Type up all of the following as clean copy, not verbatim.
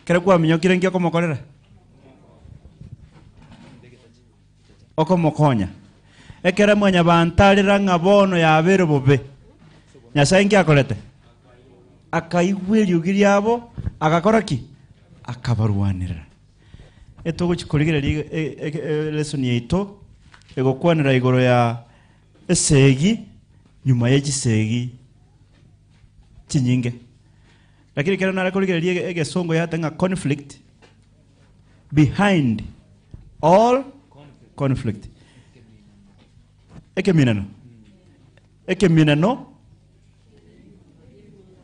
Kere kwa minyokire ngi okomokorera. Okomokonya. Ekere mwanya bantarira ngabono ya bere bobe. Nyasaye ngi akorete. Akaigwerio giriabo agakora ki? Akabarwanira. Etogo chikorigereri lesson yeito egokwanira igoro ya esegi nyuma y'egisegi kinyinge. Lakini kera narakorigereri egesongo yatenga conflict behind all conflict. Ekeminano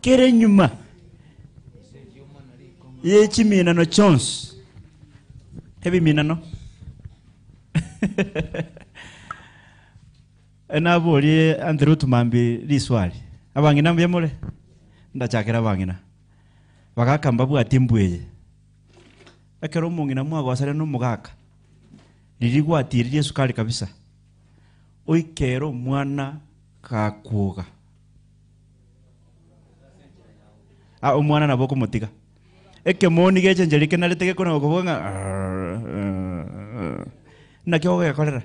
kere nyuma yechiminano chons hebi minano enabori Andrew tumambi liswali abangina mbyemole ndachakira abangina bakakamba bwati mbweye akero mungina mwagwasare no mugaka lirigwatiririe sukari kabisa oikero mwana kakuga umwana naboko mutiga ekemoni gechenjeri kenarete gekona okobonga nakyo gakorera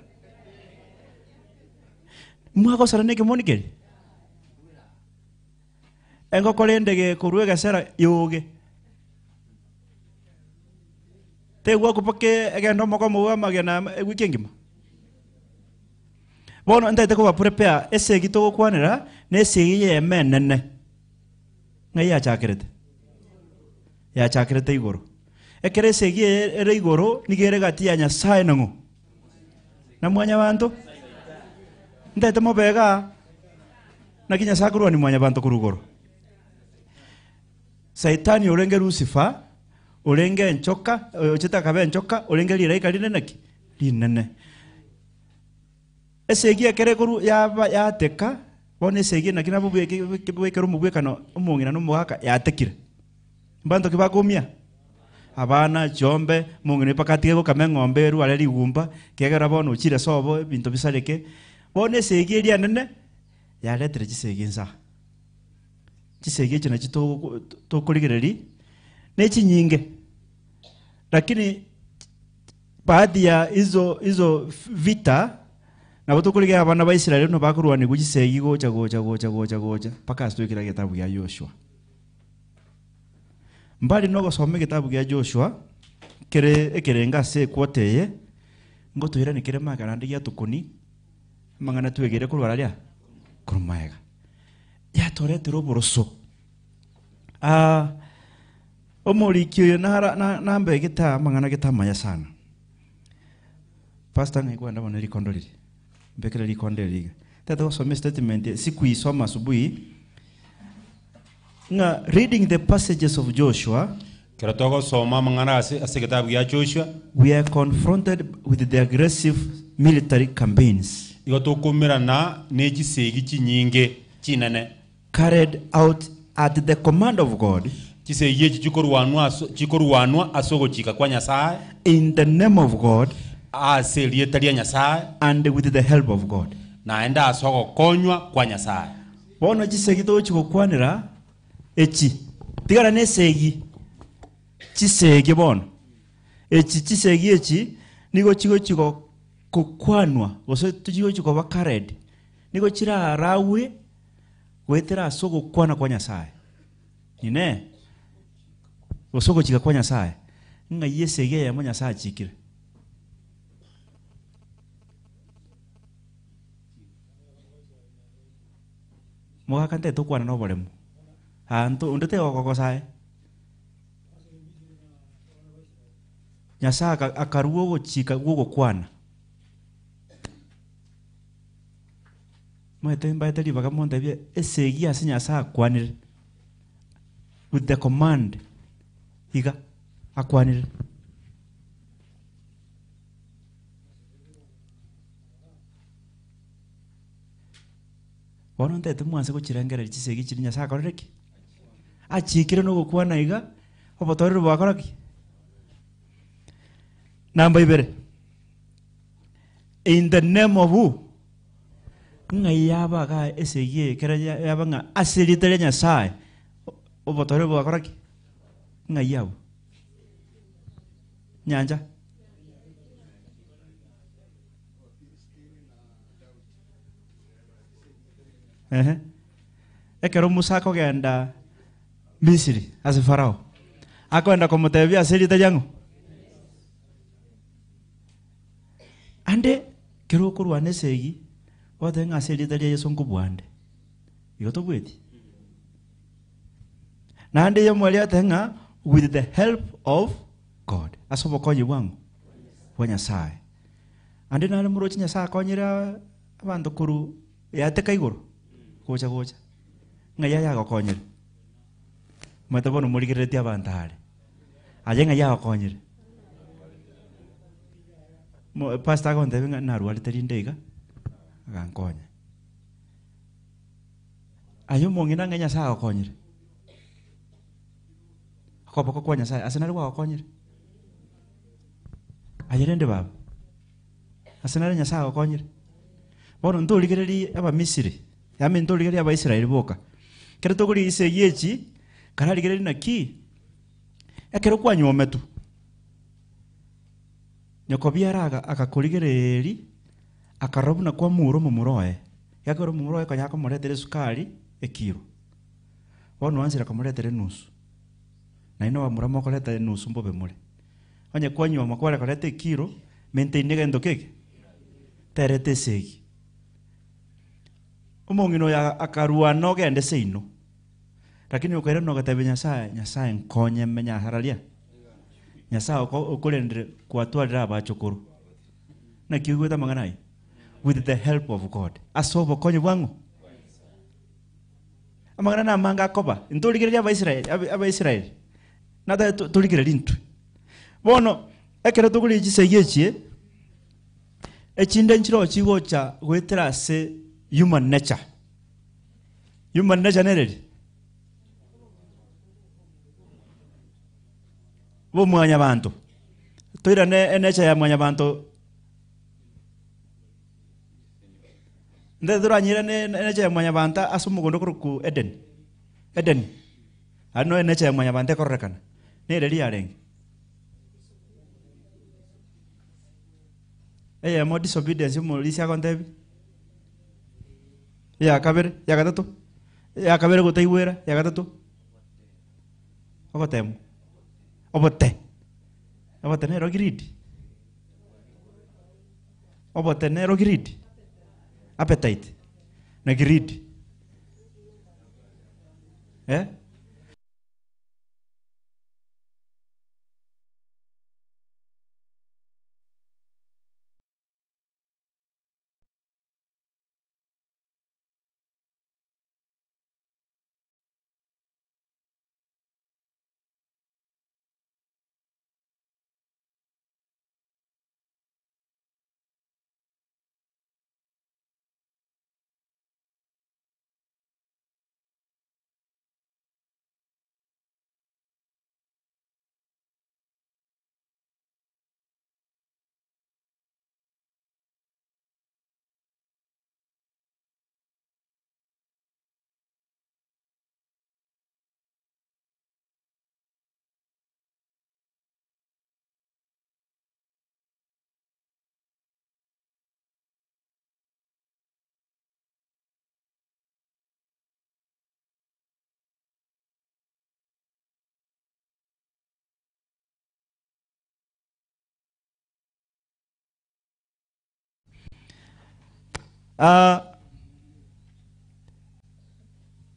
mwako sarane kemoni keri engo kolendege kuruega sera yoge tegwa kupake agenda moko muwa magena wikengima bono ndete ko prepare ese gito kwanira nesegi yemenene ngaya chakirete ya chakirete igoro ekere segi ere igoro nigere gati ya Nyasaye nango na mwanya bantu ndete mobega na kinya sakurwa ni mwanya bantu kurugoro Saitani urenge Lucifer urenge nchoka ochita kabe nchoka urenge liraika lineneki linene esegi ekere kuru ya teka bone segi na kina bubwekero mubwekano umungina no mugaka yatekire mbanto kibakumia abana jombe mungine pakati go kamengombe ru areri gumba kegera bono chire sobo bintu bisareke bone segi eria nene ya letre chisegi nsa chisegi china chito to kurigereri nechi nyinge lakini baadhi ya hizo vita na watu kulige abana ba Israeli no bakurwani kujisegi gocha paka asitwikira kitabu ya Joshua mbali nogo some kitabu ya Joshua ekerenga se kwoteye ngo tuhira ni kirema kana ya tukuni mangana twegere kurwara ria kurumaega ya torete roboroso omorikyo na mbegeta mangana gitamaya sana pastor ngikwa bana likondolire mbekera likondolire tata wasome statement siku isoma asubuhi nga reading the passages of Joshua Keratogo soma mangana ase kitabu ya Joshua we are confronted with the aggressive military campaigns igotokumirana negisegi kinyinge kinene carried out at the command of God kisegi eki chikorwanwa asogo chika kwa Nyasaye in the name of God ase lieta lia Nyasaye and with the help of God naenda asogo konywa kwa Nyasaye bono chisegi to chikokwanira echi tigara nesegi chisegi bono echi chisegi echi nigo chigo kokwanwa goso tuchigo chiko bakared nigo chira arawe wetera asogo kwana kwa Nyasaye nine osogo chika kwa Nyasaye nga yesege ya Nyasaye chikire moga kante to kwana no bolemu anto ndete okokosae Nyasaye akaruo gochika gugo kwana mwete mbaite libaga monte bie esegi ase Nyasaye kwanire with the command iga akwanire bono ndete mwanse gochirengera chisegi chiri Nyasaye akorereki achikire no gukwana iga obotorero bwakoraki namba ibere in the name of who nga yaba ga esege kera yaba nga asiritere Nyasaye obotorero bwakoraki nga yabo nyanja ekero Musa akogenda Misiri ase Farao akoenda komutebia aserite jangu ande kero okorwana esegi otenga aserite ria Yesu nkobwande igo tobweti nande yo mwali atenga with the help of God asobokonyi bwangu bwa Nyasaye ande nare murochi Nyasaye akonyera abanto kuru yateka igoro gocha ngaya yagokonyere matabono murigerete abantu are ajenga yagokonyere pastor agonde benga narwalite rindeiga agankonya ayo mongina nganya Nyasaye agokonyere akoboko kwa Nyasaye asenari gwagokonyere ayerende baba asenari Nyasaye agokonyere bono nturigereri aba Misiri yame nturigereri aba Israeli boka kero toguri ise yechi kararigereri naki ekero kwanyoma tu nyoko biaraga akakurigereri akarobuna kwa muro mumuroe yakoro mumuroe kanya akomoretere sukari ekiro bono ansira komoretere nusu na ino bamuramo koleta nusu mbobe mure onye kwanyoma kwara koleta ekiro mente inega ndokeke terete segi umongino ya akarua noge ende seino lakini ukaira no gatabe Nyasaye nkonye menya haralia Nyasaye okulendre kwatwalira abachokuru na kiugweta manganai with the help of God asobo konye bwangu amangana na manga koba ntoligereria aba Israeli nada toligereria intu bono ekero tuguli gisegechie echinde nchiro chigocha gwetera se human nature nereri bo mwanya bantu toira ne nature ya mwanya bantu ndedura nyira ne nature ya mwanya banta asumugondo ku Eden ano nature ya mwanya banta korrekana ne reri yarenge mo disobedience mo lisia kontebi ya kabere ya gatatu ya kabere gutaiwera ya gatatu ogotemu obote nero greed obote nero greed appetite na greed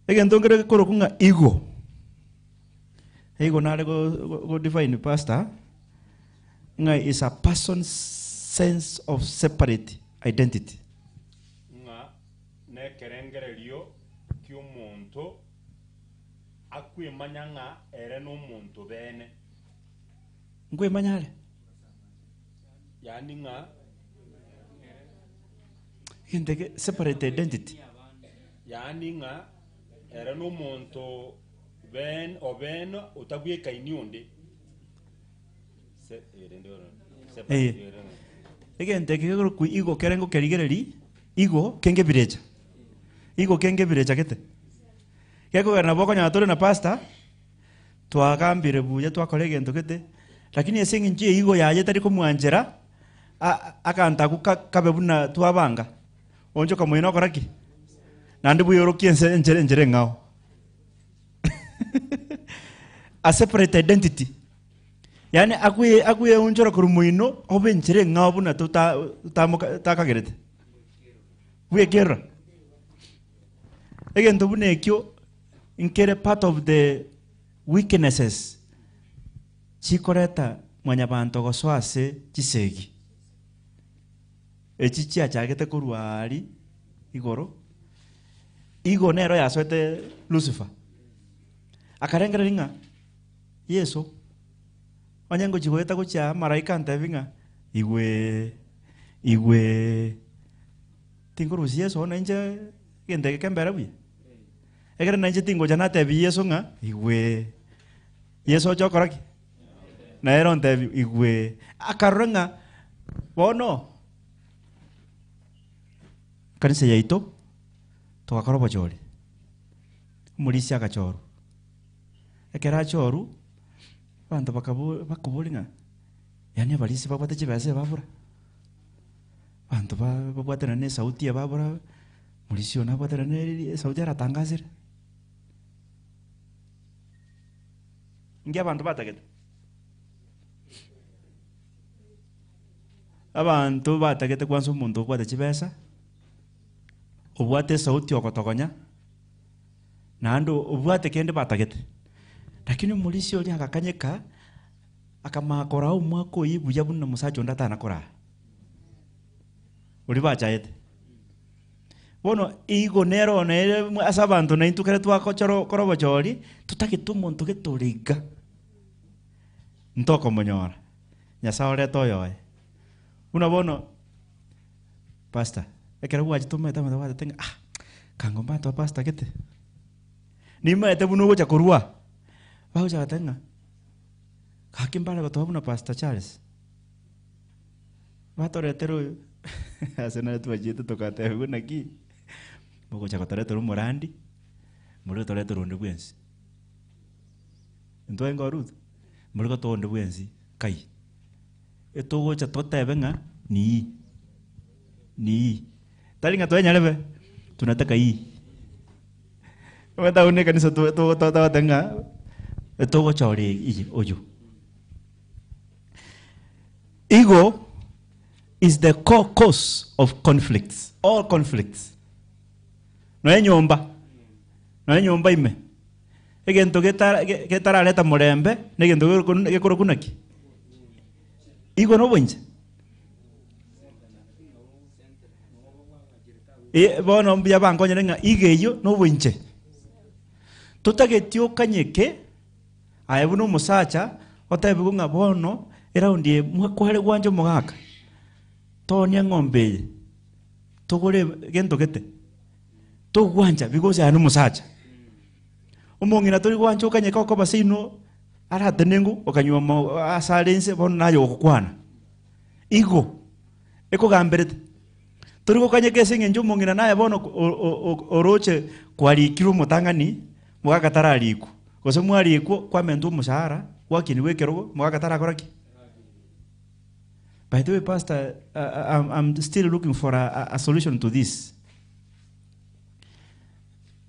again tongere koro kunga ego nare go define pastor nga is a person's sense of separate identity nga ne kerengererio ky'omuntu akwimanya nga ere n'omuntu bene nkwimanyare yani nga intege separate identity yani nga ere n'omuntu ben utagweka inyundi egente kigoro ku igo kerengo kerigereri igo kenge birecha gete keko garna boko nya tore na pasta twagambire buya twakore gento gete lakini esingi nchi igo yaje tari kumwanjera akanta kabe buna twabanga onjo kamoino koraki nandi buyoroki njere ngao a separate identity yani akuye unjora kurumuino obe njere ngao buna takagerete buye gerra again to bune ekyo inkere part of the weaknesses chikoreta mwanyabanto goswase chisegi echichia chagete kurwari igoro igo nero yaswete Lucifer akarengera ringa Yesu onyango chigoeta gocha maraika ntevinga igwe tinguru Yesu ona nje gende kembera bwi egere nanje tingo jana tevi Yesu nga igwe Yesu chokoraki na ero ntevi igwe akarenga bono kanisa yaito tugakora bojori mulisi agachoro ekera choru bantu bakabulinga yani abalisi babate chibase babura bantu babwatana ne sauti ya babura mulisi ona babwatana ne sauti aratangazira ngi abantu batagete abantu batagete kwanza umuntu ubwate chibesa ubwate sauti okotokonya nando ubwate kende batagete lakini mulisi oli akakanyeka akamakora umwako yibuya bunna musacho ndatana kora uli bachaete bono igo nero ne asabantu na intukere twako choro korobo chori tutake tumuntu geturiga ntoko monyora nyasaore toyoe una bono pastor ekera bwaji tumeta mata tenga kangomba to pastor gete nimete bunu gocha kurwa bauja tenga kakimbala goto buna pastor Charles batoretero asena twajite tokate buna ki bogocha gotoretero murandi muri toretero ndi bwensi ndo engorut muri gotonde bwensi kai etogocha totebenga ni talinga toenyalebe tunataka hii wata une kanisa to tenga etogo chori iji oju ego is the core cause of conflicts, all conflicts. No enyomba ime egento getara leta murembe negento gekoro kunaki ego no bwenje bono mbya bangonya nga igeyo no bwenje tutagetio kanyeke ayebuno musacha otabigunga bono era undie mwakwale gwanjo mugaka tonya ngombe togore gento gete to gwanja because anu musacha umongina tori gwanjo kanyeka ko basino ara tenengu okanywa asalense bono nayo okwana igo eko gamberete tori ko kanyeke singe njo mongina naye bono oroche kwali kiru mutangani mugaka taraliku kose mwaliku kwa mendu musara wakini wekero mugaka tarakoraki. By the way, Pastor, I'm still looking for a solution to this.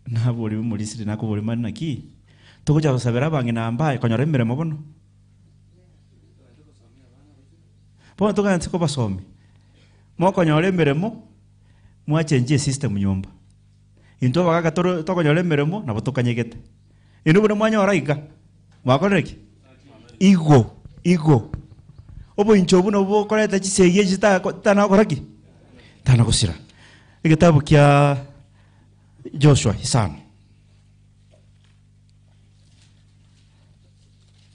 Na boli mulisiri nako boli manna ki. Tukuja kusabira bangina ambaye konyore mbere mobono. Pono tuka ntiko basomi. Mo konyore mbere mo mwa change system nyumba. Into baka to konyore mbere mo na botoka nyegete. Inu bone mwanya oraika. Mwakoreki. Ego. Obo inchobu no bo koreta chisege chita tana koraki tana kusira ekitabu kya Joshua isano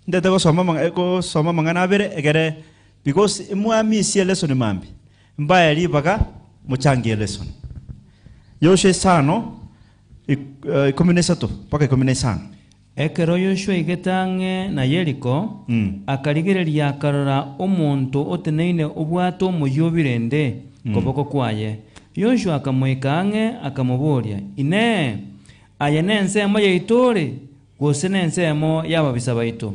ndete ko soma mangana bere egere because mwami si lesson mambi mbaya libaka muchangie lesson Joshua isano 13 paka 15 ekero Yoshua igetange na Yeriko akarigereria akarora omuntu oteneine obwato omuyobirende koboko kwaye Yoshua akamuikange akamuboria ine aya nense moye itore gose n'ensemo y'ababisa baito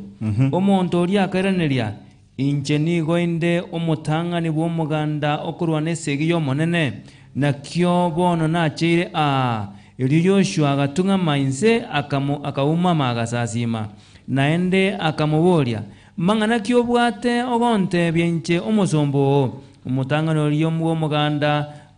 omonto oria akairanĩria inche nigo inde omotang'ani bw'omoganda okorwana esegi y'omonene nakio bono nacheire erio Yoshua agatung'ama inse akaumama agasasima naende akamuboria mang'ana ki obwate ogontebia inche omosombo omotang'ani oria bw'omoganda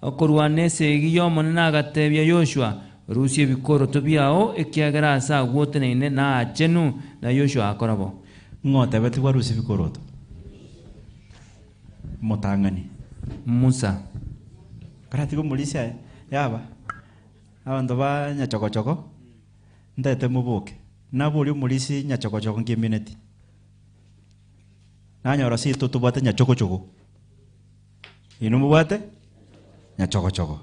okorwana esegi y'omonene agatebia Yoshua rusia ebikoroto biao ekiagera ase agwoteneine nachenu na Yoshua akorabo ng'otebeti warusi bikoroto motang'ani Musa karatigo mulisia yaba abanto ba nyachokochoko ndete mubuke naburi mulisi nyachokochoko ngemineti nanyora si tutubate nyachokochoko inu mubate nyachokochoko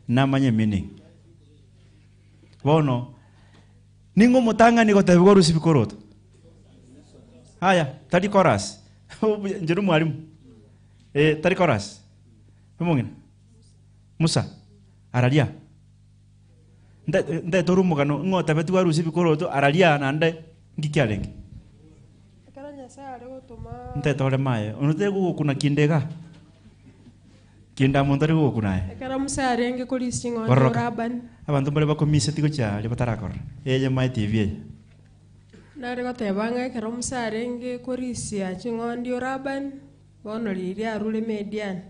namanye meaning bono ningo motang'ani gotebwa rusi bikoroto haya tari chorus njeru mwalimu tari chorus mumungina Musa aralia nde toru mugano ng'otebeti warusi bikoroto aralia nande ngikiarenge Karanya sare gutuma nde tore maye onute gukuna kindega kinda montari gukuna ekara musare nge kulisi ngo Warroka. raban abantu bale bakomise tigo cyali batarakora eye mai tv nare gotebanga ekara musare nge kulisi achingondi raban bono riri arule median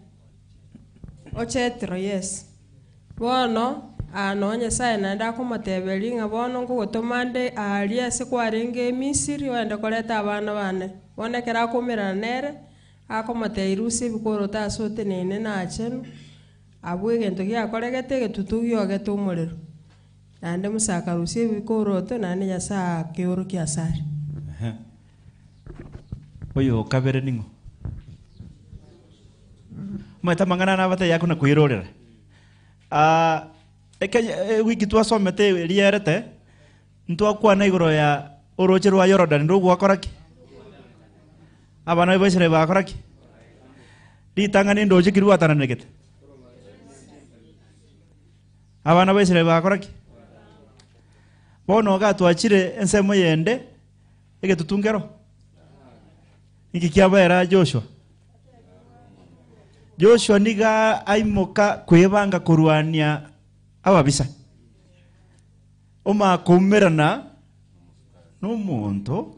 ochetro yes bono anonya sai nanda kumotebeli nga bono ngogotomande ali ase kwarenge Misiri wende koleta abana bane bonekera akumira nere akomoteirusi ebikoroto ase oteneine nachenu abwo egento giakoregete egetutu giogete omorero naende Musa akarusia ebikoroto naende Nyasaye akeorokia asare oyo kabere ningo mweta mangana na bata yakuna kuirorera wiki twasomete rierete ntwakwana igoro ya oroche rwa Yordan ndo gwakoraki abana b'Isiraeli bakoraki ritangani ndoje kirwa tananegete abana b'Isiraeli bakoraki bono gatwachire ensemo yende egetutungero iki kiabera Joshua niga aimoka kwebanga kurwania ababisa oma kumerana n'omuntu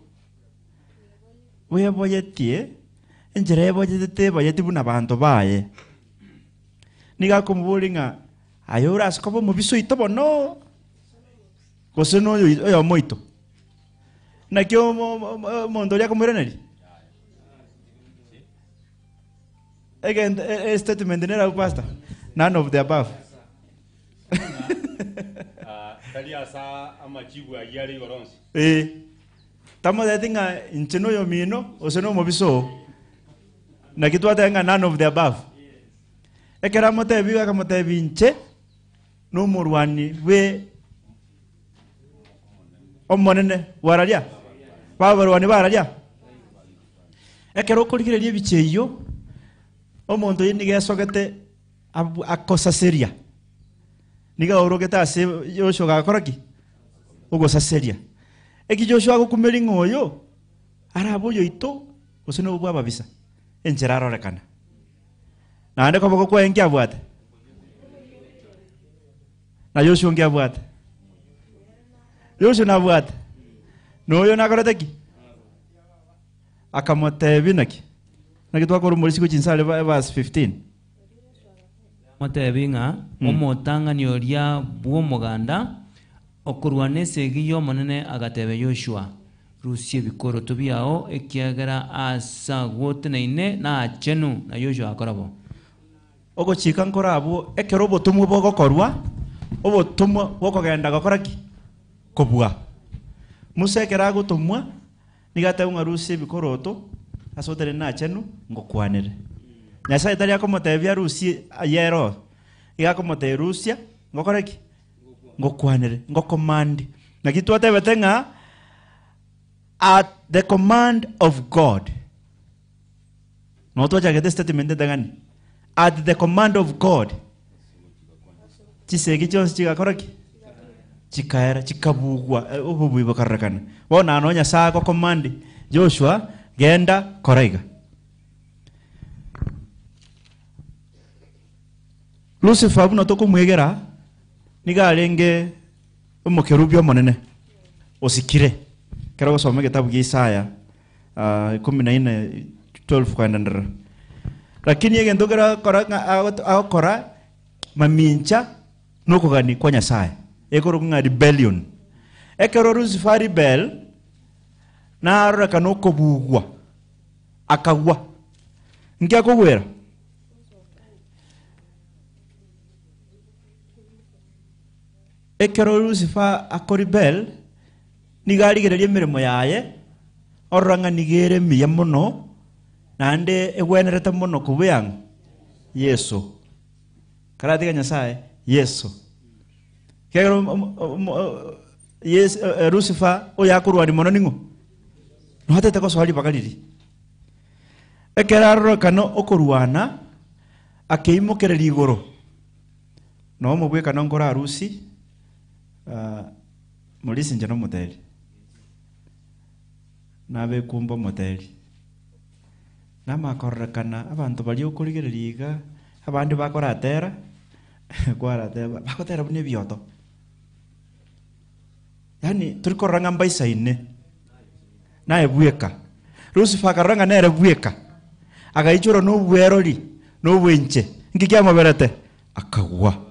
weboyetie enjera eboyete boyeti buna bantu baye niga kumubulinga ayora askobo mubiso itobono gose no yo moito nakyo mondo ya kumureneri again statement nera pastor none of the above tali asa amachibu ayari goronsi tamo de tinga inchino yo mino oseno mobiso na kitu atenga none of the above ekera mote biga kamote binche no murwani we omonene waralia babarwani baralia ekero kurikireria bicheyo omonto yini gesogete akosaseria niga orogete ase Joshua gakoraki ugosaseria eki Joshua agukumeri ngoyo arabo yoito osino bwa babisa enjera arorekana nande koboko kwa enki abwate na Joshua ngi abwate Joshua na abwate noyo nakoreteki akamotebinaki nakitwa ko rumurisi kuchinsale verse 15 motebinga omotang'ani oria bw'omoganda okorwana esegi y'omonene agatebe Yoshua rusia ebikoroto biao ekiagera asa gwoteneine nachenu na Yoshua akorabo ogochika nkora abo ekero obotumwa bogokorwa obotumwa bokogenda gokoraki kobua Musa ekera agotumwa nigateunga rusia ebikoroto asotere nachenu ngokwanere Nyasaye tari akomotebia rusia yero igakomote rusia ngokoreki ngokwanere ngokomandi nakitwatebete ng'a at the command of God no twachagete statement ndagani at the command of God chisegi chonse chigakoreki chikaera chikabugwa ububui bakarakana bona anonya sako command Joshua genda koraiga Lucifer buno tokumwegera nigarenge umukerubi omonene osikire kero gosoma gitabu gya Isaya 14:12 kwandandara lakini yegendo gera kora mamincha nokugani kwa Nyasaye ekoro nga rebellion ekero Lucifer rebel na araka nokobugwa akagwa nkia kogwera ekero Lucifer akoribel nigarigereria emirimo yaye oranga nigere miya muno nande egwenerete muno kubuyang Yesu karatiga Nyasaye Yesu kero Lucifer oyakurwani muno ningo no hatete ko swali bakaliri ekero kano okurwana akeimokereri igoro no mubweka nongora arusi mulisi njano moteli nabe kumba moteli namakorrekana abantu bali okurigereriga abandi bakoratera kwarateba bakotera bune bioto yani turikoranga mbaisa ine nae bweka Lucifer karanga nere bweka agaichoro no bwerori no bwenche ngikia maberete akagwa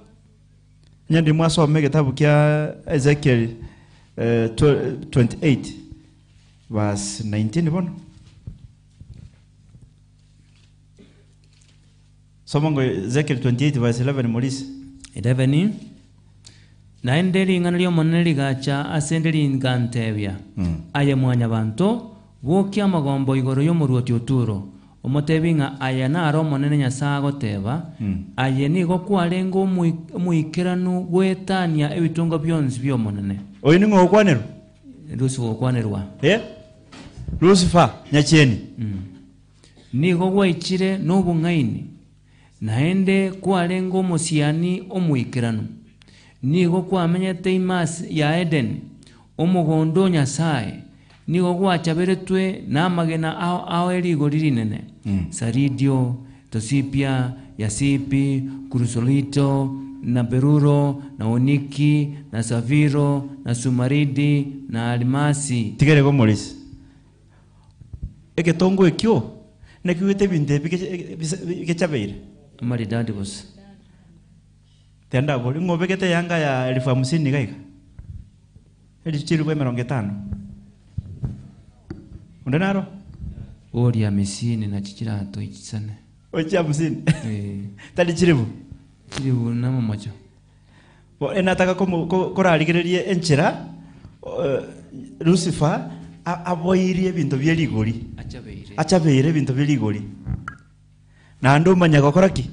nyandi mwasome gitabu kya Ezekiel 28 verse 19 bono somongo Ezekiel 28 verse 11 molisi 11 naenderi ngana lyo moneli gacha asenderi ngantebya aye mwanya bantu bokya magombo igoro yo muruoti oturo omotebinga aya naro monene Nyasaye goteba aye nigo kwarengo muikiranu gwetania ebitungo byonsi byo monene oyi ningo okwanero Lucifer okwanerwa Lucifer nyacheni nigo gwaichire n'obungaini naende kwarengo musiani omuikiranu nigo kwamenyete imasi ya Eden omugondo Nyasaye nigo gwachaberetwe namagena ao erigo ririnene saridio tosipia yasipi kurusolito na beruro na oniki na saviro na sumaridi na almasi tigere go molisi eketongo ekyo nekiwete binde bikechabeire maridadi bos tenda boli ngobekete yanga ya 50,000 gaiga elichiri kwa 50 undenaro ori ya mesini na chichirato ichisane ocha 50 tali chiribu chiribu na mamocho bo enataka korarigererie enchera Lucifer aboirie bintu byeligori achabeire bintu byeligori na ndo manya gokoraki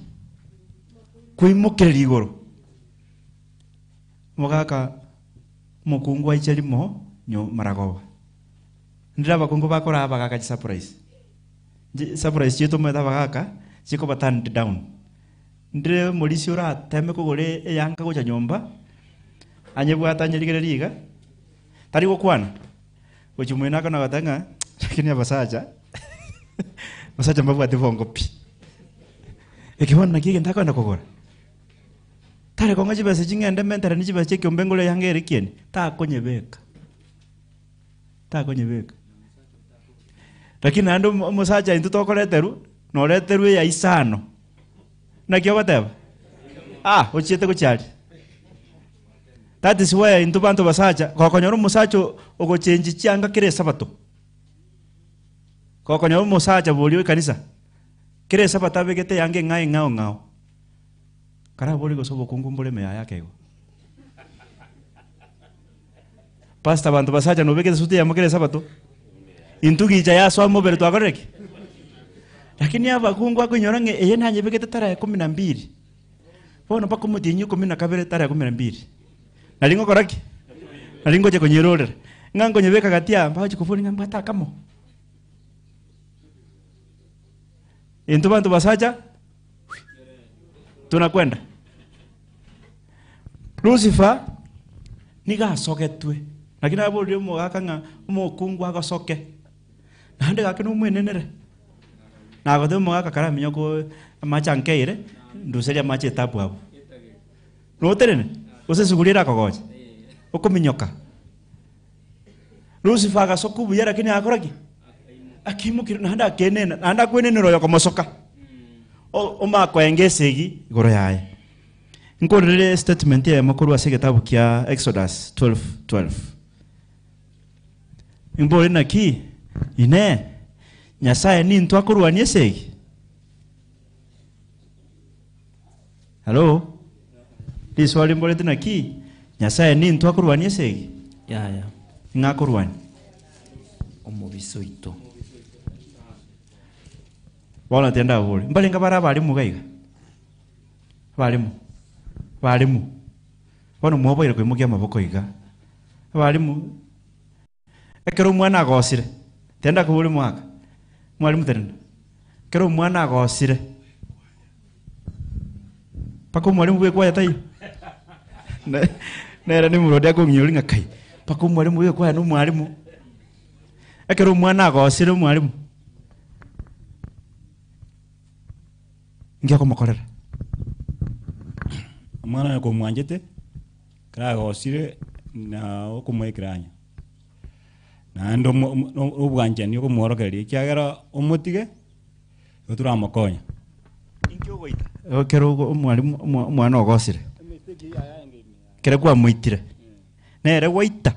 kuimukirira igoro mugaka mukungu aichelimo nyo maragoba ndira bakungu bakora bagaka surprise cheto meta bagaka chiko batand down ndire molisi ora teme kugore yanga gocha nyomba anyebwata nyerigereriga tari gokwana gochumwena kana gatanga lakini abasaja basaja mbabwate vongo pi ekibona kige ndakona kugora tare konga chibese chingende mentara ni chibese kyombengole yange erikieni ta konyebeka lakini ando musaja into tokoreteru no reteru ya isano na kyo bateba ochiete kuchali that is why into bantu basaja kokonyoro musacho ogochenji chianga kire sabato kokonyoro musaja bolio kanisa kire sabato begete yange ngai ngao kara boli gosobo kungumbole meya yake go pasta bantu basaja no begete suti ya mukire sabato intugi jaya swamo bere to akoreki lakini aba kungwa kunyorange eye nanye begete tara 12 bono pako mutinyu 12 tara 12 nalingo koraki nalingo je konyerore ngango nyebeka gatia mbaje kufuni ngambata kamo into bantu basaja tunakwenda Lucifer niga asogetwe lakini aburi umugaka nga umukungu agasoke nande gake numwenenere nagothe umugaka karamenya ko amachankeire nduseria mache tapu abo noterene usesugurira kogoje ukuminyoka Lucifer agasoku buya lakini akoraki akimukira nanda kenena nanda kwenenero yo komosoka oma kwengesegi igoro yaye nkorere statement ya makuru ase kitabu kia Exodus 12:12 imbore naki ine Nyasaye ni ntwa kurwanie segi hello this wali mbore naki Nyasaye ni ntwa kurwanie segi ya ngakurwani omubiso ito bona tenda buri mbali ngabara bali mugaiga balimu bono mwoboire kwimukia maboko iga balimu ekero mwana agosire tenda kuburi mwaka mwalimu tenda kero mwana agosire pako mwalimu bwe kwa yatai nera ni murode akonginyori ngakai pako mwalimu bwe kwa no mwalimu ekero mwana agosire mwalimu ngiye kumukorera Mwana yako mwanjete kara gosire na okumwekiranya nando obwanjani okumworokeria kiagera omutige oturamukonya inkyo goita okero mwalimu mwana ogosire kere kwa muitire nere goita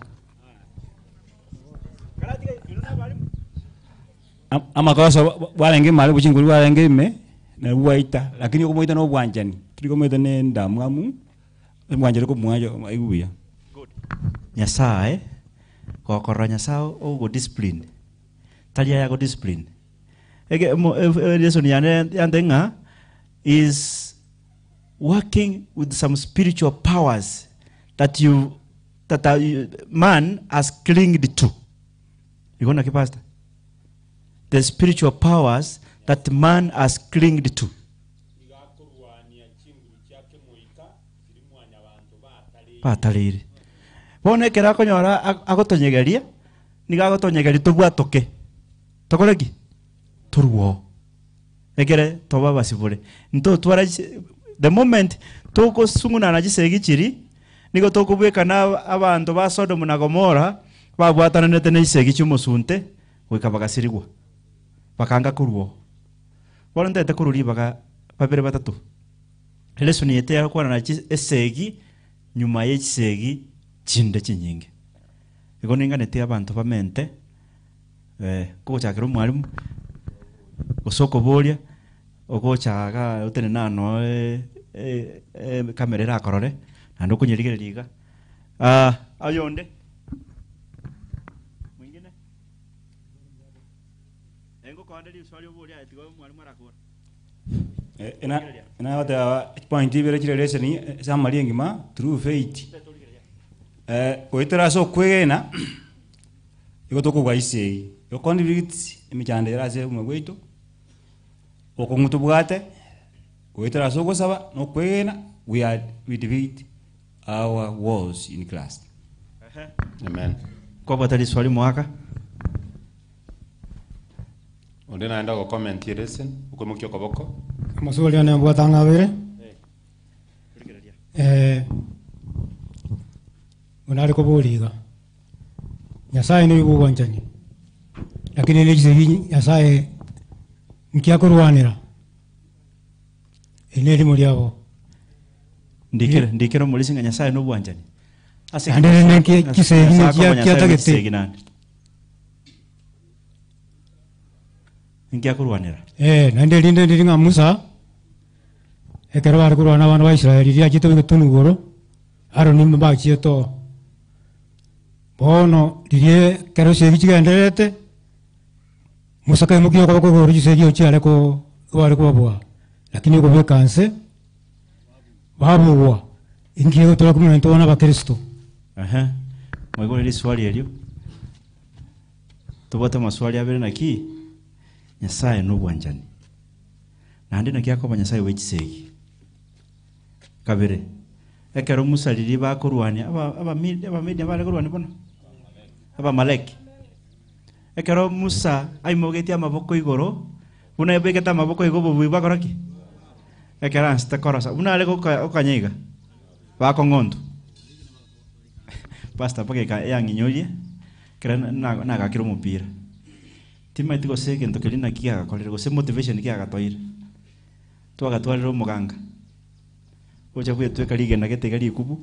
amakosa barenge mali buchinguri barenge ime na waita lakini okumwita no bwanjani kiri komwita ne ndamwamu bwanjani ko mwajo aiguya Nyasaye kokoro Nyasaye ogo discipline talia ya go discipline ege lesson yandenga is working with some spiritual powers that man has clinged to. You gonna keep pastor? The spiritual powers that man has clinged to. Pataliri. Bone kera konyora agotonyegeria niga agotonyegeria tubwatoke. Tokoreki? Turwo. Egere toba basibure. Nto twara the moment toko sunguna na gisegi kiri nigo toko bweka na abantu ba Sodom na Gomora babwatana nete ne gisegi cyumusunte weka bagasirigwa. Bakanga kurwo. Bone ndete kururi baga babere batatu. Lesson yete yakwana na esegi nyuma y'ekisegi kinde kinyinge. Ego ninganete abantu bamente kugochakira umwalimu osoko bolia ogochaga utene nano kamera irakorore nando kunyirigereriga ayonde mwingine engo kwandeli swali bolia atigo mwalimu arakora ena wata point ibere kire leseni samali ngima true faith oitera so kwegena igotoko gwaise yo convict imichande yarase umwe gweito okungutu bwate oitera so gosaba no kwegena we defeat our walls in class. Amen. Kwa batali swali mwaka Onde naenda go comment lesson uko mukyo koboko Maswali yana bwatanga bere unari ko boliga Nyasaye ni bugwanjani lakini ni gisegi Nyasaye nkia kurwanira ineri muliabo ndikero mulisinga Nyasaye no bwanjani andere ne gisegi ni kia tagete nkia kurwanira nande linde ndinga Musa ekero bari kurwana abantu ba Israeli ya kito bitunugoro aro nimba bakieto bono lirie kero se bichigenderete Musa kai mukio ko ko rujise gyo chale ko bari ko babwa lakini ko bekanse babwa ingiyo tola kumento wana ba Kristo mwego ile swali elio tubota maswali abere naki Nyasaye no bwanjani nandi nakiako Nyasaye wechisegi kabere ekero Musa riri bakurwania aba media bale kurwania bono aba Maleki ekero Musa aimogetie amaboko igoro buna ebegeta amaboko igoro bubui bakoraki ekero anste korosa buna ale okanyeiga bakong'ondo pastor pageka yanginyorie kera nagakira omupira timaiti gose egento keri naki giagakorire gose motivation giagatoire twagatwarire omoganga ocha gwetweka rigena getega rikubu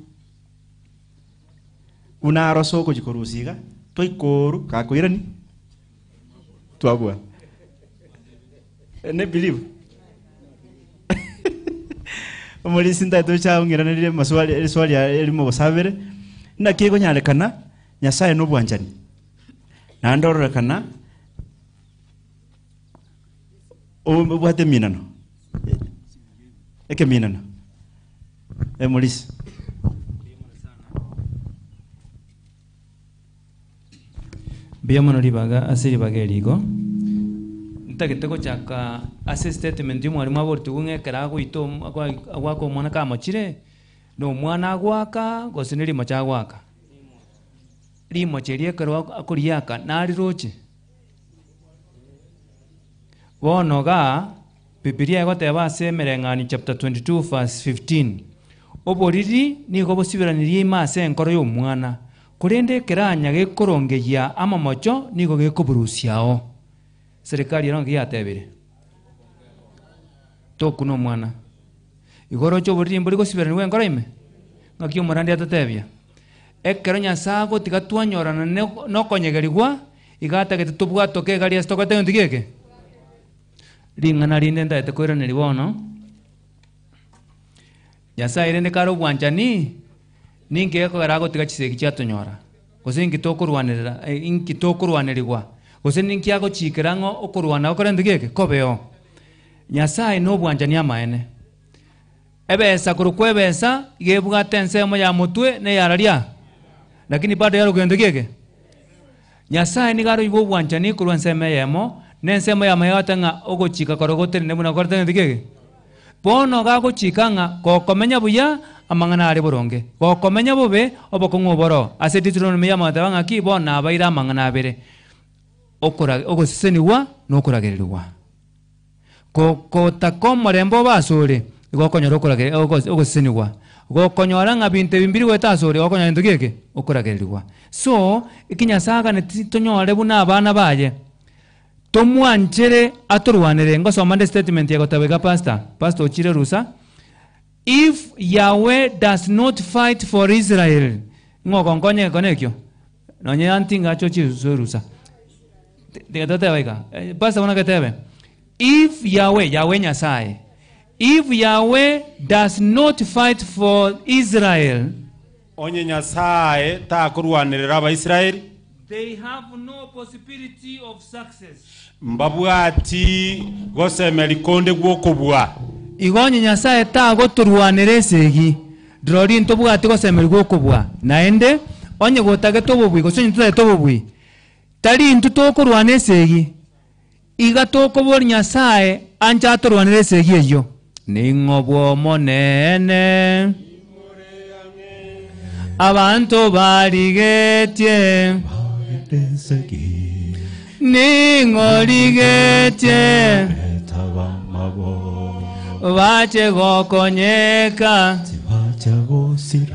una aroso kujikorusiga toikoru kakoirani twabwa ne believe omulisi ntatu chaungiranire swali elimo gosabere na kigo nyarekana Nyasaye no bwanjani na ndororekana bwate minano eke minano emulisi biamono ribaga asiri bagerigo ntagete gochaka ase statement y'omwarimu aborti gung'ekera agwito agwaka omwana kamochire no omwana agwaka gose nerimo chagwaka rimo cheriekero akoriaka nari roche bono ga Bibilia egoteba ase Emereng'ani chapter 22 verse 15 oboriri nigo bosibiranirie ima ase enkoro y'omwana korende ekeranya gekorongeria amamocho nigo gekoburusiao serikali eronge yatebire tokuna omwana igoro choboriri mbori gosibiraniwa enkoro ime ng'aki omorandi atatebia ekero Nyasaye gotiga twanyorana nokonyegerigwa igatagete tobwatoke egari ase togete gento geke ring'ana rinde ndaete koiraneri bono Nyasaye rende kare obwanchani ninki gekogera gotiga chisegi chiatonyora gose inki tokorwanirira inki tokorwanirigwa gose ninki agochikera ng'o okorwana okore gento geke kobeo Nyasaye no obwanchani amaene ebesa korokwa ebesa igebwate ensemo ya motwe ne yararia lakini bado yaro gento geke Nyasaye nigaro ibo obwanchani korwa ensemo yemo nensemo ya mayata ng'a ogochika korogotere nebuna korete gento geke bono gagochika ng'a gokomenya buya amang'ana are boronge gokomenya bobe obokong'u oboro ase Deuteronomy yamateba ng'aki bono abaire amang'ana abere ogoseseniwa nokoragereria gotaka omorembe obasore igokonyora ogoseseniwa gokonyora ng'a binto bimbiri goeta asore gokonyora gento geke okoragereria so iki Nyasaye aganeti tonyore buna abana baye tomwanchere atorwanire ngosoma nde statement yagotebeka pastor ochire rusa if Yahweh does not fight for Israel ngokonkonye konekyo nonye antinga chochi rusa tigatotebeka pastor bona ketebe if Yahweh Nyasaye if Yahweh does not fight for Israel onye Nyasaye takorwanirira abaisiraeli they have no possibility of success mbabwati gosemeri konde gwokobwa igonye Nyasaye tagoturwanire esegi drori ntobwati gosemeri gwokobwa naende onye gotage tobobwi gosonye tutae tobobwi tari ntu tokorwana esegi iga tokobori Nyasaye ancha aturwanire esegi eyo ning'obwo monene abantu barigetie ning'origetie bache gokonyeka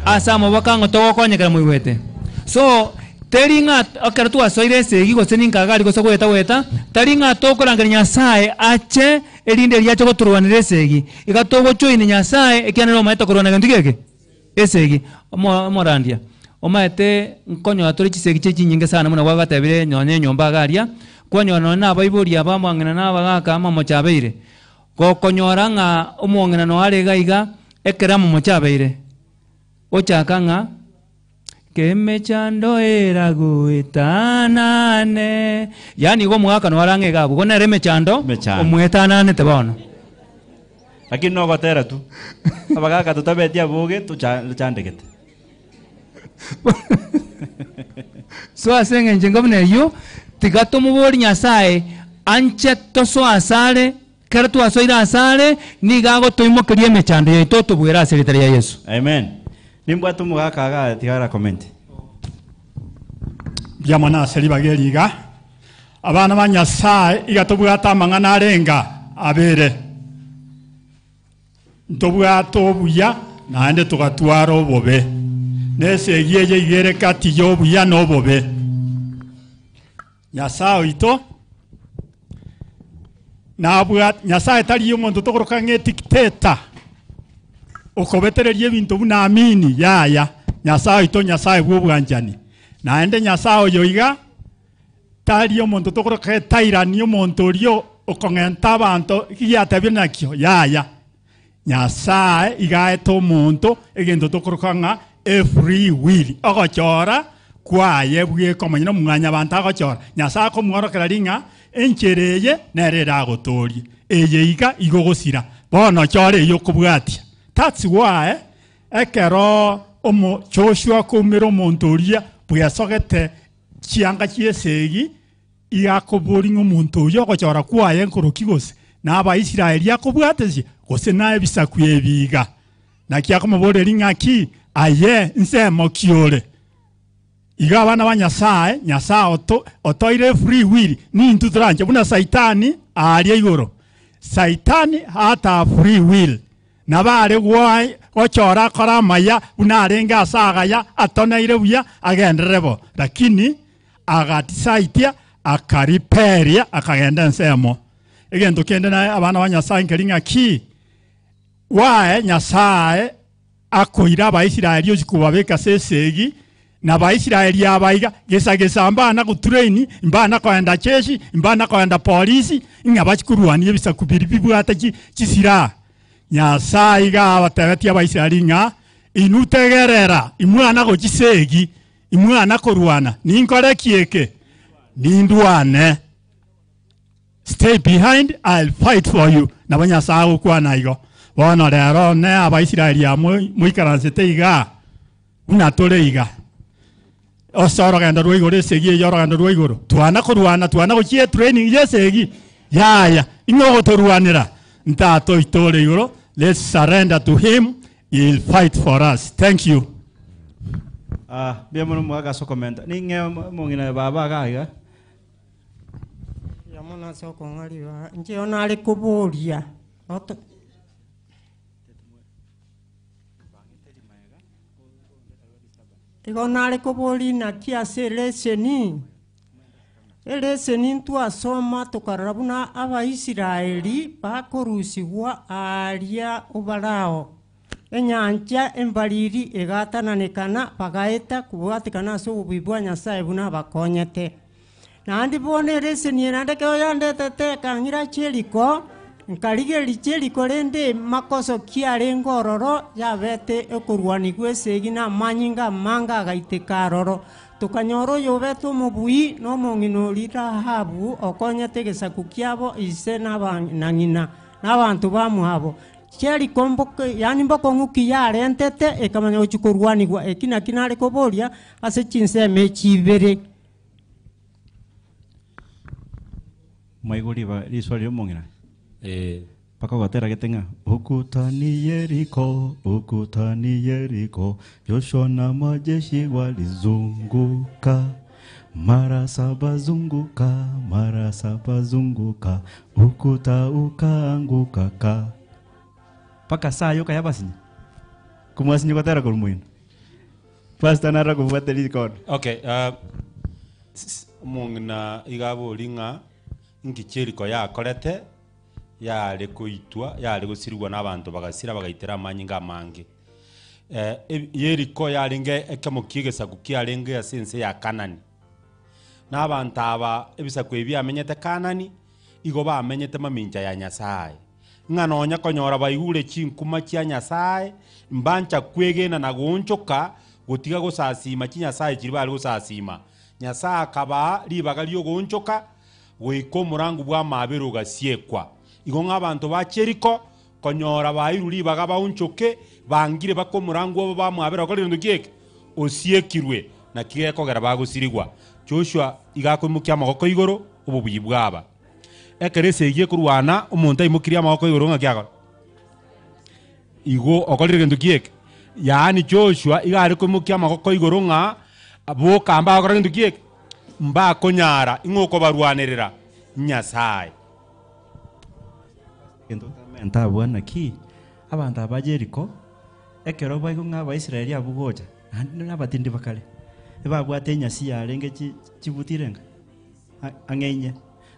asa mobokang'o togokonyekera moigwete so teri ng'a okero twasoire esegi gose ninkagari gose gweta tari ng'a tokorangeria Nyasaye ache erinde riache goturwanira esegi iga togochoine Nyasaye ekianera omaete korwana gento geke esegi omorandia omaete nkonyora tori chisegi chinyinge sana muna gwagatebire nyonye nyomba agaria kwanyora na abaibori abamwang'ina nabagaka amamochabeire gokonyora ng'a omwong'ina no arega iga ekera amamochabeire ochaka ng'a kemechando eragoetanane yani go mwaka no arange gabo gona remechando omwetanane tebono lakini no gotera tu abagaka tutabetia boge tuchandegete so asenge njengabne yo tigatomubori Nyasaye anche toso asare kera tu asoira asare ni gago toimokerie mechando yeto tubwera aseritari ya Yesu amen Nimbwatu mugaka aga tigara comment. Byamana seli bageriga. Abana ba Nyasaye igatobwata amang'ana arenga abere. Ntobwata obuya naende tugatwara obobe. Nese giyeje igere kati yobuya n'obobe. Nyasaye ito nabwat Nyasaye tali omonto tokoroka ng'etikteta okobetereria ebinto buna amini yaya Nyasaye ito Nyasaye bw'obwanjani naende Nyasaye oyo iga tali omonto tokoroka etairani omonto orio okong'enta abanto giatebire nakio yaya Nyasaye igaeta omonto egento tokoroka ng'a free will ogochora kwaye bwekomanya no mwanya abantu agochora Nyasaye komworokera ringa enchereye nerera agotorie eye iga igogosira bono chore yo kubwatia that's why ekero omo Joshua kumira omonto oria bwesogete chianga chiesegi igakoboringa omonto oyo ogochora kwaye nkoroki gose n'Abaisiraeli akobwatesi gose naye bisaku ebiga nakiakomoboreri ng'aki aye nsemo kiore iga abana ba Nyasaye Nyasaye otoire free will ni ntutranje buna Saitani aria igoro Saitani hata free will nabare gwai gochora kora maya buna arenga asagaya atoneire buya agenderebo lakini agatisaitia akariperia akagenda nsemo egento kende na abana ba Nyasaye nkeringa ki wae Nyasaye akoira Abaisiraeli okubabeka sesegi na Abaisiraeli abaiga gesa mbana gutrain mbana kwenda cheshi mbana kwenda polisi inga bachikurwani ebisaku biri bibwata kisira Nyasaye ga abatagati Abaisiraeli nga inutegerera imwana go kisegi imwana korwana ninkore kieke nindwane stay behind I'll fight for you na Nyasaye okwana igo bono rero ne Abaisiraeli amwe muikaransete iga unatore iga osoro genda rwigoro esegi yoro genda rwigoro twana kurwana twana gochie training yesegi yaya ingo torwanira ntato itore igoro let's surrender to him he'll fight for us thank you Bia mono mwaga so comment ninge mongina baba gaga yamona so kongaliwa nje ona ali kuburia Igonale koboli na kiase leseni. Leseni ntuasoma tukarabuna Abaisiraeli bakorusigwa aria ubarao. Enyanja embaliri egatananekana bagaeta kubwatikana so ubibwa Nyasaye buna bakonyete. Nandi bone leseni nandeke oyandetete kangira Cheriko nkaligeri Cheriko rende makoso kiare ngororo yabete ekorwani gwesegi na manyinga manga gaiteka roro tukanyoro yobeto mubui no mongino lira habu okonyete gesaku kiabo ise nangina n'abantu bamuhabo Cheriko mboke yani mboko nguki yare ntete ekamanya ochikorwani gwa ekina kinare koboria ase chinse mechibere maiguri ba riswali mongina paka gatera getenga ukutani Yeriko Joshua na majeshi walizunguka mara saba zunguka ukuta ukaanguka ka paka saa yoka yabasi kumwasi gatera kulmuin pasta nara kufuateli kod okay mongna igabo linga ngicheriko yakorete yale kuitwa yale gusirwa n'abantu bagasira bagaitera amanyinga amange Yeriko yalinge ekemukiege sakuki yalinge yasense ya Kanani n'abantu aba ebisaku ebi amenyete Kanani igo bamenyete maminja ya Nyasaye nganonya konyora baigure chinkuma kya Nyasaye mbancha kwegena na gonchoka gotiga gusasima Nyasaye kiri bali gusasima Nyasaye akaba libaga lyo gonchoka goiko murangu bwa mabero gasiekwa igonga abantu ba Cheriko konyora bairuri baga baunchoke bangire bako murangu abo bamwabera ko lindo kieke osiekirwe na kieko gara bagusirigwa Joshua igakwimukia amagoko igoro ububuyi bwaba ekerese igiye kurwana umuntu ayimukiria amagoko igoro ngakiago igo okolire lindo kieke yaani Joshua igari kumukia amagoko iguru ng'a boka mbagora gintu kieke mbakonyara ing'uko barwanirira Nyasaye. Kendo tamenta bwana ki abantu aba Jeriko ekero baigo ng'aba Israeli abugoja n'abatindi bakale babwate nyasi yarenge kibutirenga ang'enye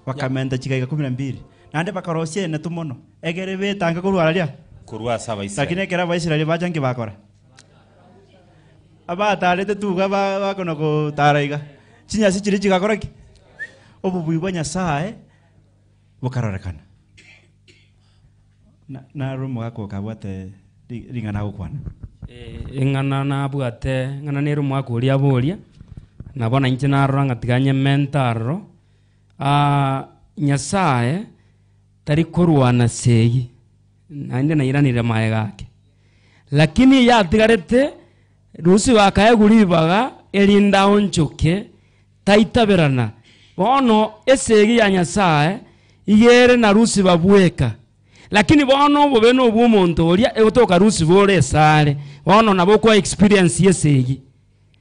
bakamenda kigaiga 12 nande bakarosie ne tumono egere betanga kurwara ria kurwa saba Israeli lakini ekera ba Israeli bajange bakora aba atarete tuga bakono ko taraiga chinyasi chiri chigakora ki obubwiwa Nyasaye bukarorekana na rumo gako kabwate ringana gukwana ingana na bwate ngana ne rumo akuria boria na bona inche narora ngatiganye mentaro Nyasaye tari kurwana segi nainde na iranire mae gake lakini yatigarete rusi wakaye guribaga elinda onchoke taitaberana bono esegi ya Nyasaye igere na rusi babweka lakini bono bobe no bw'omuntu oria egotoka rusi bore sare bono nabo kwa experience yesegi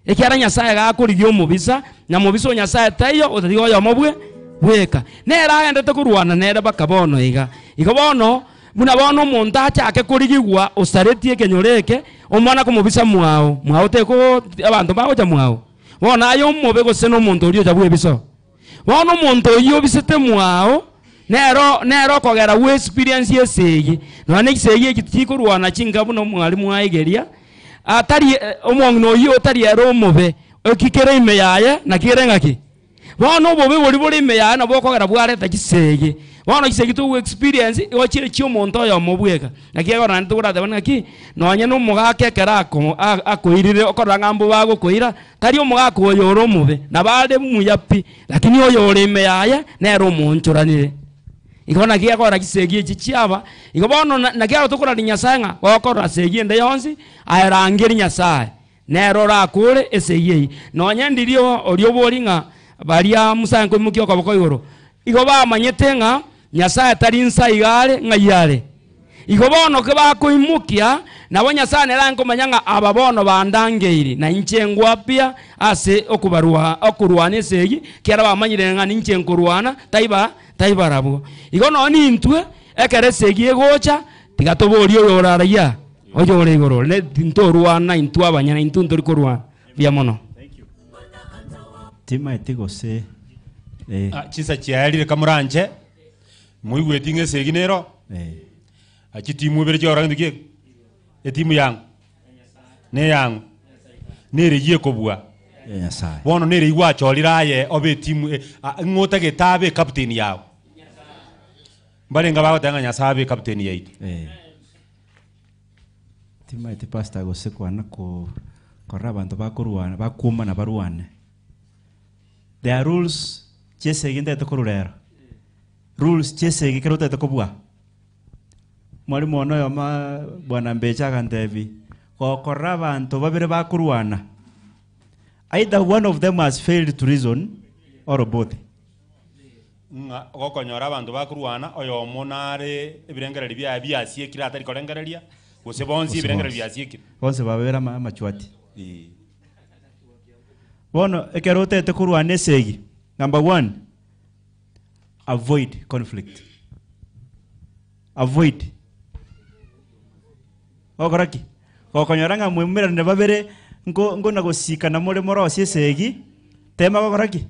ekiara Nyasaye gakurigia omubisa na mubisa Nyasaye tayo otatigo yo mobwe bweka nera agendete kurwana nera bakabono iga bono buna bono omuntu achake kurigigwa osaretie kenyoreke omwana kumubisa mwao teko abantu bagocha mwao bono ayo mobe gose no omuntu orio jabwe biso bono omuntu oyo bisete mwao nero kogera we experience yesegi none kisegi ekikurwana chingabu no mwalimu aigeria atari omongno oyo tari ero omobe okikere ime yaye na kire ngaki bono bobe bori ime yaye na bokogera bwareta kisegi bono kisegi tu experience ochire chi omuntu oyo mobweka na kiegora ntugura tabana ki nonye no mugake kerako akoirire okora ngambo bago koira tari omugako oyo oro omobe na bade muyapi lakini oyo ore ime yaye nero omonchoranire igona kiagora kisegi echi chiaba igobono na kiago tukura ni Nyasaye nga okora segi ende yonsi aerangiri Nyasaye nero rakure esegi nonye ndirio orio boringa baria musanko mukio kaboko igoro igo bamanyete nga Nyasaye tari nsaigare ngayare igo bono ke bakoimukia nabo Nyasaye neranko manyanga ababono bandangeiri na inchengwa pia ase okurwana esegi kiara bamanyire nga inchenkurwana taiba rabo igo noni intwe ekere segi egocha tigatobori oyo oraraia oyo ore igoro le ntorwana intwa abanyana intu ntori korwana bia mono tima etigose chisa chiarire kamuranje muigweti ngesegi nero achitimu bere chora ndukie etimu yangu ne yangu nere ye kobua Nyasaye bono nere igwa choriraye obe timu ngota getabe captain yao barenga bagotanga Nyasaye captain yaitu tima eti pastor gose kwana ko korra abantu bakurwana bakuma na barwane there are rules chese ginde tokorurero rules chese gikerote tokobwa mwalimu ono yoma bwana Mbecha kantebi korra abantu babire bakurwana either one of them has failed to reason or both gokonyora abantu bakurwana oyo monare ebirengereri bya byasie kira atari korengereria gose bonzi ebirengereri byasie kira bonse babera machwati bono ekerote tekurwana esegi number 1 avoid conflict avoid okoraki okonyoranga mwemera ne babere ngo nagosika na more moro sesegi tema okoraki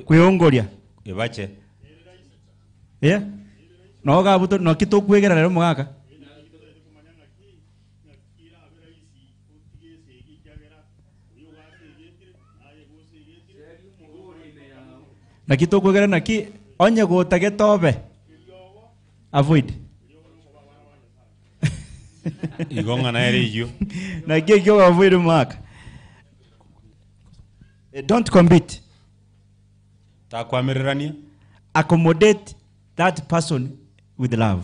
kuyongoria ebache no gabuto no kitokwegera rero mugaka na kitokwegera naki onye gotage tobe avoid igonga na ere iyo na kyo avoid mark don't compete takwamererania accommodate that person with love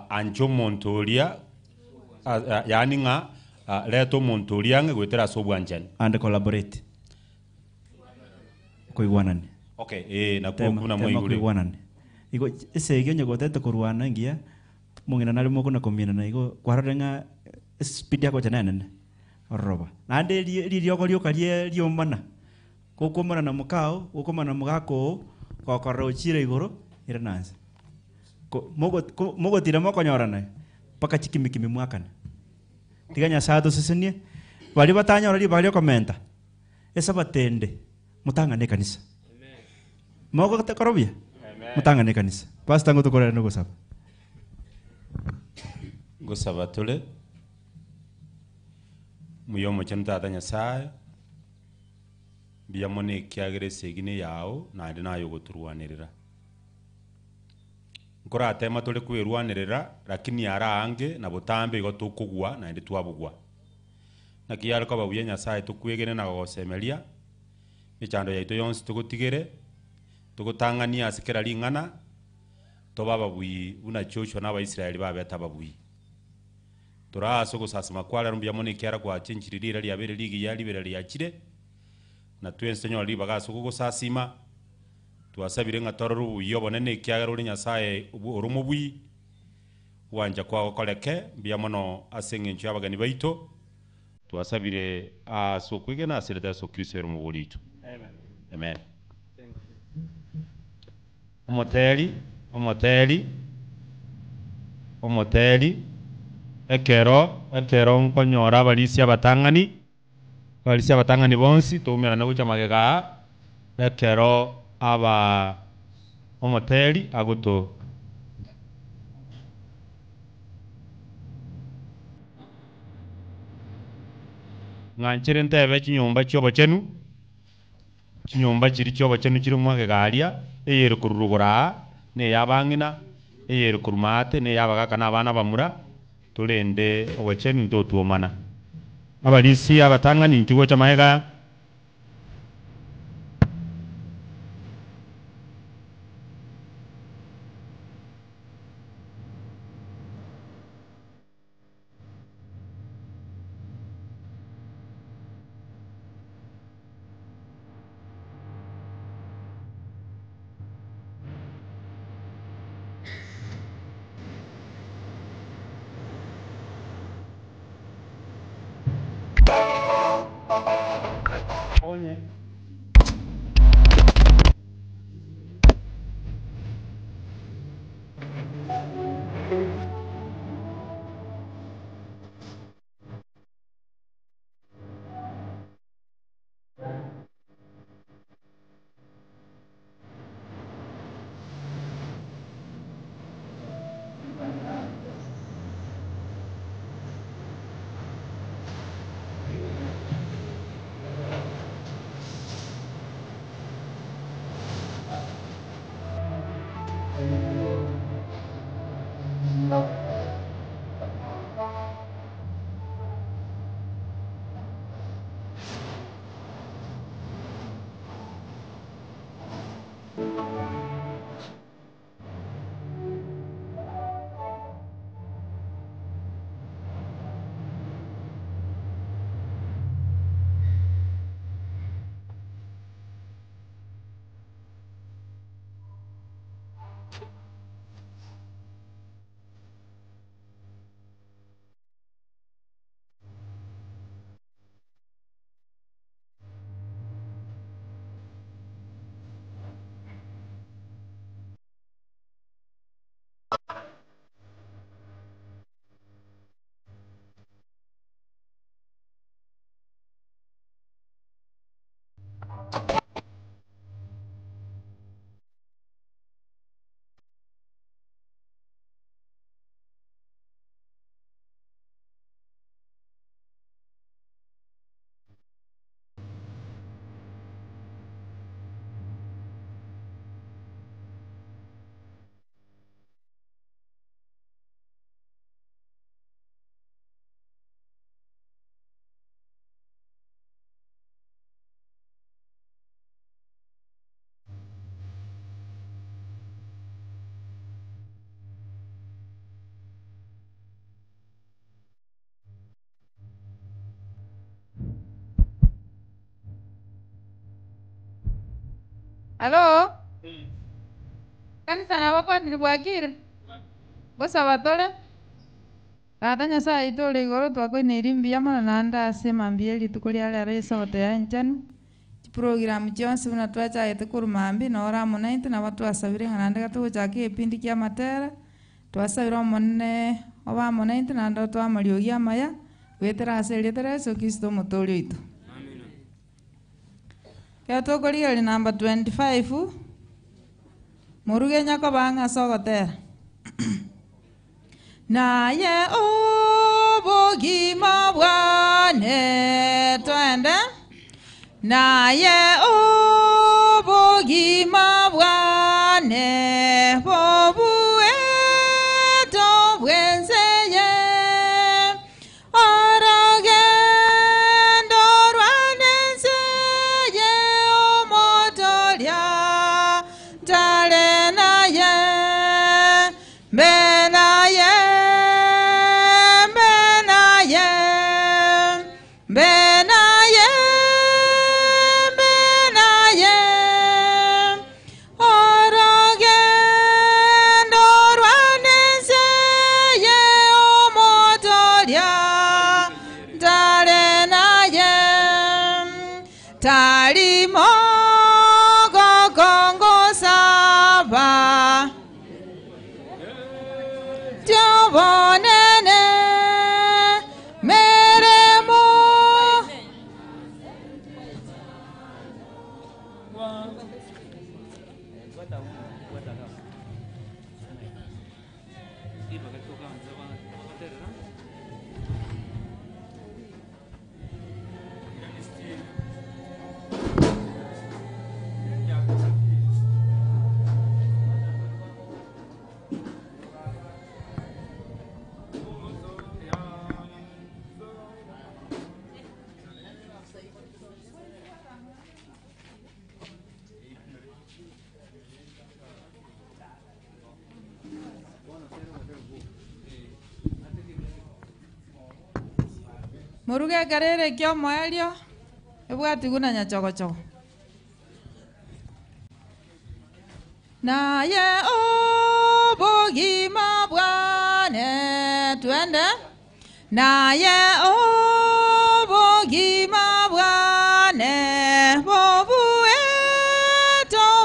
ancho montoria yani nga leto montoria nga gwetera sobwanjani and collaborate kuigwanani okay na kuna moigure kuigwanani igo ese gyo nyogotete kurwana ngia mungina nali moko na kombina na igo kwararenga speed yako janene roba nande lioko lioka liomana kokomana na mukao kokomana mugako kokoro chire igoro ira nanse mogo tira mokonyorana paka chikimikimi mwakana tiganya sato sesenie bali batanyora li bali komenta esa batende mutangane kanisa mogo takorobia mutangane kanisa pastor ngo tukorera no gusaba gusaba tule muyomo cyantata nyasaye biyamone kyagere segine yao na ndi nayo guturwanirira nkora atema tole kwirwanirira lakini arange na butambe go tukugwa na ndi twabugwa na kiyaro ko babuye nyasaye tukwegene na gosemeria michando yaito yonsi tugutigere tugutangania asikera lingana to baba bui una chocho na Abaisiraeli babeta babui turaso gusasima kwala rumbi yamone kyara kwa chenchirira lya bere ligi yali bere lya chire na twense nyo liba gaso gusasima tuasabire ngatoro buyo bonene kyagara uri nyasaye urumu bui wanja kwa koleke biyamono asenge ncho abagani baito tuasabire aso kwigena asireta so Kristo rumu bulito amen amen omoteli ekero nkonyora abalisia abatang'ani bonsi toumera na gocha magega ekero aba omoteli agoto ng'anchere ntebe chinyomba chiobo chenu chinyomba chiri chiobo chenu chiri mwagegaria eyere kururugura ne yabang'ina eyere kurumate ne yabagaka na abana bamura tulende obacheni ntotuomana abalisi abatang'ani nchigo cha maega Onye. Halo? Kanisa na wako nilibwakire. Bosa watole? Tata Nyasaye itole igoro twakoine irimbia mono nanda asema mbieli tukulia lera isote ya nchani. Program chonse buna twachagete kurumambi na ora munaite na watu asabire nganande gatuchaki epindi kia matera twasabira monne oba munaite na ndo twamariogia maya wetera aseretera Yesu Kristo mutoli itu. Amina. Kia tokoria namba 25 muruge nyako banga sogotera. Naye obogima bwane twende naye obogima bwane bobueto bwenzeye orogendo rwanenzeye omotoria tale naye benaye Muruge garere kyo moelio ebwati guna nyachogochogo naye obogima bwane twende naye obogima bwane bobueto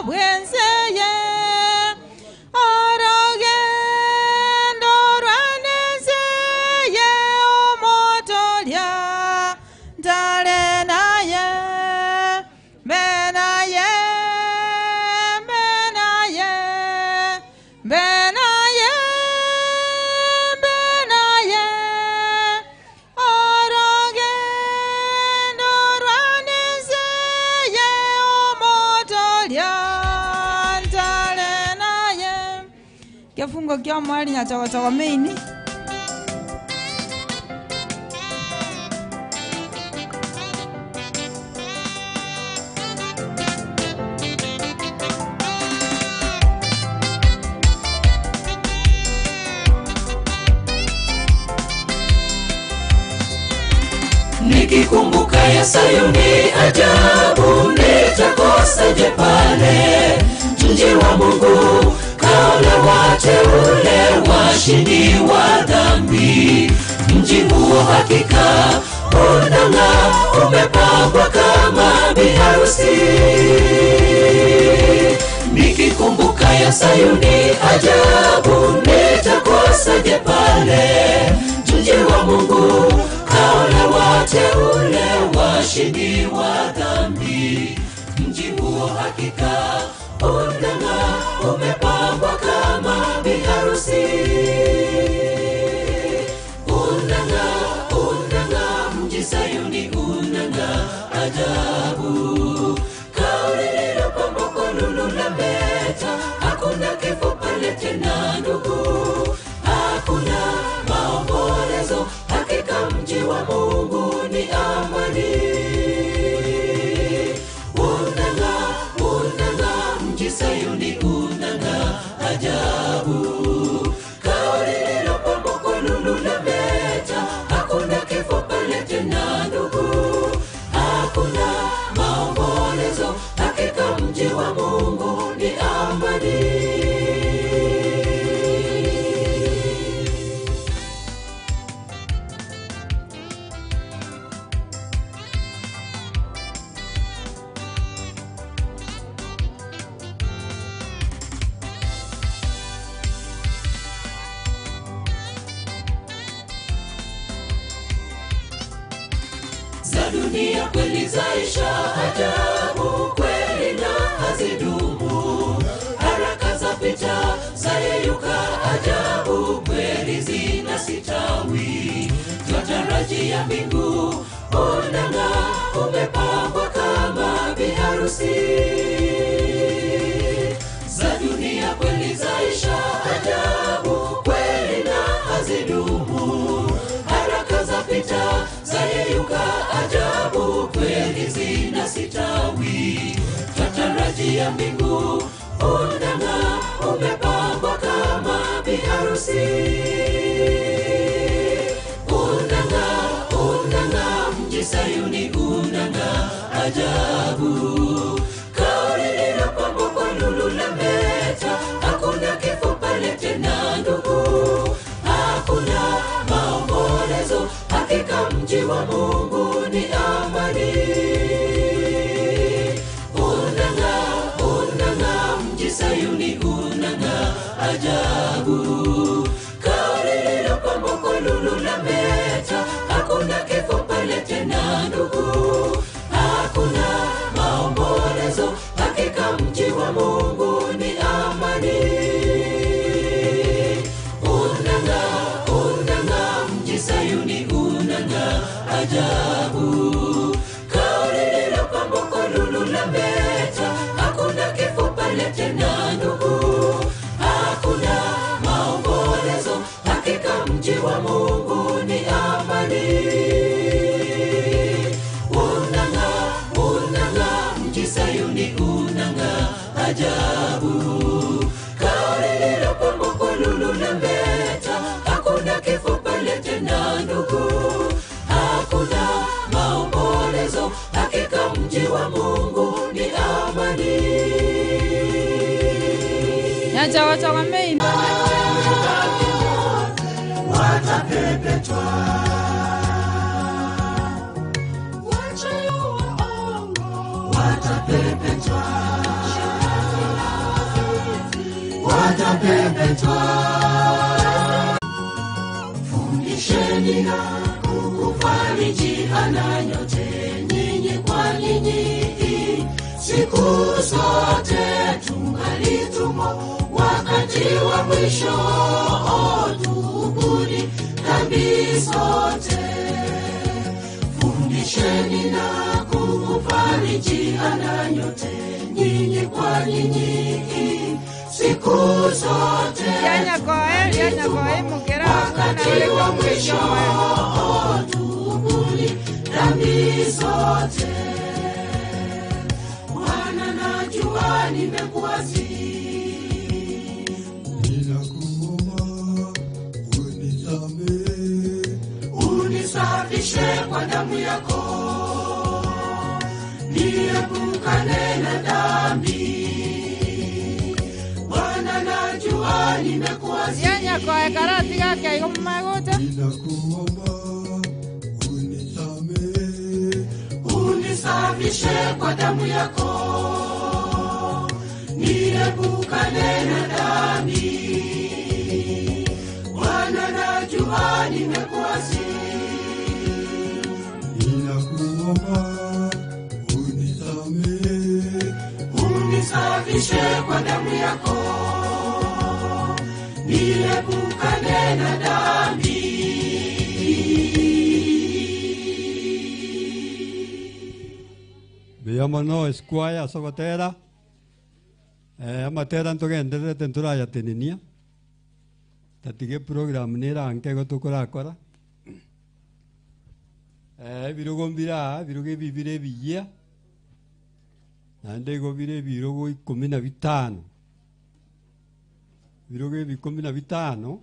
bwenzeye orogendo rwanenzeye omotolia tale naye benaye orogendo rwanenzeye omotolia tale naye kifungo kya mwali nyachogochogo meini Nikikumbuka ya Sayuni ajabu nitakosaje pale mji wa Mungu kaole wateule washindi wa dhambi mji huo hakika unang'aa umepambwa kama biharusi nikikumbuka ya Sayuni ajabu nitakosaje pale mji wa Mungu kaole wateule washindi wa dhambi mji huo hakika unang'aa umepambwa kama biharusi unang'aa mji Sayuni unang'aa ajabu kaole lililopambwa kwa lulu la meta hakuna kifo pale tena ndugu hakuna maombolezo hakika mji wa Mungu ni amani unang'aa mji Sayuni unang'aa ajabu kaole lililopambwa kwa lulu la meta hakuna kifo pale tena ndugu hakuna maombolezo hakika mji wa Mungu ni amani dunia kweli zaisha ajabu, kweli na hazidumu. Haraka zapita zayeyuka ajabu, kweli zinasitawi. Twatarajia mbingu unang'aa, umepambwa kama biharusi. Za dunia kweli zaisha ajabu, kweli na hazidumu. Haraka zapita zayeyuka ajabu, kweli zinasitawi. Twatarajia mbingu unang'aa, umepambwa kama biharusi. Unang'aa, unang'aa, mji Sayuni unang'aa ajabu. Kao lililopambwa kwa lulu la meta, hakuna kifo pale tena ndugu, hakuna maombolezo, hakika mji wa Mungu ni amani. Unang'aa, unang'aa, mji Sayuni unang'aa ajabu. Kao lililopambwa kwa lulu la meta, hakuna kifo pale tena ndugu, hakuna maombolezo, hakika mji wa Mungu ni amani. Unang'aa, unang'aa, mji Sayuni unang'aa ajabu. Kao lililopambwa kwa lulu la meta, hakuna kifo pale tena ndugu, hakuna maombolezo, hakika mji wa Mungu ni amani. Unang'aa, unang'aa, mji Sayuni unang'aa ajabu. Kao lililopambwa kwa lulu la meta, hakuna kifo pale tena ndugu, hakuna maombolezo, hakika mji wa Mungu ni amani. Nyaja wacha main Watapepetwa, watapepetwa, watapepetwa. Fundisheni na kukufarijiana nyote, nyinyi kwa nyinyi, siku zote tungali tumo wakati wa mwisho. Tubuni dhambi zote. Fundisheni na kufarijiana nyote, nyinyi kwa nyinyi, siku zote wakati wa mwisho. Tubuni dhambi zote. Bwana, najua nimekuasi, unisafishe kwa damu yako, niepukane na dhambi. Bwana, najua nimekuasi, unisafishe kwa damu yako, niepukane na dhambi. Bwana, najua nimekuasi, unisafishe kwa damu yako, niepukane na dhambi. Biamono esquaya sogotera amatera ntogende tentura ya teninia tatige program nera anke gotukorakora birugombira biruge bibire biye nande gobire birugo 15 biruge 15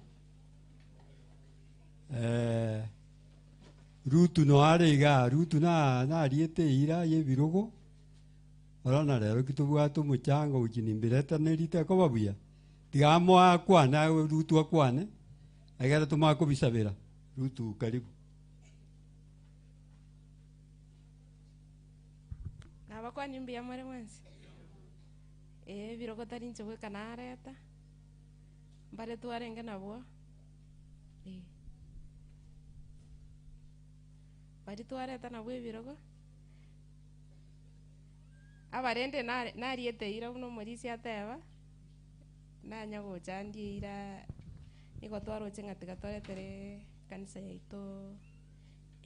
rutu no arega rutu na ariete ira ye birugo orana rero kitubwato muchango ukinimbireta nerite ko babuya tigamo akwana rutu akwane agera tumako bisabira rutu karibu nabakwa nyumbi ya mwere mwensi birogo tari nchogwe kanareta mbare tuarenge nabwo bari tuareta nabwo birogo abarende nariete ira buno omorisi ateba nanya gochandie ira nigo twaroche ng'ati gatoretere kanisa yaito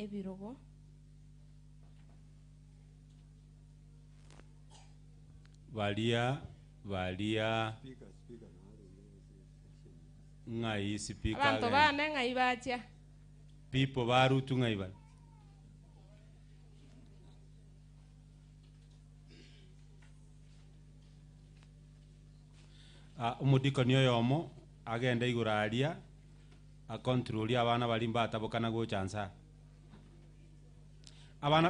ebirogo balia ng'ai speaker abanto bane ng'ai bacha people barutu ng'ai bali omodikoni oyomo agenda igoro aria akontroli abana bari mbatabokana gochansa abana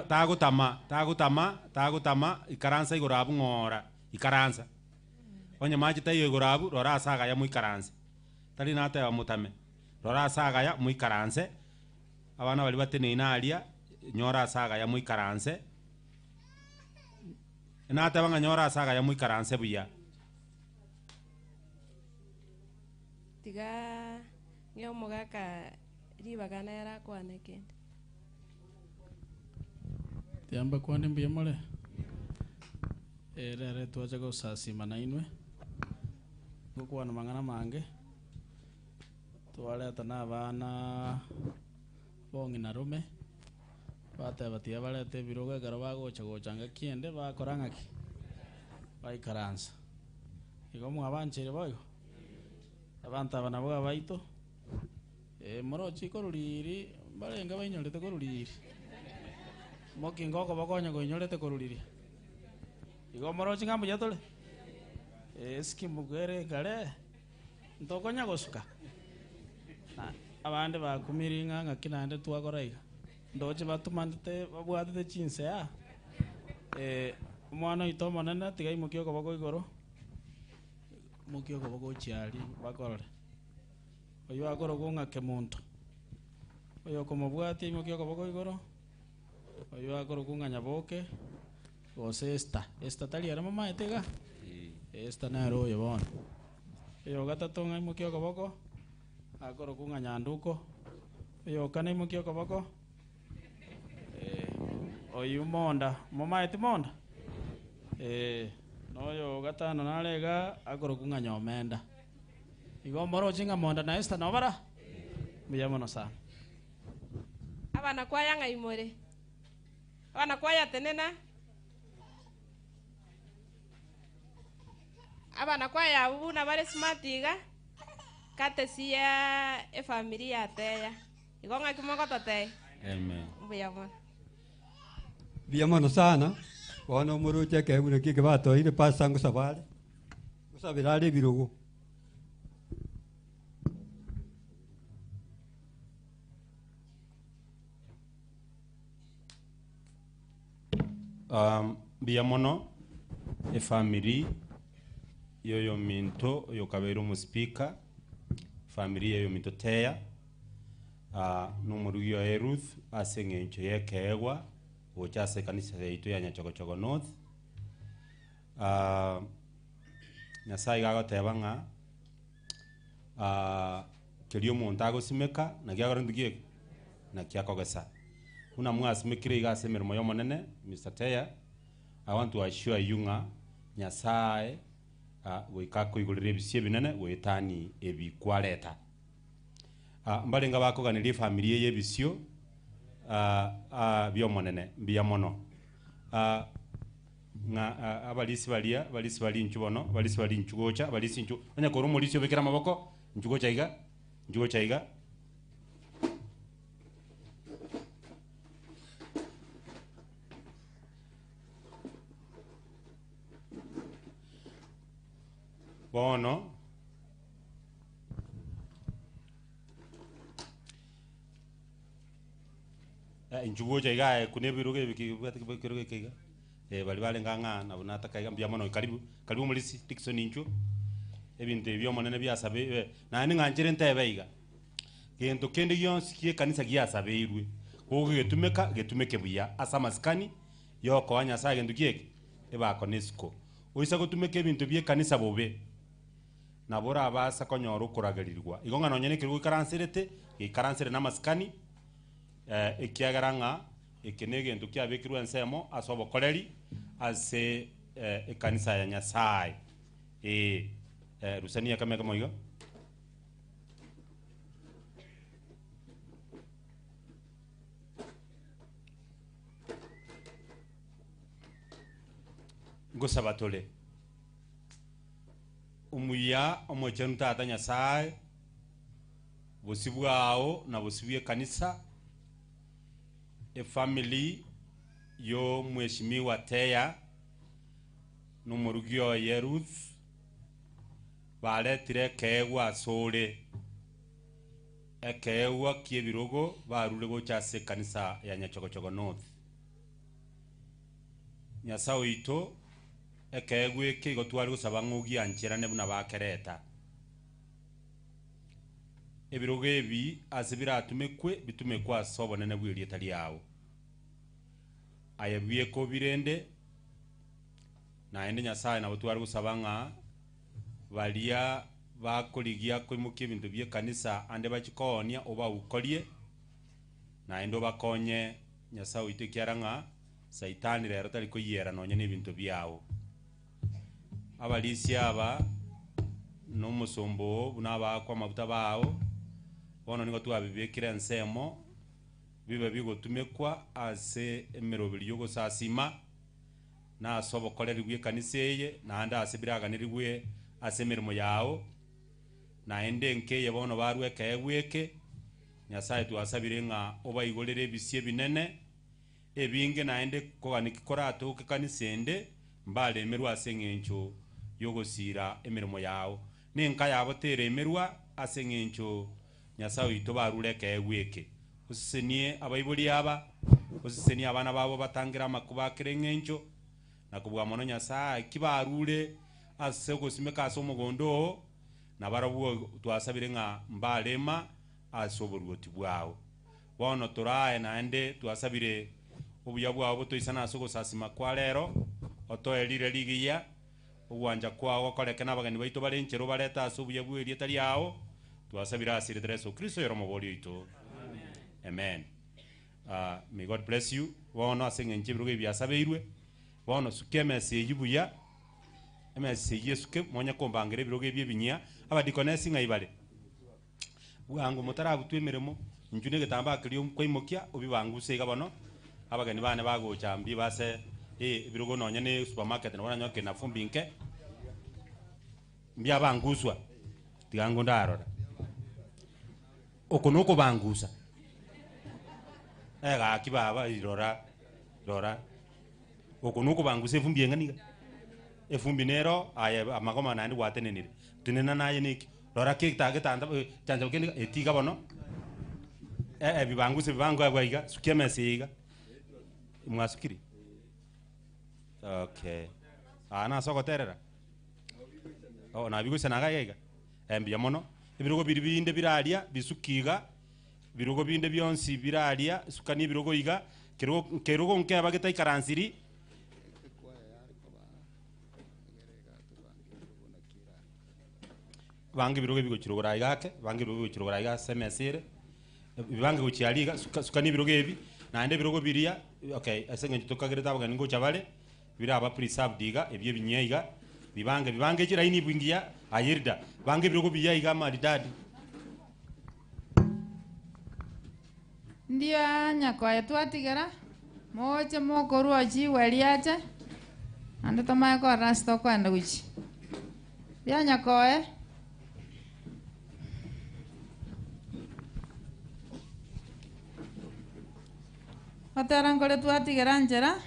tagotama ikaransa igoro abu ng'ora ikaransa onye machi tayo igoro abu rora asaga ya muikaranse tari nateba mutame rora asaga ya muikaranse abana bari bateneina aria nyora asaga ya muikaranse nateba nga nyora asaga ya muikaranse buya tiga ng'eo mogaka ribagana yarakwane kende tiamba kwane mbuya more rere twacha gosasima nainwe gokwana mang'ana mange twareta n'abana bong'ina rume bateba tiga barete ebirogo egaro bagocha kiende bakora ng'aki baikaransa igo mwabanchire boigo abantu aba nabo abaito morochi koruriri barenga bainyorete koruriri mokinga okobokonya koinyorete koruriri igo morochi ng'ambu yatore skimugere kare ntokonya gosuka abande bakumiri ng'aki nande twakora iga ndoche batumandete babwatete chinse ya omwana oito omonene tiga imoki okoboko igoro moki okoboko chiari bakorore oyo akoroka ng'ake monto oyo okomobwatia imoki okoboko igoro oyo akoroka ng'a nyaboke gose Esther tari are mamaete iga Esther nero oyo bono oyo gatato ng'a imoki okoboko akoroka ng'a nyanduko oyo okana imoki okoboko oyo monda mamaete monda noyo gatano narega akoroka ng'a nyomenda igo morochi ng'a monda na Esther nobara buya mono sana abana kwaya ng'ai more abana kwaya tenena abana kwaya abuna bare smart iga katesia efamilia ateya igo ng'aki moko tote amen buya mono buya mono sana bono omoroche kebune kike batoire pasa ngusabare gusabira ari ebirogo buya mono efamili yoyo minto oyo kabeire omuspika famili yoyo minto teya n'omorugi oye Ruth ase eng'encho yekeegwa gocha ase ekanisa yaitu ya Nyachogochogo North Nyasaye gagoteba ng'a keria omonto agosimeka naki agora ntugieke naki akogesa buna mwasimekire iga ase emeremo ya omonene Mr. Teya I want to assure you ng'a Nyasaye goika koigorera ebisio ebinene goetani ebikwareta mbarenga bakoganiria efamili eye ebisio bya omonene mbuya mono ng'a abalisi bali inchu bono abalisi bali inchu gocha abalisi inchu onya kora omorisi obekera amaboko inchu gocha iga bono inchugo chaiga kunebiruge bikiruge kaiga bali balenga ng'a nabo natakaiga mbya mono karibu mulisi Dickson inchu ebintu ebyo monene byasabe nani ng'anchire ntebe iga gento kende yonsi kie kanisa giasabeirwe gogo getumeke buya asa maskani yoko anya sa gento kieke ebako nesko oisa gotumeke ebintu bye kanisa bobe nabora abasa konyora okoragarirwa igo ng'ano nyene kirwo ikaransirete na maskani ekiagera ng'a eke na egento kiabekirwe ensemo ase obokoreri ase ekanisa ya Nyasaye. Rusania kameka moigo. Ngosaba tole. Umuya omochenu tata Nyasaye bosibwao na bosibye kanisa family yo mheshimiwa Teya numurugio Yeruth baletire kewa sole ekewa kiebirogo barule gochase kanisa ya Nyachogochogo North. Nyasao ito ekegwe kigo twari gusaba ngugi anchirane buna bakereta ebirogo ebi asibira atumekwe bitumekwa sobonene bwiri etali yawo ayabwiye ko birende na ende Nyasaye nabo twari gusaba nga balia bakoligia kwimuka ebintu bye kanisa ande bakikonia oba ukolie na endo bakonye Nyasaye itekiara nga Saitani rero tali kuyera nonye n'ebintu byawo abalisi aba n'omusombo bunaba kwa mabuta bawo bono nigo twabibekira nsemo bibe bigotumekwa ase emerobiri yo gusasima na asobo koleribwe kanisa eye na anda asibiraganiribwe ase emirimo yawo na ende nkeye bono barwe kegweke Nyasaye twasabire nga obayigolere ebisie binene ebinge na ende koganikikora atuke kanisa ende mbale emerwa ase ng'encho yogosira emirimo yawo nenka yabo tere emerwa ase ng'encho Nyasaye ito barure kegweke usisenie abayibuli aba usisenie abana babo batangira amakuba kireng'encho nakubwa mono Nyasaye kibarure ase gosimeka ase omugondo na barabwo twasabire nga mbalema ase oborwoti bwawo bono torae na ende twasabire obuya bwabo toisana ase gosasima kwa lero otoerire ligiya obwanja kwawo koreke n'abagani baito barenchero bareta ase obuya bweri etari yawo twasabira asire Yesu Kristo yero mobori ito amen. May God bless you. Bono ase ng'enche birogo ebyasabeirwe bono suke message buya message yesuke monya kombangere birogo ebyebinya abadikonesi ng'aibare bwangu mutarabu twemeremo njune getamba akiriyo kwaimokia obibanguse gabono abagani bane bagochambie base birogo nonye ne supermarket na nyoke na fumbinke mbya banguswa tigango ndarora okonuko bangusa ga kibaba irora okonuko bangusa efumbi enganiga efumbi nero aya amagoma nandi watenenire tunena naye niki rora kiktage tanda chanja kende etiga bono bibanguse bibango abwaiga sukia mesiga mwasukiri okay ana soko terera na bigo sanaga yega mbya mono ebirogo biribinde biralia bisukiga birogo binde byonsi biralia sukani birogo iga kerogo nke abageta ikaransiri bangi birogo bigo kirogora igake bangi birogo kirogora iga semesire bibange guchialiga sukani birogo ebi na ende birogo biria okay asenge tukagereta abagani ngo chabale biraba preserved iga ebye binyeiga bibange chiraini bwingia ayirda bange birogo biya iga maridadi ndia nyakoye twatigera moche mokorwa chi weliache ande tomaye ko rasto kwenda wichi ndia nyakoye Otarangole twatigera njera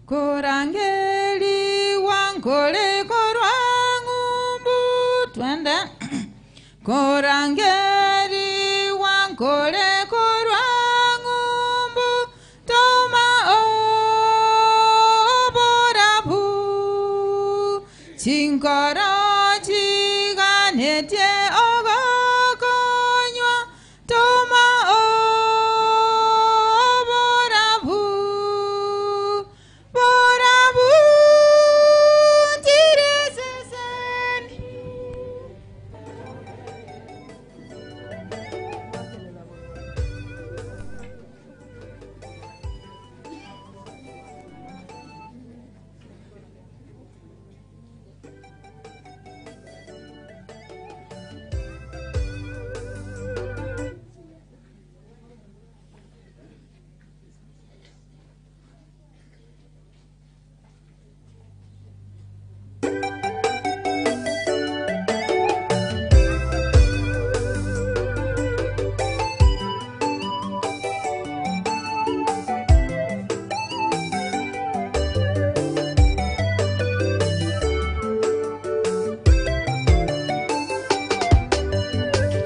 korangeli wankole korwangumbu twende korangeli wankole korwangumbu toma oborabu chinkoro chiganetie ogakonywa toma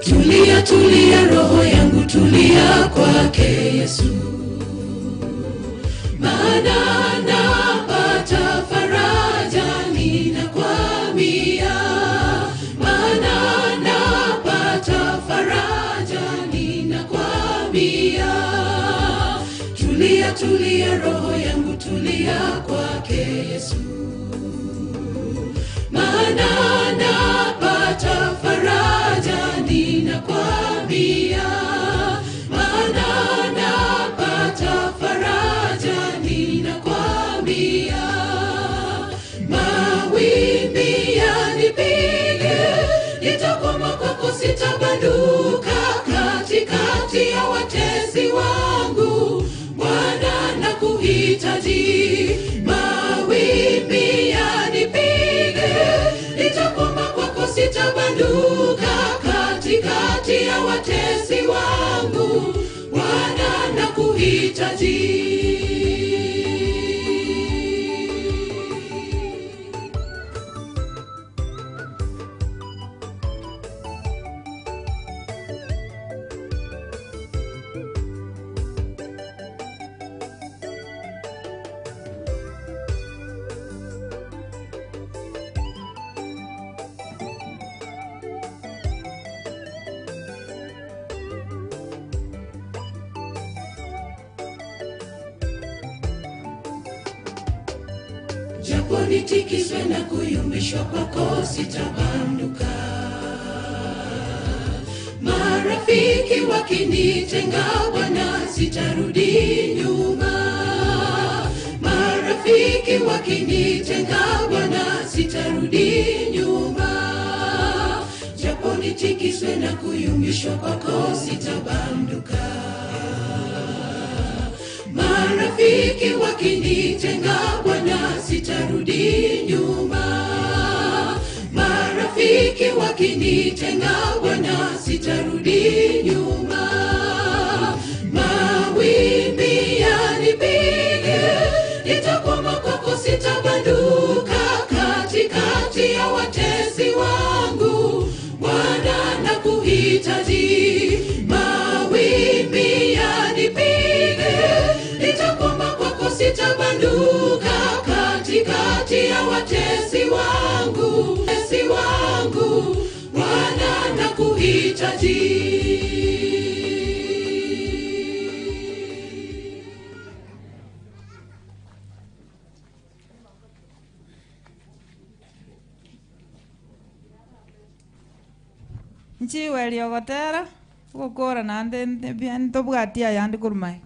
Tulia, tulia roho yangu, tulia kwake Yesu, maana napata faraja ninakwambia, maana napata faraja ninakwambia. Tulia, tulia roho yangu, tulia kwake Yesu, maana napata faraja ninakwambia, maana napata faraja ninakwambia. Mawimbi yanipige, nitakwama kwako, sitabanduka katikati ya watesi wangu. Bwana nakuhitaji. Mawimbi yanipige, nitakwama kwako, sitabanduka katikati ya watesi wangu. Bwana nakuhitaji. Japo nitikiswe na kuyumbishwa kwako, sitabanduka. Marafiki wakinitenga Bwana, sitarudi nyuma. Marafiki wakinitenga Bwana, sitarudi nyuma. Japo nitikiswe na kuyumbishwa kwako, sitabanduka. Marafiki wakinitenga Bwana, sitarudi nyuma. Marafiki wakinitenga Bwana, sitarudi nyuma. Mawimbi yanipige, nitakwama kwako, sitabanduka katikati ya watesi wangu. Bwana nakuhitaji. Mawimbi yanipige, nitakwama kwako, sitabanduka katikati ya watesi wangu. Watesi wangu, Bwana nakuhitaji. Nchiwe liogotera gukura nande ntobwatia yandi kurumai.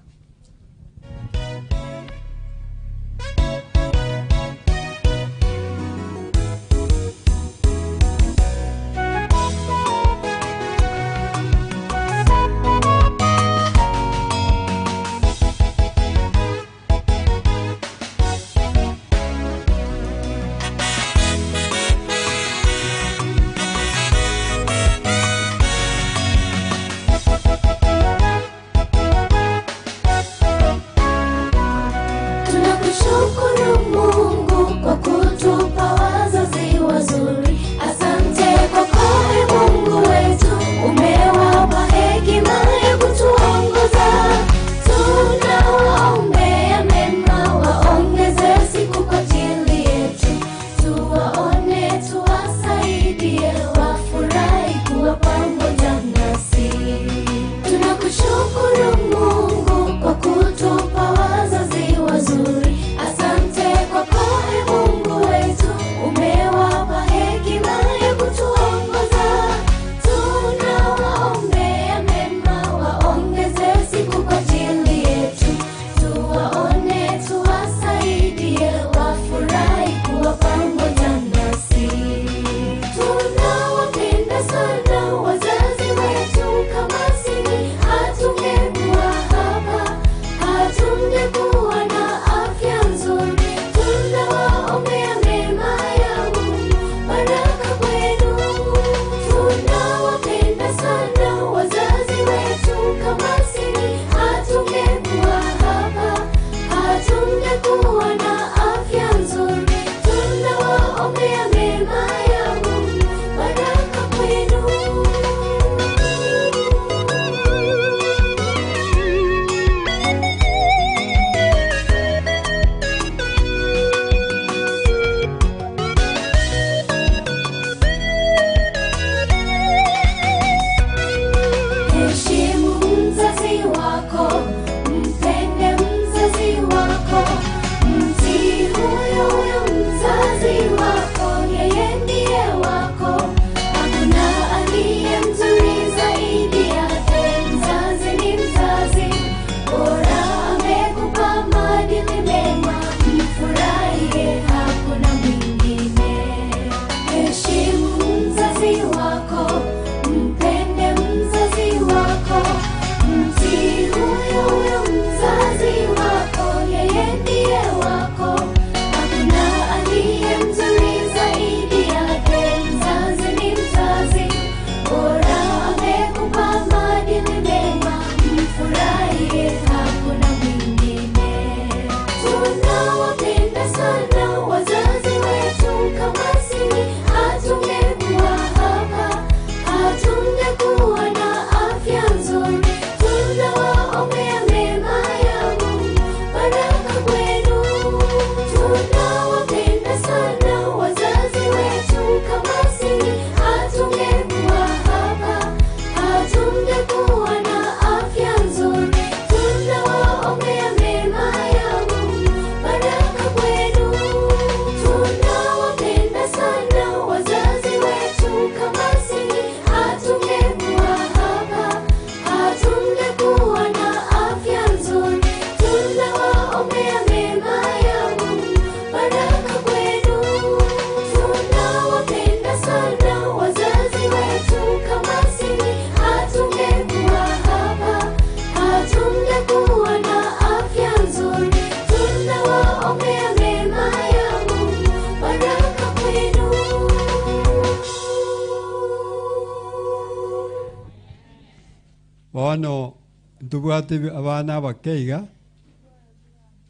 bono ntubwate abana abakeiga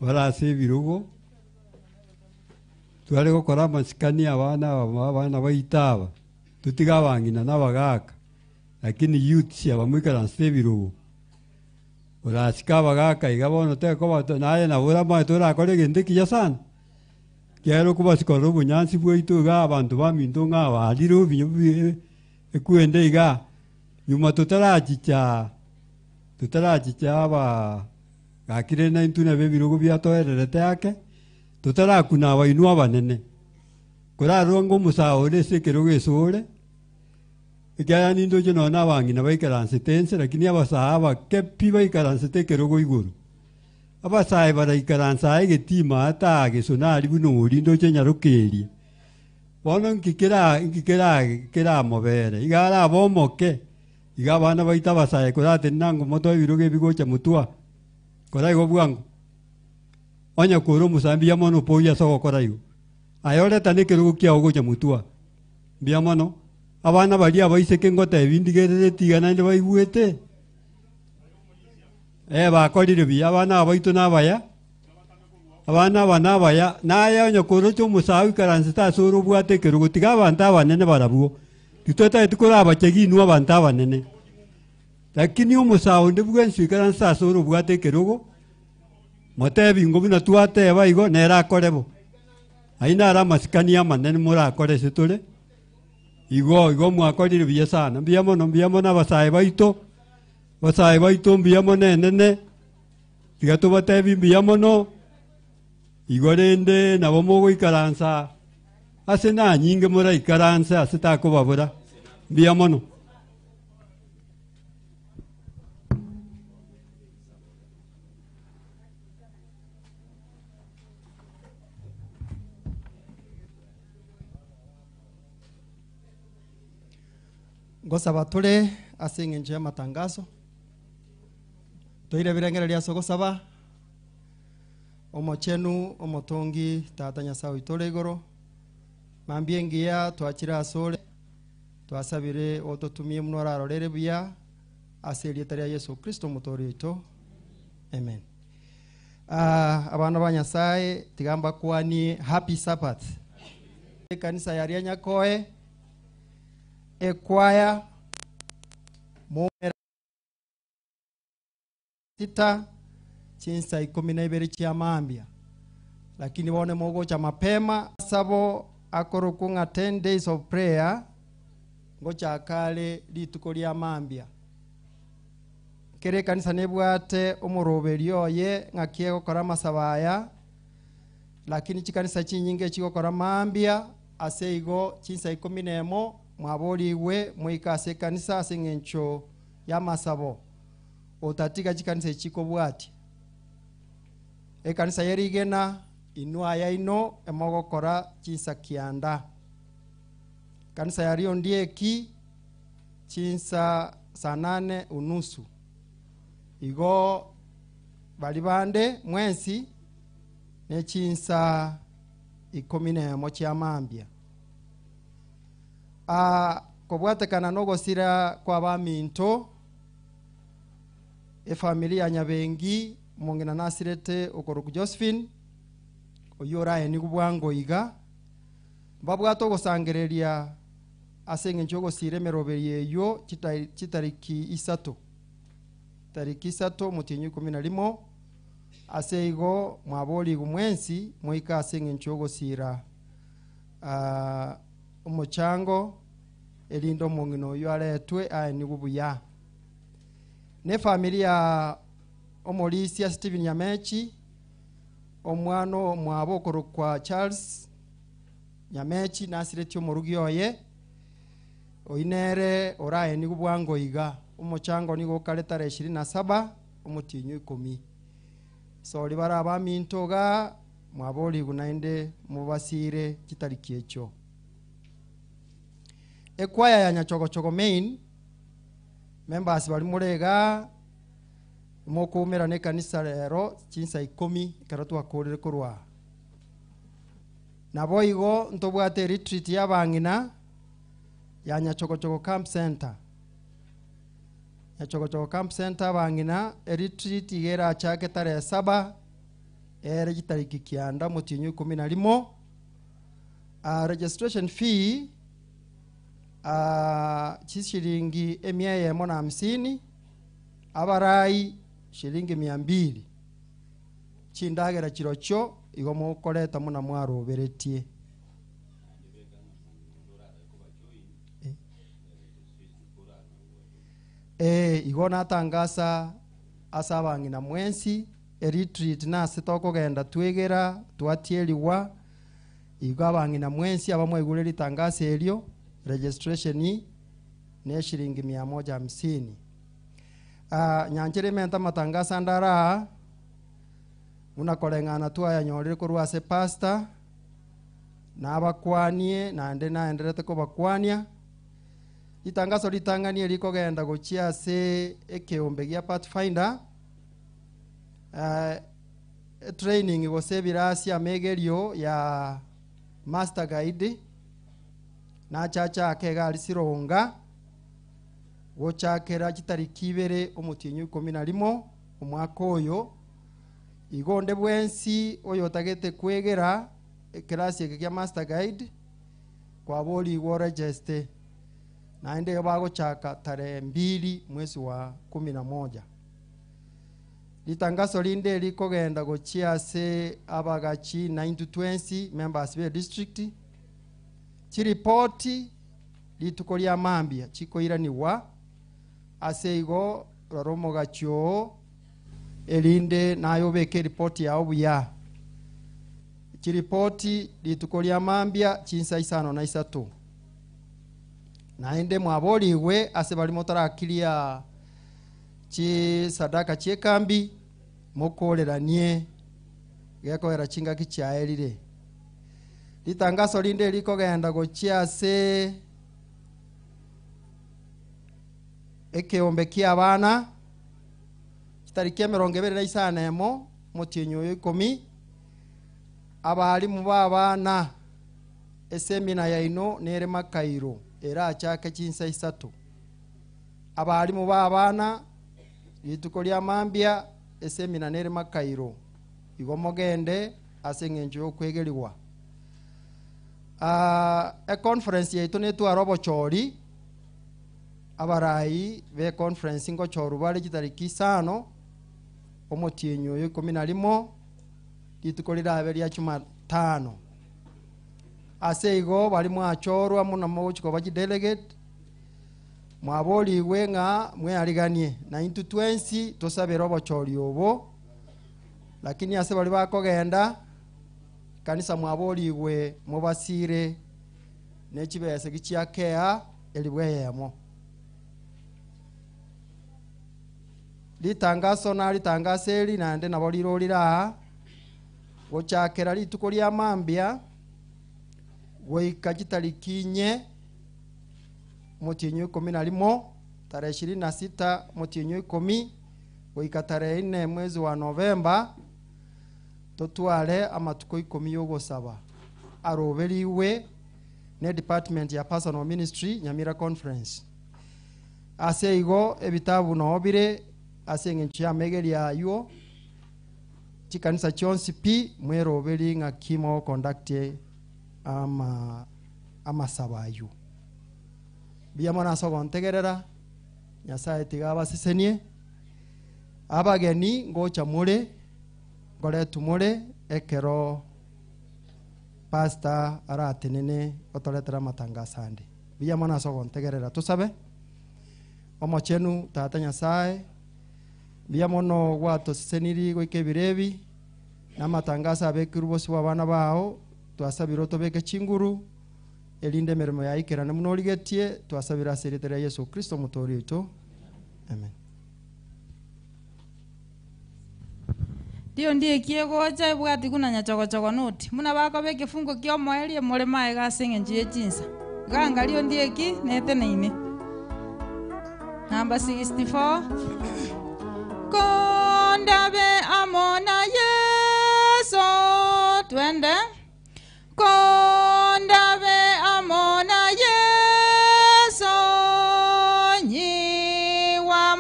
barase ebirogo tware gukora amasikani abana baitaba tutiga abang'ina n'abagaka lakini youth cia bamwikaranse ebirogo orasika abagaka iga bono teko naye nabura mae torakora egento ekiya sana kero kubasikora obunyansi bwaitu iga abanto baminto ng'a barire obinyo ekwende iga nyuma tutarachicha aba gakire na intuna bebirogo byatoererete yake tutarakuna abainwa abanene kurarunga omusao ore sekerogo esore ikaya nindo je nona abang'ina baikaransete ense lakini abasaa bakepi baikaransete ekerogo iguru abasae baraikaransa egetima ata gesonari buno orindo che nyarokerie bono nkikera mobere igara abomoke iga abana baita abasae korate nango moto ebirogo ebigocha mutwa kora igo bwango onya koro omusambi ya mono poya sogo kora igo ayoreta nekerogo kiao gocha mutwa mbia mono abana bari abaiseke ngota ebindigerere tigana nde baigwete bakorire biya abana abaitu nabaya abana banabaya naye onya koro cho musawi karanse tasoro bwate kerogo tiga abantu abanene barabuo tutota etukora abachegi inu abantu abanene lakini umusawo ndibwe nsikaranse tasoro bwate kerogo motebi ngo bina tuate baigo nera korebo aina ara masikani amanene murakore setore igo mwakorire biya sana mbia mono abasae baito mbia monene tiga tubatebi mbia mono igo rende nabo mogoikaransa ase na nyinge muraikaransa ase takobabura mbia mono gosaba tore ase eng'encho ya matangazo toire birengera riaso gosaba omochenu omotongi tata nyasaye itore igoro mambie ngiya twachira asore twasabire ototumie muno ararorere buya ase rieta ria Yesu Kristo mutore ito amen. Abana ba Nyasaye tigamba kwani happy Sabbath. Kanisa ya ria Nyakoe ekwaya mumera sita chinsa 12 chia mambia lakini bone mogo cha mapema sabo akorokunga 10 days of prayer ngocha kale lituko lya mambia kere kanisa nebwate omoroberio ye ngakie gukora masabaya lakini chikanisa chinyinge chigokora mambia aseigo chinsa 11 mwaboliwe mwikase kanisa aseng'encho ya masabo otatiga chikanisa chiko bwati ekanisa yerigena inua ya ino emogokora chinsa kianda kanisa yario ndieki chinsa saa 8:30 igo bali bande mwensi ne chinsa 11 chia mambia kobwatekana no gosira kwa baminto efamilia nyabengi mongena nasirete okoroku Josephine oyora eni kubwango iga babwato gosangereria asenge njogo sire meroberie yo chitariki isato tariki isato mutinyu 11 aseigo mwaboli gumwensi moika asenge njogo sira omochango elindo mongino yo aletwe aeni kubuya ne familia omolisia Steven Nyamechi omwano mwabokoro kwa Charles Nyamechi nasiretyo morugio ye oinere oraye ni kubwango iga omochango ni gokale tare 27 omutinyu 10 so libara bamintoga mwaboli gunainde mubasire kitariki echo ekwaya ya Nyachogochogo main members bali murega mokumera ne kanisa rero chinsa 10 karatu akorere kurwa nabo igo ntobwate retreat ya bangina ya Nyachogochogo camp center Nyachogochogo Camp Center bang'ina retreat igera chake tarehe 7 ere gitariki kianda mutinyu 11. Registration fee chishiringi 150, abarai shilingi 200. Chindagera chirocho igo mukoreta muna mwaroberetie. Igo natangasa asabang'ina mwensi retreat nase tokogenda twegera twatieliwa igo abang'ina mwensi abamwe igure ritangasa elio registration ne shilingi 150. Nyanjere menta matangasa ndara unakorengana twayanyorire kurwase pastor na abakwanie nande naenderete kubakwania. Itangaso litanganie likogenda gochia se ekeombe gia Pathfinder training gosebirasi amegerio ya master guide na chacha akega alisironga gochakera chitariki 2 omutinyu 11 omwaka oyo igonde bwensi oyo tagete kwegera klasi ya master guide kwa boli go register naende bagochaka tarehe 2 mwezi wa 11. Litangaso linde likogenda gochia se abagachi 920 members be district chiripoti litukolia mambia chikoiraniwa aseigo roromo gacho elinde nayo beke report yao buya chiripoti litukolia mambia chinsa 5 naende mwaboliwe ase bali motarakilia chi sadaka chekambi mokoreranie gekoera chinga kichaelire. Litangaso linde likogenda gochia se ekeombe kia abana chitariki 25 motinyo 10 abalimu babana esemina yaino nere makairo era chake chinsa 3. Abalimu babana lituko lya mambia esemina nere makairo igomogende asengenjo okwegeliwa. Conference yaitu netu arobochori abarai be conference ngo choru bali chitariki 5 omotinyo 11 lituko lirabe lya Jumatano. Aseigo bali mwachorwa muna mochiko baji delegate mwaboli wenga mwe aliganie 920 tosabera obochori obo lakini ase bali bakogenda kanisa mwaboli we mubasire nechibese gichiakea elibweyemo. Litangaso na litangaseli nande nabolirolira gochakera lituko lya mambia goika chitariki 4 motinyo 11 tarehe 26 motinyo 10 goika tarehe 4 mwezi wa Novemba totwale amatuko 10 yogosaba aroberiwe ne department ya personal ministry Nyamira conference. Aseigo ebitabu nobire asengenchi amegeri ayo chikanisa chonsi pi mweroberi ngakimo conduct ama sabayu biyamona sogontegerera Nyasaye tigaba sesenie abageni ngocha mure goretu mure ekero pastor aratenene otoletera matangasande biyamona sogontegerera tusabe omochenu tata Nyasaye biyamono gwato seseniri goikebirebi na matangasa abekirubosi wabana bao twasabira tobeke chinguru elinde meremo ya ikerane munorigetie twasabira seritere Yesu Kristo mutori wetu amen. Dio ndiye kiegocha ibwati kuna nyachogochogo nuti muna bako beke fungo kio moelie more mae gasinge njie jinsa ganga lio ndiye ki nete neine number 64 kondabe amona Yesu twende kondabe amona Yesu nyi wa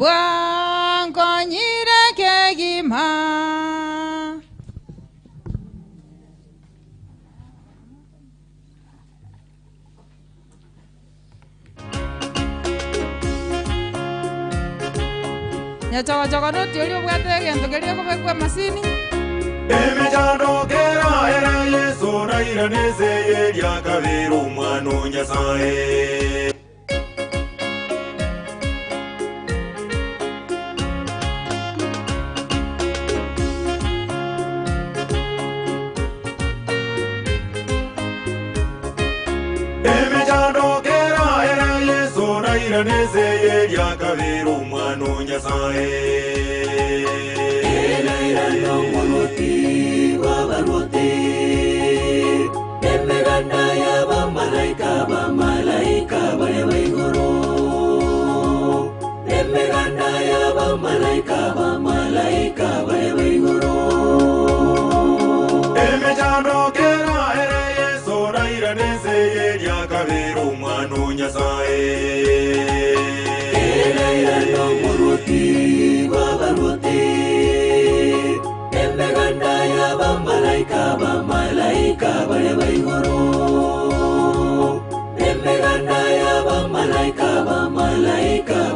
bwangonyire kegima nyachogochogonoti oria obwate egento keria okobekwa masini emichandokera era yesu nairanese yeria kabera omwana o nyasaye emichandokera era yesu nairanese yeria kabera omwana o nyasaye Emeganda ya bamalaika bare baigoro Emeganda ya bamalaika bare baigoro emechandokera ere yesu nairanese yeria kabera omwana o nyasaye Erairano muruti babaruti Emeganda ya bamalaika bare baigoro Emeganda ya bamalaika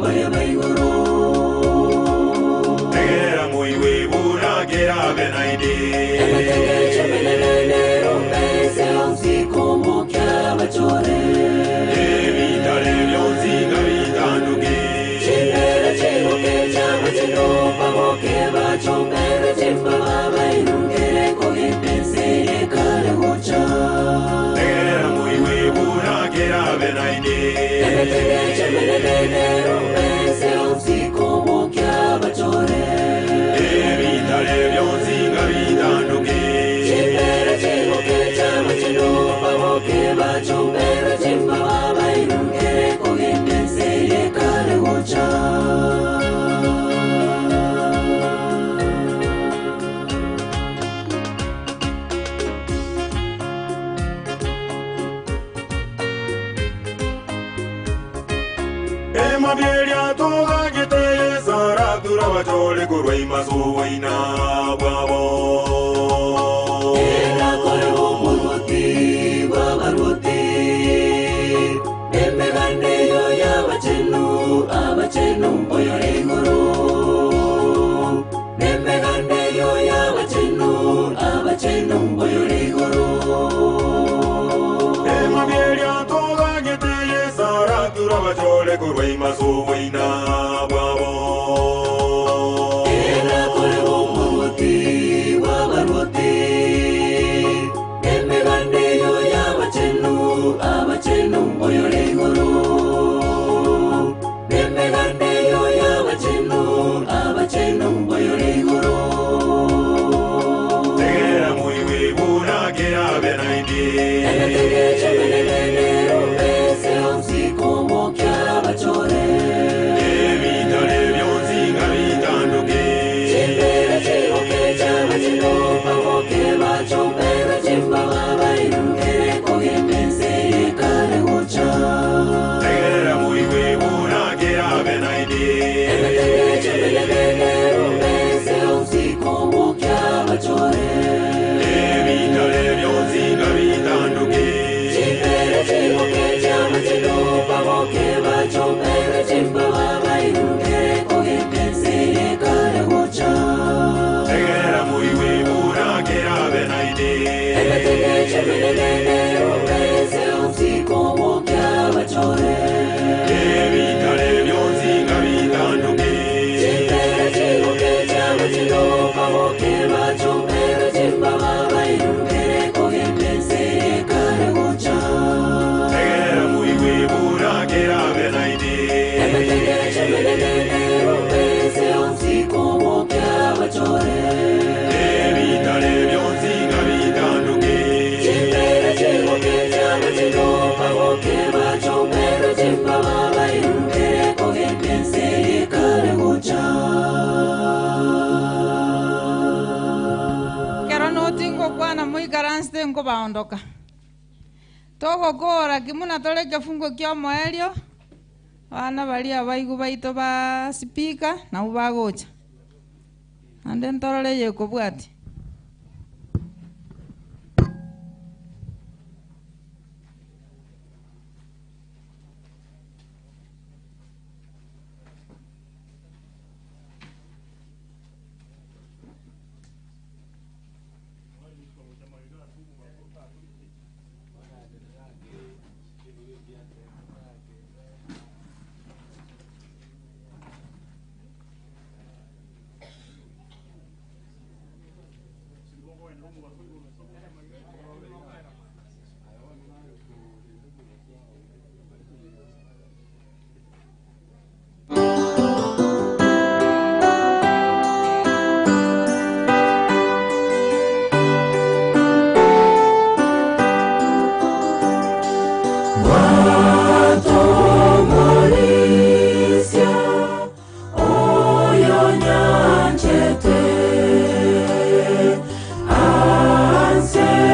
bare baigoro tegera moiwe buragera benaide Emetegeche benenene rompese onsi como chiavachore evitare vyonzi gavitanduge Chimbere chino che chiavachino pamo che vachombere chimba babairungere koge pense e kare hocha tegera moiwe buragera benaide Emetegeche benenene rompese onsi como chiavachore evitare vyonzi gavitanduge Chimbere chino che chiavachino pamo che vachombere chimba babairungere koge pense e kare hocha emabyeria togagiteye saratura bachole kurwai masowaina bwabo Era korebo muruti babaruti Emegande yo ya abachenu oyore goro Emegande yo ya abachenu oyore goro emabyeria togagiteye saratura bachole kurwai masowaina bwabo Era korebo muruti babaruti Emegande yo ya abachenu oyore goro Emegande yo ya abachenu oyore goro tegera moiwe buragera benaide Emetegeche benenene rompese onsi como chiavachore evitare vyonzi gavitanduge Chimbere chino che chiavachino pamo che vachombere chimba babairungere koge pense e kare hocha tegera moiwe buragera benaide Emetegeche benenene rompese onsi como chiavachore evitare vyonzi gavitanduge Chimbere chino che chiavachino pamo che vachombere chimba babairungere koge pense e kare hocha tegera moiwe buragera benaide Emetegeche benenene rompese onsi como chiavachore evitare vyonzi gavitanduge Chimbere chino che chiavachino pamo che vachombere chimba babairungere koge pense e kare hocha tegera moiwe buragera benaide Emetegeche benenene rompese onsi como chiavachore evitare vyonzi gavitanduge Chimbere chino che chiavachino pamo che vachombere chimba babairungere koge pense e kare hocha Kero nutingo kwana muikaranste nko baondoka. Togo kora kimuna tole kifungo kya moelio. bana bari abaigu baito ba speaker nabo bagocha ande ntorore yekobwati Say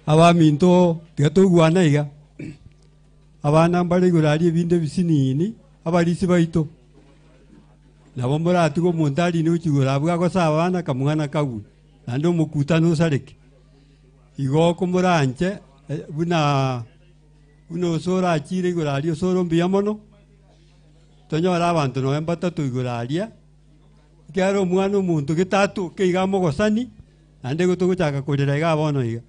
abaminto tigatogwana iga abana mbare gurari ebinde bisinini abarisi baito nabo moratigo montari ni uchigura bwagosa abana kamwana kagu nando mukutano sareke igo komoranche buna sora achire igurari osoro mbia mono tonyora abantu no batatu iguraria kiaro omwana omuntu gitatu keiga mogosani nande gotogochaka korera iga bono iga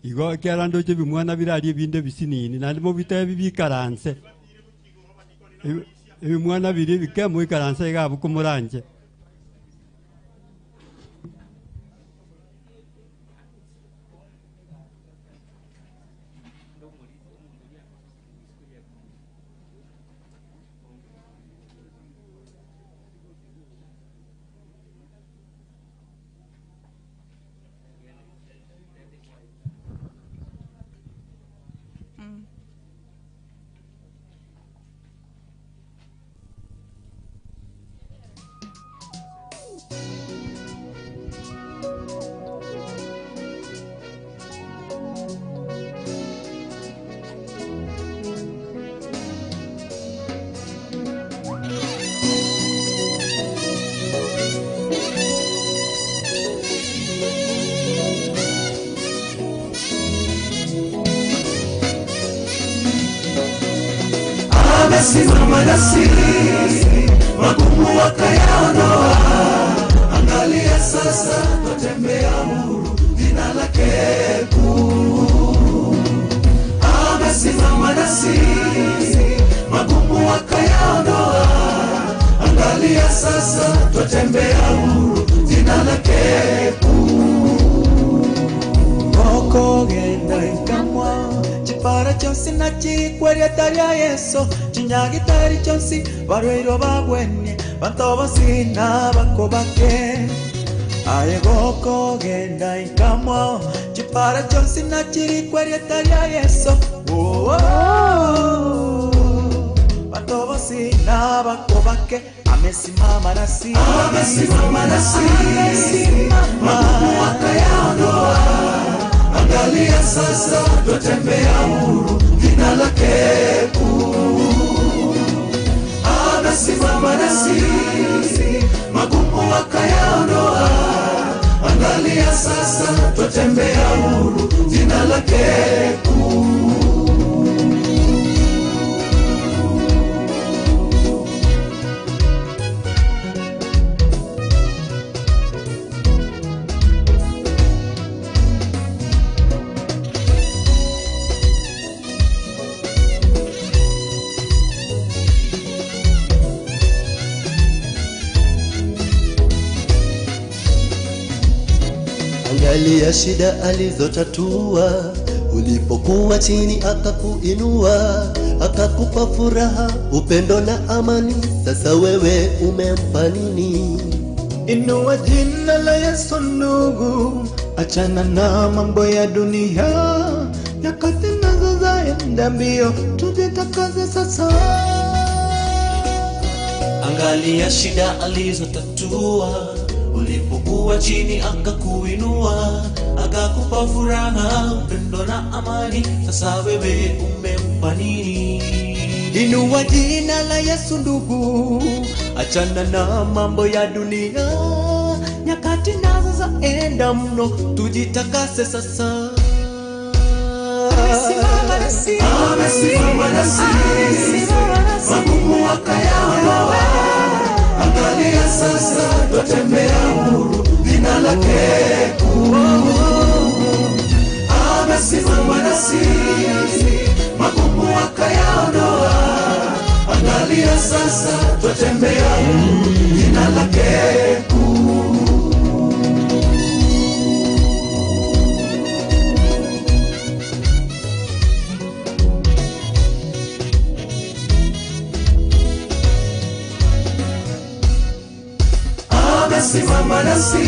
igo kiara ndoche bimwana birari ebinde bisinini nande mobita bibikaranse ebimwana biri bikemo ikaranse iga bukomoranje Amesimama nasi, magumu wakayaondoa. Angalia sasa, twatembea huru, jina lake kuu. Amesimama nasi, magumu wakayaondoa. Angalia sasa, twatembea huru, jina lake kuu. Oko genda ikamwa para chonsi na chikweria taria yeso chinyagi tari chonsi barweiro bagwenye bantoba sina bakobake aye goko genda ikamwa chipara chonsi na chikweria taria yeso bantoba sina bakobake amesimama nasi magumu wakayaondoa. Angalia sasa, twatembea huru, jina lake kuu. Amesimama nasi, magumu wakayaondoa. Angalia sasa, twatembea huru, jina lake kuu. Angalia shida alizotatua, ulipokuwa chini akakuinua, akakupa furaha, upendo na amani. Sasa wewe umempa nini? Inua jina la Yesu ndugu, achana na mambo ya dunia. Nyakati nazo zaenda mbio, tujitakaze sasa. Angalia shida alizotatua, ulipokuwa chini akakuinua, akakupa furaha, upendo na amani. Sasa wewe umempa nini? Inua jina la Yesu ndugu, achana na mambo ya dunia. Nyakati nazo zaenda mno, tujitakase sasa. Amesimama nasi, magumu wakayaondoa. Angalia sasa, twatembea huru, jina lake kuu. Amesimama nasi, magumu wakayaondoa. Angalia sasa, twatembea huru, jina lake kuu. Amesimama nasi,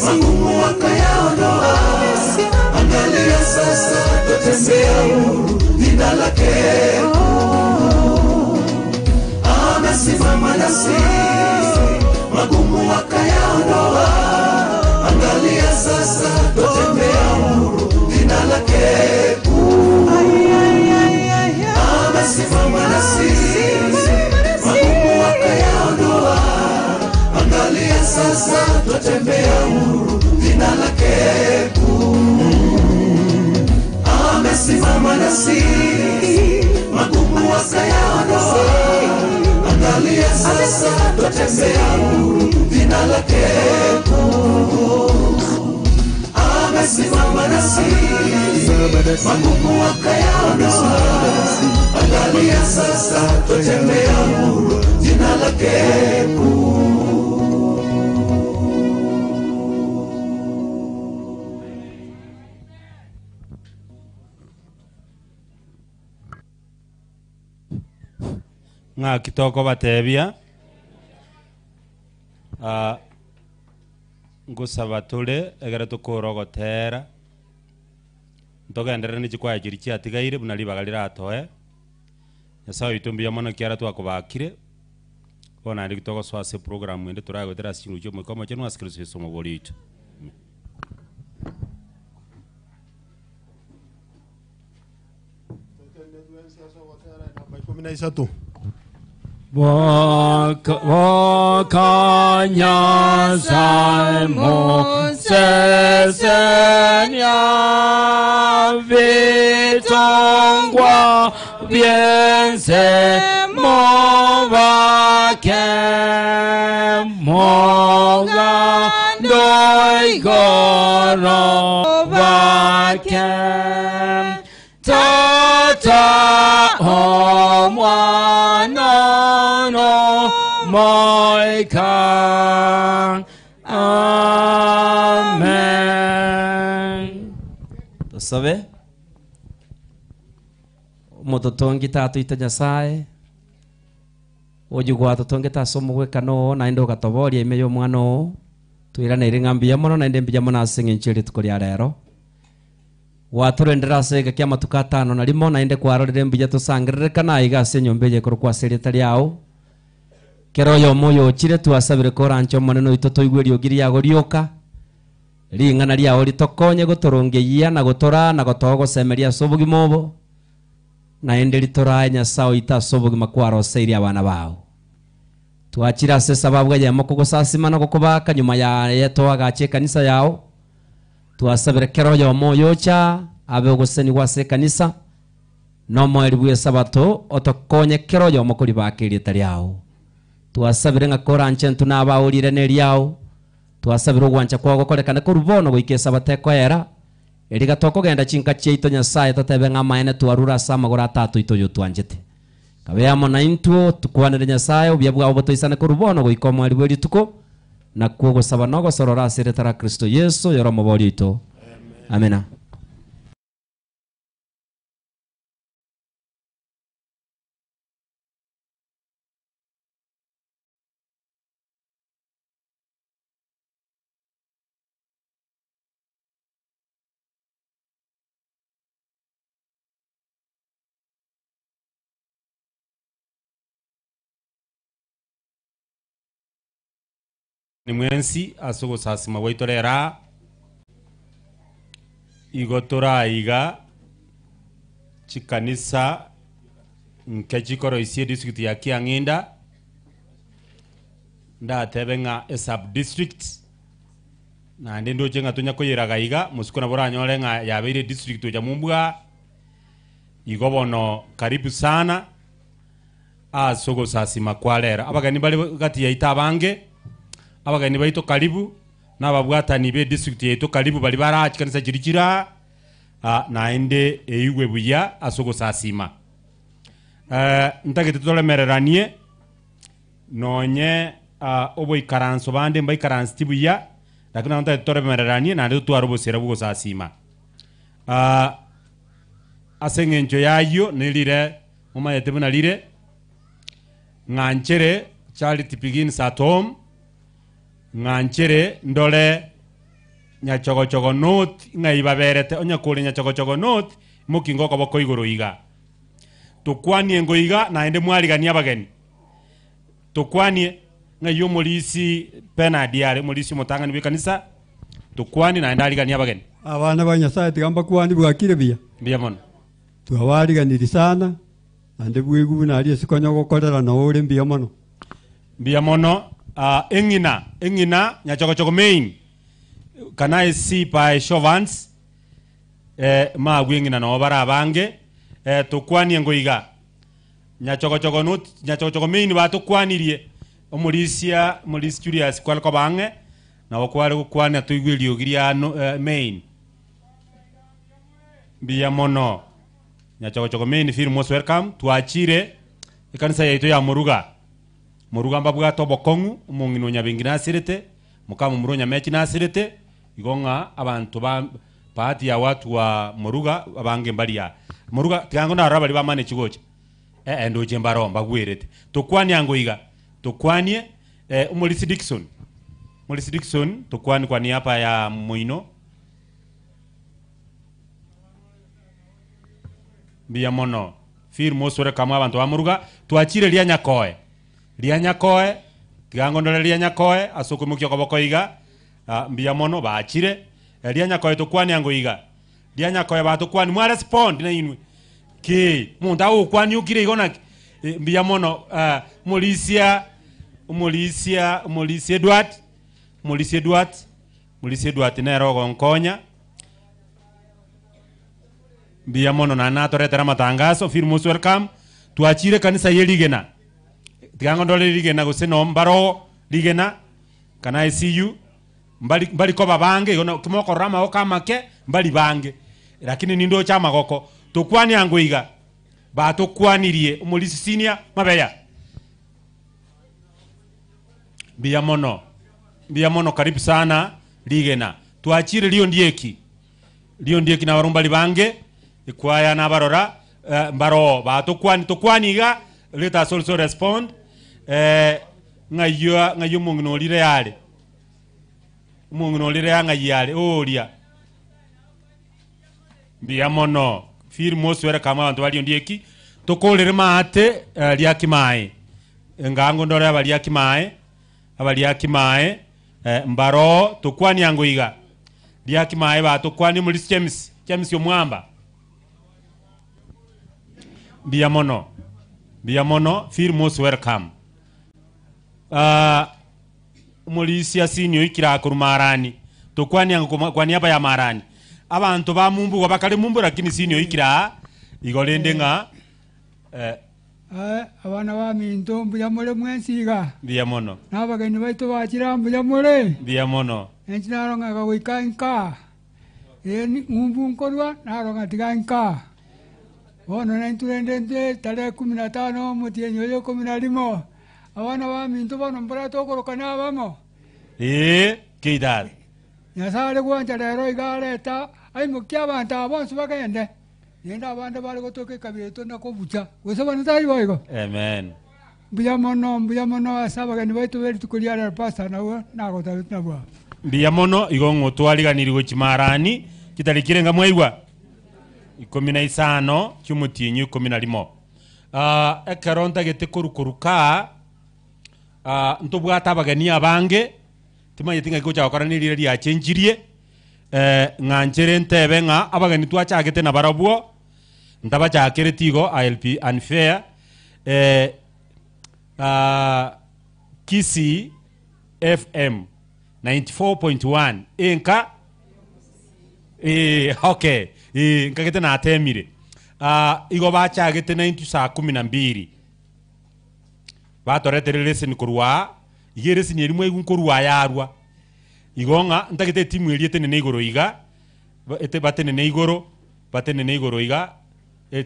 magumu wakayaondoa. Angalia sasa, twatembea huru, jina lake kuu. Amesimama nasi, magumu wakayaondoa. Angalia sasa, twatembea huru, Angalia sasa twatembea huru, jina lake kuu. Amesimama nasi, magumu akayaondoa. Angalia sasa twatembea huru, jina lake kuu. Nga kitoko batebia ngusaba tule egere tukurogotera ntogendere nichikwaya chiri chiatigaire buna ribaga riratoe Nyasaye witũ mono kiara twakubakire bona ndi gitogoswase program ende turagwetera singu cyo mwikomo cyo nwasikirizo Yesu muburi itu Wakanya salmo sesenya vitongwa viense movake moga doigoro vake tata omwana Moika. Amen. Tusabe. Mutotongi tatu ita Nyasaye. Ojugwa tutonge tasomo gwekano na indo gatobori emeyo mwana twirana iringambia mono na ndembia mono asinge nchiri tukoria rero. Waturendera sega kia matukatano na limo na inde kwarorere mbija tusangirire kana igase nyombeje kuru kwa seretari yao. Kero yo moyo chire tuasabire korancho maneno itoto igwerio giri yago rioka ringana ria ritokonye guturungeia na gutora na gotogo semeria sobugi mobo na enderi tora Nyasaye itasobugi makwaro seiri abana bao tuachira se sababu ya moko gusasima na gukubaka nyuma ya yeto agache kanisa yao tuasabire kero yo moyo cha abe guseni wase kanisa no mweri bwe sabato otokonye kero yo moko libakiri tariao tuasabire ngakora nchentu nabaurire neriao tuasabire gwancha kwa gukorekana kurubono gwikesa bateko era eriga toko genda chinka cheito Nyasaye tatebe ngamaene tuarura sama gora tatu ito yo twanjete kabe amo na intuo tukwanire Nyasaye obyabwa obotoisana kurubono gwikoma ribweri tuko na kugo saba nogo sorora seretara Kristo Yesu yoro mobori ito amena. Ni mwensi asogo sasima waitorera igotora iga chikanisa nkechikoro isi district ya Kianginda nda tebenga a sub district na ndendo chenga tunya koyeraga iga musikona bora nyole nga yabere district ya Mumbwa igobono karibu sana asogo sasima kwalera abagani bali gati ya itabange abagani baito karibu n'ababwatani be district yeto karibu bali barachi kanisa jirikira na ende eyugwe buya asogo sasima ntagete tolemereranie nonye obo ikaranso bande mba ikaransi tibuya lakini ntagete tolemereranie na ndo twarobosera bugo sasima asengenjo yayo nilire mama yetebuna lire nganchere charity begins at home nganchere ndole nyachogochogo note ngaibaberete onya kuri nyachogochogo note mukingo ko boko igoro iga tukwani ngo iga na ende mwarigania abageni tukwani ngayo mulisi penadiare mulisi mutangani bikanisa tukwani na ende arigania abageni abana ba Nyasaye tigamba kwani bwakire bia bia mono twawariganiri sana ande bwegu na ali sikonyo gokorera no uri bia mono engina nyachogochogo main kana isi pa shovans ma gwingina no bara bange tukwani ngo iga nyachogochogo main batukwanirie omulisia Julius kwale ko bange na okwale gukwana tuigwiri ogiria main biya mono nyachogochogo main feel most welcome tuachire ikanisa yaito ya Muruga mbabwa tobokongu umungino nyabingi nasirete mukamu muronya mechi nasirete igonga abantu baadhi ya watu wa Muruga abange mbalia Muruga tigango na rabali bamane chigocha endo jembaro mbagwirete tukwani angoiga tukwanie umulisi Dickson tukwani kwa niaba ya Muino biya mono fir mosore kama abantu ba Muruga tuachire lia nyakoe tigango ndole lia nyakoe asoko mukyo kobokoiga biya mono baachire lia nyakoe tukwani angoiga lia nyakoe batukwani mwa respond na inwe ki munda ukwani ukire igona biya mono mulisia Edward nero nkonya biya mono na natoretera matangazo feel most welcome tuachire kanisa yeligena tigango ndole ligena guseno mbaro ligena kana ICU mbali ko babange igona kimoko rama okamake mbali bange lakini nindo chama goko tukwani angoiga batukwanirie umulisi senior mabeya biya mono karibu sana ligena tuachire lio ndieki na barumbali bange ikwaya na barora mbaro batukwaniga let us also respond ngayo mungnolire yale oria biya mono feel most welcome abantu bali ndieki tukolere mate lya kimae ngango ndore abali akimae mbaro tukwani angoiga lya kimae batukwani muri James yomwamba biya mono feel most welcome mulisia sinyo ikira kurumarani tukwani ango kwa niaba ya marani abantu ba mumbu wabakale mumbu lakini sinyo ikira igolende nga abana ba minto mbuya mole mwensiga biya mono nabageni baitu bakira mbuya mole biya mono enchinaronga ga wikanka ngumbu nkorwa naronga tiganka bono nenturendente tare 15 mutienyo yo 11 abana ba minto bono mbara tokorokana bamo keidar nyasare gwanja rero igareta ai mukia abantu abonse bagende yenda abantu bali gotoke kabireto nakobucha wesaba nitari boigo amen biya mono asaba gani baitu beri tukuliara pasta nawo nagota nabwa biya mono igongo twaliganiri gochimarani kitalikirenga mwaigwa 15 cyumutinyu 11 ekaronta gete kurukuruka ntubwata abagani abange timaye tinga gocha koranirire lya chenjirie nganchere ntebe nga abagani twachagete na barabuo ndaba chakere tigo ILP unfair Kisi FM 94.1 enka okay nkagete na atemire igo bachagete 90 saa 12 batoretere lesson kurwa igere sinyeri rimwe igunkurwa yarwa igonga ntagete timu eliete ne igoro iga batene ne igoro iga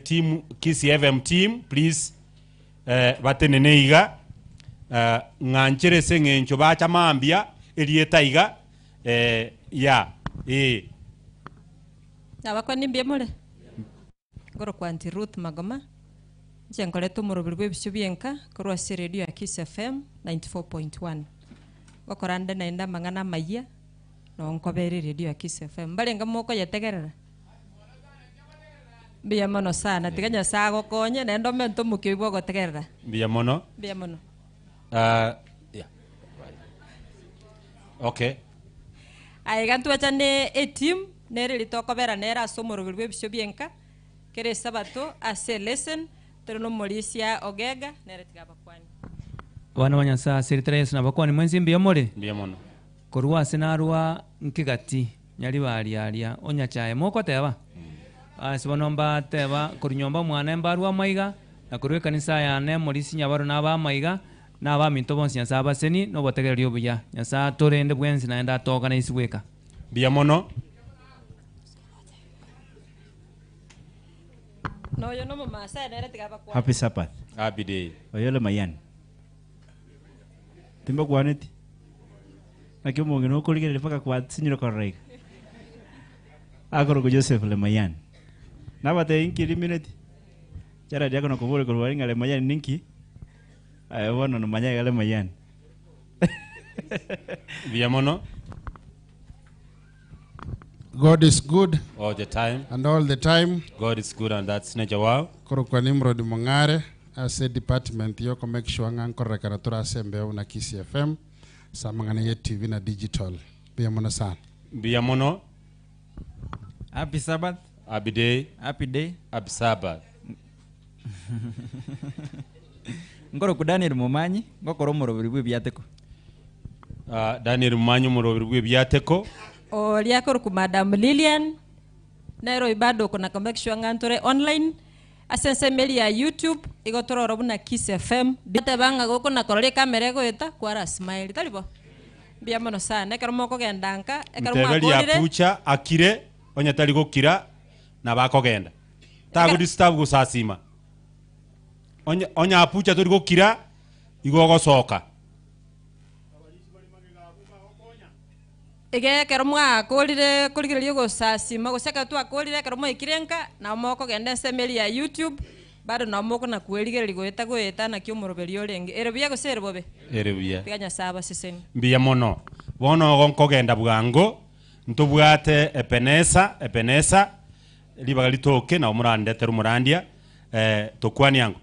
team Kisi FM team please batene ne iga nganchere sengencho bacha mambia elieta iga ya abakwa nimbye mure goro kwanti Ruth Magoma njengoleto murubiri bwebisho byenka korwa radio ya Kisi FM 94.1 gokorande naenda mangana maiya no nkobere radio ya Kisi FM balenga moko yetegerera biya mono sana tiganya sago konye nendo mento mukibwo gotegerera biya mono yeah okay ai gantu achane team nere litokobera nera somorubiri bwebisho byenka kere sabato ase lesson terno Molisia Ogega nere tigaba kwani wana wanyasa siritres na bakwani mwenzi mbiya mole mono korwa senarwa nkigati nyali bali alia onya chae moko teba asibonomba teba kurinyomba mwana embarwa maiga na korwa ekanisa yane morisi nyabaro n'abamaiga n'abaminto bonsi nyasaye abaseni nobotegereria obuya nyasaye atorende bwensi naende atoka naisi gweka Bia mono. No, yo no mamá, sa nere tigaba kwa. Happy Sabbath. Happy day. Oyole mayan. Timba kwaneti. Nakio mongi no kulige le paka kwa sinyiro korrek. Agoro ko Joseph le mayan. Nabate inki limineti. Jara dia kono kubule ko waringa le mayan ninki. Ay wono no manya le mayan. Bia mono. God is good. All the time. And all the time. God is good and that's nature wow. Koro kwa Nimrod Mongare. As a department yoko make sure ngang kore karatura sembe una Kisi FM. Samangane ye TV na digital. Bia mono sana. Bia mono. Happy Sabbath. Happy day. Happy day. Happy Sabbath. Ngoro ku Daniel Mumanyi. Ngokoro murobiri bwe byateko. Daniel Mumanyi murobiri bwe byateko. O liakor ku Madam Lilian. Nairo ibado kuna make sure ngantore online. Asense meli ya YouTube. Igotoro robu na Kiss FM. Dite banga goko na korole kamera go eta kwara smile. Talibo. Bia mono sana. Ekaro moko gendanka. Ekaro Mutebeli ya pucha akire. Onya tali gokira. Na bako genda. Tago disturb go sasima. Onya apucha tuli gokira. Igogo soka. Ege kero mwa akolire kuligirerio go sasima go seka tu akolire kero mwa ikirenka na moko genda semeli ya YouTube bado na moko na kueligererio go eta na kyo moroberio lenge ere bia go sere bobe ere bia tiganya saba siseni bia mono bono gonko genda bwango ntubwate epenesa libaga litoke na umurande teru murandia tokwani yango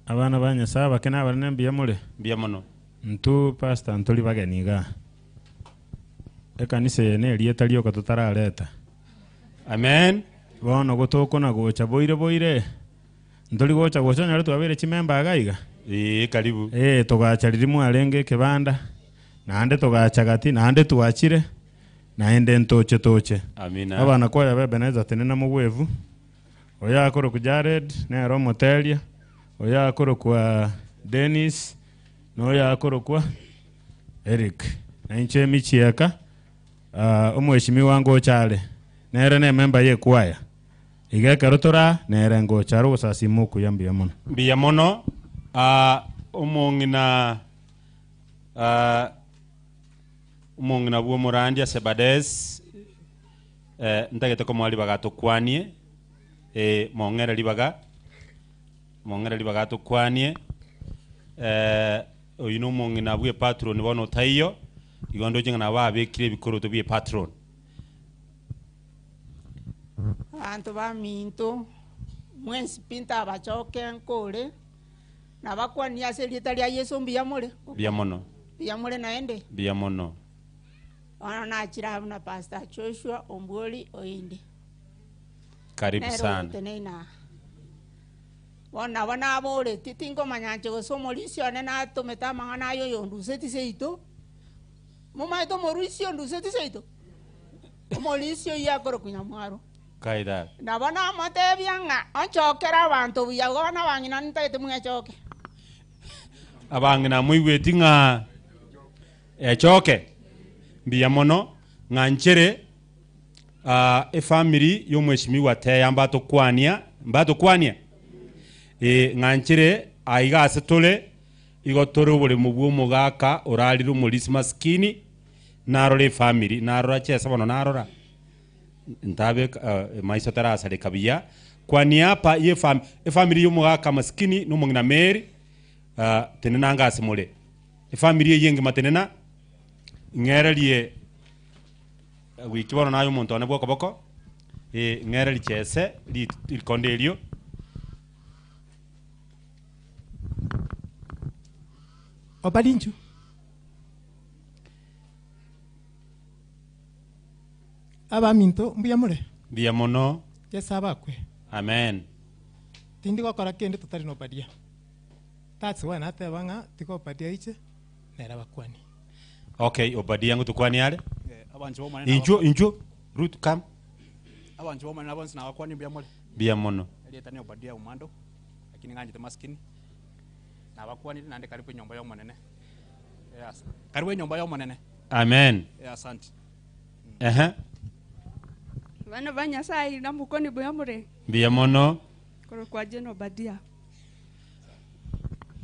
abana banyasa bakena barane mbiyamule biyamono ntu pastor ntuli bageniga ekanisa yene lieta lyoka tutarareta amen bono gotoko na gocha boire ntuli gocha nyare twabere chimemba agaiga karibu togacha lirimu alenge kebanda naande togacha gati naande tuachire naende ntoche amina abana kwa ya bebeneza tenena mubwevu oya akoro ku Jared ne ro motelia oya akoro kwa Dennis noya akoro kwa Eric na inche michieka omweshimi wango chale nere ne member ye kwaya igeka rotora nere ngo charo sasimu kuyambia mono biya mono umongina bwo murandia Sebades ndagete ko mwali bagato kwanie mongera libaga to kwanie oyino mongina bwe patron bono tayo igondo jinga na babekire bikoro to bye patron Anto ba minto mwensi pinta abachoke nkole na bakwania selita lya Yesu mbiyamole biyamole naende biyamono ona nachira na Pastor Joshua Omboli Oinde karibu sana tenena wana bole titingo manyanche go somolisio na tometa mangana yo yondu seti seito muma to morisio ndu seti seito molisio ya koro kunyamwaro kaida na bana mate byanga ochokera abantu biyagona bangina ntete mwachoke abangina muigweti nga echoke biyamono nganchere family yo mweshimiwa te ambato kwania nganchere aiga asetole igotoro bole mubwo mugaka oraliro mulisi maskini narore family narora chesa bono narora ntabe maisha tarasa le kabia kwaniapa ye family yo mugaka maskini no mungina meri tenena ngase mole family yenge matenena ngerelie wiki bono nayo muntu ane bwoko boko ngerelie chese li kondelio Obalinchu abaminto mbiyamule biyamono yesabakwe amen tindi gokora kende tutari no badia that's why nate banga tiko badia iche nera bakwani okay obadia ngo tukwani ale injo root come Abanji bomo nabo nsina bakwani bya mole. Bia mono. Elieta ne obadia umando. Lakini nganje maskini. Na bakwani nande karibu nyomba yo monene. Yes. Karibu nyomba yo monene. Amen. Yeah, asante. Bana banya sai na mukoni bya mure. Bia mono. Koro kwa jeno badia.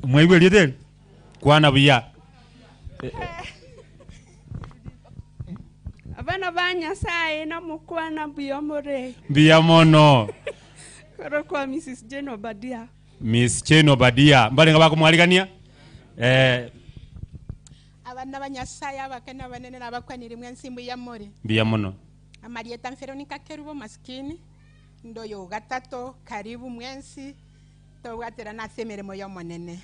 Mwaigwe liete. Kwana bia. Abana banya sai na mukwana bya mure. Bia mono. Koro kwa Mrs. Jeno badia. Miss Cheno badia. Mbali nga bakumwaligania. Abana banyasaya abakana banene nabakwanira imwe nsimbu ya more. Bia mono. Marieta Veronica Kerubo maskini ndoyo gatato karibu mwensi towatera na semeremo yo monene.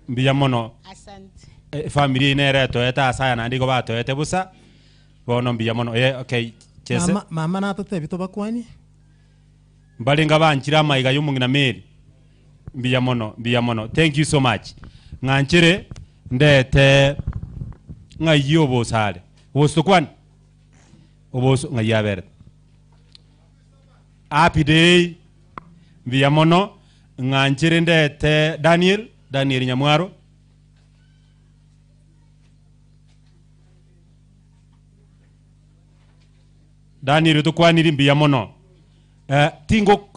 Bia mono. Asante. Familia inere toeta asaya nandiko ba toete busa. Bono bia mono. Okay, chese. Mama na tote bito bakwani. Mbali nga banchira maiga yumungina meri. Bia mono, bia mono. Thank you so much. Nganchire ndete ngayo bosale. Wosto kwan. Oboso ngayaber. Happy day. Bia mono nganchire ndete Daniel Nyamwaro. Daniel tukwaniri bia mono.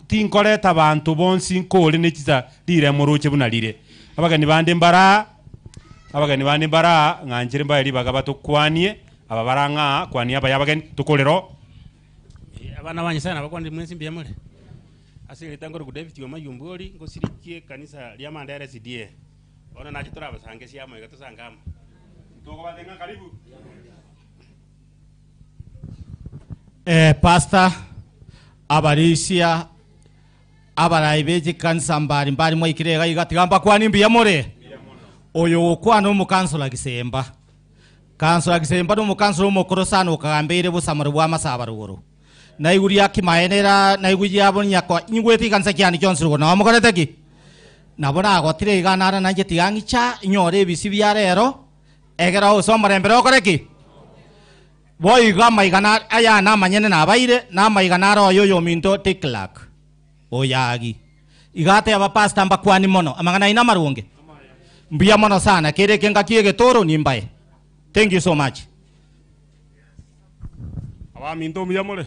Tinkoreta abantu bonsi nkole nekiza lire muruche bunalire. Abagani bande mbara nganjire mbayiri bagaba tukwanie ababaranga kwani abayabagani tukolero. Abana banye sana bakwandi mwensi mbya mole. Asiri tangoro ku David Yoma Yumbori ngo sirikie kanisa lya Mandera SDA. Ona nacho turabasange syamo igatusangama. Toko badenga karibu. Pastor abarisia abaraibeje kanisa mbali mwa ikirega igatigamba kwani mbya mole. Oyo kwana umukansula Gisemba. Kansula Gisemba no mukansula umukoro sana ukagambire busamari bwa masabaruguru. Na iguri yakimaenera na iguri yabo nyakwa nyigweti kanisa kyani cyonsuru na wamukoreteki. Nabona agotire iganara nanje tigangicha nyore bisi bya rero. Egera usomare mbere okoreki. Boy gama igana aya na manyene na baire na maigana ro yo minto tiklak. Oyagi. Igate aba pastor mbakwani mono amangana ina marunge. Mbia mono sana kire kenga kiege toro nimbaye. Thank you so much. Aba minto mbia mole.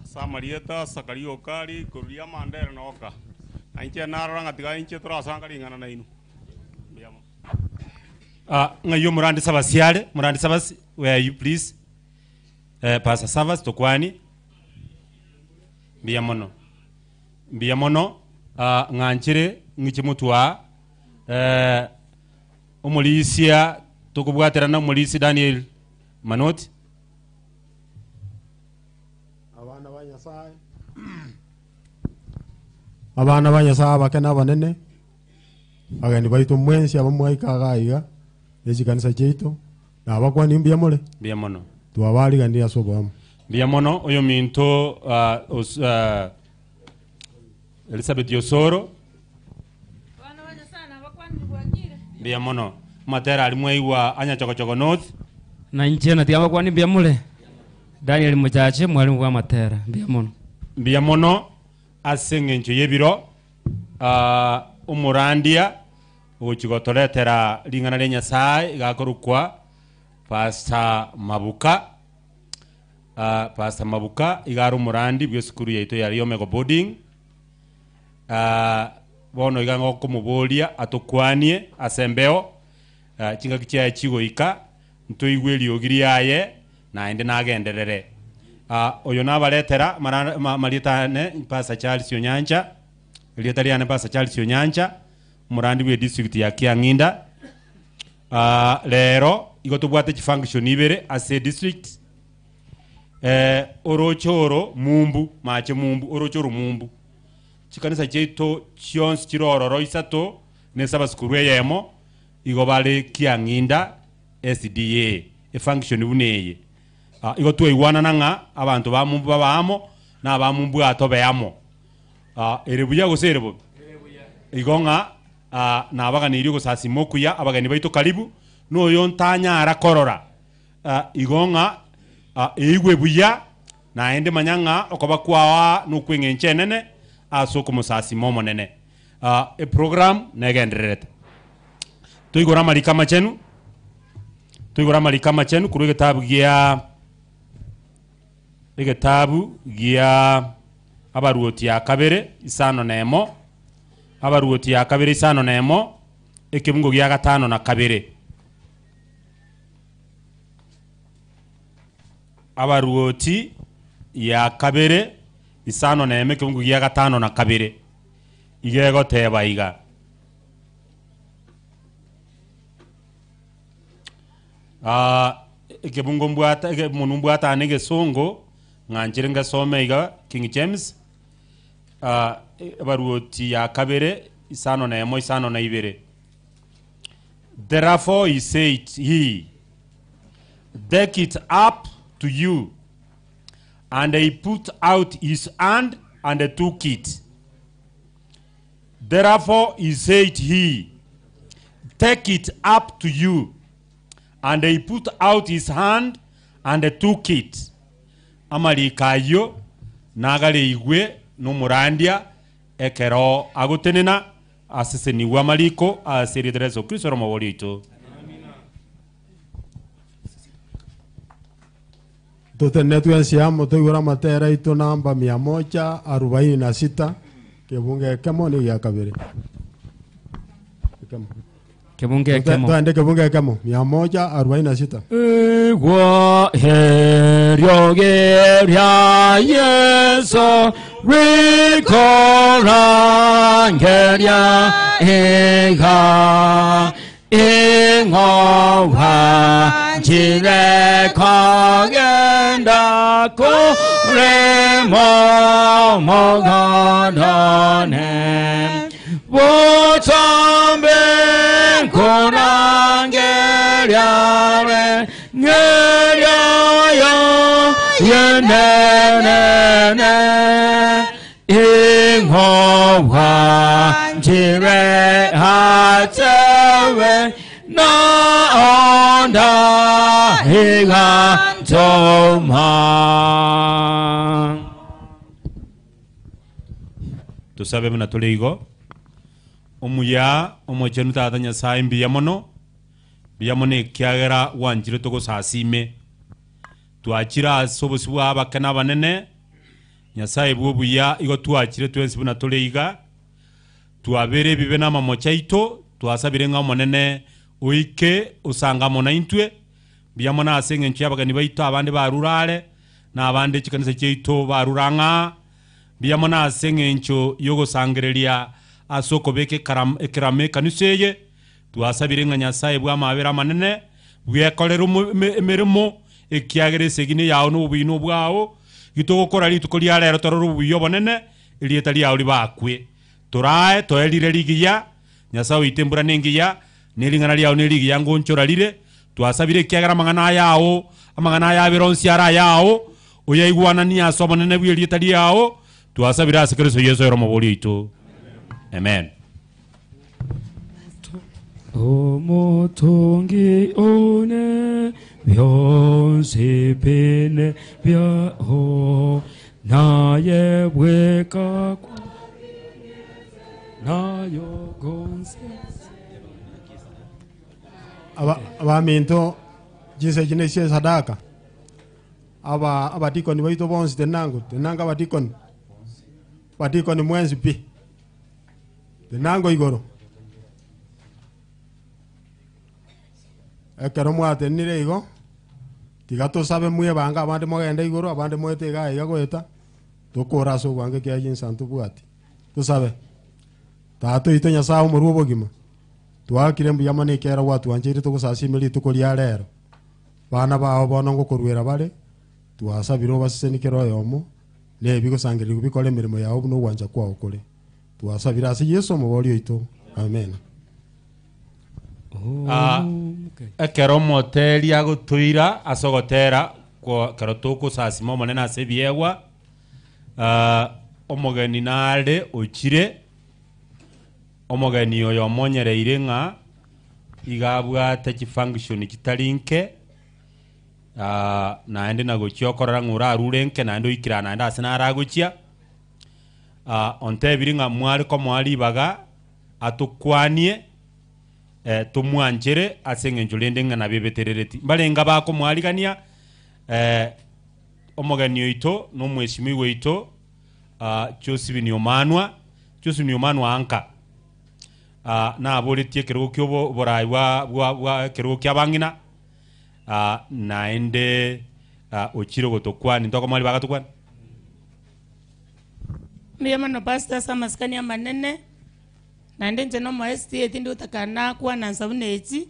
Samarieta Sakario Kali Kuria Mandera Noka. Anche naranga tiga inche tra sangari ngana na inu. Mbia mo. Ngayo murandi sabasiale, murandi sabas where are you please? Pastor Savas tokwani. Mbia mono. Mbia mono nganchire ngichimutwa umulisia tukubwatira na umulisi Daniel Manoti. Abana banyasa bakena banene agani baitu mwensi abamwaikaga iga ezikanisa cheito na bakwani mbya mole bya mono tuwabali kandi asobamu bya mono oyo minto Elizabeth Yosoro bya mono matera alimweiwa anya choko north na nchena tiamba kwani mbya mole Daniel Muchache mwalimu wa matera bya mono asengencho yebiro umurandia uchigotoretera lingana lenya sai igakorukwa Pastor Mabuka igaru murandi byo skuru yaito yari Omega boarding bono igango kumubolia atokwanie asembeo chinga kichya chigo ika ntoigweli ogiri yaye na ende nagenderere oyo nabaletera malitane Pastor Charles Onyanja lietariane Pastor Charles Onyanja murandi we district ya Kianginda lero igotubwate chifunction ibere ase district orochoro mumbu mache mumbu orochoro mumbu chikanisa cheito chionsi chirororo isato nesaba skuru yemo igobale Kianginda SDA function buneye igotwe iwana nanga abantu ba mumbu babamo na ba mumbu atobeamo erebuya goserebo igonga na abagani iri gusasimokuya abagani baito karibu no yontanya arakorora igonga eigwe buya na ende manyanga okoba kwawa nukwingenche nene asoko musasi momo nene e program negendererete tuigora marikama chenu kuru igitabu gia abaruoti ya kabere isano nemo abaruoti ya kabere isano nemo ekibungo gia gatano na kabere abaruoti ya kabere isano nemo ekibungo gia gatano na kabere igego teba iga ekibungo mbwata munumbwata anege songo nganjire ngasome iga King James baruoti ya kabere isano na emo isano na ibere. Therefore he said, he deck it up to you, and he put out his hand and took it. Therefore he said, he take it up to you, and he put out his hand and took it. Amalikayo nagale igwe numurandia ekero agutenena aseseni wa maliko asiriderezo Kristo romo wolito. Tutene tuensiamo tuigura matera ito namba 146 kebunge kemo ni ya kabiri. Kebunge kemo. Tuende kebunge kemo 146. Igwa herio geria yeso rikora geria ega ingowa jire kagenda koremo mogadane wotambe korangeria ngeria yo yenene ingowa jire hatewe na onda higa toma. Tusabe mna tuleigo omuya omochenu tata nyasaye mbiyamono biyamone kiagera wanjire togo sasime tuachira sobosi bwa bakana banene nyasaye bwo buya igo tuachire twensi buna tuleiga tuabere bibe na mamochaito tuasabire nga monene uike usanga mona intwe biyamona asenge nchi abagani baito abande barurale na abande chikanisa cheito baruranga biyamona asenge ncho yogo sangerelia asoko beke ekerame kanuseye tuasabire nga nyasaye bwa mabera manene bwekolera emirimo ekiagere segine yawo no bwino bwawo gitogokora litukoli alero tororo buyo bonene elieta liawo libakwe torae toelire ligiya nyasaye itembura nengiya nelingana liawo neligiya ngonchora lire tuasabire kiagera mangana yawo amangana ya bironsi ara yawo oyaigwana ni aso bonene bwe elieta liawo tuasabire asikristo Yesu yoromo bolito. Amen. Omotongi one vyonsi pene vyaho naye weka nayo gonse abaminto jinse jinesie sadaka abatikoni baito bonsi tenanga batikoni mwenzi pi tenango igoro ekero mwatenire igo tiga tusabe mwe banga abande mogenda igoro abande mwete ga iga gweta tukura so gwange kya jinsantu bwati tusabe tato ito nyasaye umuruo bogima twakire mbuyamane kera watu wanjiri tugusasimiri tukoria rero bana bao bono ngokurwera bare twasabiro basesenikero yomo ne bigusangirira kubikora emirimo yawo no gwanja kwawo kure twasabira ase Yesu muborio ito amen. Ekero moteri agutuira asogotera kwa kero tuku sasimo monena ase biewa omogeni nare ochire omogeni oyo omonyereire ng'a igabwate chifunction kitarinke naende nagochiokorora ng'ura arurenke naende oikira naende ase naragochia ontebiri ng'a mware ko mwaribaga atukwanie tumwanchere ase eng'encho rende ng'ana bebeterereti mbarenga bakomwarigania omogeni oito na omwesimiwa oito Josephine Omanwa anka naboretie ekerogo kia oborai bwa ekerogo kia bang'ina naende ochire gotokwani ntoko mwari bagatokwani Miyamano pastor samaskania manene naende nche no estate ndi utakana kwa na nsabuneti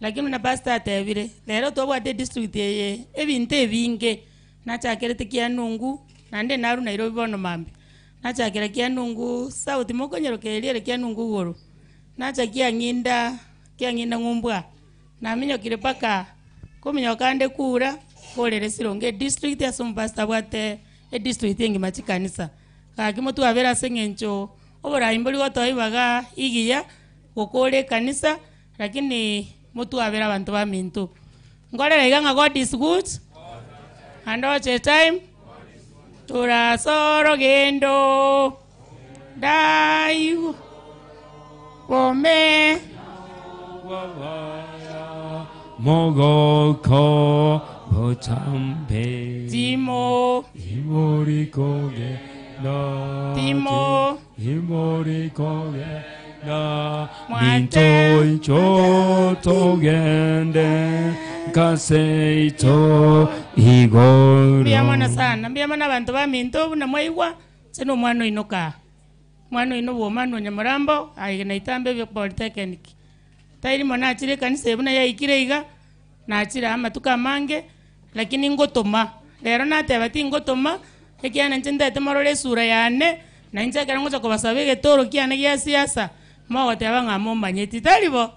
lakini na pastor atebire lero tobwate district ye ebintu ebinge nachakerete kia nungu naende naru Nairobi bono mambi nachakera kia nungu south mokonyero keliere kia nungu goro nachakia ng'inda ngumbwa naminyokire paka kuminyokande kura korere sironge district asum pastor bwate district engima chikanisa kakimotu abera seng'encho oborai mbori gotoibaga igiya gokore kanisa lakini mutu abera abantu ba mintu ngorera iga ng'a God is good and all the time turasoro gendo dayu pome mogoko botambe timo imorikoge na timo imorikoge na mintoi chotogende kaseito igoro mbiyamana sana mbiyamana abantu ba minto na mwaigwa sino mwana inoka mwana ino bomano nyamurambo aigena itambe byo polytechnic tairi mona achire kanisa ebuna yaikire iga na achira amatuka mange lakini ngotoma lero natebati ngotoma ekiana nchendete marore sura yane na nchakera ngocha kobasabe getoro kiana gia siasa mogoteba ng'amo manyeti taribo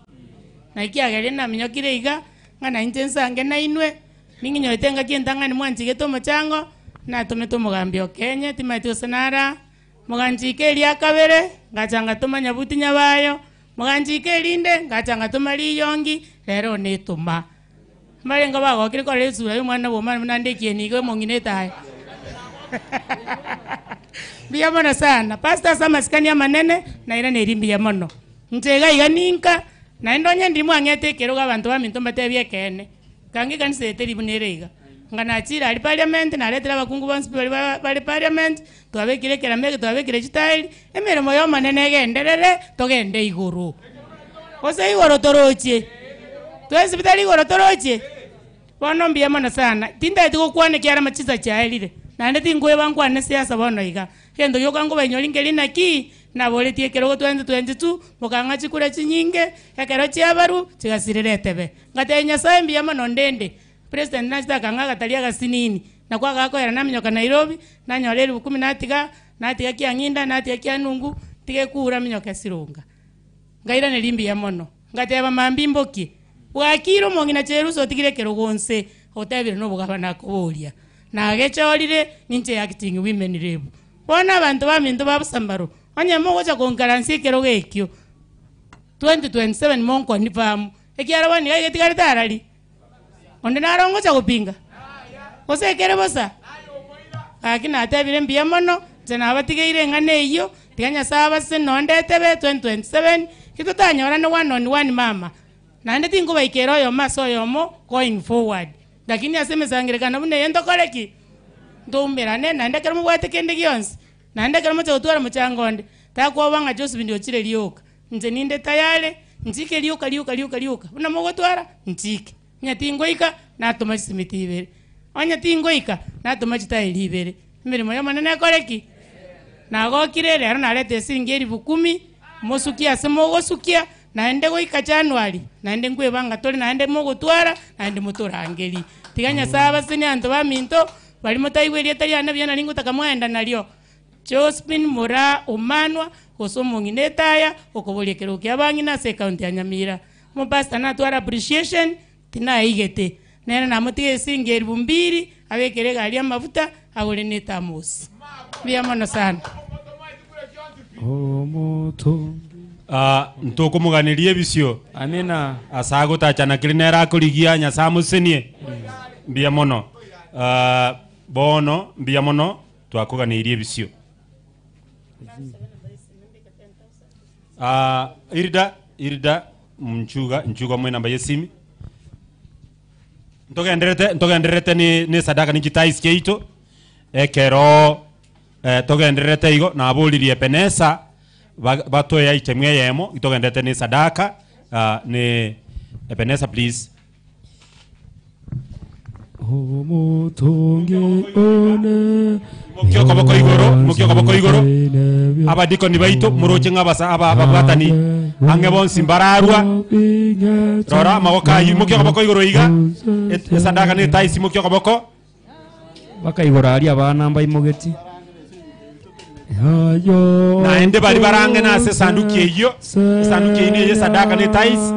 na ikiagere na minyokire iga ng'ana nchensange na inwe ninginyoete ngakientang'ani mwanchige tomochango natomete omogambia okenye timaeti osenara moganchike eria kabere ngachanga tomanyabuti nyabayo moganchike erinde ngachanga tomariyongi lero netoma marenga bagokire korera esura y'omwana bwomana nandekie nigo emong'inete aye mbia mono sana pastor samasikania manene naira neri mbia mono nchega iga ninka naende onye ndimo ang'ete ekerogo abantu baminto mbatebia ekene kange kanisa eteribu nereiga nganachira ali parliament naretera abakungu bonsi bali parliament twabekire keramege twabekire chitaili emirimo y'omanene egenderere togende iguru ose igoro torochie twesi bitali igoro torochie bono mbia mono sana tindaeti gokwane kiara machisa chaelire naende tingoe bankwane siasa bono iga gendo yokango banyoringeri naki naboretie ekerogo 2022 mokang'a chikura chinyinge ekero chiabaru chigasirire etebe ngate nyasaye mbia mono ndende president nachitaka ng'a gatari agasinini nakwa gakoera naminyoka Nairobi nanyora eribu 10 natiga kia ng'inda natiga kia nungu tige kura minyoka sirunga ngaira ne limbi ya mono ngateba mambi mboki bwakiro mong'ina cheruso tigire kerogo nse otebire no bugabana kuburia na gechorire ninche acting women rebu bona abantu baminto babusambaro onye mogocha konkaransi kerogo ekyo 2027 monko ni pamu ekiara bani gaigetiga tarari onde narongocha kupinga ose kere bosa akina atebire mbia mono tena abatigeire ngane iyo tiganya saba se nondetebe 2027 kitutanyora no one on one mama nande tingo baikero yo maso yomo going forward lakini aseme sangirekana bune yendo koleki ndomberane nande kero mubwate kende gionsi nande kero mocha utwara muchangonde takwa banga Josephine ochire lioka nze ninde tayale nchike lioka una mogotwara nchike nyatingoika natoma simiti ibere onya tingoika natoma chitaili ibere mirimo yo manene koleki nagokire lero narete singeri 10 mosukia semogosukia naende goika January naende ngwebanga toli naende mogotwara naende motorangeri tiganya saba sini anto baminto bali motaiweria tali ana byana lingo takamwenda nalio Josephine Mura Omanwa osomo nginetaya okobolie kerokia bangina se county ya Nyamira mo pastor na twara appreciation tina igete nena namutige singeri 2 abekere gari amavuta agore netamos bia mono sana omoto ntukumuganirie bisio amina asago tachana kirinera kurigia nyasamusenie mbia mono bono mbia mono twakuganiirie bisio irida nchuga mwe namba yesimi ntogenderete ni sadaka ni kitais keito ekero togenderete igo naburirie Ebeneza batoya itemwe yemo itogenderete ni sadaka ni Ebeneza please Omutonge one mukyo koboko igoro abadiko ni baito muroje ngabasa ababatani ange bonsi mbararwa rora magoka mukyo koboko igoro iga sadaka ni taisi mukyo koboko bakaigora ari abana mbayimugeti na ende bari barange na se sanduki iyo sanduki ine sadaka ni taisi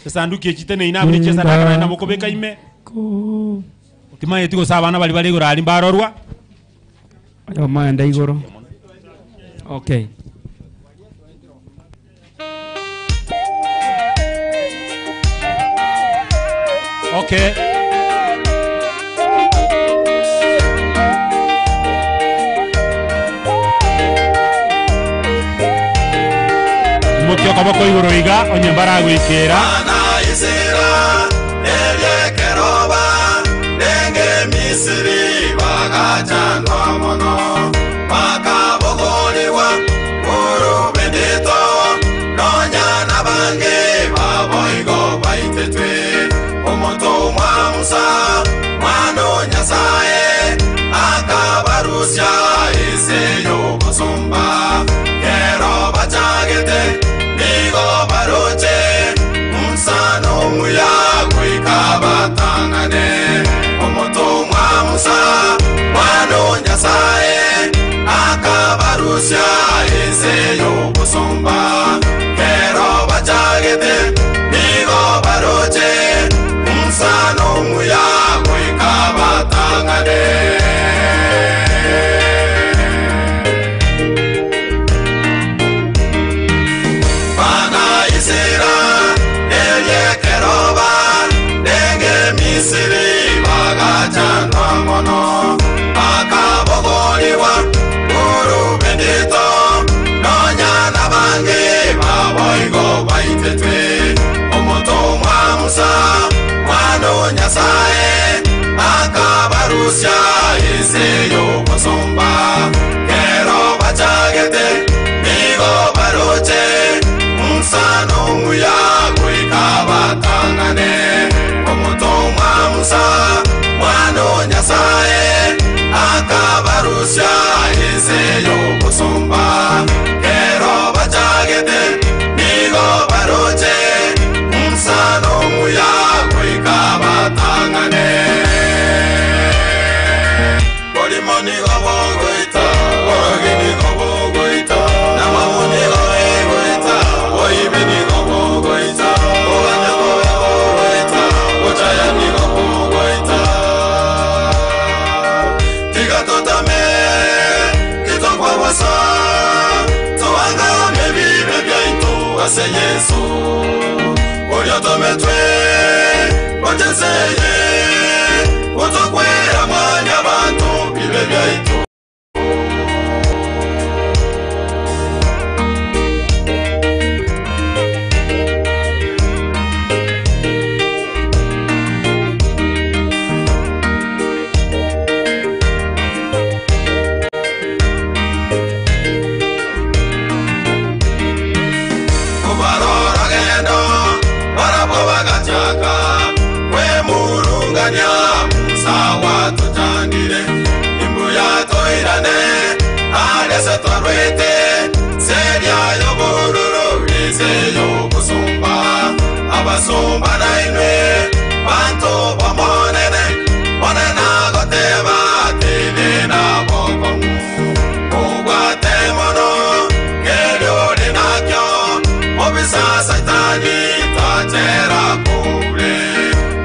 sanduki chitene ina buri sadaka na mukobeka ime timaye tiko sabana bali bali igoro ari mbarorwa ayo maenda igoro okay okay mukyo kabako igoro iga onye mbarago ikera Misiri bagachanwa mono bakabogoliwa uru bendito nonyana bange baboigo baitetwe omoto mwa Musa mwano nyasaye akabarusya iseyo kusumba kero bachagete nigo baroche umsano muya kuikabatangane omoto Musa mwano nyasaye akabarusya iseyo kusumba kero bachagete nigo baroche umsano muya kuikabatangane bana isira elyekeroba denge Misiri bagachanwa mono bakabogoliwa uru bendito nonyana bange baboigo baitetwe omoto mwa Musa mwano nyasaye akabarusya iseyo kusumba kero bachagete nigo baroche umsano muya kuikabatangane omoto mwa Musa mwano nyasaye akabarusya iseyo kusumba kero bachagete nigo baroche umsano muya kuikabatangane bolimoni gobogoita orogini gobogoita namamuni gobogoita oibini gobogoita oganya gobogoita ochayani gobogoita tigatotame kitokwa wasa toanga mebibe byaito ase Yesu olyotometwe oteseye otokwera mwanya bantu bibe byaito Musa tutandire imbuya toirane agase torwete seria yobororo iseyo kusumba abasumba nainwe banto bamonene onena goteba tibina bokomu ubwate mono keriori nakyo obisa saitani tachera kure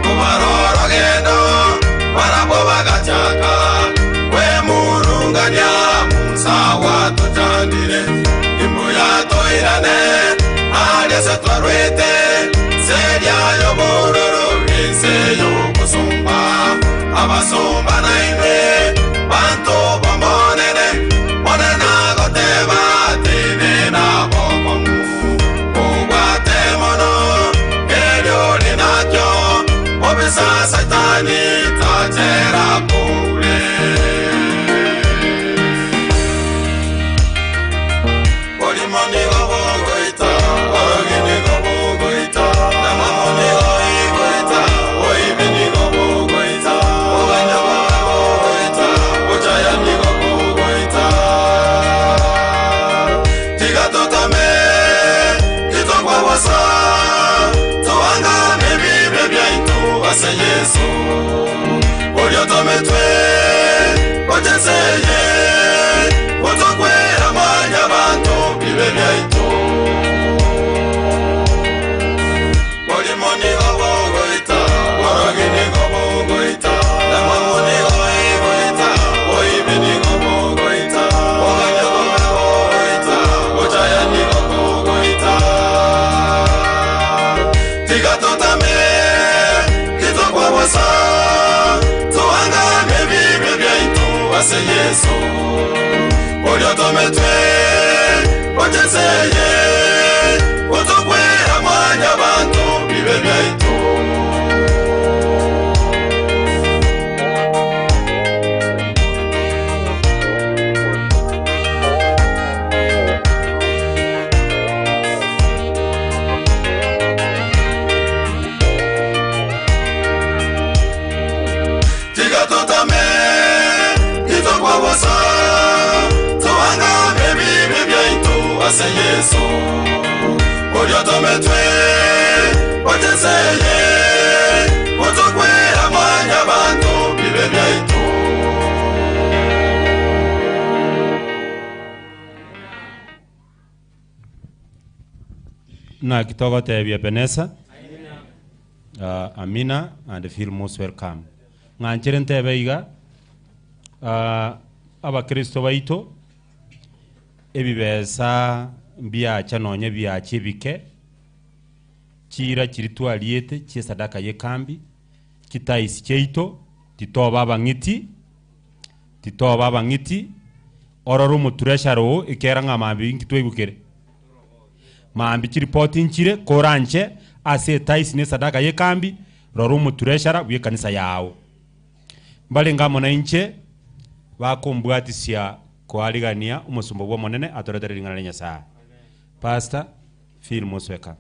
kubaroro gendo barabobagachaka we murunganya Musa watutandire imbuya toirane agase torwete seria yobororo iseyo kusumba twasomba naime bantu bamonene monena goteba tene na bomongu ubwate mono kelyo linakyo obisa satani tatera kule olimoni gobogoita orogini gobogoita namamoni goigoita oimini gobogoita oganya gobogoita ochayani gobogoita tigatotame titokwabosa tuangame bibe byaitu ase yesu oliotometwe ocheseye otokwera mwanya bantu bibe byaitu olimoni gobogoita orogini gobogoita namamoni goigoita oimini gobogoita oganya gobogoita ochayani gobogoita tigatotame kitokwabosa tuangame bibe byaitu ase yesu oliotometwe ocheseye otokwera mwanya bantu bibe byaitu tigatotame kitokwabosa tuangame bibe byaitu ase yesu oliotometwe ocheseye otokwera mwanya bantu bibe byaitu na kitogotebia Ebeneza Amina and feel most welcome ng'anchere ntebe iga abakristo baito ebibesa mbiacha nonye biacha ebike chira chiri twariete chie sadaka yekambi kitaisi cheito titoba abang'iti ororo omoturesharo ekera ng'amambi nkitwaigukere mambi chiripoti nchire koranche ase etaisi ne sadaka yekambi roro omotureshara bwa ekanisa yao mbale ngamo na inche bakombwatisia kwarigania omusumba bwa monene atoretere ringana na Nyasaye. Pastor Phil Musweka.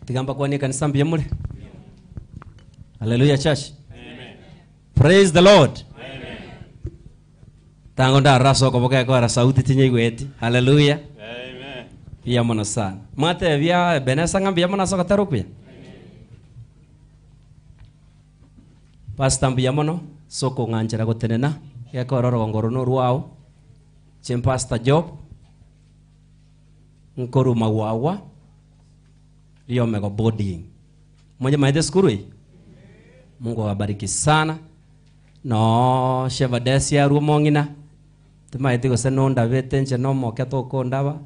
Tigamba kwa ni kanisa mbia mule. Hallelujah church. Amen. Praise the Lord. Amen. Tango nda raso koboka kwa sauti tinye igweti. Hallelujah. Amen. Pia mona sana. Mate vya Ebeneza ngambia mona soka tarupia. Pastor mbia mono soko nganjera gotenena yako ororo ngorono ruao. Chem Pastor Job nkoru mawawa liyo mego boarding moja maende skuru. Mungu awabariki sana no sheva desi ya rumongina tumaiti go senonda vetenje no moketo ko ndaba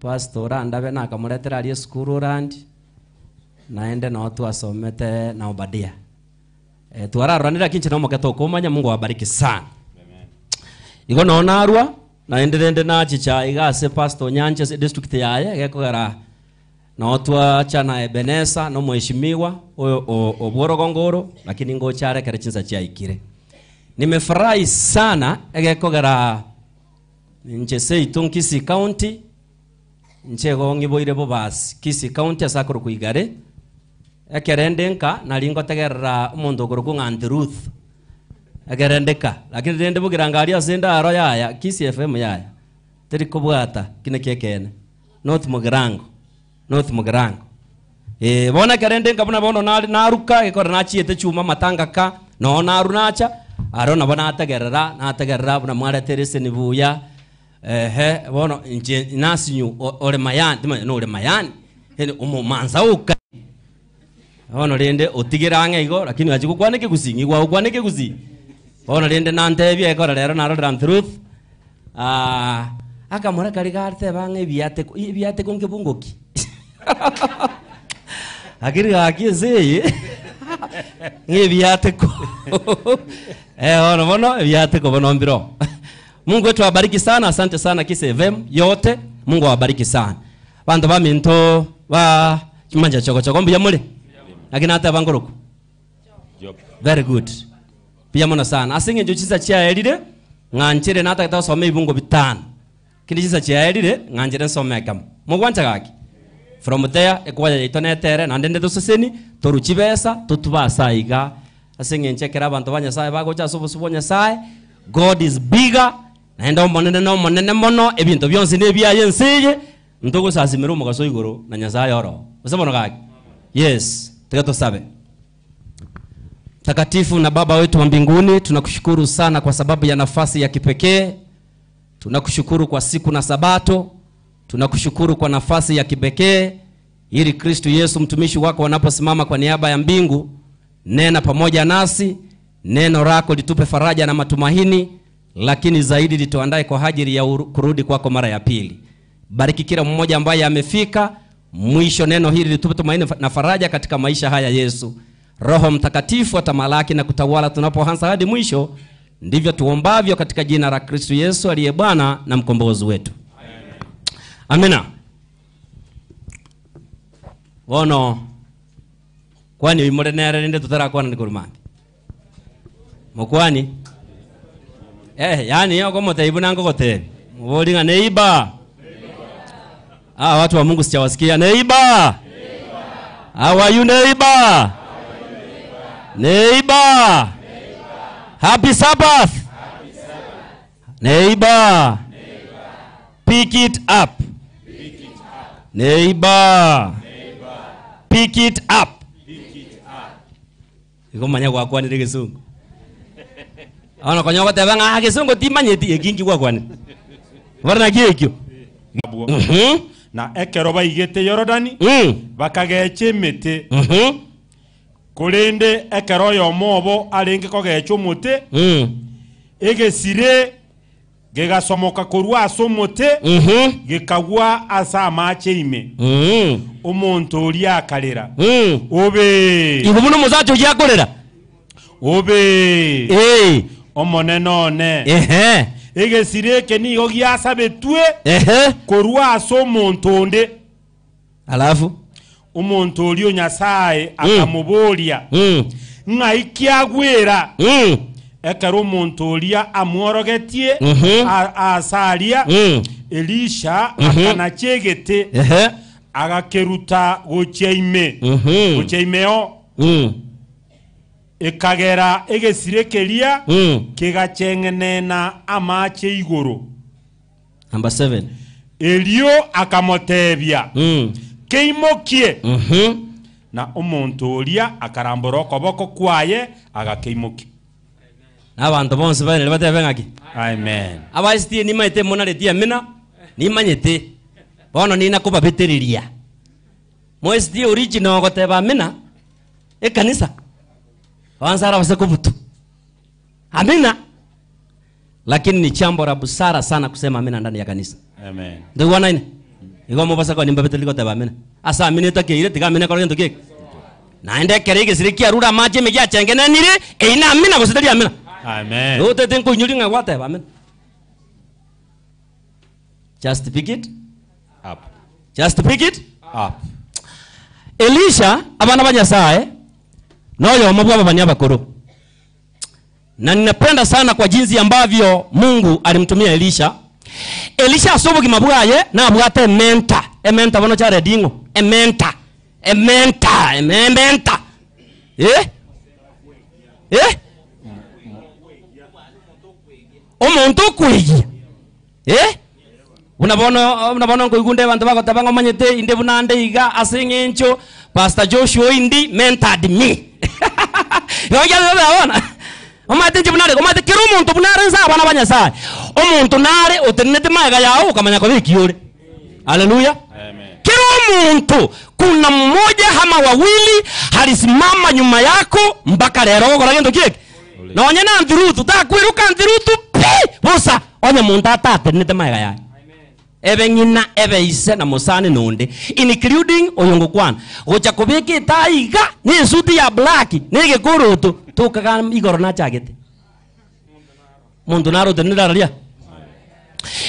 pastora ndabe na kamuletera ali skuru rand naende no tu asomete na Obadia twararanira kinche no moketo ko manya. Mungu awabariki sana. Amen. Igo no narwa naendelende na chicha igase pastor Nyanche district yaye gekogara no twachana Ebeneza no mheshimiwa obworogongoro lakini ngochare kare chinza chaikire. Nimefurahi sana egekogera nchese itunkisi county nchego ngiboire bobasi Kisi county asakuru kuigare ekerendenka nalingo tegerera umuntu ogoro ng'anti Ruth egerendeka lakini rende bugirangaria senda aro yaya Kisi FM yaya teri kubwata kine kekene not mugirango bona kerende ngabona bono naruka ekora nachiete chuma matangaka no narunacha arona bona ategerera bona mware terese nibuya bono nje nasinyu ole mayani no ole mayani hene umumanza uka bono rende otigirange igo lakini ajikukwanike gusingi gwa ukwanike gusi Bona rinde nantebia ekora rero narora truth. Akamora kari garte bange ibiate konke bungoki. Agiri akize. Ibiate ko. Ona bono ibiate ko bono mbiro. Mungu wetu awabariki sana, asante sana Kise FM yote. Mungu awabariki sana. Bantu ba minto ba manja choko mbia mule. Lakini hata bangoroku. Very good. Pia mona sana. Asinge jochisa chia elide nganchere nata kita some ibungo bitano. Kini chisa chia elide nganchere some akam. Mugwancha gaki. From there ekwaja itone tere nandende doseseni toruchibesa tutubasa iga. Asinge nchekera bantu banya sai bagocha subunya sai. God is bigger. Naenda monene mono ebintu byonse nebya yensiye. Ntogo sasimero mugaso igoro na nyasaye oro. Usabono gaki. Yes, tukato sabe. Takatifu na Baba wetu wa mbinguni, tunakushukuru sana kwa sababu ya nafasi ya kipekee. Tunakushukuru kwa siku na Sabato. Tunakushukuru kwa nafasi ya kipekee ili Kristo Yesu mtumishi wako wanaposimama kwa niaba ya mbingu, nena pamoja nasi, neno lako litupe faraja na matumaini, lakini zaidi lituandae kwa ajili ya kurudi kwako mara ya pili. Bariki kila mmoja ambaye amefika mwisho, neno hili litupe tumaini na faraja katika maisha haya Yesu. Roho Mtakatifu atamalaki na kutawala tunapoanza hadi mwisho. Ndivyo tuombavyo katika jina la Kristo Yesu aliye Bwana na mkombozi wetu. Amina. Wono kwani uimorenere ninde tutarakwana ni kurumani. Mokwani yani yoko motaibu nango kote. Mubolinga neiba. Watu wa Mungu sichawasikia neiba. How are you neighbor? Neighbor. Happy Sabbath. Neighbor. Pick it up. Neighbor. Pick it up. Iko manya kwa kwani de Kisungu. Ana konyo kote banga Kisungu timanyeti ekingi kwa kwani. Warna giekyo. Na ekero baigete Yorodani bakageche mete kurinde ekero yo mobo arenge kogecho mote egesire gegasomoka kurwa asomote gekagwa asa mache ime umuntu uri akalera obe ibuno muzacho yakorera obe omone none egesire keni go gyasabetwe kurwa asomontonde alafu umuntu uri onyasaye akamuboria ngaikyagwera ekero umuntu uri amworogetie asaria Elisha akanachegete agakeruta gocheimeo ekagera egesirekeria kigachengenena amache iguru. Number 7. Elio akamotebia keimokie na umuntu uria akarambura okoboko kwaye agakeimoki. N'abantu bonse bane batebe ngaki. Amen. Abasiti ni maite monaretia mina ni manyete. Bono ni nakuba beteriria. Moesti original goteba mina kanisa. Wansara wasekubutu. Amina. Lakini ni chambo la busara sana kusema amina ndani ya kanisa. Amen. Ndio wana nini? Iko mubasa kwa nimba beteli goteba amina. Asa amina takeire tigamina kwa ndo keke. Naende kerege siriki arura maje meja chengene nire ina amina kusidali amina. Amen. Ote tenko nyulinga whatever amen. Just pick it up. Just pick it up. Elisha abana banyasaye noyo mabwa banya bakuru. Na ninapenda sana kwa jinsi ambavyo Mungu alimtumia Elisha. Elisha asoboki mabwaye na abwate menta. Ementa bono cha redingo. Ementa. Omuntu kwigi. Unabona ngo igunde bantu bagotabanga manyete inde bunande iga asengencho Pastor Joshua indi mentored me. Yoja babona. Omate njibunare, omate kero umuntu bunare nsa abana banyasai. Omuntu nare otenete maega yao ukamanya kwa bikiore. Haleluya. Amen. Kero umuntu kuna mmoja ama wawili halisimama nyuma yako mpaka lero gora gendo kike. Nonye na Ntirutu takwiruka Ntirutu pi busa onye muntu atatenete maiga yae. Ebe ngina ebe ise na musani nonde including oyongo kwana gocha kubiki taiga ni suti ya black ni gikurutu tukaga igoro na chagete muntu naro teneraria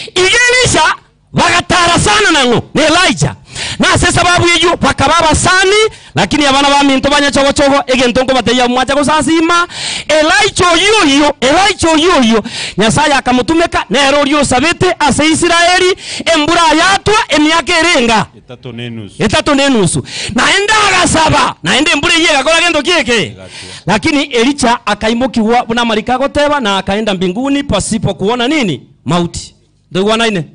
igelisha bagatara sana nango ni Elijah na sasa babu yeju bakababa sani lakini abana ba minto banya chogo chogo egentongo bateya mwacha gusasima Elijah yoyo Nyasaya akamutumeka nero ryo sabete ase Israeli embura yatwa emyaka erenga 3.5 naenda agasaba naende embura yega kola gendo kieke lakini Elisha akaimukirwa buna marika goteba na akaenda mbinguni pasipo kuona nini mauti ndio ine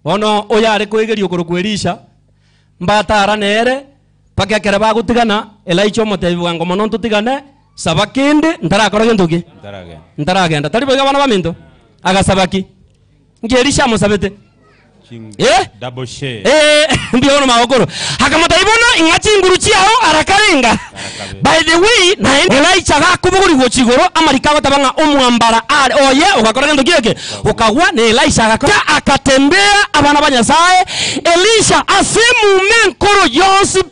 ono oyare kwegerio kuru Elisha mbatara nere pake kera bagutigana Elijah motebi wango mono tutigane sabakinde ndarakora gendoki ndaragenda talibo gabana baminto agasabaki ngerisha musabete double share mbiono magokoro hakamata ibona ingachi nguruchi aho arakarenga by the way na Elijah gakubuguri gochigoro amarika batabanga omwambara oye ugakora gendoki eke ukagwa ne Elijah gakora akatembea abana banyasaye Elisha asemu menkoro yonsi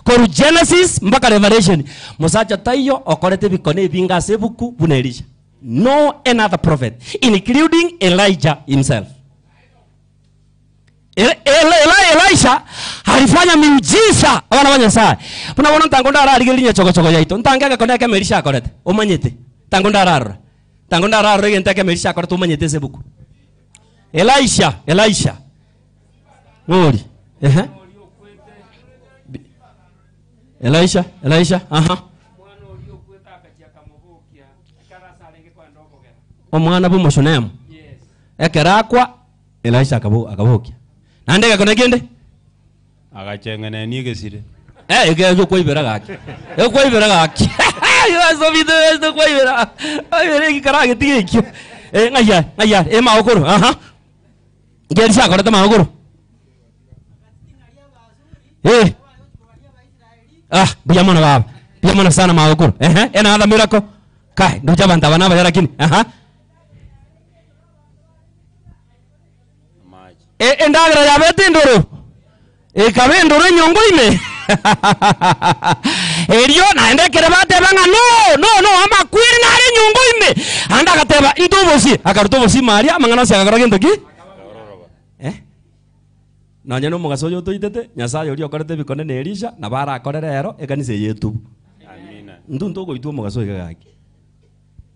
koru Genesis mpaka Revelation musacha tayo okorete bikone binga sebuku buna Elisha no another prophet including Elijah himself. Elisha alifanya miujiza abana banyasaye bunabona ntangonda ararigelinya chogochogo yaito ntangaka koneka Elisha akorete umanyete ntangonda araro ngentaka Elisha akorete umanyete sebuku Elisha ngori Elisha aha omwana bumushonemu ekerakwa Elisha akabukia nandega konegende agachengene nigesire ege koibera gaki yo video koibera ayere kikarage tigekyo ngaya maokoro aha Elisha akorete maokoro biyamona baba biyamona sana maokoro ena ada miracle kai ndoja banta bana ba yarakini endagra ya betindoro kabendoro nyongo ime Erio na ende kere batebanga no ama kwiri na ari nyongo ime anda kateba intobosi akarutobosi Maria mangana sia akakora gento ki nanya no mugasoyo toitete Nyasaye uri okorete bikone ne Elisha na bara akorere ero ekanisa yetu amina ndunto go itu mugasoyo gaki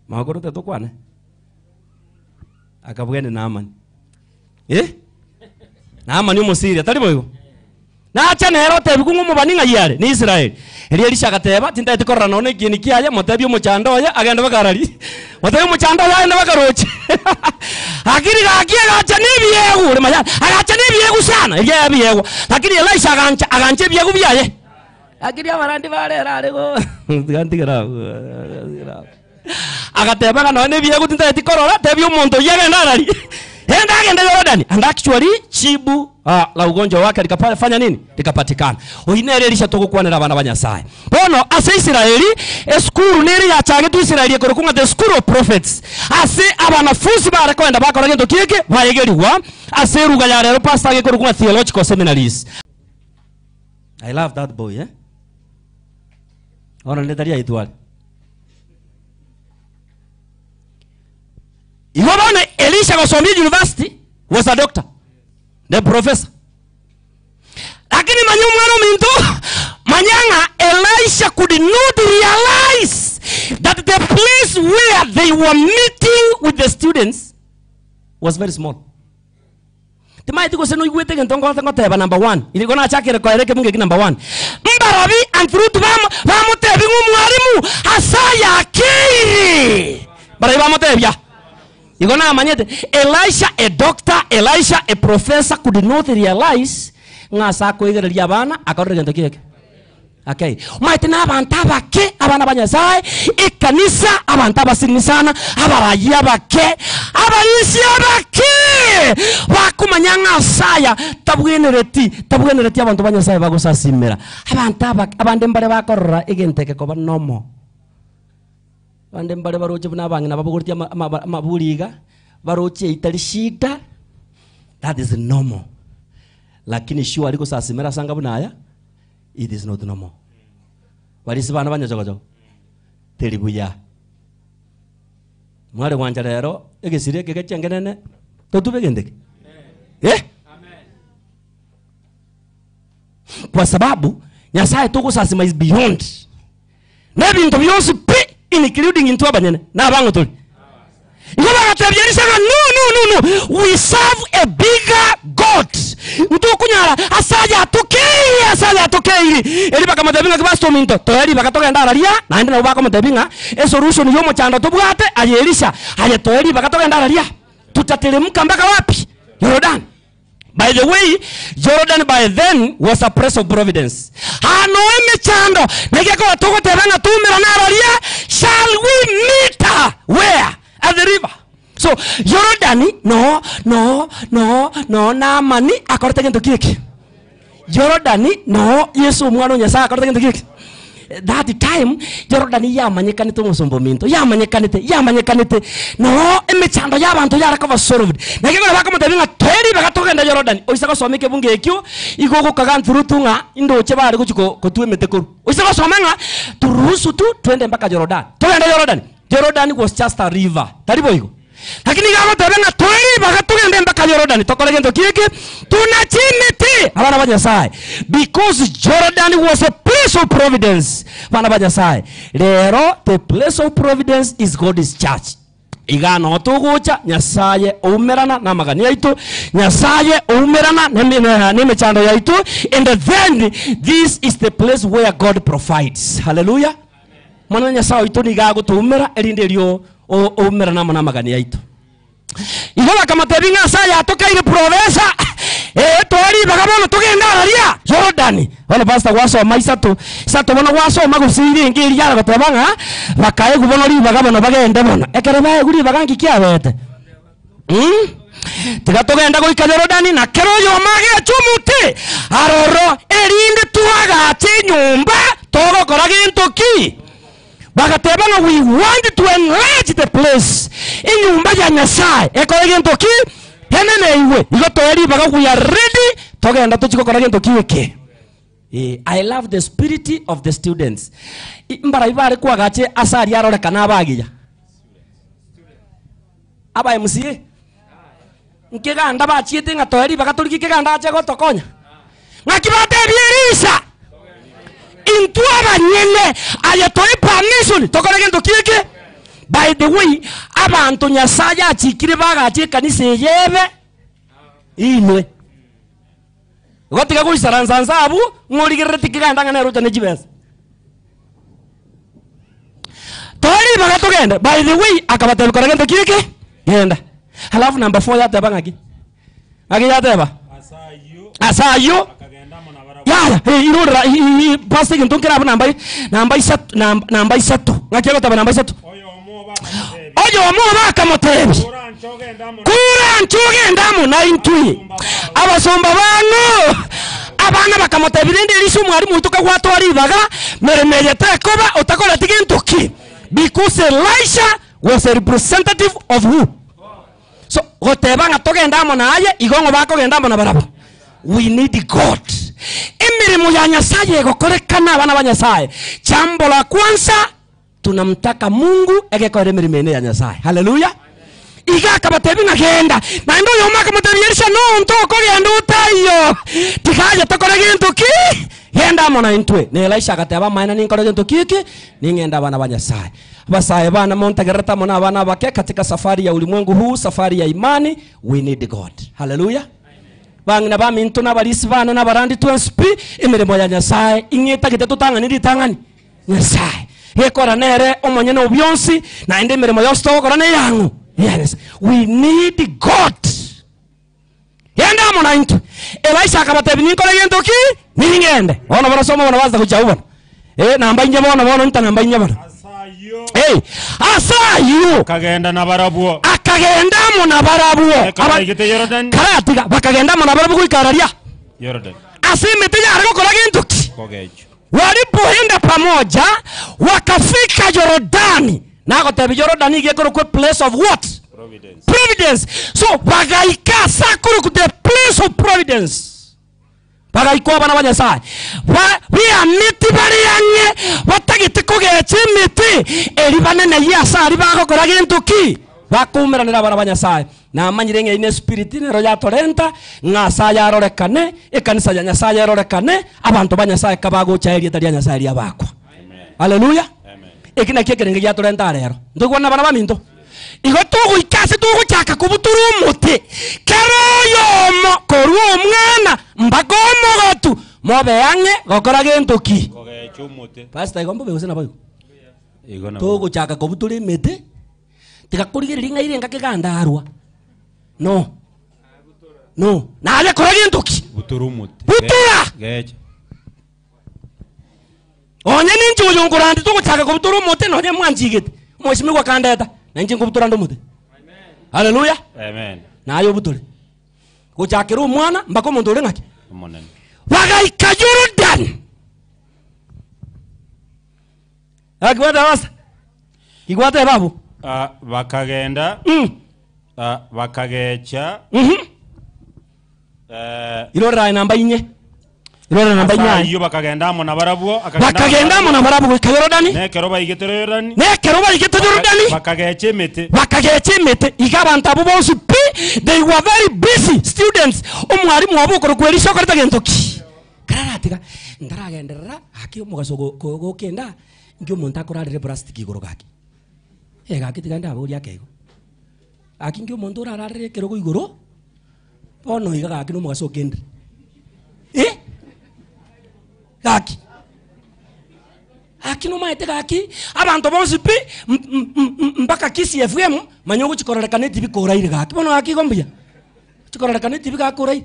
magorote to kwane akabugene na amani na amani umusiria tari boyo na acha nero tebiku ngumubaninga yare ni Israeli Elisha gateba tinta tikorra none kini kiaye motebi umuchandoya agenda bakarari motebi umuchandoya agenda bakaroche akiri gakie gacha nibiegu le maya agacha nibiegu sana yebiegu lakini Elisha aganche biegu biaye akiri amarandi barera arego gantigera agateba kana ne biegu tinta tikorora tebi umuntu yagenda arari agenda Yordani and actually chibu la ugonjwa wake likafanya nini likapatikana oinere Elisha tokukwanira abana banyasaye bono ase Israeli eskuru neri ya chage tu Israeli ekorokunga the school of prophets ase abanafuzi barakwenda bakora gento kike bayegeriwa ase ruga ya rero pastor ekorokunga theological seminaries. I love that boy ona ndetaria itwali Iwabone Elisha gosomia university was a doctor, the professor. Lakini manyumwano minto manyanga Elisha could not realize that the place where they were meeting with the students was very small. Timai tiko seno igwete ntongo teba number 1. Iliko na chakere ko ereke munge number 1. Mbarabi and fruit bamo tebi ngumwarimu asaya kiri. Barabi bamo tebya. Igona manyete Elisha a doctor, Elisha a professor could not realize ngasa ko igereria bana akarore gento kike. Okay. Maitina abantu abake abana banyasaye ikanisa abantu abasinisana abarayia bake abayisi abake bakumanyanga saya tabwenereti abantu banyasaye bagosasimera abantu abake abande mbare bakorora igenteke ko banomo bande mbare baroche buna bangina babugurtia maburiga baroche itali shida. That is normal. Lakini sure aliko sasimera sanga bunaya, it is not normal. Walisi bana banya jogo teribuya. Mware wanja rero egesire kegechengenene totubegendeke. Kwa sababu Nyasaye tuko sasima is beyond. Nebi into beyond pi including into abanyene na bango tuli. Ngoba gatabyerisha no. We serve a bigger God. Mtu kunyara asaja atokei. Eli baka madabinga kibasto minto. Toeri baka toka ndararia na ende na baka madabinga e solution yomo chando tobwate ayerisha. Aye toeri baka toka ndararia. Tutatelemka mpaka wapi? Jordan. By the way, Jordan by then was a place of providence. Hanoeme chando. Negeko toko tebanga tumira ndararia. Shall we meet her? Where? At the river. So Jordan no na mani akorte gento kiki. Jordan no Yesu mwana Nyasaye akorte gento kiki. That time Jordan yamanyekane to musombo minto yamanyekane no emechando yabantu yarakaba solved. Nagego baka mutabinga tweri bakatogenda Jordan. Oisaka someke bunge ekyo igoko kaganturutunga indoche bari kuchiko kotuemete kuru. Oisaka somenga turuhusu tu twende mpaka Jordan. Twende Jordan. Jordan was just a river. Taribo iko. Lakini kama tabenga tweri bakatugende mpaka Jordan. Tokole gento kiki tunachimete abana banyasai because Jordan was a place of providence. Bana banyasai. Lero the place of providence is God's church. Igano otugucha Nyasaye umerana na magani yaitu Nyasaye umerana na mechando yaitu and then this is the place where God provides. Hallelujah. Mwana Nyasaye itu nigago tumera erinde ryo umera na mwana magani yaitu. Igola kama tebinga saya atoka ile province tori bagabono tugenda aria Jordan. Wala pastor waso maisatu sato bona waso magusiri ngiri yara batebanga bakaye gubono ri bagabono bagende bona. Ekere bae guri bagangi kiabete. Tiga tugenda goika Jordan na kero yo mage chumuti aroro erinde tuaga chinyumba togo koragento ki. Bakatebanga we want to enlarge the place. Inyumba ya Nyasaye. Ekoragento ki henene iwe. Igotoeri baga we are ready. Togenda tuchiko koragento ki eke. I love the spirit of the students. Mbara ibare kwa gache asari arore kana bagiya. Aba MCA. Nkega ndaba chiete ngatoeri baga turiki kega ndache gotokonya. Ngakibate bierisa. Into abanyene ayatoi permission tokore gento kike. By the way abantu Nyasaye achikire bagache kanisa yebe inwe gotiga kuisaranza abu ngorigere tikiganda ngana ruta ne jibes tori bagatogenda. By the way akabatelo kore gento kike yenda. Halafu number 4 yatabangaki yateba asayo ya irura pastor ntonkera namba isatu ngakelo taba namba isatu oyo omo bakamotebi kura ncugenda mu 90 abasomba bano abana bakamotebi rinde lisu mwari muntu kagwatwari baga meremeye tekoba otakola tigentoki because Elisha was a representative of who? So goteba ngatogenda mo naye igongo bakogenda mo na barabo. We need God. Emirimo ya Nyasaye gokorekana abana ba Nyasaye. Jambo la kwanza tunamtaka Mungu egekore mirimo ya Nyasaye. Hallelujah. Iga kabatebi ngagenda. Na ndo yo maka mutebiyerisha no ntoko genda utayo. Tikaje tokore gintu ki? Genda mona intwe. Ne Elisha akateba maina ninkore gintu kiki ningenda abana ba Nyasaye. Basaye bana montagereta mona abana bake katika safari ya ulimwengu huu, safari ya imani. We need God. Hallelujah. Bangina ba mintu na barisi bana na barandi twespi emirimo ya Nyasaye ingeta gite tutangani ritangani Nyasaye hekora nere omonyene obyonsi na ende emirimo yosto okora ne yangu. Yes, we need God. Yenda mona intu Elisha akabatebi ninkora gento ki ningende ona bona somo bona baza kuchauba namba inje bona nta namba inje bona asayo kagenda na barabuo akagenda mu na barabuo karatiga bakagenda mu na barabuo kuikararia Jordan asimete yariko kora gintu kogecho walipoenda pamoja wakafika Yordani Nako tebi Jordan ige kuru kwe place of what? Providence. So bagaika sakuru ku the place of providence. Bagaiko bana banya sai. Bia miti bari yange batagite kugeche miti eri banene yasa ari bagokora gintu ki. Bakumira nira bana banya sai. Na manyirenge ine spirit ne roya torenta nga saya rorekane ekanisa ya nyasaya rorekane abantu banya sai kabago chairi tari nyasaya ya bakwa. Hallelujah. Ekina kyekerenge ya torenta rero. Ndugwana bana baminto. Igo tugu ikase tugu chaka kubuturu umuti keroyo koru omwana mbagomo gotu mobe yange gokora gento ki Kogecha umuti. Pastor igombo begose nabayo Igo na. tugu chaka kubuturu imete tikakurigirira inga irenga kigandarwa no nale kora gento ki Buturu umuti. Butura. Gecha. Onye ninjo yongorandi tugu chaka kubuturu umuti nonye mwanjigete mweshimi kwa kandeta nanjye kubutura ndumuti. Hallelujah. Amen. Nayo butule kuchakira umwana mbako muntu uri ngaki Umunene. bagaika Jordan akiwata wasa ikwata babu Bakagenda bakagecha irora namba inye irora namba inye iyo bakagenda mo nabarabwo bakagenda mo nabarabwo ka Jordan nekero bayigete Jordan bakagecha imete igabanta abo bose they were very busy students umwarimu wabukoro kwerisha ko ritagentoki kararatika ndaragenderera haki umugaso go kenda ngyo muntu akorarire plastic igoro gaki gaki tiganda abo ria kego aki ngyo muntu urararire kero go igoro bono iga gaki no mugaso kende gaki akino maete gaki abantu bonse pi mpaka kisi FM manyogo chikorerekane tibi koraire gaki bono gaki gombia chikorerekane tibi gakorai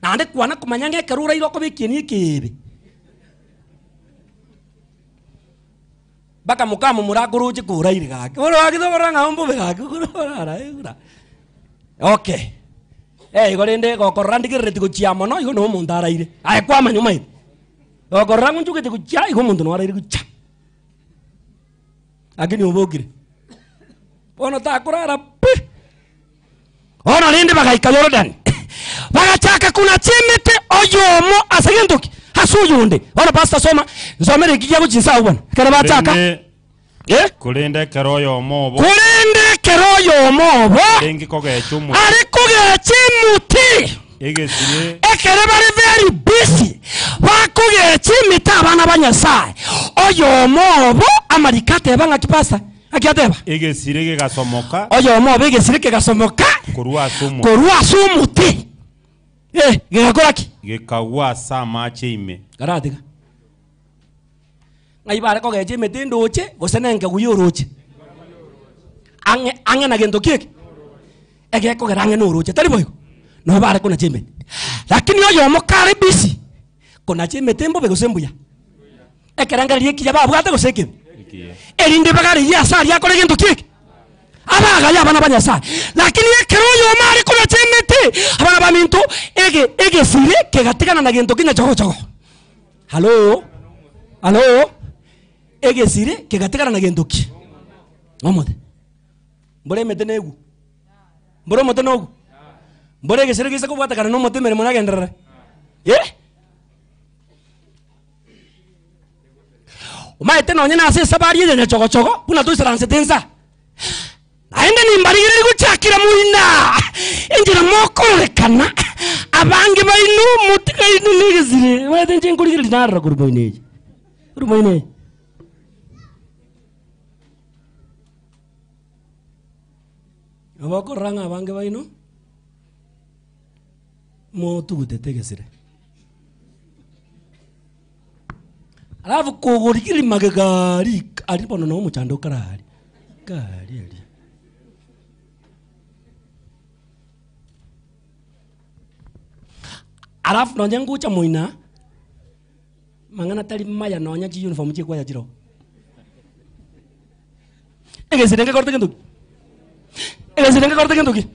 nande kwana kumanyange kerura iro kobikieni kibi baka mukamu murakuru chikoraire gaki bono gaki doranga ombo gaki kurara ura okay igorende gokorandikirire tiguchiamo no igo no mundaraire ai kwa manyumaire okorrangu njukete kucha igo muntu no araire kucha akini ubogire ono takurara pi ono linde bagaika Jordan bagachaka kuna chimete oyomo asagendoki hasuyunde ono pastor soma nzomere kiya kuchinsa ubona kare bataka kulinde keroyo mobo lengi kogecha umuti ari kogecha imuti ekere bari very busy bakugecha imiti abana banyasai oyomobo amarikate banga kipasa akiateba egesire gegasomoka oyomobo egesire kegasomoka korwa sumuti gegakora ki gekagwa sama cheime garatika ngai bare kogecha imiti ndoche gosenenge guyoroche ange na gento kiki ege kogera ange no roche tari boyo no bare kuna chembe lakini oyomo kare busy kuna chembe tembo begosembuya ekeranga lieki babu ate goseke erinde bagari ya sari akore gento kiki abaga ya bana banya sari lakini ekero oyomo ari kuna chembe te abana baminto ege sire kegatikana na gento kinya chogo hello ege sire kegatikana na gento ki omote mbore metenegu mbore motenogu mbore gesere gisa ko bwata kana no motemere mona gendera umaete no nyina ase sabari yenye chogo kuna tu saranse tensa aende ni mbarigire guchakira muina enjira mokorekana abange bainu mutika inu nigesire wete njenkurigire dinara kurboine abako ranga abange baino mo tugutetegesire alafu kugurikiri magagari ari bono no muchando karari gari alafu no nyangucha muina mangana tali maya no nya ji uniform chi kwa ya jiro egesire ngakorde kendu egesire ngakorde kendu ki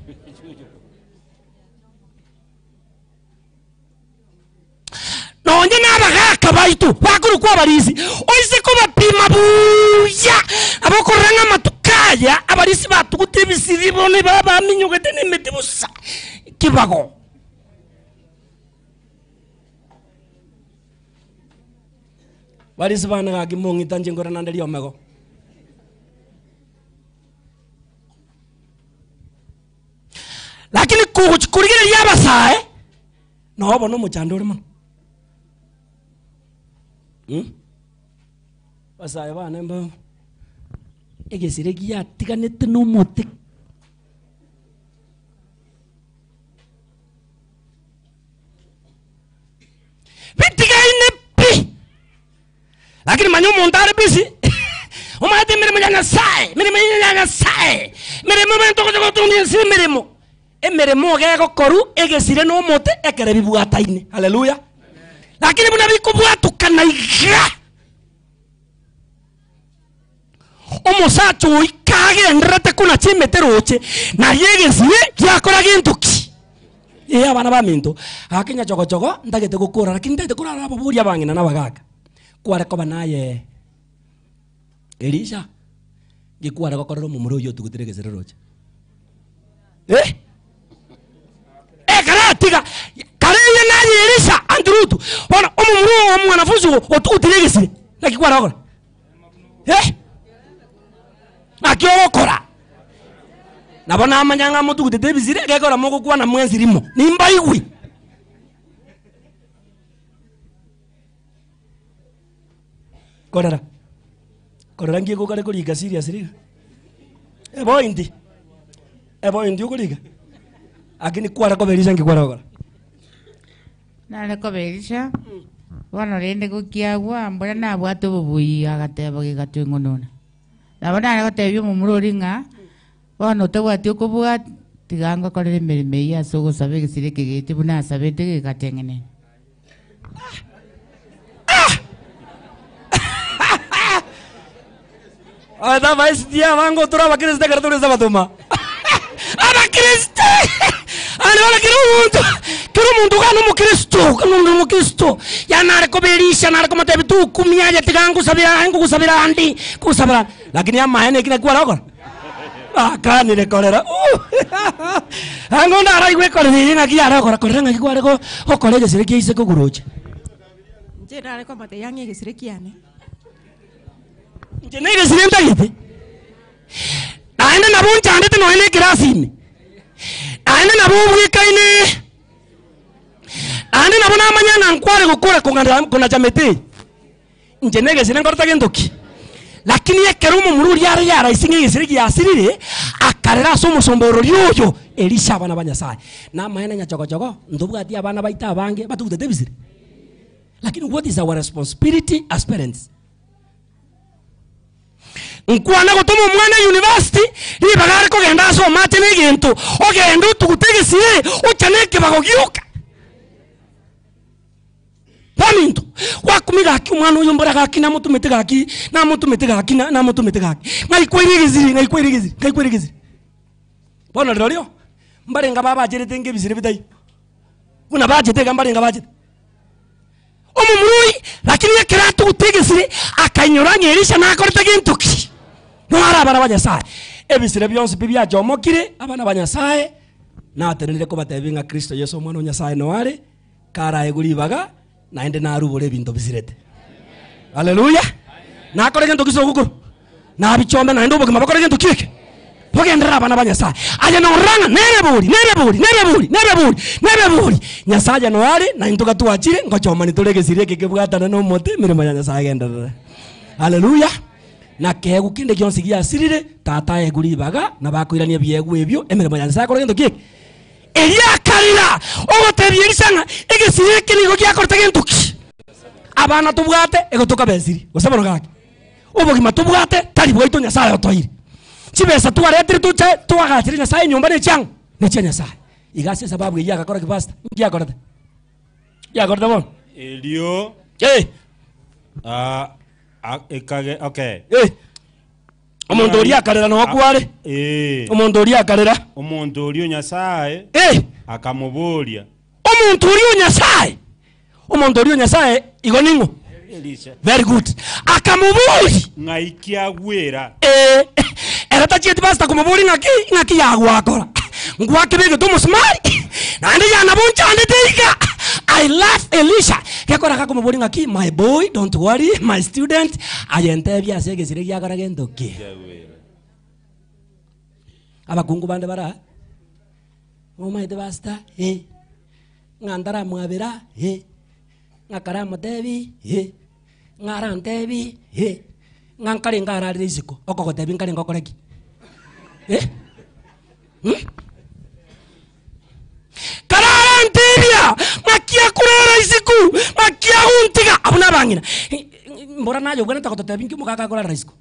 nonye nabagaka baitu bakuru kwa barizi oise ko bapima buya abokoranga matu ebisiri bone baba minyogete n'emiti busa kibago bari sibana gaki mongita njengora nandeli omego lakini kurigire lyabasae nobo no muchando urimo basae bana mba egesire gyatiganete n'umuti bitigaine pi lakini manyo montare bisi umate mirimo ya Nyasaye mirimo ya Nyasaye mirimo mento ko tumye si mirimo emirimo gego koru egesire n'umuti ekere bibwataine haleluya lakini buna bikubwatukana iga omusacho ikagendrete kuna chimeteroche na yegesire yakora gintuki abana ba minto akinya chogochogo ndagete gukura lakini ndagete kurara abo buria bangina nabagaga kware ko banaye Elisha gikwara gokorero mu muri uyo tuguteregesere roche karatiga kareye naye Elisha andrutu bona omumuru omwanafunzi otuguteregesire nakikwara gokora akiokora nabona amanyanga mutu gutete bizire gekora moko kwa na mwenzi rimo nimba igwi korara ngiye gukare kuriga serious riga ebo indi ukuriga akini kwara ko berisha ngikwara gokora nale ko berisha bona rende gukiagwa mbona nabwatu bubuyi agatebo gigatwengonona nabona nako tebyo mu muroringa bono tebwati okubwa tiganga korere merime ya sogo sabe gisire kigete buna sabe tege katengene ada vais dia mango tura bakristo kartore sabatuma ada kristo ana wala kero muntu kanu mu kristo ya nare ko berisha nare ko mate bitu kumia ya tigangu sabira andi kusabira lakini ya mahene kina kwa roko akani le kolera ango ndara igwe kolera ngaki ara kolera ngaki kwa roko okolege sire kiise ko guroje nje nare ko mate yange gisire kiane nje nege sire ndagite aende na buncha andete no ene kirasini aende na bubwikaine andi nabona amanyana nkware gukora kuna chamete nje nege sire ngorta gendoki lakini yekerumu mururi yara isinge gisirigi yasirire akarera so musomboro ryoyo Elisha bana banyasaye na mahena nyachogochogo ndubwa ati abana baita abange batugutete bisire lakini what is our responsibility as parents nkwana gutuma umwana university ribagare ko genda so mate n'igento ogenda tugutegesire ucaneke bagogiuka paminto wakumiga aki umwana uyu mbora gaki na mutumete gaki ngai kwirigiziri bona rero mbarenga baba jerete nge bizire bidai una bajete gambarenga bajete omumurui lakini yakira tugutegesire akanyuranye Elisha nakorete gintuki no arabara banyasaye ebisire byonse bibya jomokire abana banyasaye natenere ko batebinga Kristo Yesu mwana wanyasaye no are kara eguribaga naende narubore bintu bizirete haleluya nakore gento kisogukuru nabichombe naende ubugima bakore gento kike pogendera abana banyasaye aje no ranga nereburi nyasaye no ari na intuka tuachire ngochoma nituregesire kike bwatana no mote mirimo ya nyasaye genderera haleluya na kegu kinde kyonse gyasirire tata eguribaga na bakwirania byegu ebyo emirimo ya nyasaye kore gento kike Eliakarira ogotebye Elisha egesire kinigo gyakorta gentuki abana tubwate egotoka beziri osabona gaki ubugima tubwate tari bwaito nyasaye otoire chibesa tuaretire tuagachire nyasaye nyumba ne chang ne nyasaye igase sababu yagakora kibasta yakorta bon Elio ekage okay omuntu ori akarera no kware omuntu ori akarera omuntu ori nyasaye akamuburia omuntu ori nyasaye igoningo Elisha very good akamuburi ngaikia gwera erata chieti pastor kumuburi ngaki ya gwakora ngwaki bige tumusmari nandi yana buncha andi teiga. I love Elisha gekora ka kumuburi ngaki my boy don't worry my student ayente bya sege sire yakora gendoki abakungu bande bara omaite pastor ngandara mwabira ngakara motebi ngara ntebi ngankari ngara riziko okoko tebi ngari ngokoreki karara ntebia makia kurera isiku makia untiga abuna bangina mbora nayo bwana takoto tebi nki mukaka kurera isiku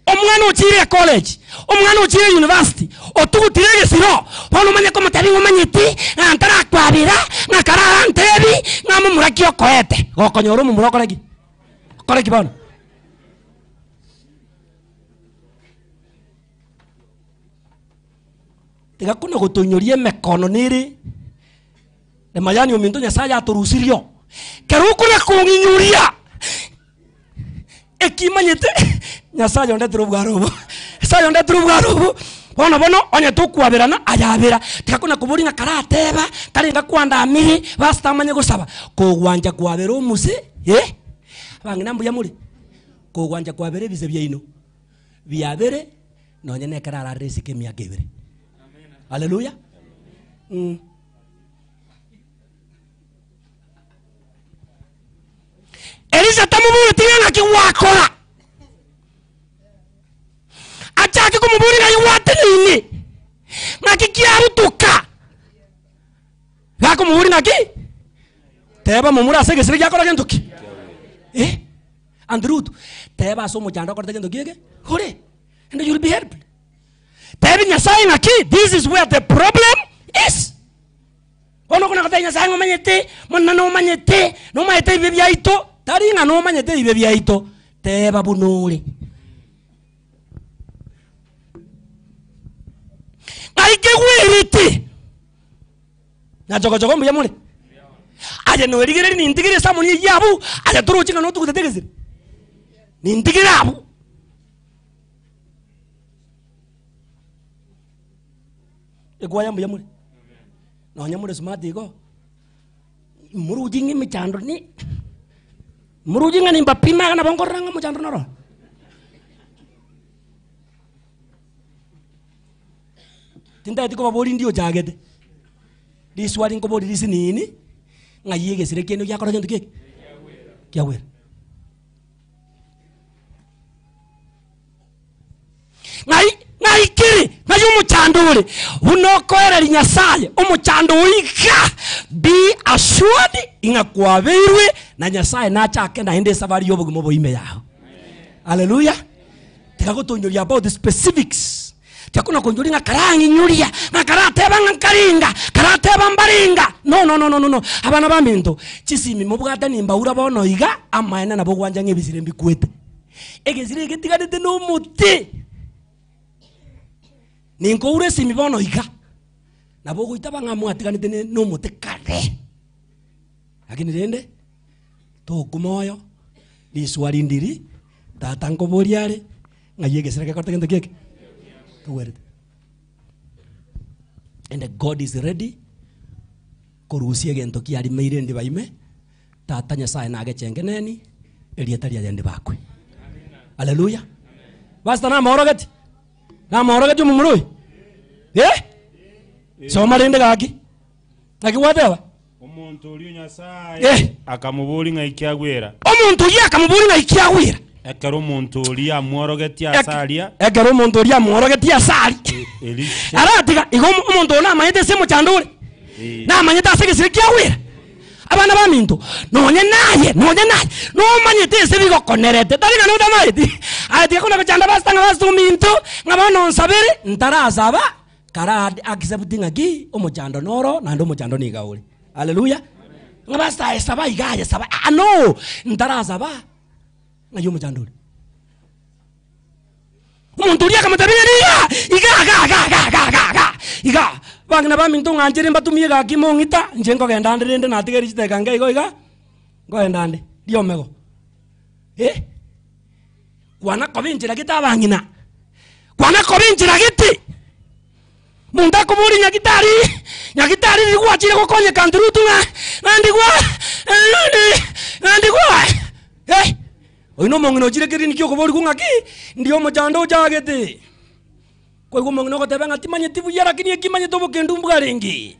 omwana uchire college omwana uchire university otugutirege siro bono manye ko mutabi ngomanyiti antara kwabira ngakara ntebi ngamo murakio koete gokonyoro mu murokoregi koreki bono tiga kuna gutunyorie mekono niri ne mayani ominto nyasaye aturusirio keruko na kunginyuria ekimanyete nyasaye onde turubwarubu nyasaye onde turubwarubu bono onye tukwabirana ayabira tikakuna kuburi na karateba karinga kwanda amiri basta manye gusaba kugwanja kwabera umusi bangina mbuya muri kugwanja kwabere bize byaino byabere nonye ne karara resike myakebere haleluya Elisa tamuburi tinga kiwakora achaki kumuburi na yuwate nini ngakikiaru tuka gako muburi naki teba mumura sege sire yakora gentuki andrutu teba so mujanda korta gentuki ege hore and you'll be helped teba nyasai ngaki this is where the problem is ono kuna kata nyasai ngomanyete monna no manyete no mayete bibya ito taringa no manyete bibya ito teba bunuri aike weriti na jogo mbuya muri aje no erigere ni ndigire samuni yabu aje turuchinga no tukutetegeze ni ndigire abu egwaya mbuya muri no nyamure smart igo murujingi michando ni murujinga ni mbapima kana bongoranga muchando noro tinda tiko babori ndio jagete diswari ngo bori disi nini ngayege sire keno yakora gento keke kyawera ngai kiri ngayo umuchandure unokorera nyasaye umuchandurika be assured ingakwaberwe na nyasaye nachake na ende savari yobugumo boime yaho haleluya tikagotonyoria about the specifics tikakuna konjoringa karangi nyuria ngakarate bangaringa karate bambaringa no abana baminto chisimi mubwata nimba ura bono iga amaena nabo gwanja ngebisire mbikwete egezire getigadete no muti ninko ure simi bono iga nabo goitaba ngamwa tiganete no muti kare lakini rende to kumoyo ni swali ndiri tatango boriare ngayegesire kekorte gento keke word and God is ready korusia gento kiari meire ndi baime tata nyasaye na agechengeneni elieta ria ndi bakwe haleluya basta na morogati mumurui so marinde gaki akiwateba omuntu uri nyasaye akamuburi ngaikyagwira omuntu ye akamuburi ngaikyagwira ekero omuntu uri amworogetia asaria ekero omuntu uri amworogetia asari aratiga igo omuntu na amanyete se muchandure na amanyete asege sire kyawira abana baminto nonye naye no manyete se bigo konerete tari ngano damaiti ati kuna kuchanda bastanga bastuminto ngabono nsabere ntarazaba kara accepting agi omuchando noro nando omuchando ni gauli haleluya ngabasta esaba igaya saba no ntarazaba ngayo mujanduri umuntu uri akamutabira iga bangina baminto nganjire mbatumie ga kimongita njengo genda ndende natigeri chiteka ngai iga ngo endande diomego Kwana kovinjira kita bangina. Kwana kovinjira kiti. Munda kuburi nyagitari likuwa chile kukonye kandurutu nandikwa. Oino mongino chile kiri nikio kuburi kungaki. Ndiyo mojando ujagete. Kwa hiyo mongino kotebe ngati manye tibu yara kini eki manye tobo kendu mbugarengi.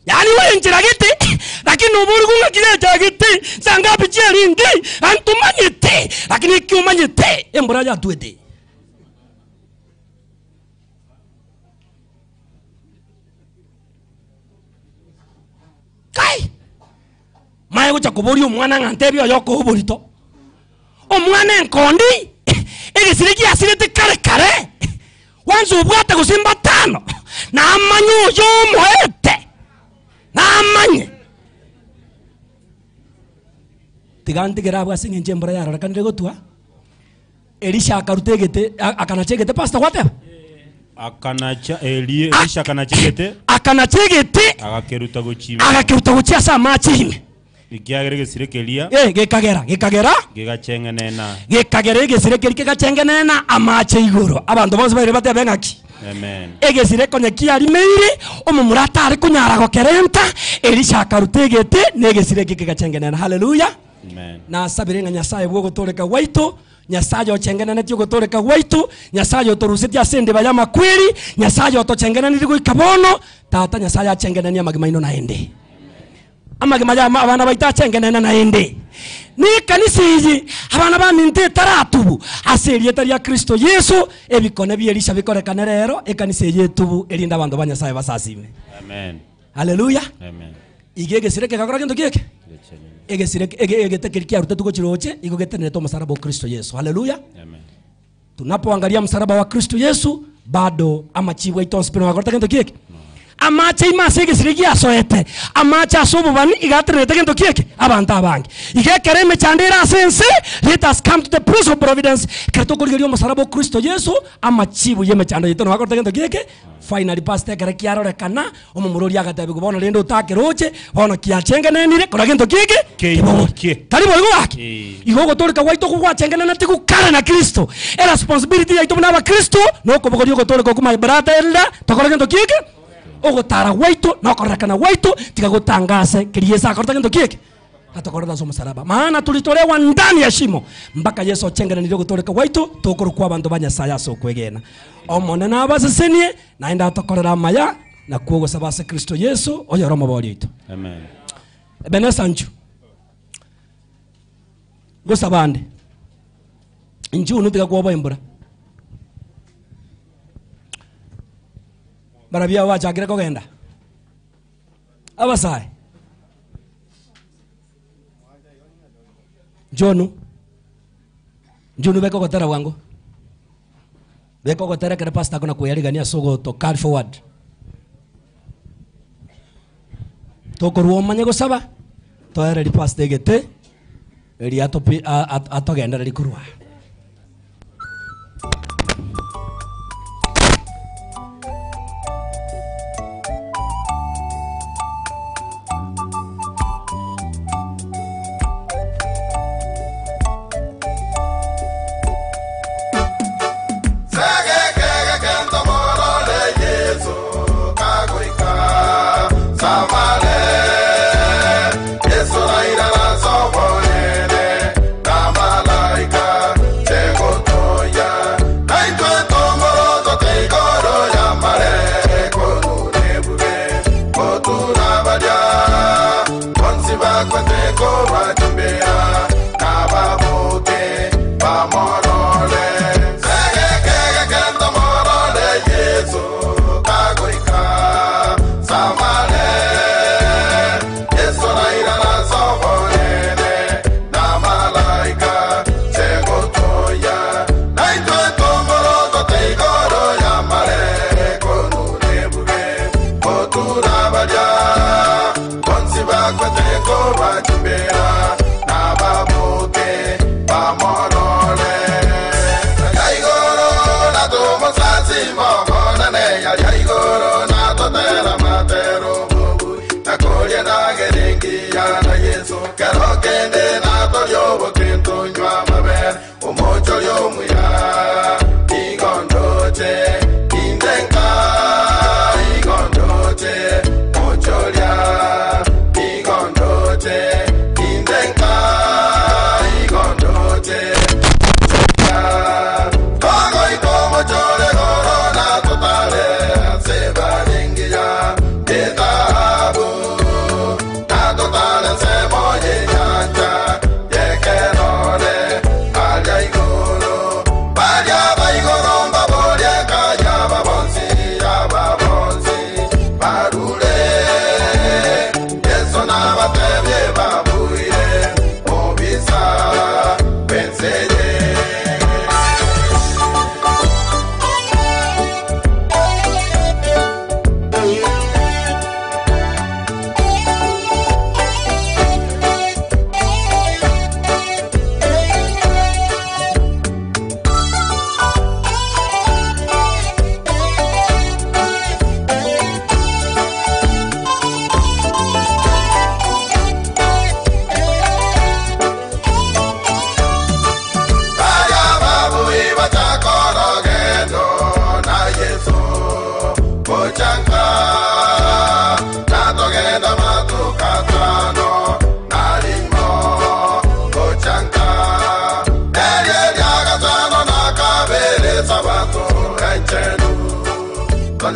Yani wewe njira giti lakini uburi kunga kile jagiti sanga bichia ringi antumanyete lakini kiumanyete embora ya tuete. Kai mae gucha kuburi umwana ngantebyo yoko uburito omwana enkondi egisiriki asirete kare wanzu ubwate gusimba tano na amanyu yo moete namanye tiganti gerabwa singe njembora yaro kanire gotwa Elisha akarutegete akanachegete pastor wate akanacha Elisha akanachegete agakeruta guchia sa machime ikiagere gesirekelia gekagera gigachengenena egesireke gachengenena amache igoro abantu bose bari bate bengaki. Amen. Egesire konye kiari meire omumurata ari kunyara gokerenta Elisha akarutegete negesire gigachengenena. Hallelujah. Amen. Na sabirenga nyasaye bwo gutoreka waitu nyasaye ochengenana tyo gutoreka waitu nyasaye otorusitia sende bayama kweli nyasaye otochengenana ndiko ikabono tata nyasaye achengenania magimaino naende amagima ya abana baita chengenana naende ni kanisa iyi abana baminte taratubu aserie tari ya Kristo Yesu ebikone bi Elisha bikorekana rero ekanisa yetubu erinda abantu banyasaye basasime. Amen. Hallelujah. Amen. Igege sireke gakora kintu kike egetekeriki arute tuko chiroche igogetenere to msalaba wa Kristo Yesu. Hallelujah. Amen. Tunapoangalia msalaba wa Kristo Yesu bado amachiwa itonspino wakota kintu kike amacha imasege sirigi asoete amacha asobo bani igatenere kintu kike abantu abangi igekereme chandera sense let us come to the place of providence kerto kurigerio msalaba wa Kristo Yesu amachibu yeme chando yitono wakota kintu kike finally pastor kare kiaro rekana omumurori agatabe kubona rendo takeroche bona kiachengenenire kora kintu kike karibu igwaki igogo torika waito kugwachengena na tiku kare na Kristo e responsibility yaito na Kristo no kobogorio gotorika kuma brata elda tokora kintu kike ogotara waito no korekana waito tikagutangase kiriesa korta kintu kike atakorada somo salaba maana tulitolewa ndani ya shimo mpaka Yesu achengena ndio gutoreka waito tokoro kwa bantu banyasaya so kwegena omone na abasesenie naenda atakorera maya na kuogo sabase Kristo Yesu oyo romo boli itu. Amen. Bene sanchu gosabande njunu tiga kuoba imbura barabia wachagira kogenda abasai Njunu beko gotera wangu beko gotera kare pastor kuna kuyarigania sogo to carry forward to koruo manye gosaba to era di pastor gete eri atogenda ri kurwa Yesu na ira na sobo nene na malaika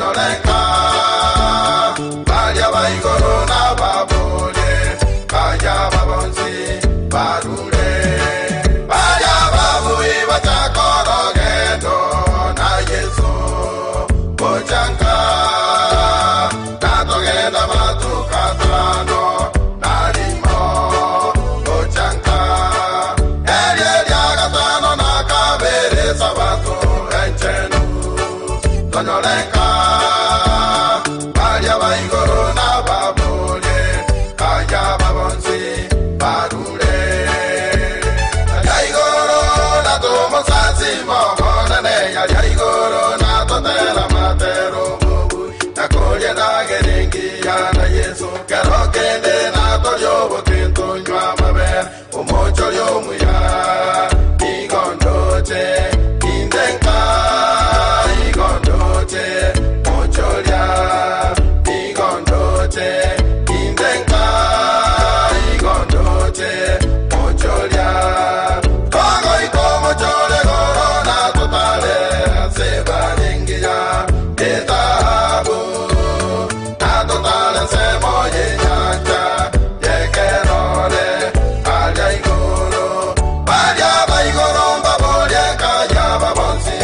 tonyoreka baria baigoro na babule kaya babonzi barure baria babui batakorogendo na Yesu bojanga natogenda matukatano nalimo bojanga eriagatano na kabere sabato enchenu tonyoreka baria baigoro na babule kaya babonzi barure yaigoro na tomosansi momonane yaigoro na totela matero mubu nakolia nagerengia na Yesu kerokende na toryobo kintonywa maber umochorio muya igondoche indenka igondoche mochoria igondoche indenka igondoche mochoria kogo ikomo chole gorona totale sebaringia etabu na totale semoye nyanja yekerore alia igoro baria baigoro mbabolie kaya babonsi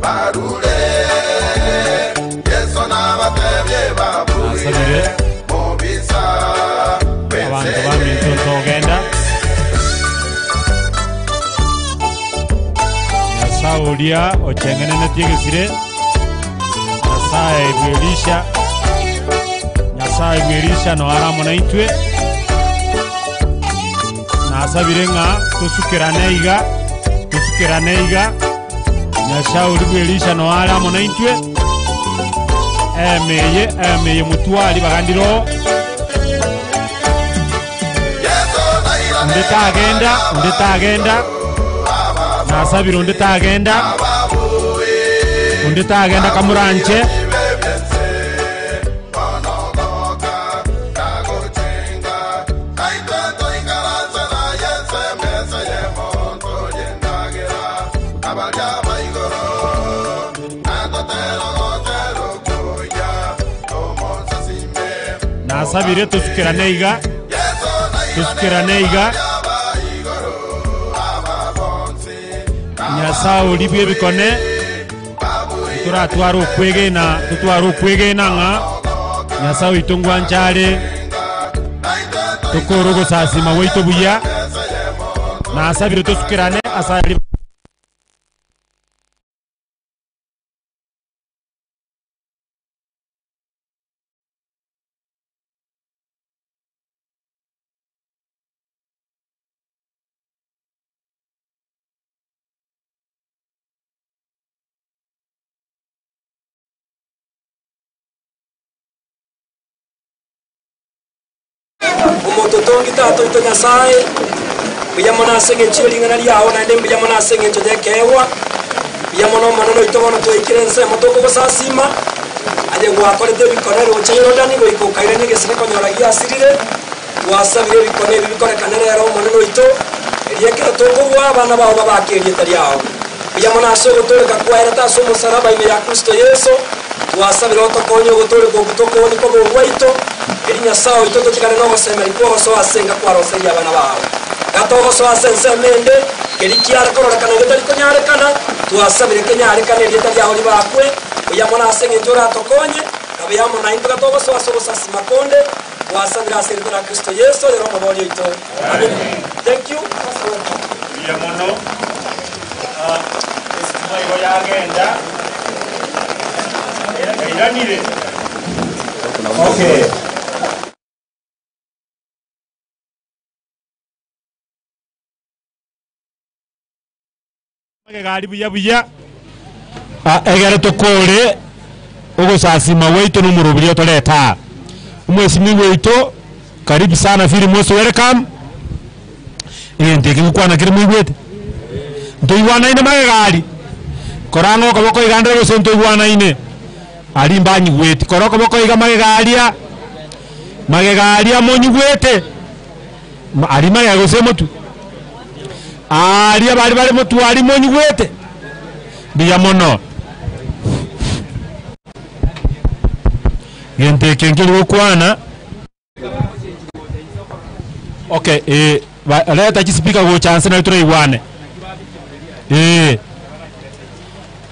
barure Yesu na batebye babure mobisa abantu bamintotogenda nyasaulia ochengene netiegesire nyasaye gwerisha no aramo na itwe nasabire nga tusukirane iga nyashauri gwerisha no aramo na itwe emeye mutwali bagandiro undetagenda nasabire undetagenda kamuranche nasabire tusukirane iga nyasao libye bikone turatwara okwegena nga nyasao itongwa nchale tukorogo sasima waito buya nasabire tusukirane asali Omototongi tato ito nyasaye biyamona senge chilingana liao na ndem biyamona senge chodekewa biyamona manono ito wana tuikirense motoko basasima aje gwakore de bikonere ochero dani go iko kairene gesene konyora giasirire wasabire bikone bikore kanere yaro manono ito eriekera tongo wa bana bao babakerie tariao biyamona sogo tole kakwera ta somo saraba ime ya Kristo Yesu wasabire otokonyo gotole go gutokoni ko gwaito erinya sawo itoto tikane no gosema iko so asenga kwa rose ya bana bao gato so asense mende erikiara korora kana getari konyare kana tuasabire kenyare kana erieta ya hori bakwe uyamona asenge njora tokonye kabiyamona intuka togo so sasi makonde wasabire asenge na Kristo Yesu lero mabodi ito amen. Thank you uyamono esibai yagenda iranire okay gari buya egere tokore ogosasima weito n'umurubirio toleta umwesimi weito karibu sana firi mweso welcome ndeke kukwana kiri mwibwete ntoiwana ine magegari korango kaboko igandere gose ntoiwana ine ali mbanyi gwete koroko boko iga magegaria monyi gwete ali maya gose motu ali bali motu ali monyi gwete biya mono gente kengeli okwana okay leta kisipika go chance na tura iwane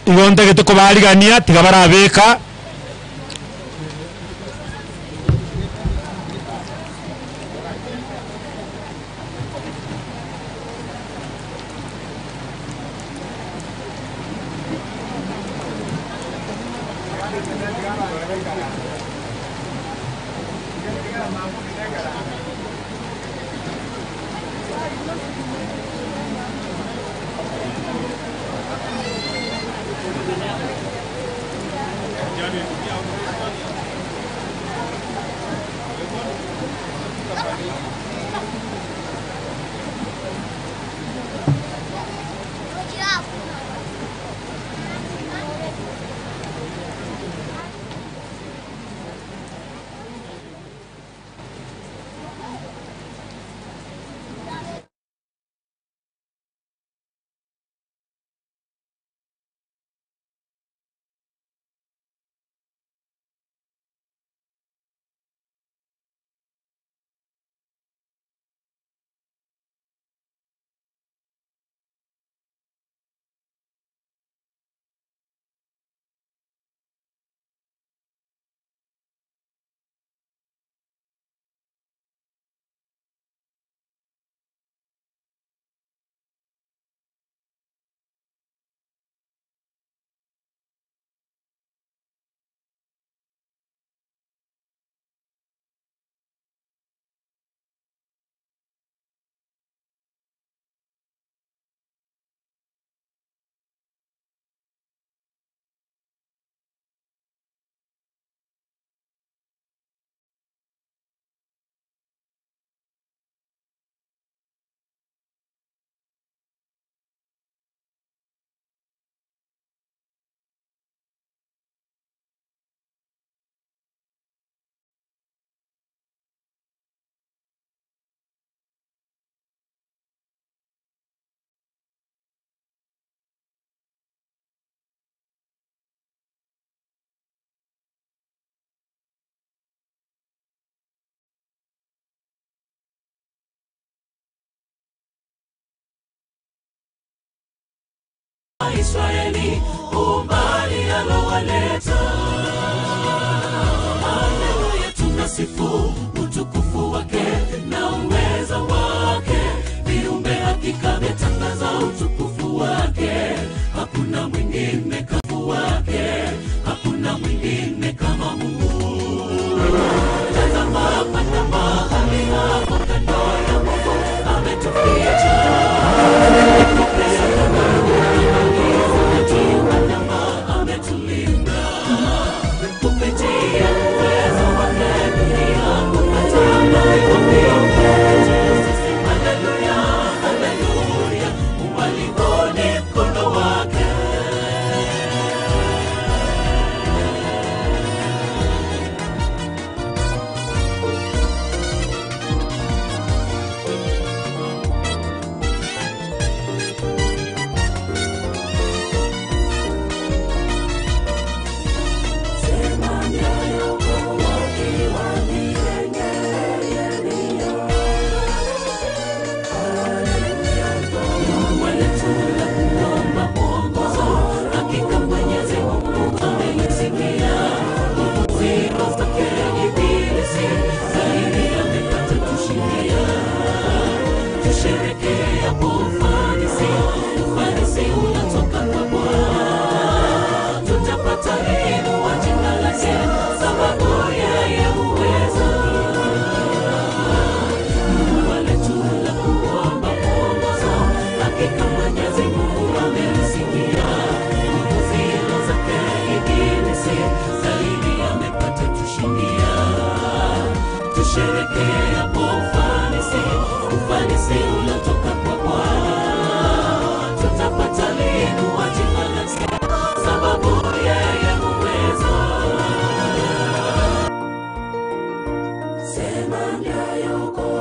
igonde gete ko baligania tiga barabeka Israeli umbali alowaleta. Haleluya, tunasifu utukufu wake na uweza wake. Viumbe hakika vyatangaza utukufu wake. Hakuna mwingine kama wake, hakuna mwingine kama Mungu. Tazama pana mahali hapo kando ya Mungu ametuficha.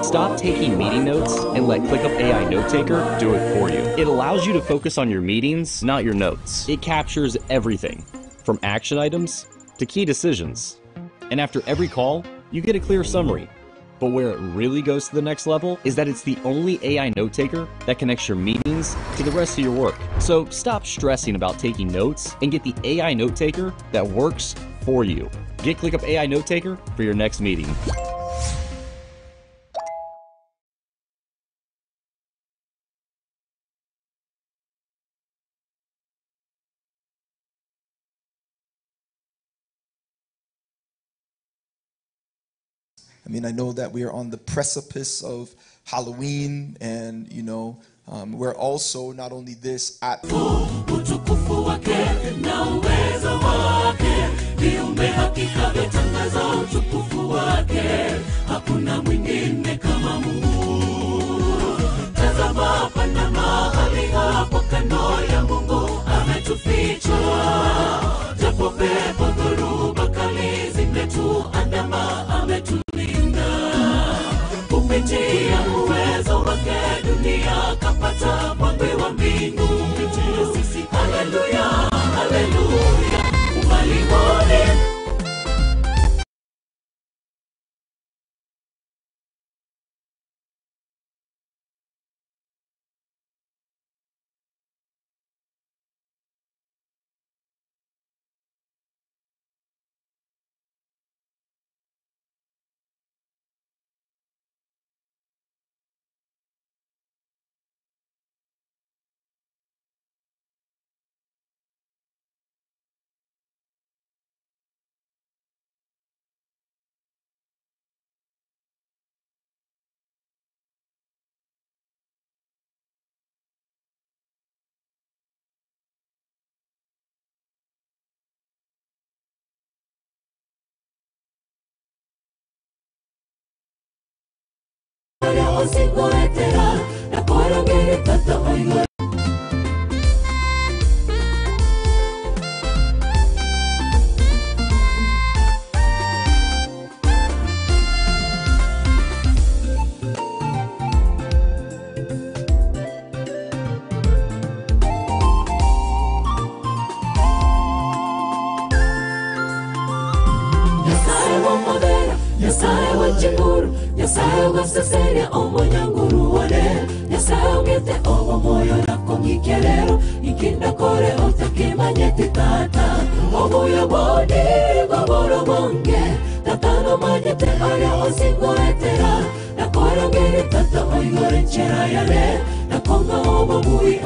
Stop taking meeting notes and let ClickUp AI Note Taker do it for you. It allows you to focus on your meetings, not your notes. It captures everything, from action items to key decisions. And after every call, you get a clear summary. But where it really goes to the next level is that it's the only AI note taker that connects your meetings to the rest of your work. So stop stressing about taking notes and get the AI note taker that works for you. Get ClickUp AI Note Taker for your next meeting. I mean, I know that we are on the precipice of Halloween, and you know, we're also not only this at utukufu wake na uwezo wake, viumbe hakika vyatangaza utukufu wake, hakuna mwingine kama Mungu. Tazama pana mahali hapo kando ya Mungu ametuficha, japo pepo dhoruba kali zimetuandama ametulinda. Kupitia uwezo wake dunia kapata mwanga wa mbingu. Kupitia sisi, haleluya, haleluya, umalimoni. Osingoetera na korongere tata oigo. Nyasaye wachinguru, Nyasaye waseseria omonyanguru wale, Nyasaye ongete owo moyo na kongikerero, ikinda kore otakimanyeti tata, omoyo bodi goboro bonge, tata no manyete aria osingoetera, na korongere tata oigore nchera yale, na konga omobui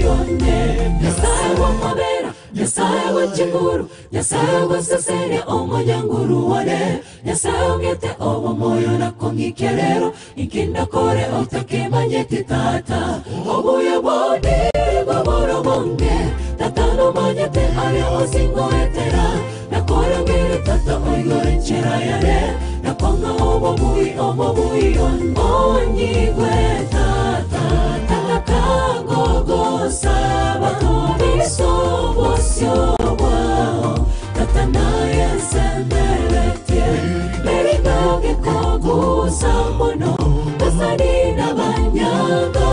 onye, Nyasaye wamabera, Nyasaye wachinguru, Nyasaye waseseria omonyanguru wale, Nyasaye ongete owo moyo na kongikerero, ikinda kore otakimanyeti tata, omoyo bodi goboro bonge, tata no manyete aria osingoetera, na korongere tata oigore nchera yale, na konga omobui onyigwe tata, tata kagogo saba, biso bosyo wao, tata naye semeletie, beridoge kogusa mono, basani na banyanga,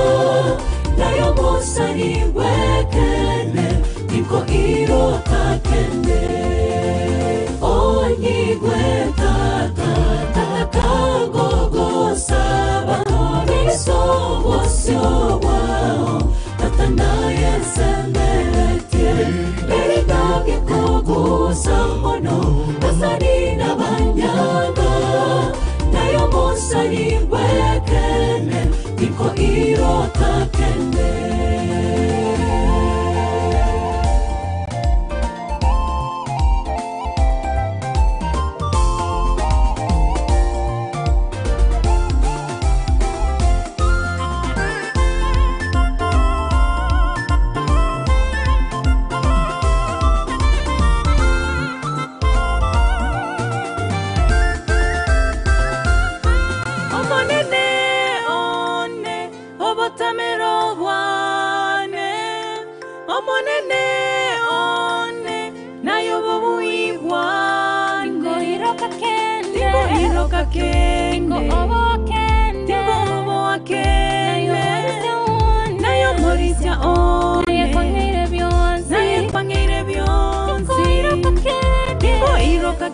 nayo mosani wekene, niko iro kakende, onyigwe tata, tata kagogo saba, biso bosyo wao, tata naye semeletie, beridoge kogusa mono, basani na banyanga, nayo mosani wekene, niko iro kakende.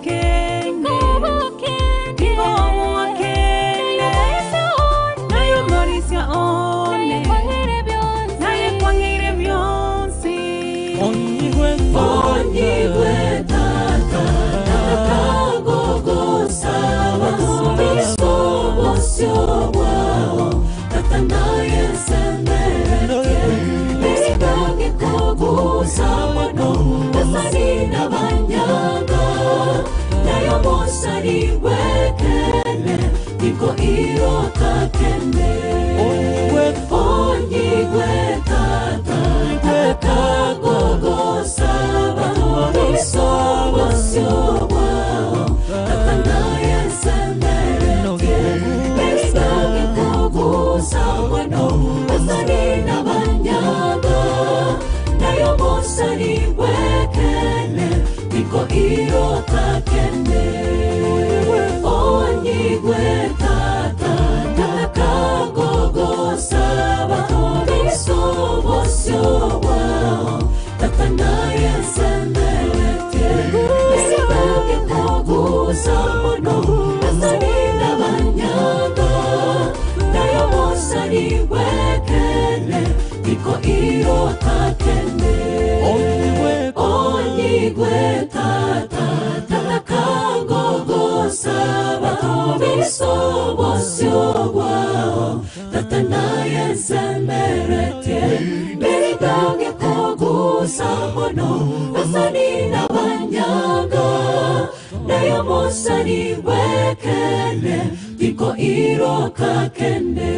Kenge mosari wekene iko irota kene onyigwe tata takagogo saba isobo sioba tatanaye semerete besagi kogusa wano asari na banyaga nayo mosari wekene iko irota kene onyigwe tata takagogo saba isobo sioba tatanaye semerete besagi kogusa wano asari na banyaga nayo mosari wekene iko irota kene onyigwe tata takagogo saba isobo sioba tatanaye semerete besagi kogusa wano asari na banyaga nayo mosari wekene iko iroka kene.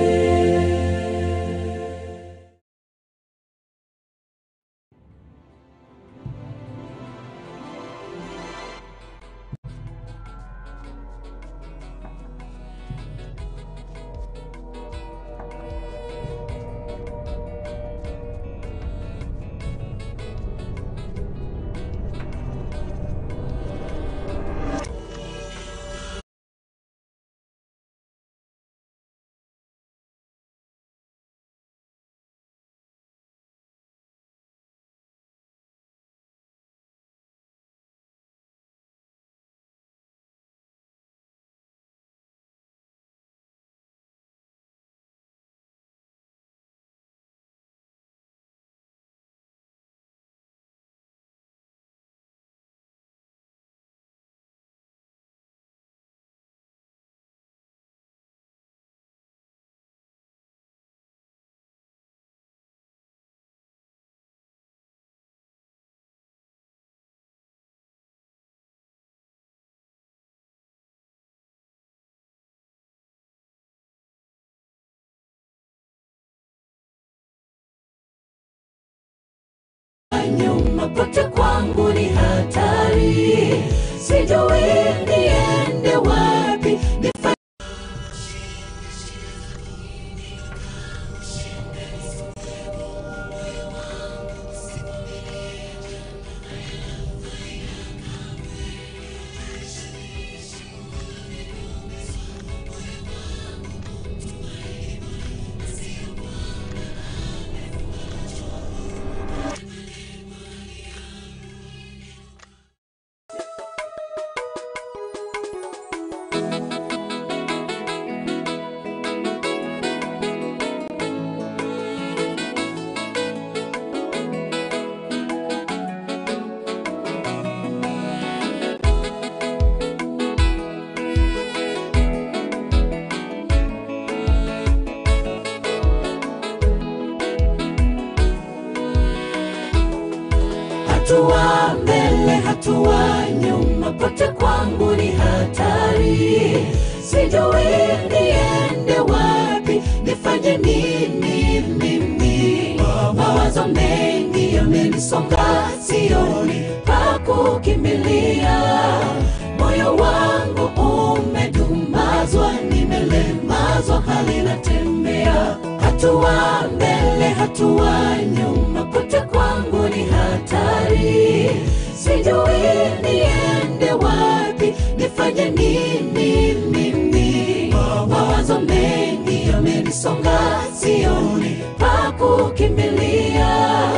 Nyuma pote kwangu ni hatari, sijui niende wapi hatua mbele hatua nyuma pote kwangu ni hatari, sijui niende wapi nifanye nini mimi, mawazo mengi yamenisonga sioni pa kukimbilia, moyo wangu umedumazwa nimelemazwa hali natembea, hatua mbele hatua nyuma pote kwangu ni hatari, sijui niende wapi nifanye nini mimi, mawazo mengi yamenisonga sioni pa kukimbilia,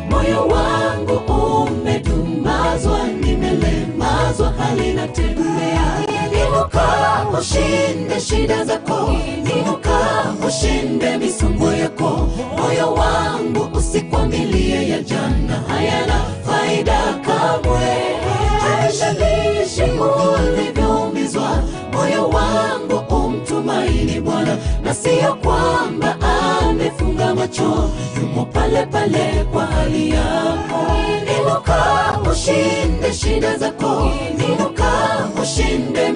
moyo wangu umedumazwa nimelemazwa hali natembea, inuka ushinde shida zako, inuka ushinde misongo yako, moyo wangu usikwamilie ya jana hayana faida kamwe, haishalishi ulivyoumizwa, moyo wangu umtumaini Bwana na sio kwamba amefunga macho, yumo pale pale kwa hali yako, inuka ushinde shida zako, inuka ushinde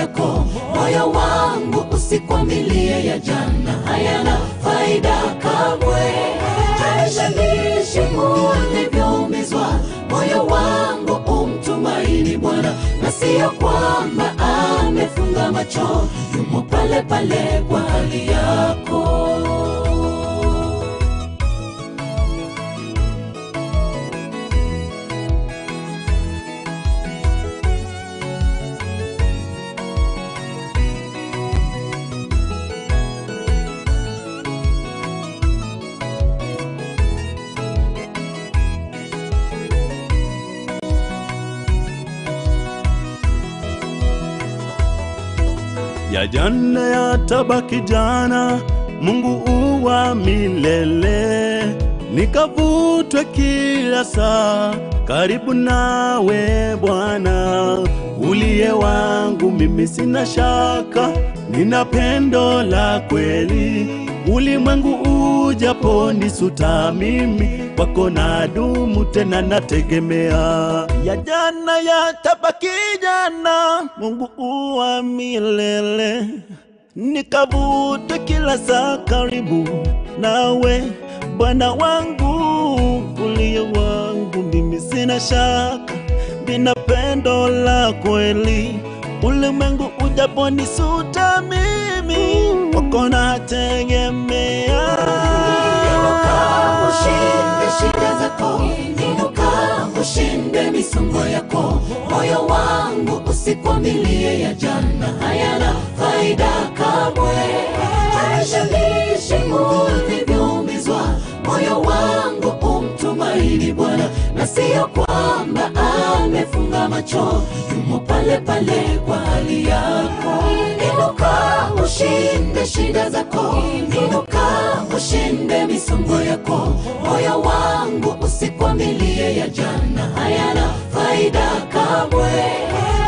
yako. Moyo wangu usikwamilie ya jana, hayana faida kamwe. Haijalishi ulivyoumizwa, moyo wangu umtumaini Bwana, na sio kwamba amefunga macho, yumo pale pale kwa hali yako. Ya jana yatabaki jana, Mungu uwa milele. Nikavutwe kila saa karibu nawe Bwana, uliye wangu mimi sina shaka, nina pendo la kweli. Ulimwengu ujaponisuta, mimi kwako nadumu tena nategemea. Ya jana yatabaki jana, Mungu uwa milele. Nikavute kila saa karibu nawe Bwana wangu, uliye wangu mimi sina shaka, nina pendo la kweli. Ulimwengu ujaponisuta, mimi kwako nategemea. Inuka ushinde shida zako, inuka ushinde misongo yako. Moyo wangu usikwamilie ya jana, hayana faida kamwe. Haijalishi ulivyoumizwa, moyo wangu umtumaini Bwana, na sio kwamba amefunga macho, yumo pale pale kwa hali yako. Inuka ushinde shida zako, inuka ushinde misongo yako. Moyo wangu usikwamilie ya jana, hayana faida kamwe.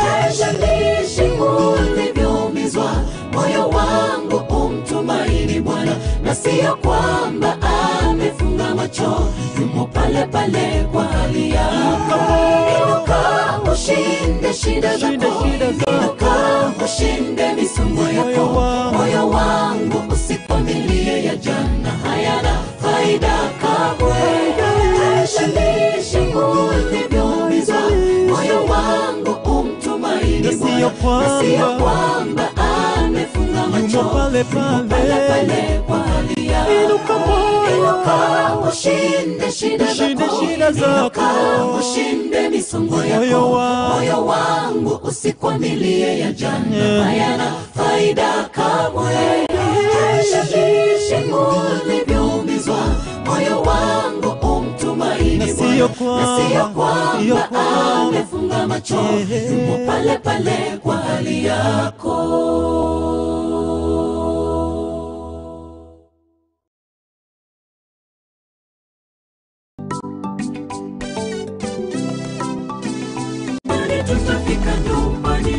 Haijalishi ulivyoumizwa, moyo wangu umtumaini Bwana, na sio kwamba amefunga macho, yumo pale pale kwa hali yako. Inuka ushinde shida zako, inuka ushinde misongo yako. Moyo wangu usikwamilie ya jana, hayana faida kamwe. Haijalishi ulivyoumizwa, moyo wangu umtumaini Bwana, na sio kwamba amefunga macho, yumo pale pale kwa hali yako. Inuka ushinde shida zako, inuka ushinde misongo yako. Moyo wangu usikwamilie ya jana, hayana faida kamwe. Haijalishi ulivyoumizwa, moyo wangu umtumaini Bwana, na sio kwamba amefunga macho, yumo pale pale kwa hali yako. Tutafika nyumbani.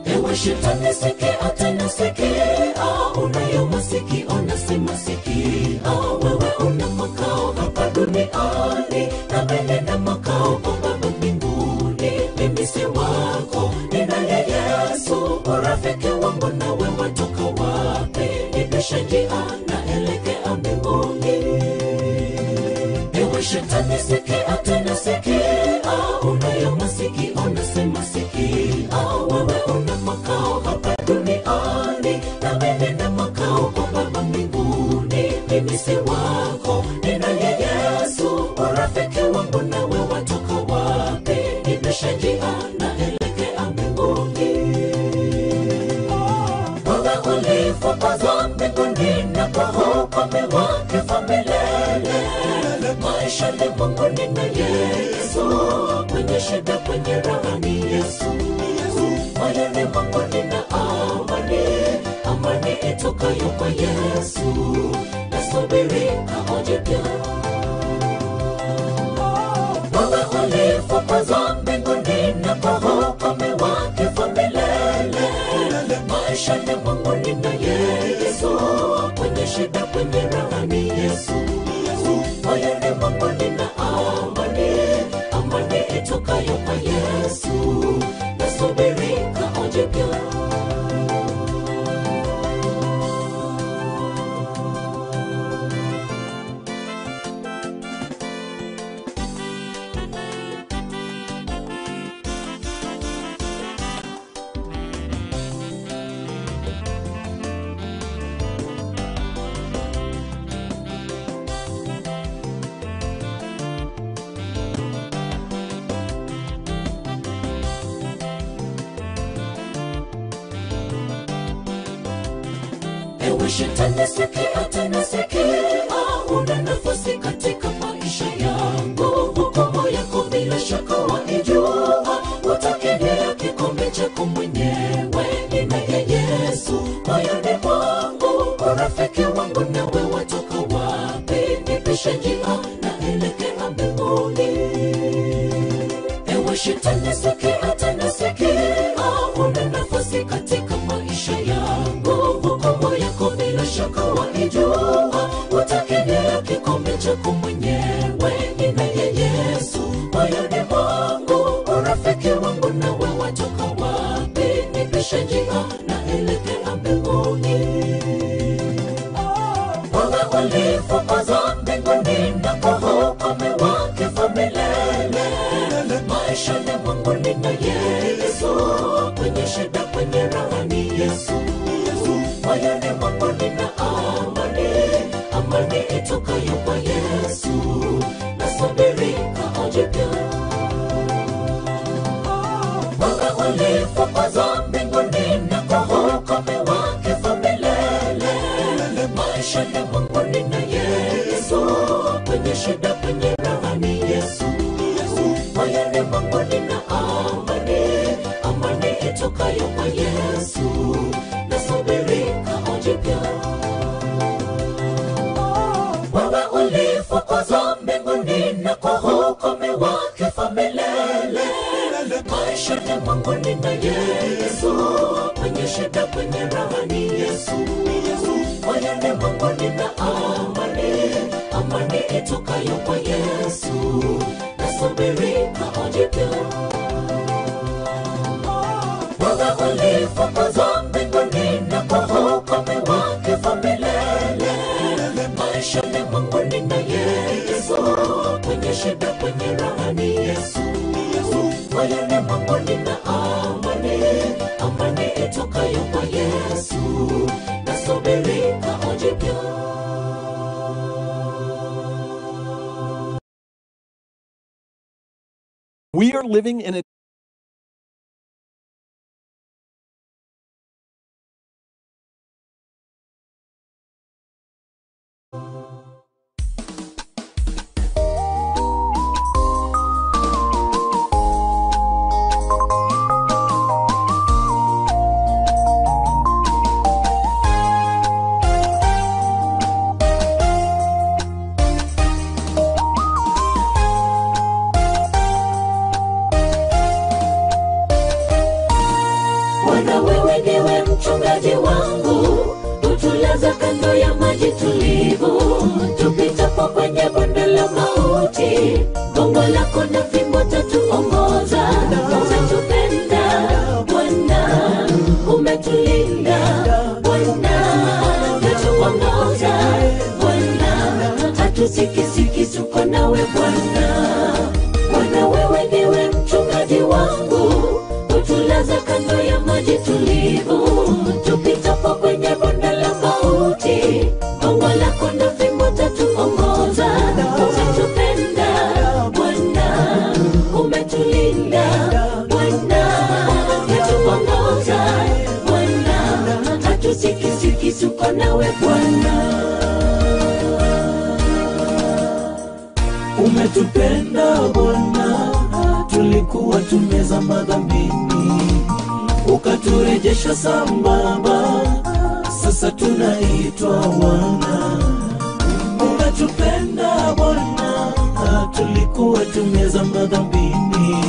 Ewe shetani sikia tena sikia, unayo masikio nasema sikia. Wewe una makao hapa duniani, na mimi na makao Baba mbinguni. Mimi si wako, ninaye Yesu, urafiki wangu nawe watoka wapi? Nipishe njia naelekea mbinguni. Ewe shetani sikia tena sikia, unayo masikio nasema sikia. Wewe una makao hapa duniani, na mimi na makao Baba mbinguni. Mimi si wako, ninaye Yesu, urafiki wangu nawe watoka wapi? Nipishe njia naelekea mbinguni. Wewe ulifukuzwa mbinguni na kwa hukumu wake milele. Maisha ni Mungu ninaye Yesu, kwenye shida kwenye raha ni Yesu. Moyoni mwangu nina amani, amani itokayo kwa Yesu. Nasubiri kaoje pia. Wewe ulifukuzwa mbinguni na kwa hukumu wake milele. Maishani mwangu nina Yesu, kwenye shida kwenye raha ni Yesu. Moyoni mwangu nina amani, amani itokayo kwa Yesu. Nasubiri kaoje pia. Ewe shetani sikia tena sikia, una nafasi katika maisha yangu. Hukumu yako bila shaka waijua, utakiendea kikombe chako mwenyewe. Ninaye Yesu moyoni mwangu, urafiki wangu nawe watoka wapi? Nipishe njia naelekea mbinguni. Ewe shetani sikia tena sikia, una nafasi katika maisha yangu. Hukumu yako bila shaka waijua, utakiendea kikombe chako mwenyewe. Ninaye Yesu moyoni mwangu, urafiki wangu nawe watoka wapi? Nipishe njia naelekea mbinguni. Wewe ulifukuzwa mbinguni na kwa hukumu wake milele. Maishani mwangu nina Yesu, kwenye shida kwenye raha ni Yesu. Moyoni mwangu nina amani, amani itokayo kwa Yesu. Nasubiri kaoje pia. Wewe ulifukuzwa mbinguni na kwa hukumu wake milele. Maishani mwangu nina Yesu, kwenye shida kwenye raha ni Yesu. Moyoni mwangu nina amani, amani itokayo kwa Yesu. Nasubiri kaoje pia. Wewe ulifukuzwa mbinguni na kwa hukumu wake milele. Maishani mwangu nina Yesu, kwenye shida kwenye raha ni Yesu. Moyoni mwangu nina amani, amani itokayo kwa Yesu. Nasubiri kaoje pia. Wewe ulifukuzwa mbinguni na kwa hukumu wake milele. Maishani mwangu nina Yesu, kwenye shida kwenye raha ni Yesu. Moyoni mwangu nina amani, amani itokayo kwa Yesu. Nasubiri kaoje pia. We are living in a Bwana wewe ndiwe mchungaji wangu, utulaza kando ya maji tulivu. Tupitapo kwenye bonde la mauti, gongo lako na fimbo tatuongoza. Umetupenda Bwana, umetulinda Bwana, tatuongoza Bwana, hatusikisiki tuko nawe Bwana. Bwana wewe ndiwe mchungaji wangu, utulaza kando ya maji tulivu. Tupitapo kwenye bonde la mauti, gongo lako na fimbo tatuongoza. Umetupenda Bwana, umetulinda Bwana, tatuongoza Bwana, hatusikisiki tuko nawe Bwana. Umetupenda Bwana, tulikuwa tumezama dhambini, ukaturejesha sambamba, sasa tunaitwa wana. Unatupenda Bwana, tulikuwa tumezama dhambini,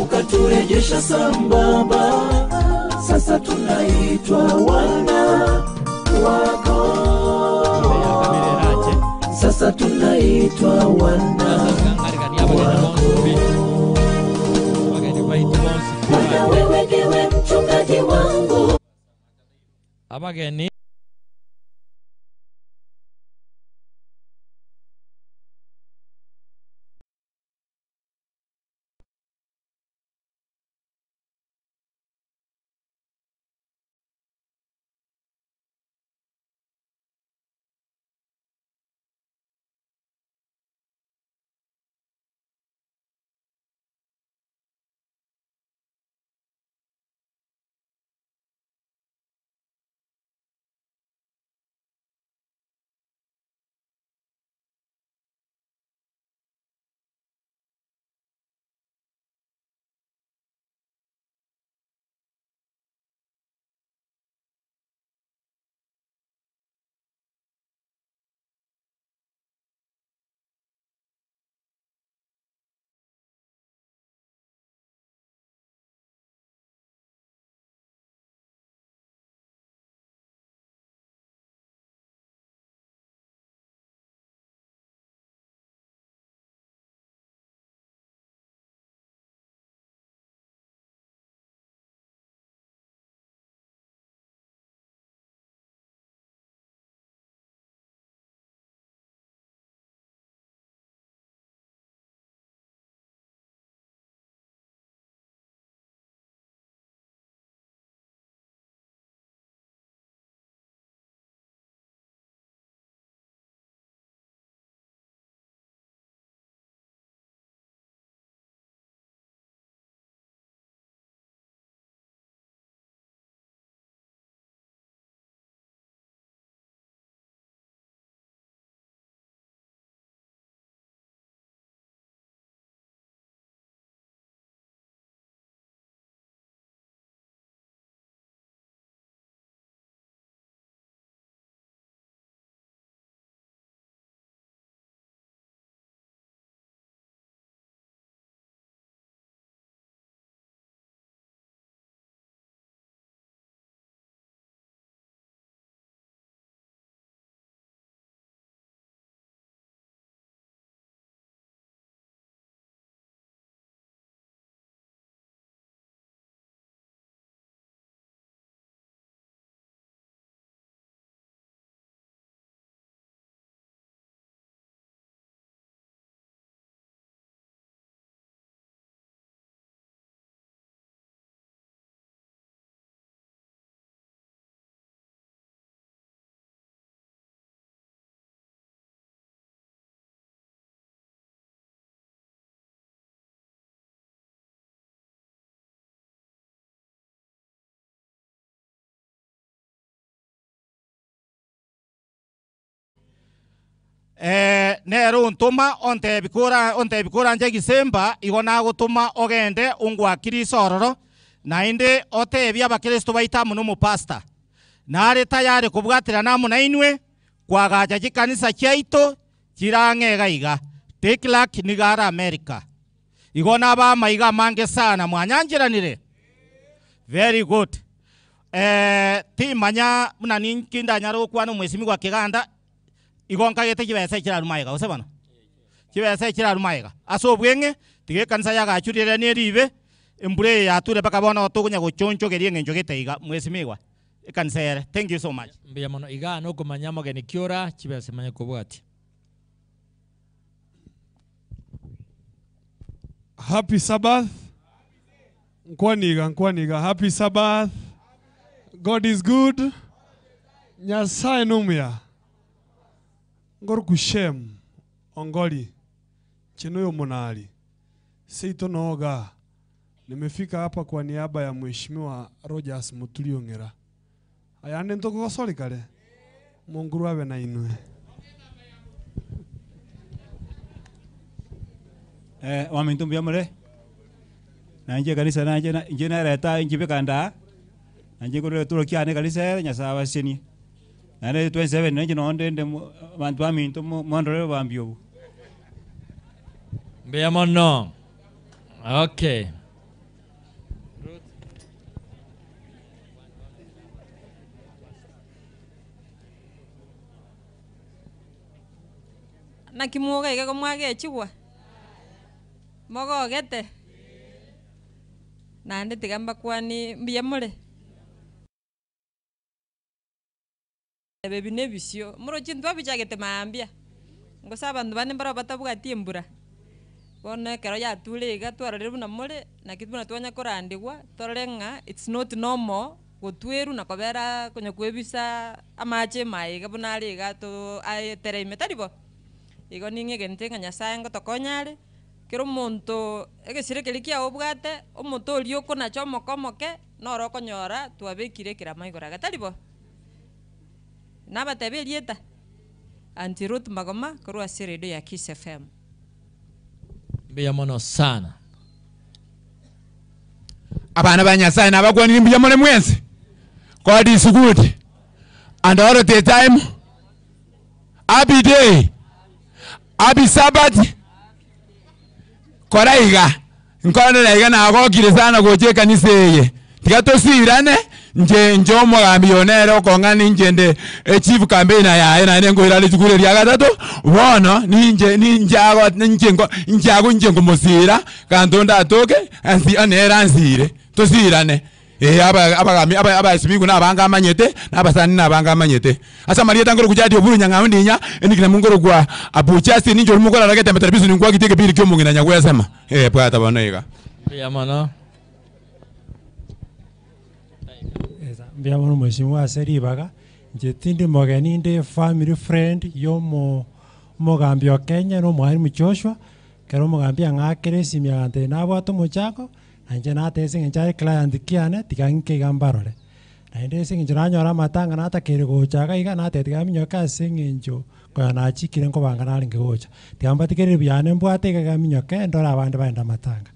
ukaturejesha sambamba, sasa tunaitwa wana wako. Sasa tunaitwa wana wako. Bwana wewe ndiwe mchungaji wangu. Abageni nero ntuma onte bikura nje gisemba igona gutuma ogende ungwakiri sororo nainde otebia abakristo baita muno mu pastor nare tayari kubwatira namu nainwe kwagaja gikanisa kyaito kirang'ega iga teklak nigara America igona ba maiga mange sana mwanyanjiranire very good timanya muna ninkinda nyaro kwano mwesimi kwa kiganda igonka gete kibese kira rumayiga usebana kibese kira rumayiga aso bwenge tige kanisa ya gachurire ne ribe embure ya ture baka bona otugunya gochoncho gerie ngenjo geteiga mwesimigwa kanisa yere. Thank you so much. Mbia mono iga no kumanyamo geni kiora kibese manye kubwati. Happy Sabbath. Nkwaniga. Happy Sabbath. God is good. Nyasaye numya. Ngor kushem. Ongoli. Chenoyo monali. Seito nooga. Nimefika hapa kwa niaba ya Mheshimiwa Rogers Mutuliongera. Ayande ntoko gosori kale. Munguru abe na inwe. Wamintu mbia mure. nanje kanisa nanje nje nareta njibe kanda nanje kore tulo kiane kanisa nyasa waseni nane 27 nanje nonde bantu baminto mondore bambyo Mbea mono. Okay. Na kimuoga iga komwage chigwa. Mogo gete. Nande tigamba kwani mbia mure. Bebi nebisio. Muro chintu abichagete maambia. Ngosaba ndubane mbara batabuga tiembura. Bona kero ya tulega twarare buna mure na kituna twanya korandigwa torenga it's not normal gotweru na kobera konya kwebisa amache maiga buna lega to ayetere metaribo igo ninge gente nga nyasaye ngo tokonyare kero monto egesire kelikia obwate omonto olio kona chomo komoke noro konyora twabekire kira maigora gataribo nabatebe lieta anti Ruth Magoma korwa seredo ya Kiss FM. Mbea mono sana. Abana ba Nyasaye nabagwanira mbia mole mwense. God is good. And all the time. Happy day. Happy Sabbath. Koraiga. Nkone naiga na agokire sana goje kanisa ye. Tigatosirane nje omugambi onero kongani njende chief campaigner ya ena nengo irali chukure lya gatatu bono ninjago njengo musira kantonda atoke ansi anera ansire tosirane aba sibiku na banga amanyete nabasani na banga amanyete asa marieta ngoro kujati oburu nyanga ndinya enikina mungoro kwa abuchasi ninjo mungora rageta metarabisu ningwa kiteke biri kyo mungina nyagwa sema pwata banaiga Mbea mono. Mbea mono mheshimiwa Seribaga njetindi mogeni ndi family friend yo mugambi wa Kenya no mwarimu Joshua kero mugambi angakire simya ante nabwato muchako nanje natese ngenjare client kiane tiganke gambarore naende singe nyora matanga natakire gochaga iga natetiga minyoka singenjo kwa nachikire ngo banga naringe gocha tigamba tikere byane mbwate ga minyoka ndora abandi baenda matanga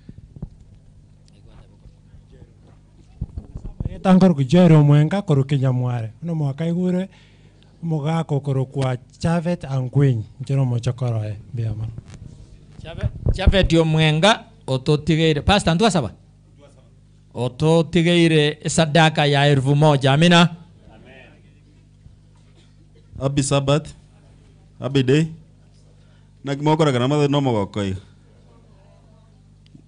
tangor kujero mwenga korukinya mware no mwaka igure mugako korokwa Chavet Angweny njero mochokoro biama Chavet yo mwenga ototigeire pastor ndwasaba ototigeire sadaka ya 1000 amina. Happy Sabbath. Happy day. Nagimokora kana mathe no mogokoi.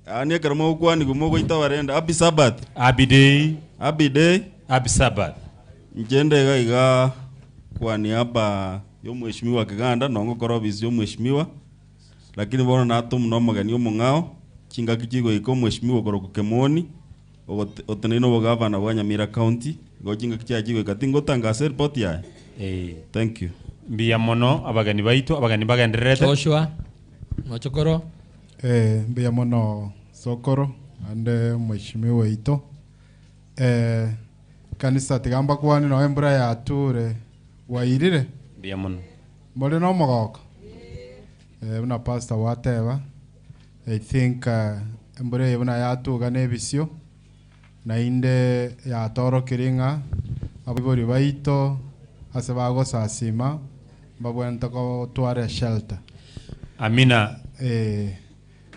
Ani akaramo kwani gumogo itawarenda. Happy Sabbath. Happy day. Happy day. Happy Sabbath. Njende gaiga kwa niaba yo mheshimiwa Kiganda nongo korobisi yo mheshimiwa lakini bona nato muno magani yo mungao kinga kikigo iko mheshimiwa koroko Kemoni oteneno bogavana wa Nyamira County go kinga kikigo katingo tangase report ya thank you mbia mono abagani baitu abagani bagenderete Joshua Mochokoro mbia mono Sokoro ande mheshimiwa ito kanisa tigamba kwani no embura ya ture wairire mbia mono mole no mogoko una pastor whatever I think embura yebuna ya tuga nebisio na inde ya toro kiringa abibori baito asebago sasima babwenta ko tware shelter amina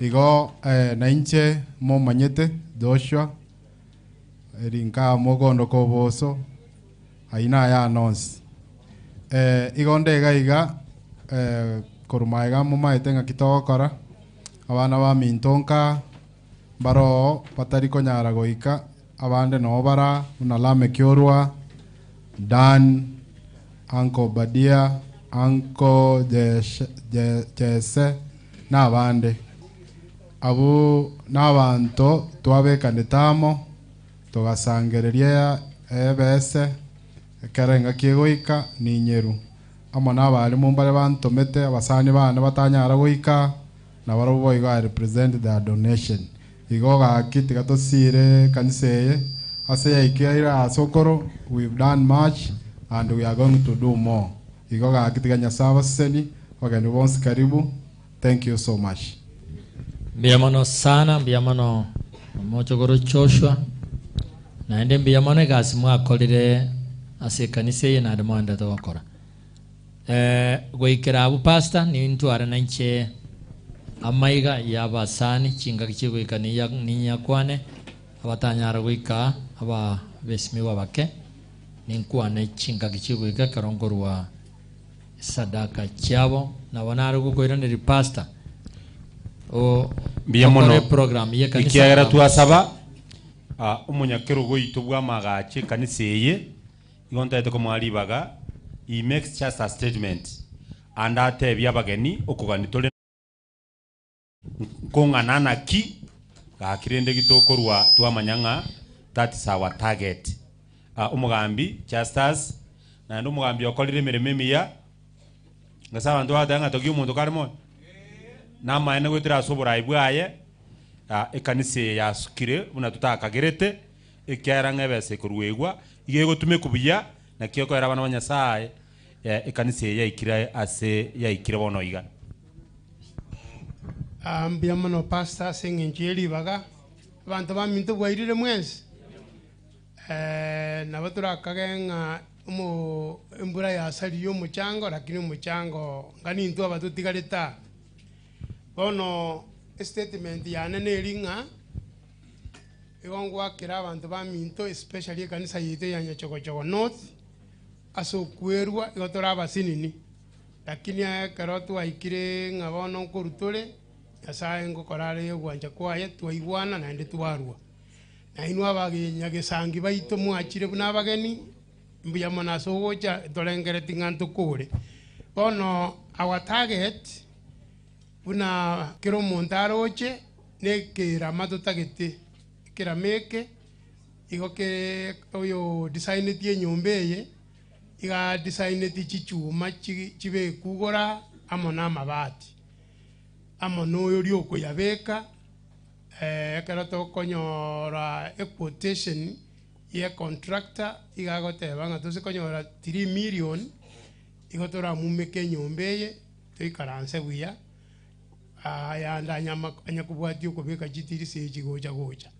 igo na inche mo manyete Joshua erinka mogondo ko boso aina ya announce igonde gaiga korumaiga mo maitenga kitokora abana ba mintonka baro patari ko nyara goika abande no bara unalame kyorwa Dan Anko Badia Anko Jese n'abande abo n'abantu twabekandetamo tugasangereria ebese karenga kigoika ni nyeru amo n'abali mumbare bantomete abasani bana batanyara goika na barobo iga represent the donation igoga kiti gatosire kaniseye ase yaikira Sokoro we've done much and we are going to do more igoga kiti ganya sawa seni wagani bonsi karibu thank you so much Mbiamono sana, mbiamono Mochogoro Joshua naende mbia mone gasi mwakorire ase kanisa ye na demanda tokora goikera abu pastor ni ntwara na nche amaiga yabasani chinga kichigwikani ya ninya kwane abatanyara gwika aba besimiwa bake ninkwane chinga kichigwika karongorwa sadaka chabo na wanaro gukoira ni pastor o mbia mono program ye kanisa ikiagera twasaba umunyakero goito bwa magache kanisa ye igonta etoko mwalibaga he makes just a statement and atebya bageni okugani tole konganana ki gakirende gitokorwa twamanyanga that is our target umugambi just as na ndo umugambi okolire mirimo emiya ngasa abantu adanga togi umuntu karimo namaene gwitira sobora ibwaye ekanisa yasukire buna tutakagerete ekyara ngebese kurwegwa igego tume kubiya na kiyoko era bana banyasaye ekanisa yaikira ase yaikira bono iga ambia mono pastor sengenjeri baga abantu baminto bwairire mwensi nabo turakagenga embura yasariyo muchango lakini muchango ngani ntu abatutigareta bono statement yane neringa igongwa kira abantu baminto especially ekanisa yite ya Nyachogochogo North aso kwerwa igotora abasinini lakini akaro twaikire ngabono nkorutore yasaye ngokorare yegwanja kwaye twaigwana na ndi twarwa na inwa bagenyagesangi baito mwachire buna bageni mbuya monaso gocha torengere tinganto kore bono our target buna kero montaroche ne kera matotagete kera meke igoke oyo design tie nyombeye iga design ti chichuma chibe kugora amona mabati amono yori okuyabeka kero to konyora a quotation ye contractor iga goteba nga tose konyora 3 million igotora mumeke nyombeye toikaranse buya ya ndanyama anyakubwati okubeka chitiri seji gocha gocha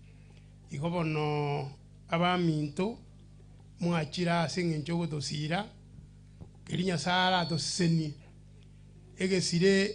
igobono abaminto mwachira singencho gotosira kirinya sara toseni egesire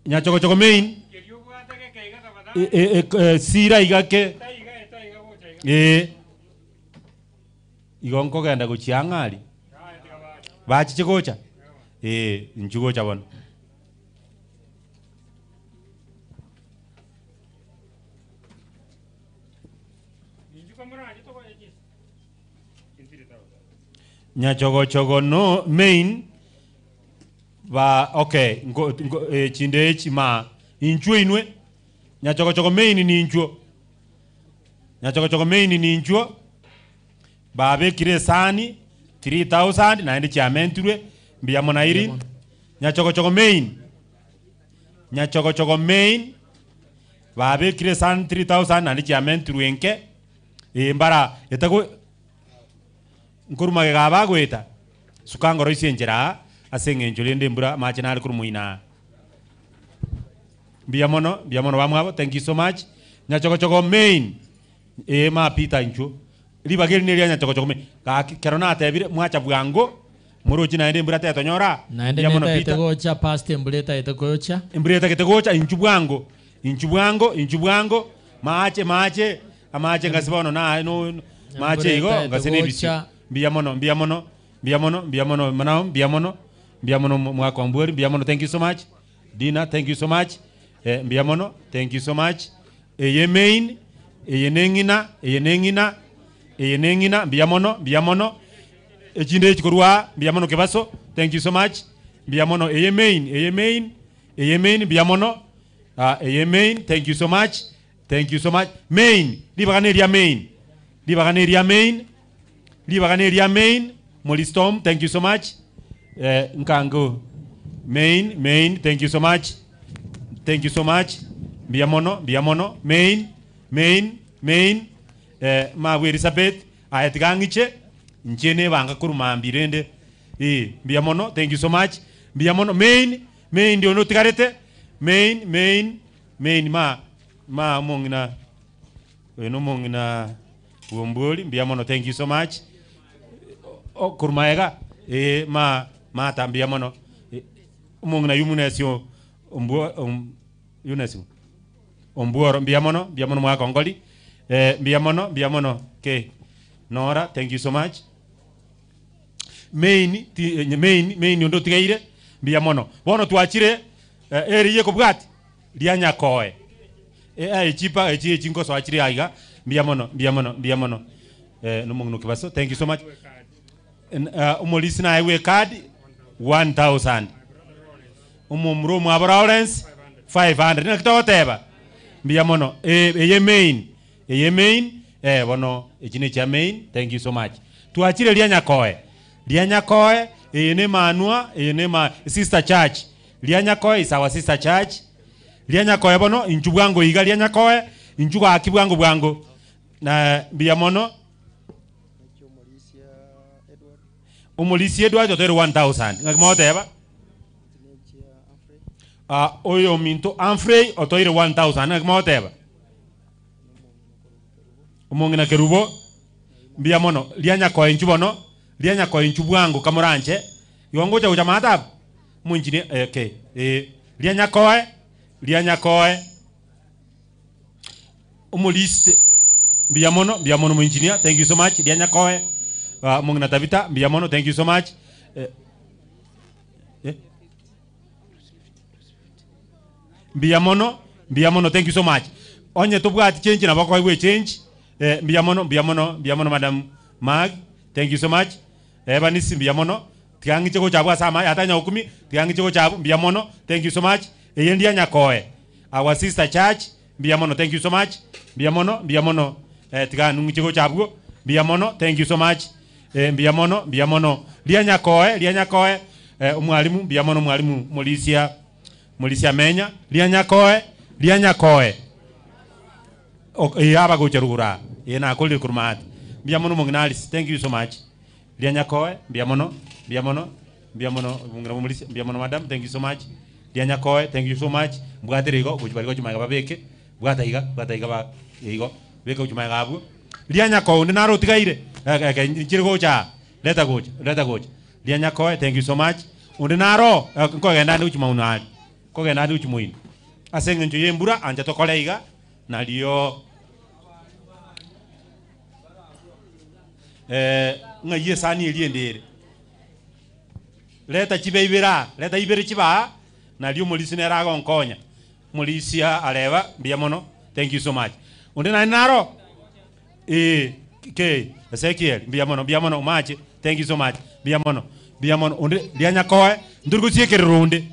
Nyachokochoko main. Sira igake. Igonko genda guchiang'ali. Bachi chikocha. Nchugocha bono. Nyachokochoko no main ba okay chinde chima inchuo inwe nyachokochoko main ni inchuo nyachokochoko main ni inchuo ba bekire sani 3000 na ndi chamenturwe mbia mona iri nyachokochoko main ba bekire sani 3000 na ndi chamenturwe nke mbara etago nkuruma gaba gweta sukangoro isenjera asenge njolende mbura machina ali kurumuina mbia mono bamwabo. Thank you so much. Nyachokochoko main ma pita incho liba geli nelia nyachokochoko main ka kerona atebire mwacha bwango muruchi na ende mbura teto nyora mbia mono pita gocha past embuleta etagocha embuleta kitegocha inchu bwango mache amache ngasibono na no mache igo ngasene bisha mbia mono manao mbia mono mwako amburi mbia mono. Thank you so much. Dina, thank you so much. Mbia mono, thank you so much. Eye main eyenengina mbia mono ejinde chikorwa mbia mono kebaso. Thank you so much. Mbia mono eye main mbia mono eye main. Thank you so much. Main libaganeria main molistom. Thank you so much. Nkango main. Thank you so much. Mbia mono main ma Elizabeth ayetgangiche njene banga kuruma mbirende mbia mono. Thank you so much. Mbia mono main ndio notigarete main ma mongina uomboli mbia mono. Thank you so much. Kurmaega ma tambia mono mongina yumunasio yunesio ombuoro mbia mono mwa kongoli mbia mono ke Nora. Thank you so much. Main ndo tigaire mbia mono bono twachire eri yeko bwati lianya koe chipa chinko so achire aiga mbia mono no mongno kibaso. Thank you so much. Umolisi na iwe card 1000 umumro mwa Lawrence 500 nakitoteba mbia mono eye main bono echine cha main. Thank you so much. Tuachire lianya koe ene manua ene ma sister church lianya koe is our sister church lianya koe bono inchubwango iga lianya koe inchuga akibwango na mbia mono umulisi Edward otero 1000 ngakimoteba oyo minto Amfrey otoire 1000 ngakimoteba umongina kerubo mbia mono lianya koe inchubono lianya koe inchubwango kamoranche yongocha ucha matab munjini okay lianya koe umuliste mbia mono engineer. Thank you so much. Lianya koe mongina tabita mbia mono. Thank you so much. Mbia mono. Thank you so much. Onye tubwati change na bako iwe change mbia mono madam Mag. Thank you so much. Banisi mbia mono tiangi cheko chabu asama atanya hukumi tiangi cheko chabu mbia mono. Thank you so much. Eyendia nyakoe our sister church mbia mono. Thank you so much. Mbia mono tiga nungi cheko chabu mbia mono. Thank you so much. Mbia mono lianya koe umwalimu mbia mono mwalimu Molisia menya lianya koe aba gocherugura yena akoli kurmat mbia mono monginalis. Thank you so much. Lianya koe mbia mono mungra Molisia mbia mono madam. Thank you so much. Lianya koe. Thank you so much. Bwaterigo kujibarigo chuma babeke bwataiga ba igo beka chuma gabu lianya koe ndina rotigaire chirigo cha leta gocha lianya koe. Thank you so much. Unde naro kogenda ndi uchimaunani. Kogenda ndi uchimuini. Asenge njo yembura anja tokole iga nalio ngaye sani eliendere. Leta chibeibira, leta ibere chiba nalio mulisi nera gonkonya. Mulisia aleva biamono. Thank you so much. Unde naro Ezekiel biamono mache. Thank you so much. Biamono unde lianya koe ndurgo siekere runde.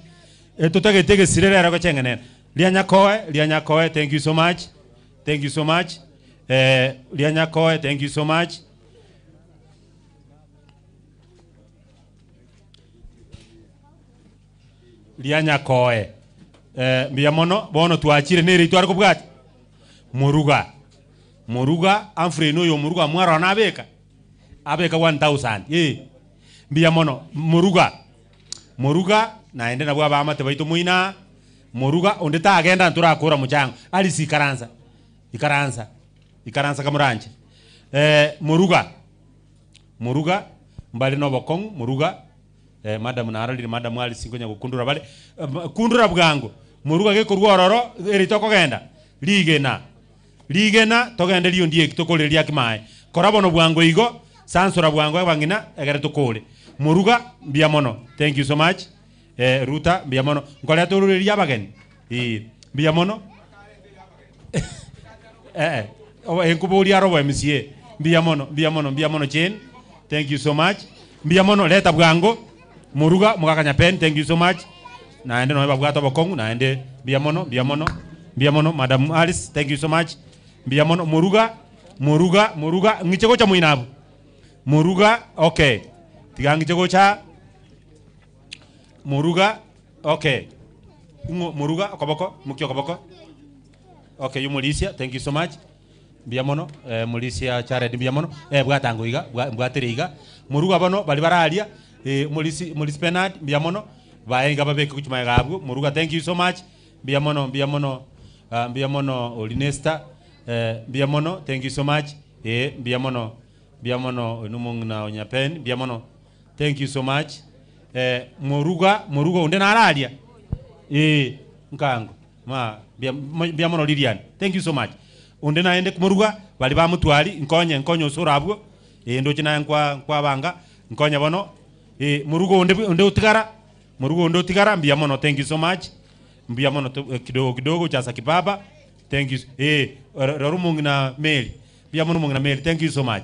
Tutake tege sirere rako chengene. Lianya koe, thank you so much. Thank you so much. Lianya koe, thank you so much. Lianya koe. Biamono bono tuachire nere itu ariko bwati. Muruga amfreno yo muruga mwara na abeka 1000 biamono muruga naende na bwa bamate baito muina muruga onde ta agenda nturakura muchango ali sikaranza ikaranza kamuranje muruga mbali no bokong muruga madam narali madam ali singonya gukundura bale kundura bwango muruga ge kurwororo eri tokogenda ligena togenda liyo ndiye tokoleria kimae korabono bwango igo sansura bwango bangina egere tokole muruga biamono thank you so much ruta biamono ngole toruleria bageni biamono enkubulia robo MCA biamono chen thank you so much biamono leta bwango muruga mugakanya pen thank you so much naende no babwato bokongu naende biamono madam Alice thank you so much biamono muruga ngichego cha muinabu muruga okay tigangichego cha muruga okay muruga okoboko mukyo okoboko okay yumulisia thank you so much biamono mulisia charedi biamono bwatango iga bwatere iga muruga bano bali baralia mulisi penad biamono baenga babeke kuchuma gabwo muruga thank you so much biamono olinesta biamono thank you so much biamono numong na onyapen biamono thank you so much muruga unde naralia nkango biamono Lilian thank you so much unde naende muruga bali bamutwali nkonye usurabwo ndo china kwa banga nkonya bono muruga unde utigara biamono thank you so much biamono kidogo chasa kibaba thank you rorumung na meli biamono mung na meli thank you so much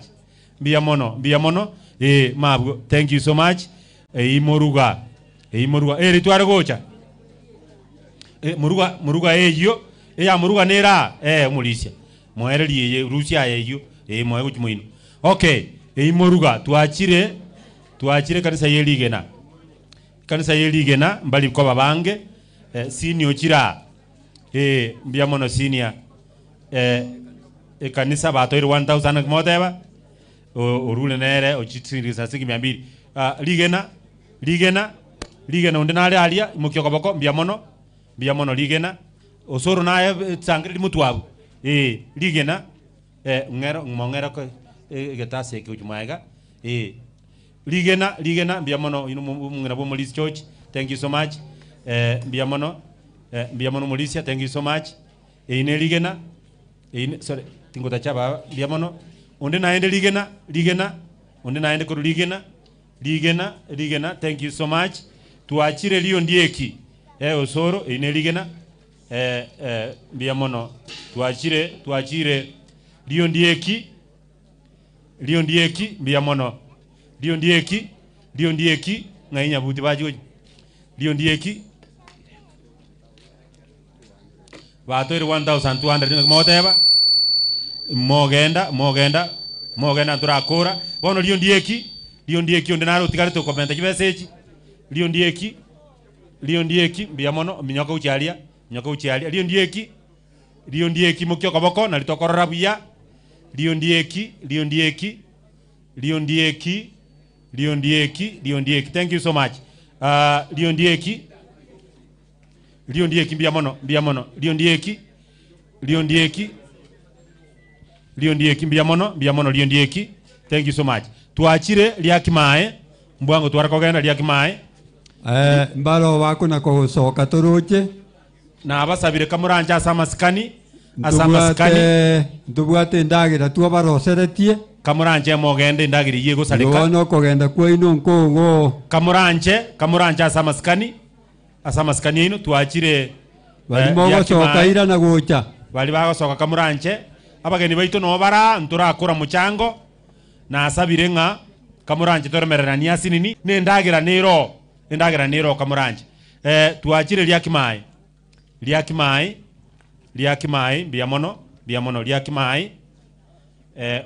biamono mabwo thank you so much muruga ritware gocha muruga eyo ya muruga nera mulisia moerelie rusia eyo moe guchmuino okay muruga tuachire kanisa yeligena mbali kwa babange senior chira biamono senior kanisa batoire 1000 kumoteba orule nere ochitsiri sasiki 200 ligena unde nale alia mukyo koboko biamono ligena osoro naye tsangiri mutwabu ligena ngero ko getase ke ujumaiga ligena biamono ngena bo Molis Church thank you so much biamono Molisia thank you so much ine ligena sorry tingota chaba biamono unde naende ligena unde naende ko ligena thank you so much tuachire liyo ndieki osoro ine ligena biamono tuachire liyo ndieki biamono liyo ndieki ngainya buti bajo liyo ndieki batoire 1200 moteba mogenda turakora bono liyo ndieki onde naro tigare to komenta kibeseji liyo ndieki biamono minyoka uchalia liyo ndieki mukyo koboko na litokorora buya liyo ndieki thank you so much liyo ndieki biamono liyo ndieki biamono liyo ndieki thank you so much tuachire liakimae mbwango twarakogenda liakimae mbalo wako na kusoka turuche na abasabire kamuranje asamasikani asamasikani ndubwate ndagira tu abaroseretie kamuranje mogende ndagiri yigo salika no kogenda kwa ino nkongo kamuranje asamasikani ino tuachire bali mogo soka ira na gocha bali bagosoka kamuranje abageni baitu no bara nturakura muchango na asabire nga kamuranje toremererania sinini ne ndagira niro kamuranje tuachire liakimai biamono liakimai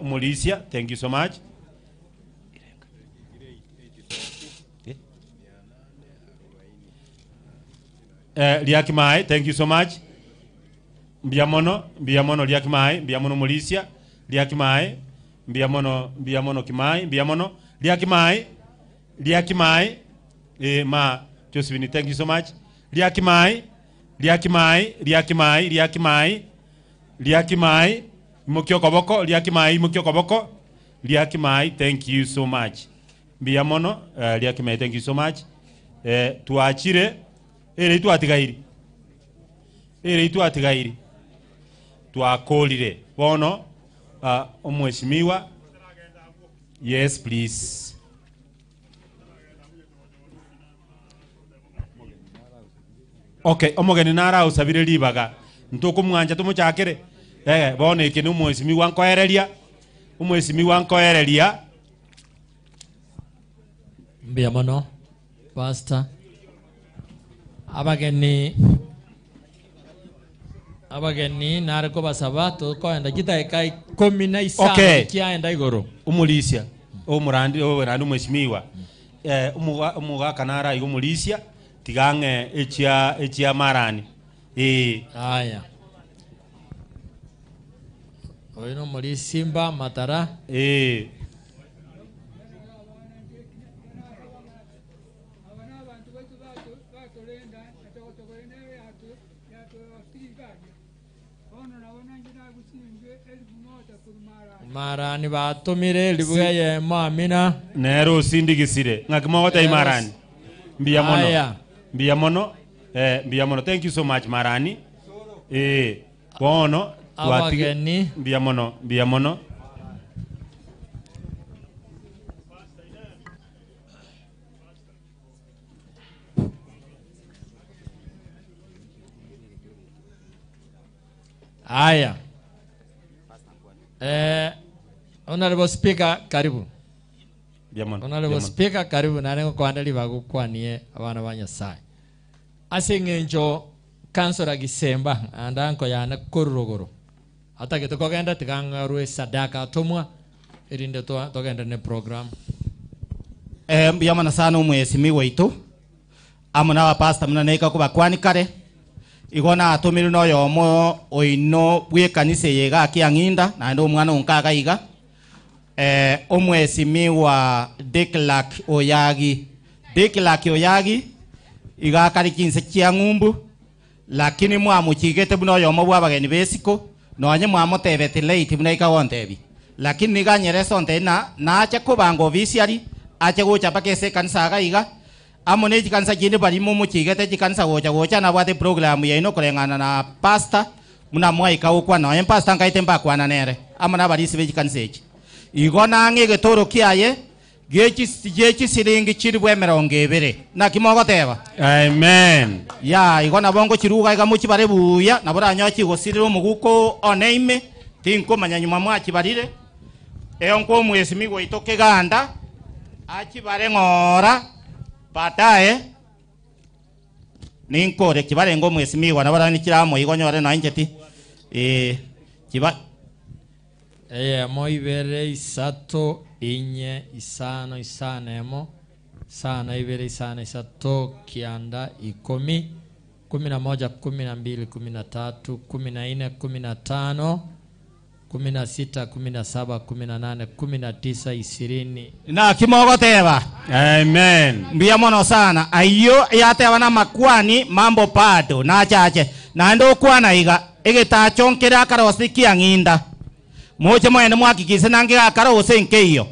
Umulisia, thank you so much. Liakimai, thank you so much. Biamono liakimai, biamono Umulisia, liakimai, biamono kimai, biamono liakimai, ma Josephine, thank you so much. Liakimai, Mukio Koboko, Liakimai, thank you so much. Biamono, Liakimai, thank you so much. Tuachire, itu atigairi. Tuakolire. Bono, omweshimiwa. Yes, please. Okay, omogeni nara usabire libaga. Ntoko mwanja tumuchakire. Bone ke no mwesimi wankoerelia Biamono pastor abageni nariko basaba to koenda gitaeka 15 okay. Kiaenda igoro Umulisia omurandi mwesimiwa umuga kanara igumulisia tigange echia marani aya Oino muri Simba Matara. Marani batumire libweye mamina. Nero sindigisire. Ngakimogota imarani. Biamono. Biamono. Thank you so much Marani. Bono. Abageni biamono aya honorable speaker karibu biamono honorable speaker karibu nanengo kwandali bagukwanie abana banyasai asengenjo kansora gisemba andanko yana korogoro hata kitokogenda tikangarwe sadaka tumwa irinde togenda ne program yamana sana umwesimi waitu amuna wa pastor muna neka kuba kwani kare igona atumiri no yomo oino bwe kanise yega akianginda na ndo mwana onkaga iga umwesimi wa Declark Oyagi iga kari kinse kia ngumbu lakini mwamuchigete buno yomo bwa bageni besiko noanye mwamotebete late buna ikagontebi lakini niganyere sonte na acha kubango officially acha gocha pakese kanisa gaiga amone kanisa kindi bari mu muchigete kanisa gocha na bwate program ya ino kurengana na pastor muna mwaika ukwa noanye pastor ngaite mbakwa na nere amana bari sibe kanisa echi igona ngege toro kiaye gechi siringi chiri bwe 200 na kimogoteba amen ya igona bongo chiruga igamuchi bare buya na bora nyochi gosiriro muguko oneime tinko manyanyuma mwachi barire eonko mwesimi goitoke ganda achi bare ngora patae ninkore kibare ngo mwesimi wana bora nikiramo igonyore na injeti kiba moibere isato inye isano isanemo sana ibere isano isato kianda 10 11 12 13 14 15 16 17 18 19 20 na kimogoteba amen mbia mono sana ayo yatewa na makwani mambo pado na chache na ndo kwana iga igitachonkera karosikia nginda moche mwene mwakikise nange akara osenke iyo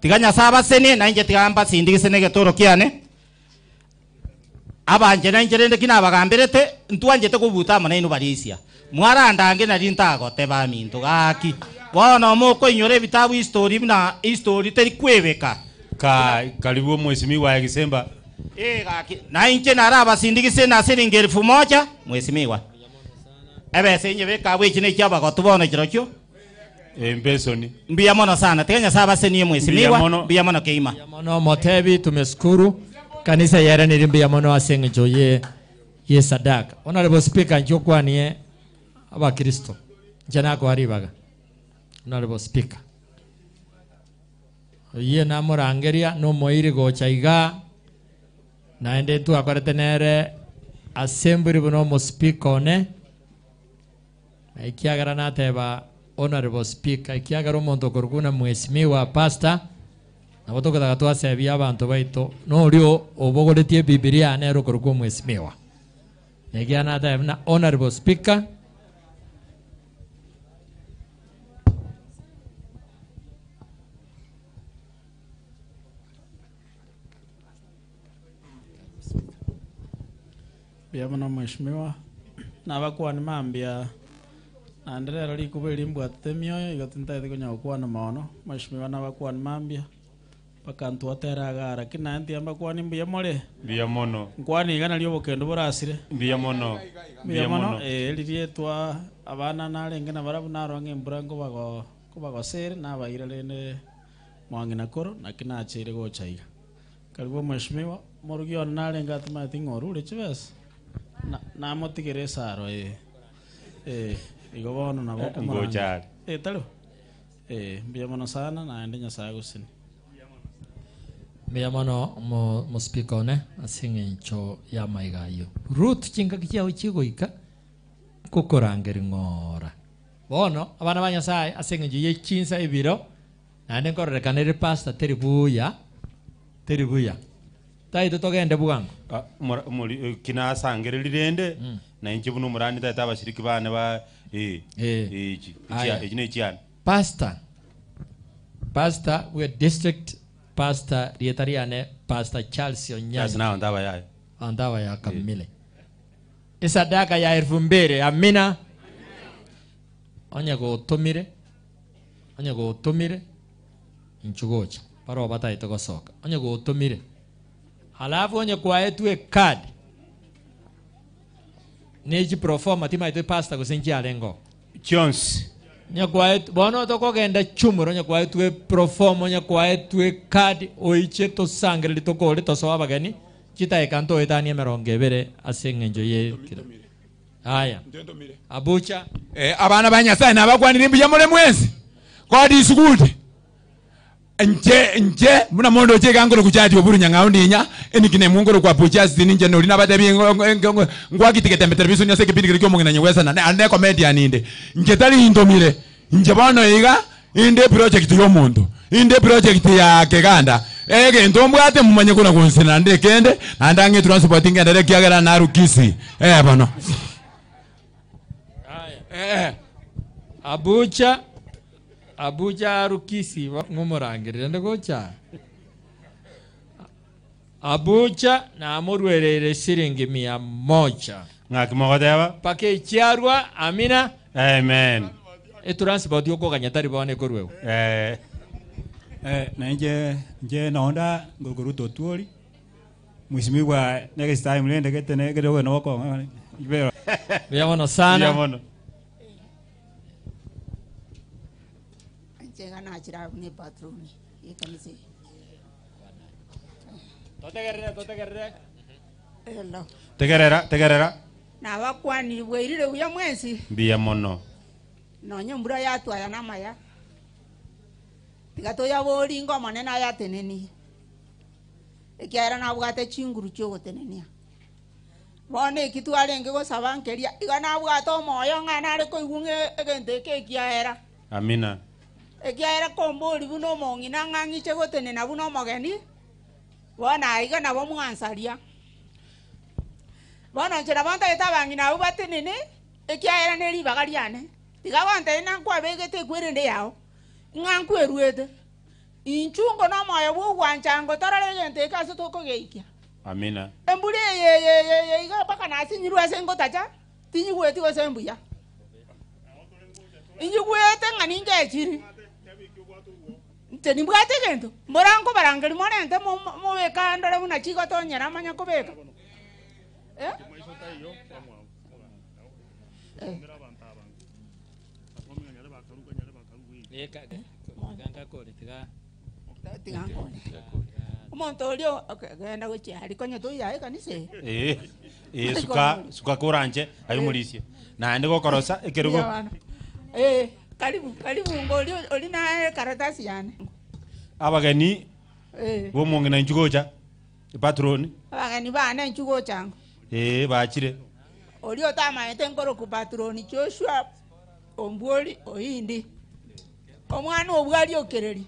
tiganya saba sene na inje tigamba sindigise nege toro kiane abanje na injerende kina bagambirete ntwanjete kubuta maneno barisia mwarandange na rintagote ba mintu gaki bona moko inyore bitabu history na history teri kwebeka karibu mheshimiwa ya Kisemba gaki na inche na raba sindikise na shilingi 1000 mheshimiwa ebe senye beka wechine kyaba gotubona kirokyo Mbesoni. Mbia mono sana. Tekenya saba seni mheshimiwa. Mbia mono keima. Mbia mono Motebi tumeshukuru. Kanisa yara ni mbia mono asenge joye ye sadaka. Honorable Speaker njokwa niye aba Kristo. Jana ko aribaga. Honorable Speaker. Ye na morangeria no moiri go chaiga. Naende tu akoretenere assembly bono mo speaker ne. Ikiagara na teba Honorable Speaker ikiagara omonto koruguna mheshimiwa pastor na botoka gatwa sebia abantu baito no rio obogoretie Biblia nero korugo mheshimiwa negiana da na Honorable Speaker Biamana mheshimiwa na bakwani mambia Andrea likubeli mbwate mioyo igatinta ikonya okwana maono mheshimiwa na bakwani mambia bakantu ateraga kina ndi amba kwani mbuya more biya mono kwani igana lyo bokendo borasire biya mono lirietwa abana narenge na barabu naro ngembrango bago sere na baira lene mwangina koro na kina achire go chaiga karibu mheshimiwa morugio narenga atuma tingoru lechibes na motigere saro igo bono na boko ngoja talo mbia mono sana na ende nyasaye gusini mbia mono mo speaker ne asinge ncho ya maigayo Ruth chinga kichao chigoika kukorangeri ngora bono abana banyasaye asinge nje chinsa ibiro na ende korrekanere pastor teribuya taito togende bugango kina sangere lirende na inchi buno murani tata bashiriki bane ba iki ne chian pastor we district pastor rietariane pastor Charles Onyanya na andawa ya kamile isadaka ya 2000 amina onyago tumire inchugocha paro bata itogosoka onyago tumire halafu onye kwa etwe card neji proforma tima ito pasta kusenji alengo Jones nya kwa et bono to kogenda chumuro nya kwa etwe proforma nya kwa etwe card oiche to sangre lito kole to soba bagani chita ekanto etani merongebere asengenjo ye haya abucha abana banyasa na bagwanira imbiya mole mwenzi kwa di sukude nje muna mondo chega ngoro kuchati oburu nyanga undinya enikine mungoro kwa puchas ninje no lina badabi ngwa kitikete metelevision ya seke pindikire kyomo ngina nyewesa na ande comedian inde nje tali indomire nje bano iga inde project yo muntu inde project ya keganda ege ndombwate mumanye kuna kunsina ande kende andange transporting ande kyagara na rukisi bano Abuja rukisi ngumurangirira ndegocha Abuja na amurwerere shilingi 100 ngakimogodeba pake chiarwa amina amen transport yoko kanyatari bone korwewe na nje naonda ngogoruto tuoli mheshimiwa next time lende ketene kedogo noko ibero biamono sana biamono Chegana achira ni patroni yekanise tegerera na bakwani bwerire uya mwensi biya mono no nyombura yatwaya namaya tigato ya boringo manena ya teneni ekiara na bwate chinguru cyo gotenenia bone kitwarenge go sabankeria igana bwato moyo ngana re koigunge egente ke kiara amina ekiara kombori buno mongina ngangiche gotenena buno mogeni bona igana bo mwansaria bona nchera banta etabangina ubatenene ekiara ne libagariane tigabanta ina kwa begete kwerende yao ngankweruete inchungo no moyo bwo gwanchango tarare gente kaso toko geikia Amina. Embuli ye iga paka nasi nyiru asengo tacha. Tinyi kweti kwa sembuya. Inyi kwete ngani nge chiri. Teni bwate gento. Morango barangeri monente mo beka ndore muna chigo to nyara manya ko beka. Umuntu olio genda gucyari konye to yae kanise. Suka kuranje ayo mulisia. Na ndi gokorosa ekerugo. Karibu ngoli oli na karatasi yani. Abagani bo mongena nchugocha patron. Abagani bana nchugo chango. Bachire. Oli otama etenkoro ku patron Joshua Ombwoli Oyindi. Omwana obwali okereri.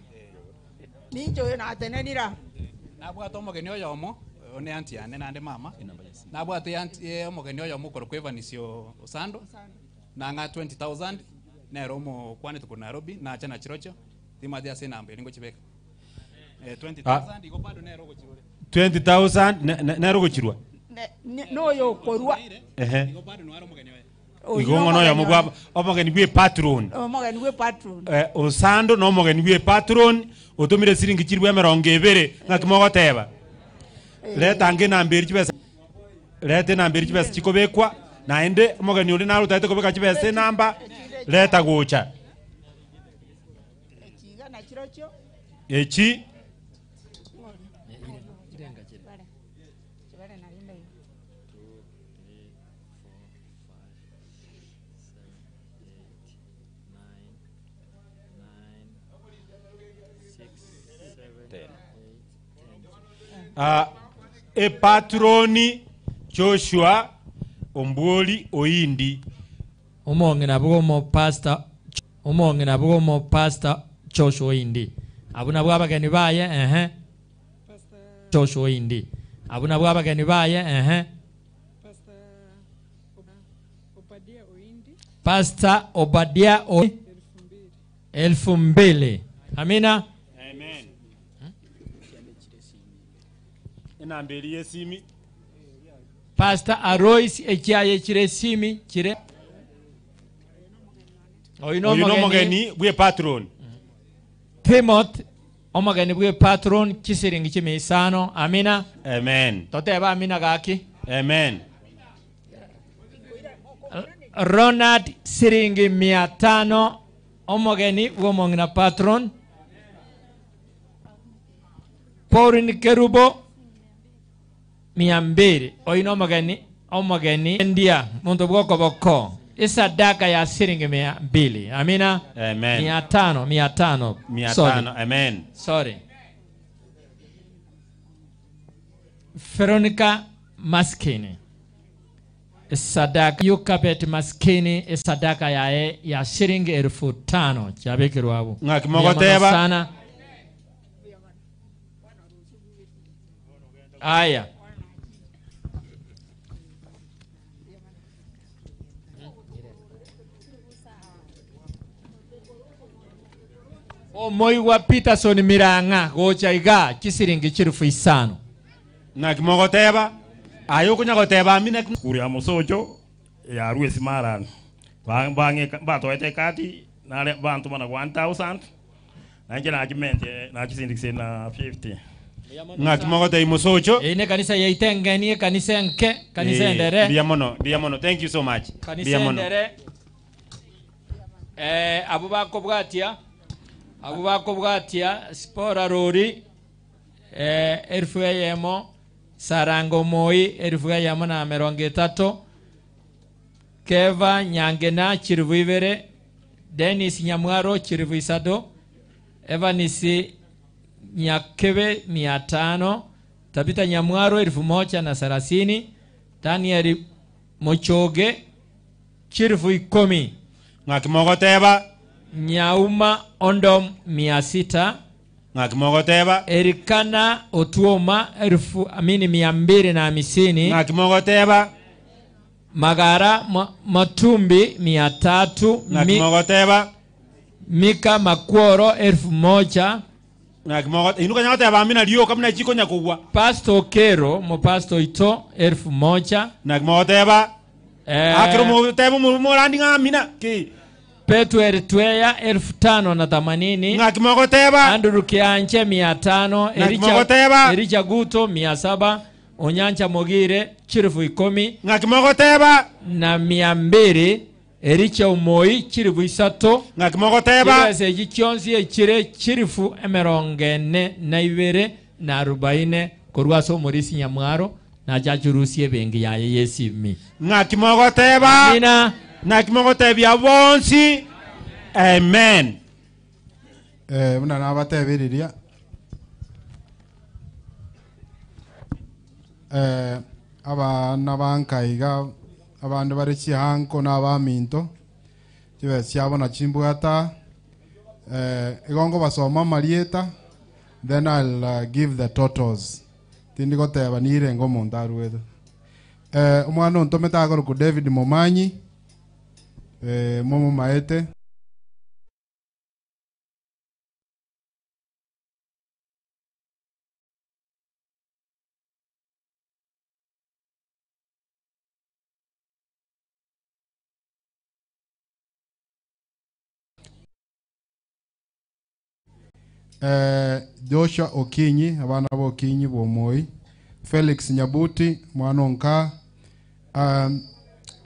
Ninjo yo natenenira. Nabwata omogeni oyo omo one anti ane nande mama. Nabwata anti omogeni oyo omo koro kwevanisio osando. Nanga 20,000 nero mo kwane tuko Nairobi na acha na chirocho. Tima dia sina ambe ningo chibeka. 20,000 iko bado nero go chirwa. 20,000 nero go chirwa. No yo korwa. Iko bado no aro mogeni oyo. Igongo no ya mugwa omogeni gwe patron. Omogeni gwe patron. Osando no omogeni gwe patron otomire siringi chirwa 200 ngakimogoteba. Leta nge namberi chibesa. Leta namberi chibesa chikobekwa naende omogeni uri naru taite kobeka chibesa namba leta gocha. Echiga na chirocho. Echi e patroni Joshua Ombwoli Oyindi. Omongena bwo pastor Joshua Oyindi. Abuna bwa bageni baye Joshua Oyindi. Abuna bwa bageni baye Pastor Obadia Oyindi. 2,000. Amina. Amen. Enamberi yesimi. Pastor Arois ekiaye kiresimi kire. Oyino mogeni bwe patron. Timothy omogeni bwe patron kisiringi kimisano. Amina. Amen. Toteba amina gaki. Amen. Ronald siringi 500 omogeni womongina patron. Pauline Kerubo 200 oyino omogeni ndia muntu bwoko boko isadaka ya siringi 200. Amina. Amen. 500. Sorry. Amen. Sorry. Veronica Maskini sadaka yukapet maskini sadaka ya shiringi 5,000 chabekirwabo ngakimogoteba sana. Aya omoi wa Peterson Miranga gochaiga kisiringi 5,000 ngakimogoteba ayo kunyagoteba amina kuria musojo ya Ruesi Maran bange batoete kati na bantu bana 1,000 na nje na kimente na kisindikise na 50 ngakimogote imusojo ine kanisa yaitengenie kanisa nke kanisa endere biamono thank you so much kanisa endere abubako bwatia spora rori elfu yemo Sarango Moi 1,300 Keva Nyangena Chirivivere Dennis Nyamwaro Chirivisado Evanis Nyakebe 500 Tabita Nyamwaro 1,130 Daniel Mochoge Chirivu 10 ngakimogoteba Nyauma Ondom 600 ngakimogoteba Erikana Otuoma 250 ngakimogoteba Magara Matumbi 300 ngakimogoteba Mika Makworo 1,000 ng'aki mogo inuka nyata bamina rio kamna chiko nyakugwa Pastor Kero mo pastor ito 1000 ng'aki mogo teba akiro mo teba mo randi ngamina ki Petwer Tweya 1580 ng'aki mogo teba Andrew Kianche 500 ng'aki mogo teba Ericha Guto 700 Onyancha Mogire chirifu 10 ng'aki mogo teba na 200 Ericha Umoi chirifu 3 ng'aki mogo teba kibese gikyonsi ekire chirifu 42 na 40 korwaso Morisi Nyamwaro na jachurusie bengi ya yesimi ng'aki mogo teba amina ng'aki mogo tebya bonsi amen muna nabatebiriria abana bankaiga abandu bari chihanko n'abaminto chibe chiabona chimbwata igongo basoma marieta then I'll give the totals tindi goteba nire ngo muntu arwedo umwana ontometa agoro ku David Momanyi momo maete Joshua Okinyi abana bo Okinyi bomoi Felix Nyabuti mwana onka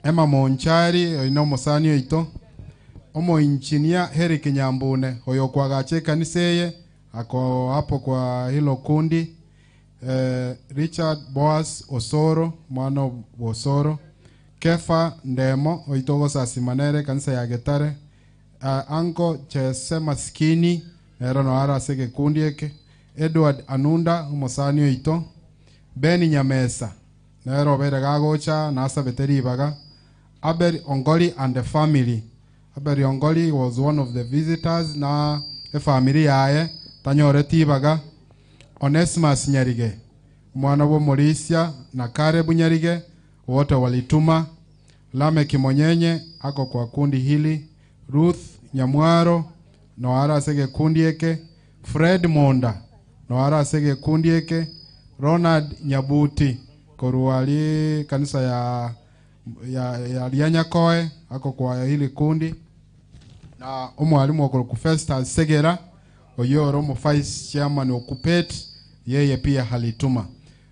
Emma Monchari ino musani ito omo engineer Heri Kinyambune oyo kwa gache kaniseye ako hapo kwa hilo kundi Richard Boas Osoro mwana Osoro Kefa Ndemo oitogo sasimanere kanisa ya Getare Anko Chese Maskini ero no ara sege kundi eke Edward Anunda umusani oito Beni Nyamesa nero bere gagocha nasa beteri baga Abel Ongoli and the family. Abel Ongoli was one of the visitors na a family yae tanyore tibaga Onesimus Nyarige mwana wa Morisia na Karebu Nyarige wote walituma Lame Kimonyenye ako kwa kundi hili Ruth Nyamwaro noara sege kundi eke Fred Monda noara sege kundi eke Ronald Nyabuti koruali kanisa ya Lianyakoe ako kwa hili kundi na umwalimu wako ku Festus Segera oyoro mu vice chairman okupet yeye pia halituma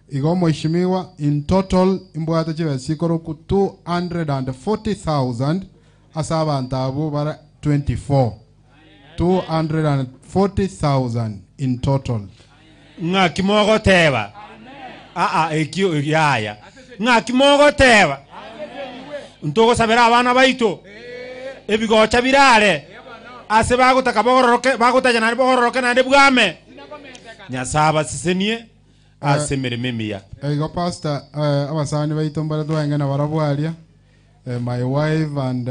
igomo ishimiwa in total imbwata chiwe sikoro ku 240,000 asaba ntabu bara 24 240,000 in total ng'aki mogo teba ekyo yaya ng'aki mogo teba ntogo sabera abana baito ebigocha birare ase bagutaka bogororoke bagutaja nari bogororoke nari bwame nyasaba sisenie ase merememia ego pastor abasani baito mbara twenge na barabwalia my wife and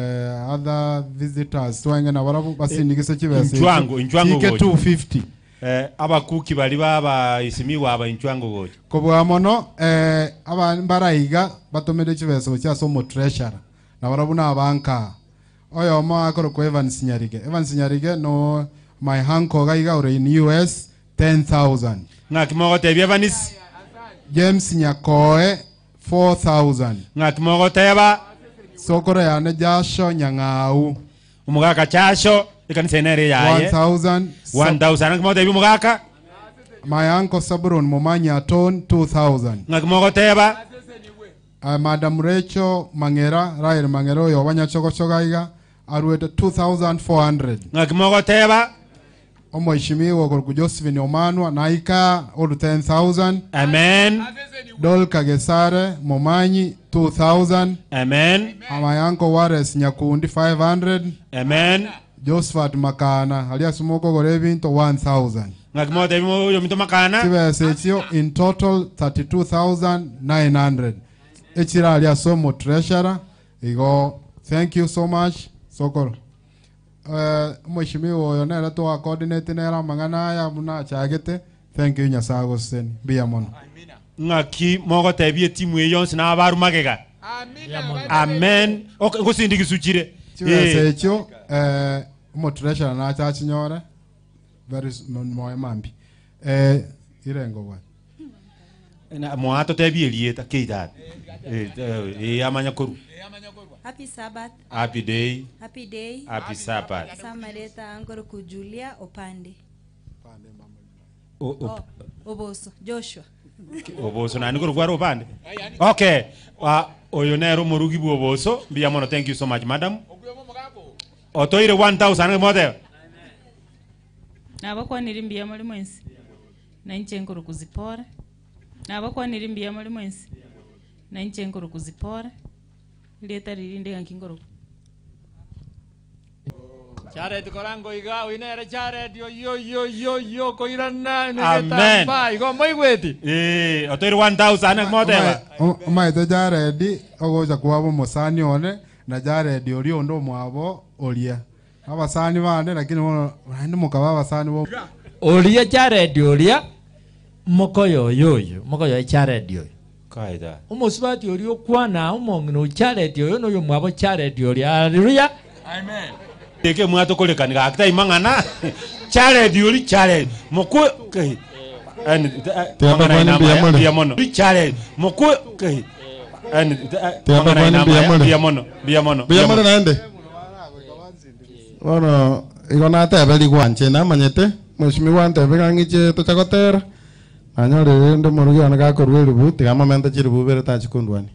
other visitors twenge na barabu basindikise kibese inchwango 250 abakuki bali baba isimiwa aba inchwango goje kobwa mono abambarayiga batomede chiveso kya somo treasurer na barabuna abanka oyo ma akoro ko Evans Nyarige no my uncle gaiga ore in US 10,000 ng'aki mogo tebya Evans James Nyakoe 4,000 ng'aki mogo teba sokoro yane jasho nyang'au umugaka chasho ikanisa nere yaye 1,000 ng'aki mogo tebya umugaka my uncle Sabron Momanyi Aton 2,000 ng'aki mogo teba Madam Rachel Mangera Rael Mangera oyo banyachogochogaiga arwete 2,400 ng'aki mogo teba omoishimiwa ku Josephine Omanwa naika oru 10,000 amen Dol Kagesare Momanyi 2,000 amen Amayanko Wares Nyakundi 500 amen Josephat Makana aliasumoko gore binto 1,000 ng'aki mogo tebya yo minto makana kibesechio in total 32,900 echira aliasomo treasurer igo thank you so much sokoro mheshimiwa oyo nera to coordinate nera mangana ya muna chagete thank you nyasago sen bia mono ng'aki mogo tebya timu eyonsi na abaru magega amen okay ngosindikisuchire chiwesecho mo treasurer na chachinyore very moyo mambi irengo bwana. Na mwato tebielieta keitat. Amanya koru. Happy Sabbath. Happy day. Happy day. Happy Sabbath. Samareta angoro kujulia opande. Oboso Joshua. Oboso nani koru kwaro opande. Okay. Oyo nero murugi bu oboso. Biamono, thank you so much madam. Otoire 1000 mote. Nabakwa nirimbia muri mwensi. Na nche nkuru kuzipora. Nabakwa nirimbia muri mwensi. Na nche nkuru kuzipora. Leta ririnde kankingoro. Charet korango iga winere charet yo koirana ne Amen. tamba igo moigweti. Otoire 1000 mote. Omaite Jared ogoja kwabo musani one na Jared ori ondo mwabo oria. Abasani bane lakini ndi mukaba abasani bo. Oria Jared oria mokoyo mokoyo Jared yo. Kaida. Umusibati ori okwana umongino Jared yo no yo mwabo Jared oria. Hallelujah. Amen. Deke mwato kolekani gakta imangana. Jared ori Jared. Moko kai. Biamono. Jared. Moko kai. Biamono naende. Bueno, igona tebeli gwanche na manyete. Mushimi wante begangiche to chakotera. Anyore ndo murugi anaga korwe rubu tigama menta chirubu bere ta chikundwani.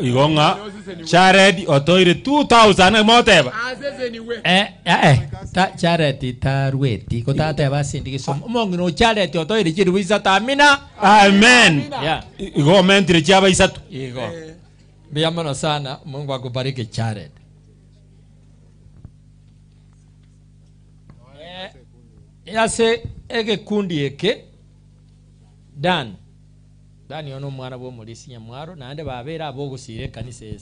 Igonga Jared otoire 2000 moteba. Ta Jared tarweti ko ta teba sindi kisom. Mongino Jared otoire chirubu isata amina. Amen. Yeah. Igo mentire chaba isatu. Igo. Biamono sana, Mungu akubariki Jared. Yase ege kundi eke Dan yono mwana bo mulisi nyamwaro na ande babera abogusire kanise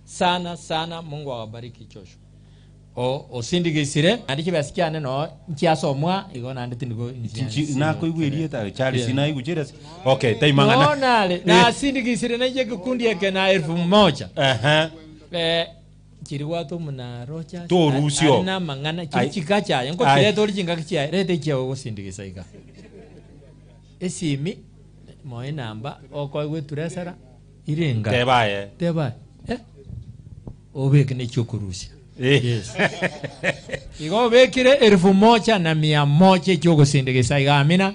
sana Mungu awabariki Joshua. Osindigisire andi kibasikiane no nkiasomwa igo nande tindigo nako igwerie ta Charles na igujira. Okay, taimangana. No nale na sindigisire na ege kundi eke na 1000. Chiriwa to muna rocha to rusio na mangana chikacha yango kile to lijinga kicha rete kia go sindigisa iga esimi moye namba oko gwe turesara irenga tebaye obeke ne chokurusia yes igo bekire 1100 chogo sindigisa iga amina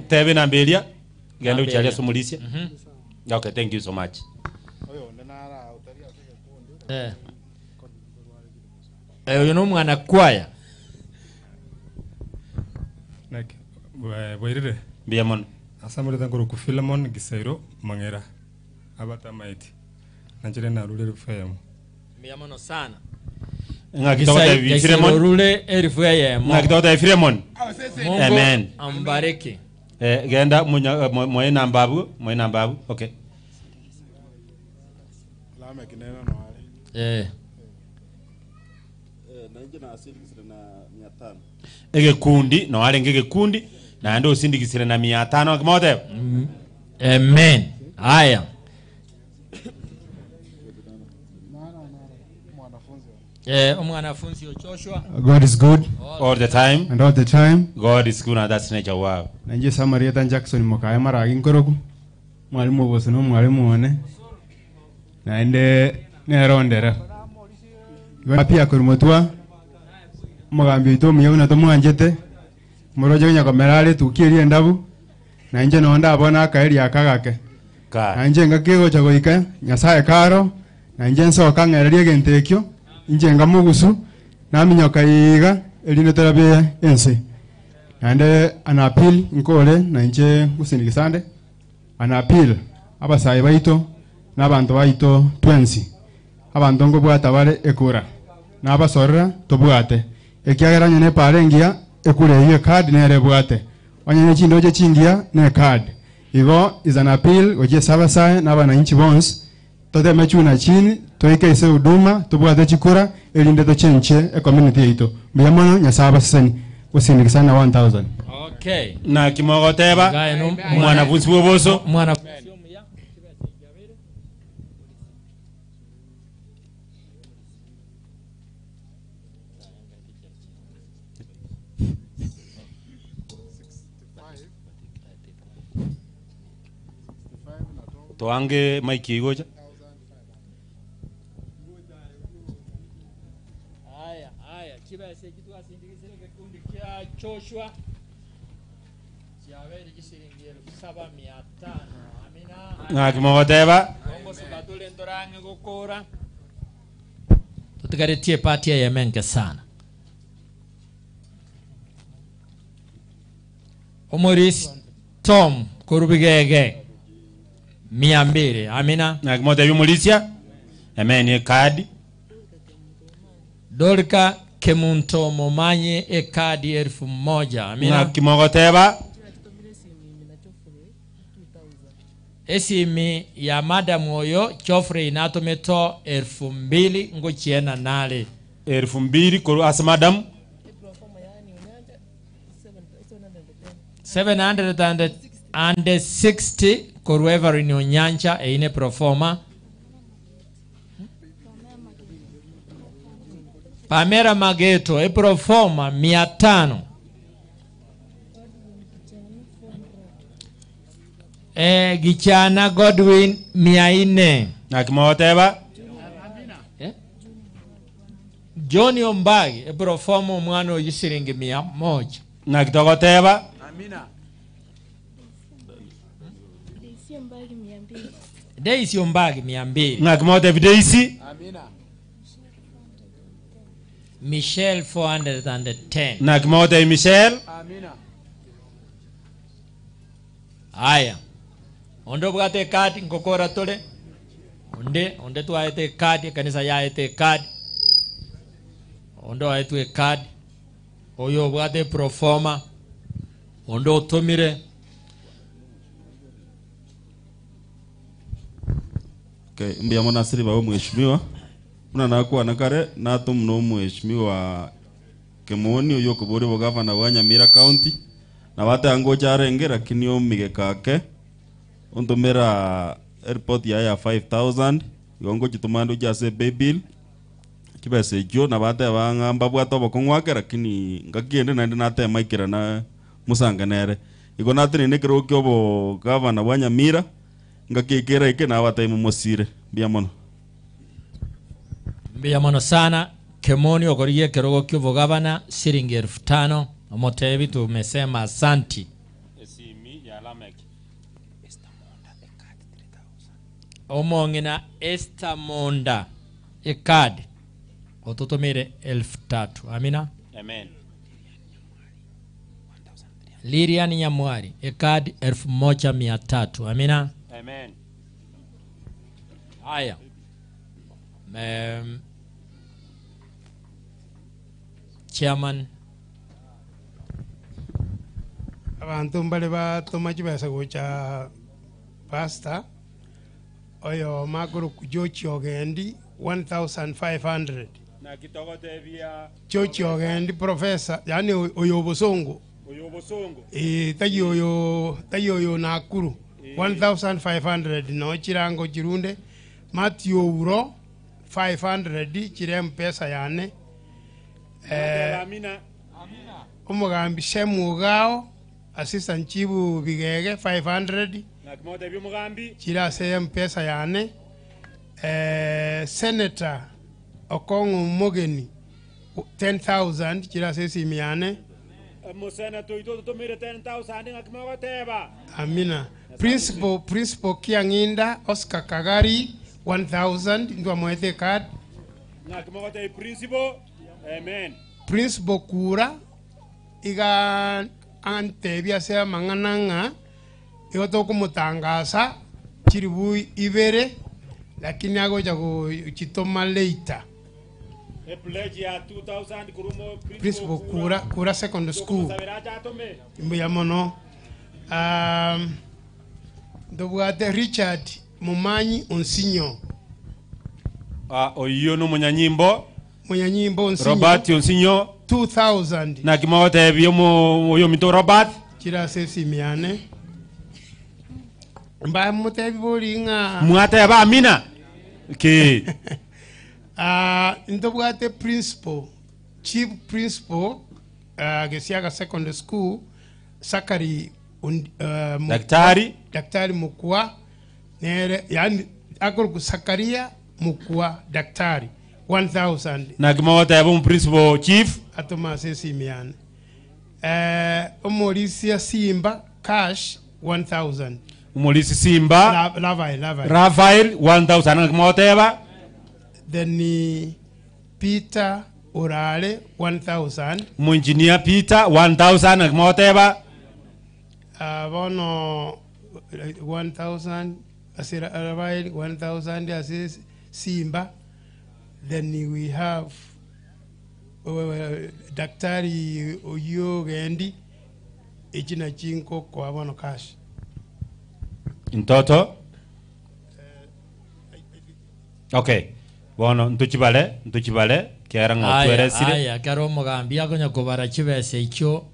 tebe na mbelia genda uchalia somulisia. Okay, thank you so much. Uyu no mwana kwaya. Boirire. Biamono. Asamule tangoro ku Philemon Gisairo Mangera. Abata maiti. Nanjire na rule rufayamo. Biamono sana. Ngakitoka Philemon rule erifayamo. Ngakitoka Philemon. Amen. Ambariki. Genda moye nambabu, okay. Lama kinena no ale. Ege kundi no ale ngege kundi na ndo sindigisire na 500 kimote. Amen. Haya. Mwanafunzi Joshua. God is good all the time. And all the time. God is good and that's nature wow. Nanje Samaria tan Jackson mokaya maragi nkoroku. Mwalimu boso no mwalimu one. Na ende ne rondera. Pia kurumotwa. Mugambi to muyuna to mwanjete. Muroje nya kamerale tukiri ndabu. Na nje no ndabona akairi akagake. Na nje ngakego chagoika nyasaye karo. Na nje nsoka ngererie gentekyo. Nje ngamugusu na minyoka yiga eline terapia ense. Ande ana appeal nkole na nje gusindigisande. Ana appeal abasayi baito n'abantu baito 20. Abantu ngo bwata bare ekura. N'abasorera tobwate. Ekiageranye ne parengia ekure iyo card nere bwate. Wanyene chindo je chindia ne card. Igo is an appeal oje sabasaye n'abana inchi bonds. Tode mechuna chini toike ise huduma tobwate chikura elinde to chenche e community yeito. Biamono nyasaba seseni usindikisana 1000. Okay. Na kimogoteba mwanafunzi boboso mwana Toange Mike Igoja. Haya, kibese kitu asindikisire kikundi kia Joshua. Chiaveri kisiringi 7,500. Amina. Ngakimogoteba. Kongo sikatule ndorange gukura. Tutikaretie pati ya Yemenge sana. Omoris Tom Kurubigege 200. Amina. Ngakimotebi Mulisia. Amen kadi. Dorka Kemunto Momanye ekadi 1,000. Amina. Ngakimogoteba. Esimi ya madam oyo Joffrey inatometo 2,000 ngochiena nale 2,000 kuru as madam 760 kuru Everin Onyanja eine proforma. Pamela Mageto e proforma 500. Gichana Godwin 400. Nakimoteba. Johnny Ombagi e proforma omwana oyisiringi 100. Nakitogoteba. Amina. Daisy Ombagi 200. Nakimotebi Daisy. Amina. Michelle 410. Nakimotebi Michelle. Amina. Aya. Ondo bwate kadi ngokora tole. Onde tu aete kadi kanisa ya aete kadi. Ondo aete kadi. Oyo bwate proforma. Ondo otomire. Okay, mbiyamo nasiri bawo mheshimiwa. Muna nakuwa nakare natum no mheshimiwa Kemoni oyo kubori bo governor wa Nyamira County. Na wate ango charenge lakini omige kake. Ontomera airport ya 5,000. Yongo chitumando jase pay bill. Kibese jo na wate bangamba bwato bokongwake lakini ngakiende nande nate maikira na musanganere. Iko natri nekero kyobo governor wa Nyamira. Ngakikera ike na wate mumosire. Biamono. Biamono sana. Kemoni okoriye kerogo kyobo governor siringi 5,000. Omotebi tumesema asanti. Esimi ya Lamek. Omongina Esther Monda ekadi ototomire 3,000. Amina. Amen. Lilian Nyamwari ekadi 1,300. Amina. Amen. Haya. Chairman abantu mbale batoma kibesa gocha pasta oyo maguru kujochi ogendi 1,500 Nakitogotebia jochi ogendi professor yani oyo bosongo tayi oyo nakuru 1,500 no chirango chirunde Matthew Uro 500 chire mpesa yane Amina. Umugambi Shemugao assistant chibu bigege 500 Nakimotebi Mugambi. chira se mpesa yane Senator Okongo Mogeni 10,000 chira se simiane. Musena toito tomire 10,000 ngakimogoteba. Amina. Principal Kianginda Oscar Kagari 1,000 ndwa mwete card. Ngakimogotebi principal. Amen. Principal Kura iga antebia se mangananga yoto kumutangasa chiribu ibere lakini agoja go chitoma later. A pledge ya 2,000 kurumo Principal Kura Secondary School. Mbuyamono. Ndobwate Richard Mumanyi Onsinyo. Oyo no munyanyimbo. Munyanyimbo Onsinyo. Robert Onsinyo 2,000. Nakimogotebi oyo mito Robert. Chira se simiane. Mba mutebi bolinga. Mwateba Amina. Okay. Ndobwate Chief Principal Gesiaga Secondary School Sakari Daktari Mukwa nere yani akor kusakaria mukua daktari 1000 na kimawata yabu principal chief atomase simiane umolisia Simba cash 1000 umolisi Simba Rafael 1000 na kimawata yaba then Peter Orale 1000 engineer Peter 1000 na kimawata yaba bono 1000 asira Rafael 1000 asis Simba. Then we have Daktari Oyo Gendi ejina chinko kwa bono cash. In total? Okay. Bono ntuchibale kera ngotwere sire. Aya karo mugambi akonya kubara chibese icho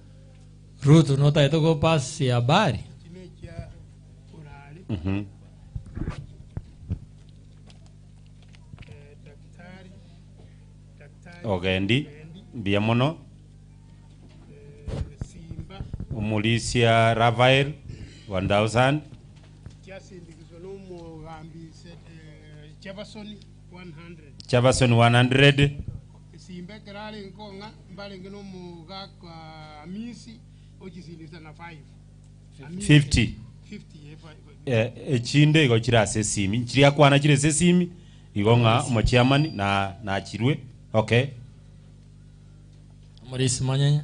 Ruth nota etoko pass ya habari. Ogendi biamono umulisia Rafael 1000 Jefferson 100 Simba kerale nkonga mbale ngino muga kwa misi ojisilisa na 50 echinde igochira sesimi nchiria kwana chire sesimi igonga mo chairman na chirwe. Okay. Morisi Manyanya.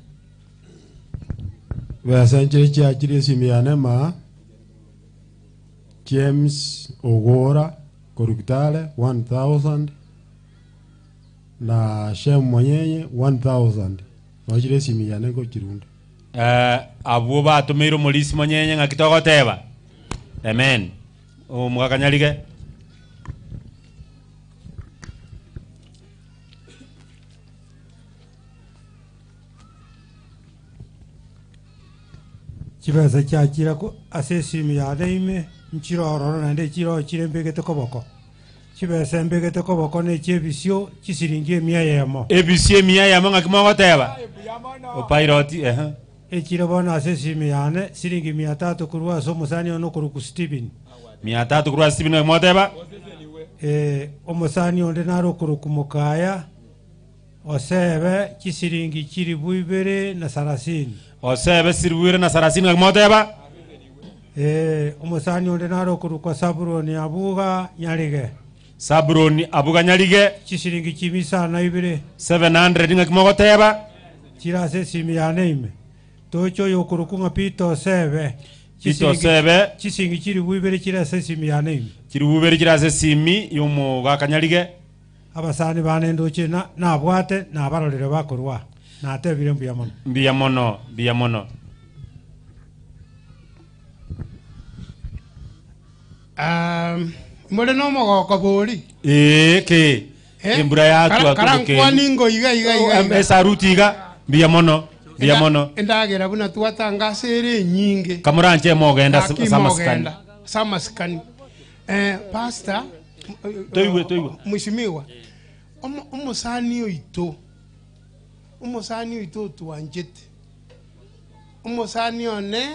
Wasanjire chachire simiane ma James Ogora Korukitale 1000 na Shem Mwenyenye 1000 wachire simiane ko Kirundi. Abo batumiro Morisi Mwenyenye ngakitoko teba. Amen. O mwakanyalige. Chibesa chakira ko asesimi ya daime nchiro ororo nande chiro chirembegete koboko. Chibesa mbegete koboko ne chebisio chisiringie miya yamo. Ebisio miya yamo ngakimo goteba. Opairoti Echiro bona asesimi yane siringi 300 kurwa so musani ono kuruku Steven. 300 kurwa Steven ngakimo goteba. Omusani onde naro kuruku mukaya. Osebe chisiringi chiri buibere na sarasini. Osebe sirwire na sarasini ngakimo goteba. Omusani onde naro kuruku Sabroni abuga nyarige. Sabroni abuga nyarige. Chisiringi chimisa na ibere. 700 ngakimo goteba. Chirase simi yane ime. Tocho yokuruku ngapito sebe. Pito sebe. Chisingi chiri buibere chirase simi yane ime. Chiri buibere chirase simi yomu gakanyarige. Abasani bane ndoche na abwate na abarorere bakorwa. Na atebire mbiyamono. Mbiyamono. Mole no mogoko bori. Ke. Embura ya tu atuke. Kwaningo iga. Esa rutiga mbiyamono. Mbiyamono. Endagera buna tuwatanga sere nyinge. Kamuranche mogenda samaskani. Samaskani. Pastor. Toiwe. Mheshimiwa. Umusani oito. Umusani oito tuanjete. Umusani one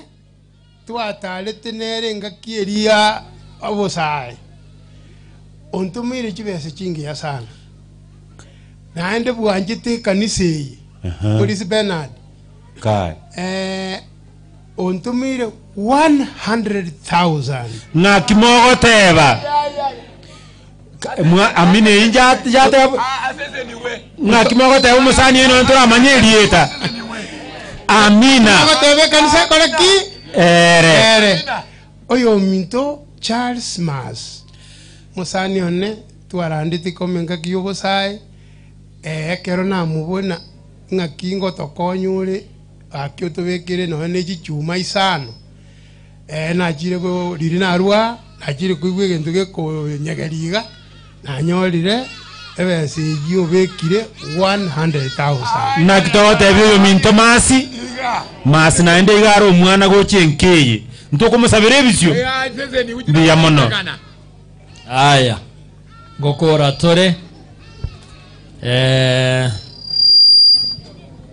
tuatalete nere ngakieria abosai. Ontumire chibese chingi ya sana. Naende buanjete kanisei. Polisi Bernard. Kai. Ontumire 100,000. Na kimogo teba. Amine inja jate na kimogo teba umusani ino ntura manyelieta. Amina. Kimogo teba kanisa koleki. Ere. Oyo minto Charles Mas. Musani one tuaranditi komenga kiyobo sai. Kero na mubona ngakingo tokonyure akyoto bekire no ne chichuma isano. Na chire go riri na arua na chire kuigwe gento ge ko nyagariga na nyorire ebese gio bekire 100,000. Na kitogo tebyo minto masi. Masi na ende igaro umwana go chenkeye. Ntoko musabire bisyo. Biyamono. Aya. Gokora tore.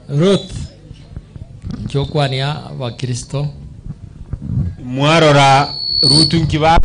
Ruth Jokwania wa Kristo Mwarora Ruth nkiba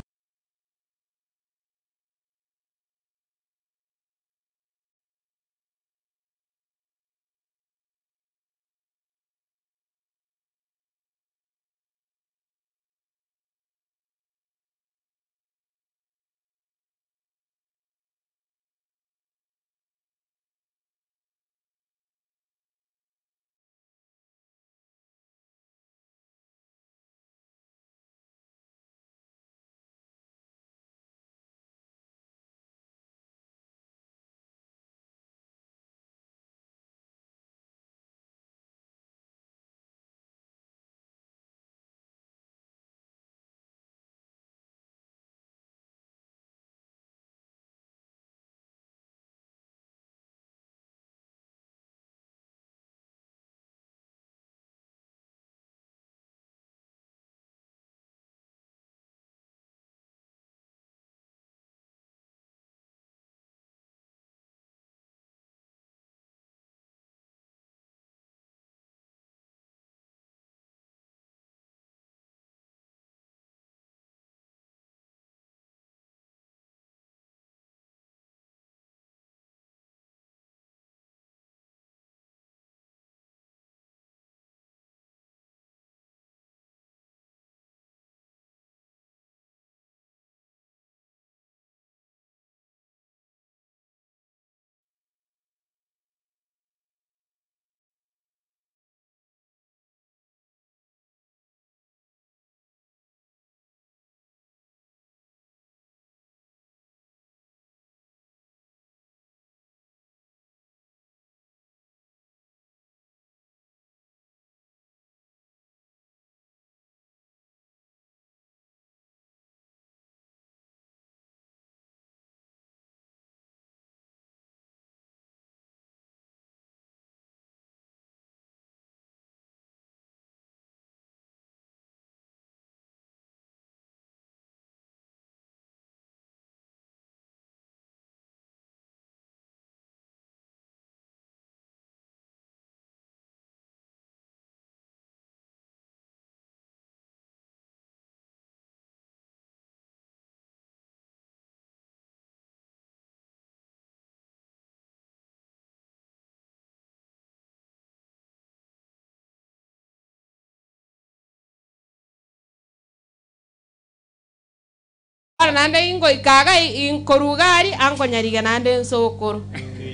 nande ingo ikaga inkorugari ango nyariga nande nsokoro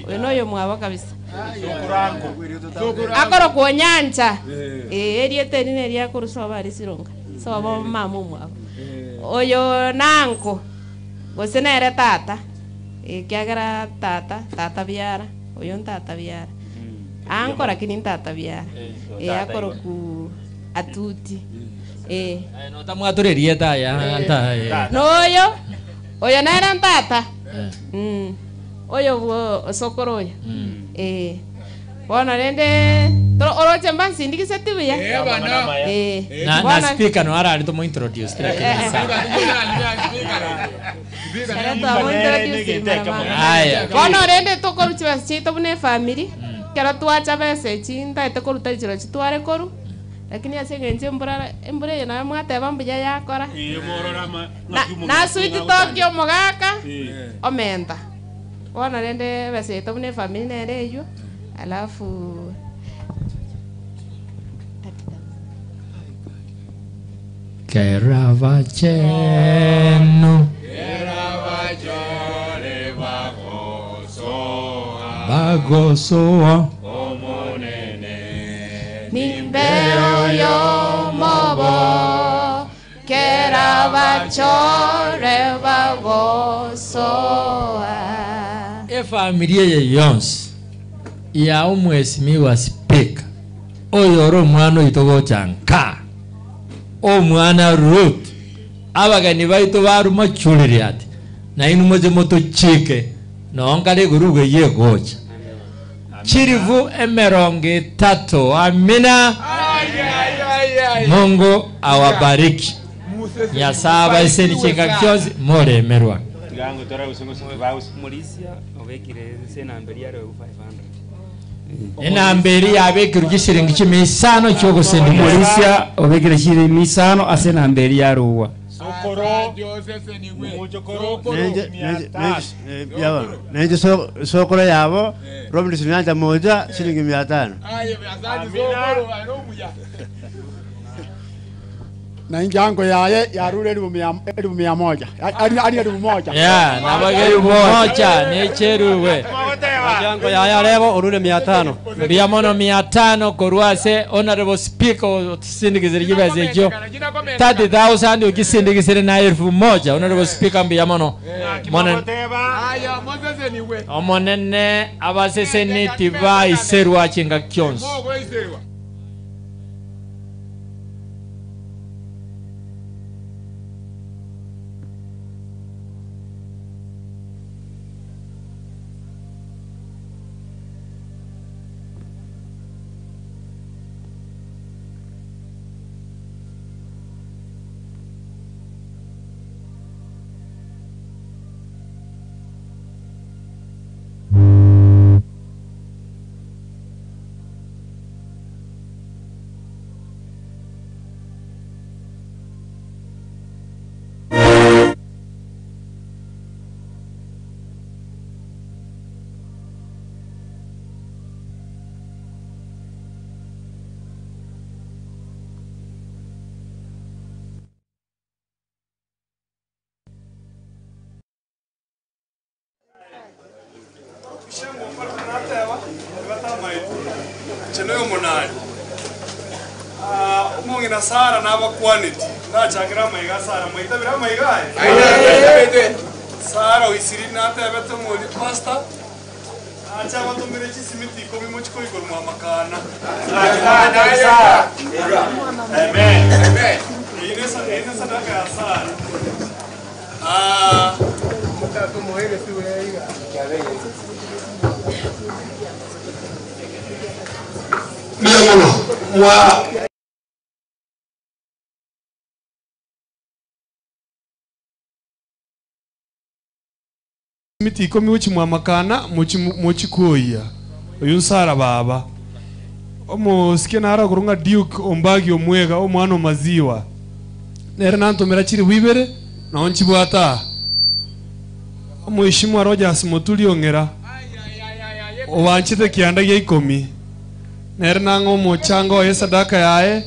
weno yo mwabo kabisa akoro kuonyanja eriete ni eria kurusoba ari sironga soba mamu mwabo oyo nanko gosenere tata kiagera tata biara oyo tata biara anko lakini tata biara akoro ku atuti no tamwaturerie ta ya anta no oyo nera tata oyo sokoro oyo bona rende oroche mbansi ndikise tibuya na speaker no ara to mo introduce bona rende to koruchi basito bune family kera twacha bese chinta ete koruta chiro chitware koru lakini asengenje embura yana mwateba mbuya yakora na sweet Tokyo mogaka omenta bona rende bese to bune family nere yo alafu Kerava cheno bagosoa nimbeo yo mobo kerava chore bagosoa familia ye yons ya umwesimiwa speaker oyoro mwana itogo chanka o mwana Ruth abagani baito baruma chuliri ati na inu moje moto chike nonkale guruge ye gocha chirivu emeronge tato amina Mungu awabariki ya saba iseni chika kyozi more merwa gango tora usungu baus mulisia obekire sena mberi yaro 500 enamberi abekire gishiringi kimisano cyo gusendi mulisia obekire shiri misano asena mberi yaruwa sokoro nende sokoro yabo Robinson nyanja moja shilingi 500 na injango yaye yarule 100 ani 100 ya na bageri moja ne cheruwe injango yaye lebo urule 500 biamono 500 korwase honorable speaker sindikizire kibeze cyo 30,000 ukisindikizire na 1,000 honorable speaker biamono omonene abaseseni tiba iserwa chinga kyons Chenoyo monani umongina sara naba quality nachagira maiga sara maitabira maiga sara wisiri natebete moli pasta acha batumire chisimiti komi mochiko igor mwamakana amen amen ine sadaka ya sara mutatu mohele tuweiga mwa miti ikomi uchi mwamakana mochi kuoya oyunsara baba omo sikena ara kurunga Duke Ombagi omwega omwana maziwa nere nantomera chiri wibere na onchi bwata omo ishimwa Rogers Motuli ongera owanchite kianda ya 10 nere nango mochango yesadaka yae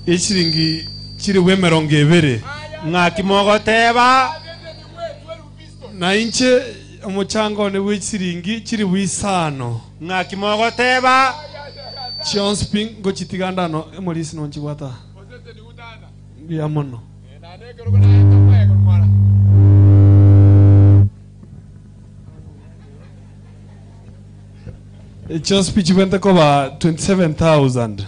echiringi chiri wemeronge ebere ngaki mogoteba na inche omuchango ne bw'echiringi chiri bwisano ng'aki mogoteba chionsi pi ngochitigandano emorisi nonchibwata bia mono chionsi pi chibente koba 27,000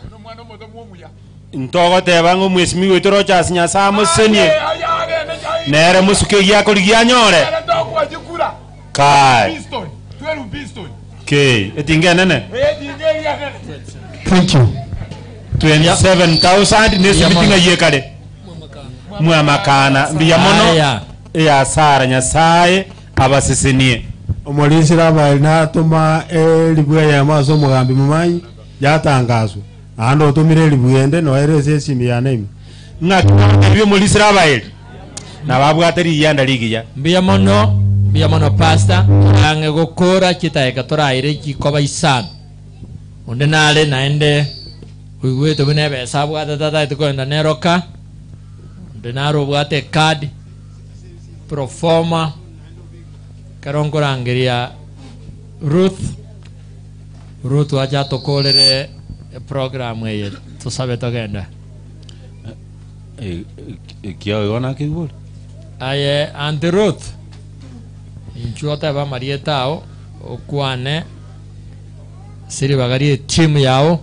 ntogoteba ng'o mwesimiwa itorochasi nyasaye amusenie nere musuke giakori gianyore kai ke etingenene thank you 27,000 nesimitinga yekare mwamakana mbiya mono ya sara nyasaye abasesenie omolisi rabaye natuma elibuya ya maso mugambi mumanyi yatangazwe ando otumire elibuyende noerese esimi yanemi ng'akibyo molisi rabaye nababwateri yanda ligiya mbiya mono pastor ange gukura kitaeka toraire kikoba isano onde nale naende uigwete bune besa bwata tata tukwenda neroka onde naro bwate card proforma karongorangiria Ruth wacha tokolere program eye tusabe togenda kiao yona kibul aye Auntie Ruth inchuota ba marietao okwane siri bagari team yao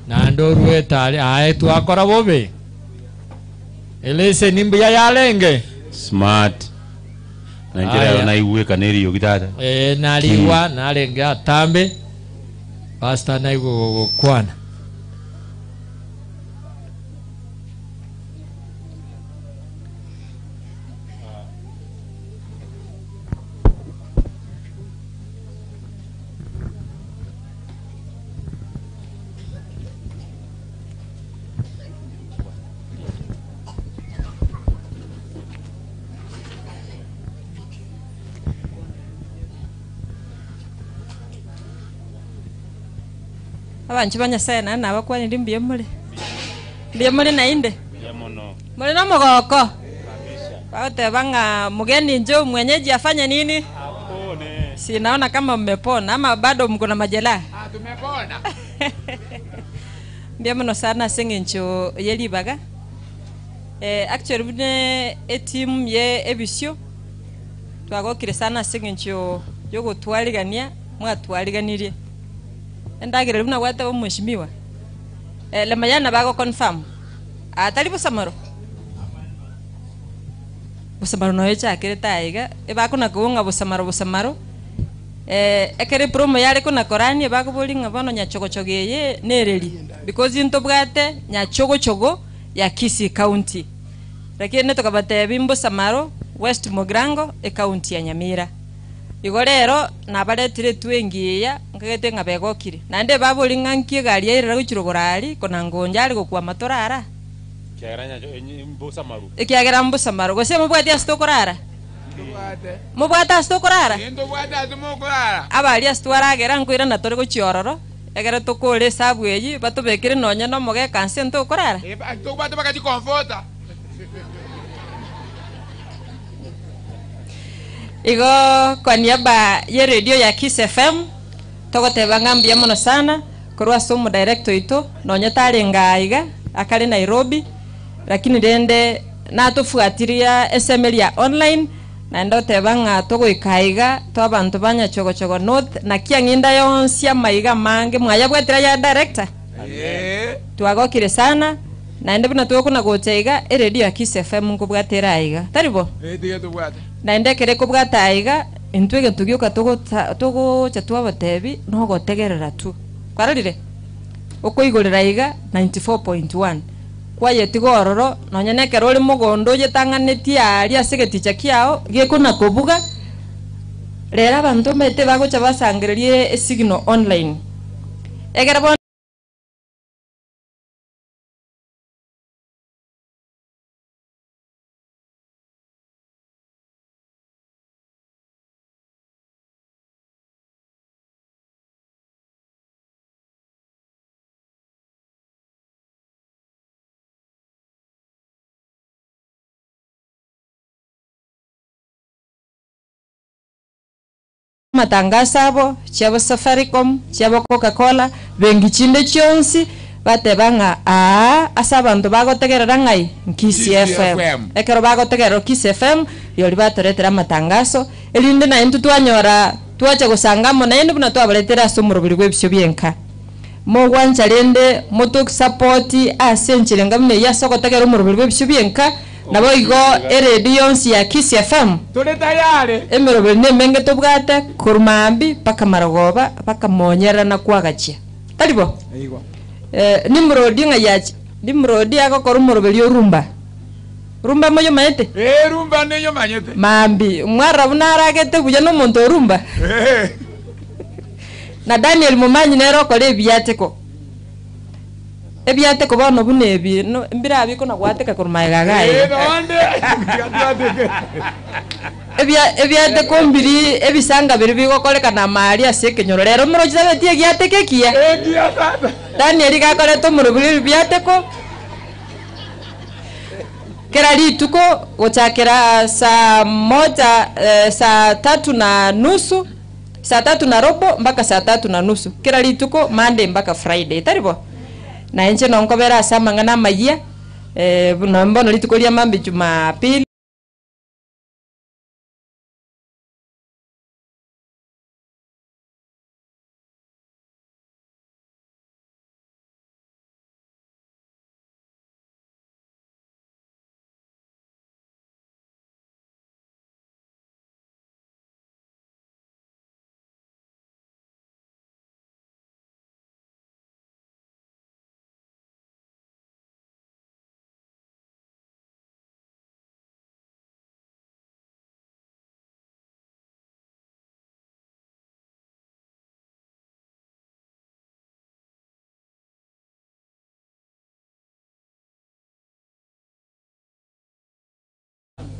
nando ruetali aye twakora bobe elese nimbya yalenge smart Nigeria na iwe kaneri yogitata naliwa nalenga tambe pastor na igo kwana abanchi banyasaye nana abakwani ndi mbiye muri nainde muri no mogoko baote banga mugeni njo mwenyeji afanye nini si naona kama mmepona ama bado mko na majeraha tumepona mbiye muno sana sengencho yelibaga actually bune team ye ebisyo twagokire sana sengencho yogo twaligania mwatwaliganirie endagire buna gwata bo mheshimiwa le mayana bago confirm atali busamaro no yecha kire taiga ebakuna kuunga busamaro ekere promo yale kuna korani bago bolinga bono nyachogochogeye nereri because into bwate nyachogochogo ya Kisii County lakini neto kabate bimbo samaro West Mogrango county ya Nyamira igo rero nabaretire twengiya ngagete ngabegokire nande babolinga nkiegari yerera guchirogorari kona ngonjari gukwa matorara keranya mbusamaru ikiagera mbusamaru gose mubwati astokorara mubwata astokorara ndo bwata astokorara abali astwaragera nkwira na tore guchiororo egera tokore sabweyi batubekire nonya no moge kanse ntokorara tobata bakati comforta igo kwa niaba ya radio ya Kiss FM togoteba ngambia mono sana korwa somo director ito nonya tarengaiga akari Nairobi lakini dende natufuatiria SML ya online na ndo tebanga togoikaiga to abantu banya chogochogo north na kianginda yonsia maiga mange mwaya bwetira ya director twagokire sana na ende bina tuko na goteiga radio ya Kiss FM ngubwatira aiga taribo dige tubwate na ndekere kubwata aiga intwege tugioka togo chatwa batebi no gotegerera tu kwararire ukoigurira aiga 94.1 kwaye tigororo nonyenekero uri mugondo yetanganeti ari asegeticha kiao gekuna kubuga rera bantu mete bagocha basangererie signal online egera matangazo abo chabo Safaricom chabo Coca-Cola bengi chinde chionsi batebanga asa abantu bagotegerera ngai Kiss FM ekero bagotegerera Kiss FM yoli batoretera matangazo elinde na intu twanyora twache gusangamo na indi buna twabaretera somuro buri bwebisyo byenka mo wancha lende moto support asenchire ngamne yasogotegera umuro buri bwebisyo byenka nabo igo radio ya Kiss FM tuli tayari emero bene menge tobwate kurumambi paka marogoba paka monyera na kwagachia talibo aigo nimrodi ngayachi nimrodi akokora umuro belio rumba moyo maete rumba neyo manyete mambi mwara bunaragete buya no muntu rumba na Daniel Mumanyi nero kole ebyateko bono bunebi no mbira biko na gwateka kurumaiga gaye donde ebyateko mbiri ebisanga biri biko koleka na mali asekenyoro rero muro kizabetie gyateke kia sasa Daniel gakole to muro biri byateko kera lituko gochakera saa 3:30 saa 3:15 mpaka saa 3:30 kera lituko Monday mpaka Friday taribo na enche nonkobera sama ngana mayia mbono lituko lya mambi Jumapili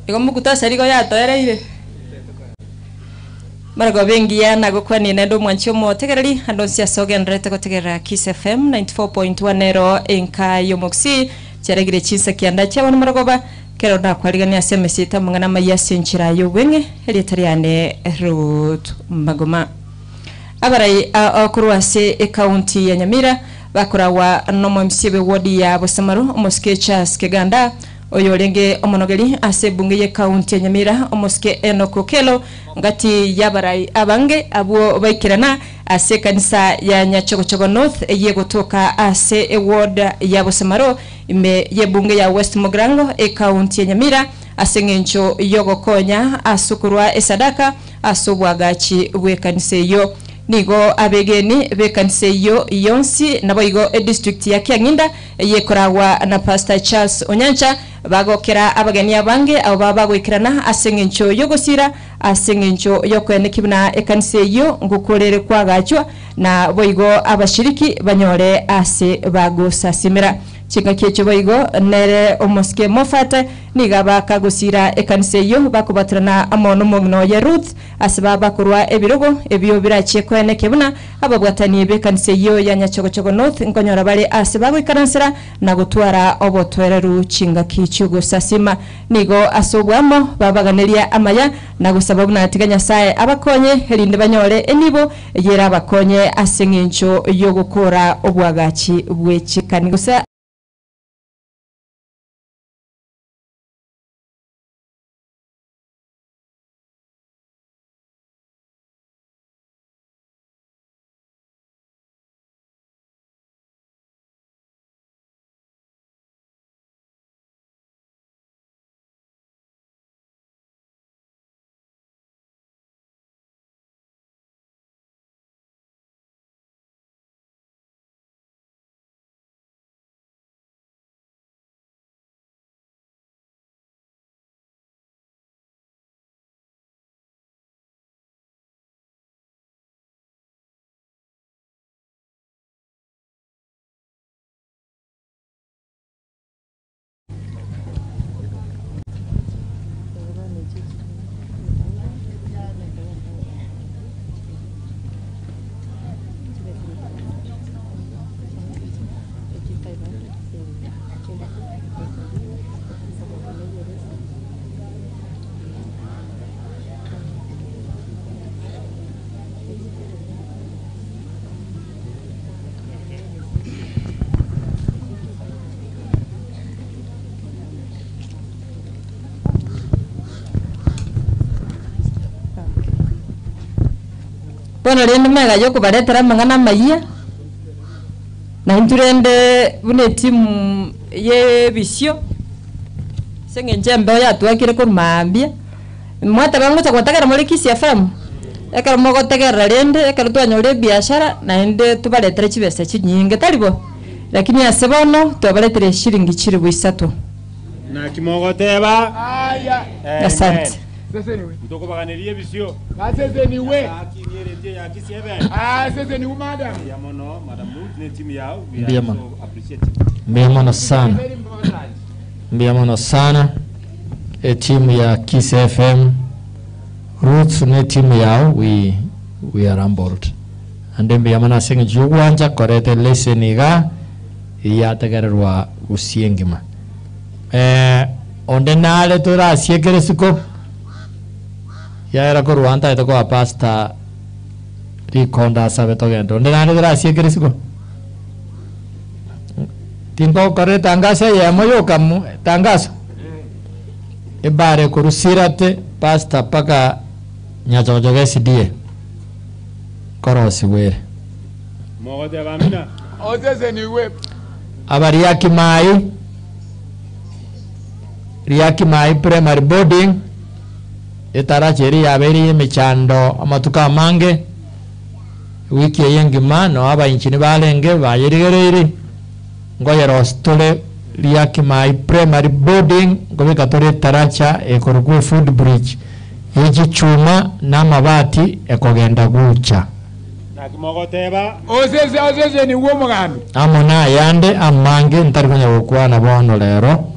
Ikomu kutasari ko yato ereire Margo bengi yana gokwani nendo mwancho mo tegereri andonsia sogenrete ko tegera Kiss FM 94.1 ero enka yomoksi ceregire chinsa kianda chabana maragoba kero na kwaligania semesita mungana maya senchira yo wenge elitariane root magoma abarai akuruase county ya Nyamira bakurawa nomo msibe wodi ya Bosamaru omoske Charles Keganda oyolenge omonogeri ase bunge ye county ya Nyamira omoske Enoko Kelo ngati yabarai abange abo baikirana ase kanisa ya Nyachogochogo North ye gotoka ase ward ya Bosamaru ime ye bunge ya West Mogrango county ya Nyamira asengencho yogo konya asukurwa esadaka asobwagachi we kanisa yo nigo abegeni bekanse yo yonsi nabo igo district ya Kianginda yekorawa na Pastor Charles Onyancha bagokera abageni abange abo babagwikirana asengencho yogosira asengencho yokwene kibuna ekanse yo ngukorere kwagachwa na boigo abashiriki banyore ase bagosasimira chinga kecho boigo nere omoske mofata nigaba kagusira ekanse yo bakubatrana amono mogno ya Ruth asbaba kurwa ebirogo ebyo birache kwene kebuna ababwatani bekanse yo ya Nyachogochogo North nkonyora bale asbaba ikaransira na gutwara obotwereru chinga kicho gusasima nigo asobwamo babaganiria amaya na gusaba bunatiganya sae abakonye herinde banyore enibo yera abakonye asengencho yo gukora obwagachi bwechikani gusa bono rende mega yo kubaretera mangana maiya na inturende bune timu ye bisio senge njembe ya twakire kurumambia mwata bangu cha kwatakara muri Kiss FM ekara mogo tegera rende ekara twanyore biashara na ende tubaretera chibese chinyinge talibo lakini asebono tubaretera shilingi chiri bwisatu na kimogoteba asante mtoko baganirie bisio Sasa ni we. Akinyerete ya Kiss FM Sasa ni madam. ya mono madam Ruth ne timu yao Mbiyama. Mbiyama sana. Mbiyama sana. Timu ya Kiss FM Roots ne timu yao we are on board. Ande mbiyama na singa jugwanja korete leseniga ya tagarwa usiengima. Onde nale tora siekere siko ya era ko Rwanda ito ko pasta rikonda sabe to gendo onde nale tora siekere siko timbo kore tangasa ya moyo kamu tangasa ibare kurusirate pasta paka nyajojoge sidie korosi were mogoteba mina Sasa ni we. abari Riaki Mai primary boarding etara cheri yaberi michando amatuka mange wiki yengima no aba inchini balenge bayirigereri ngoyero stole Riaki Mai primary boarding gobeka tore taracha ekorugu food bridge eji chuma na mabati ekogenda gucha na kimogoteba Sasa ni we mugano. amona yande amange ntarikunya gukwana bono lero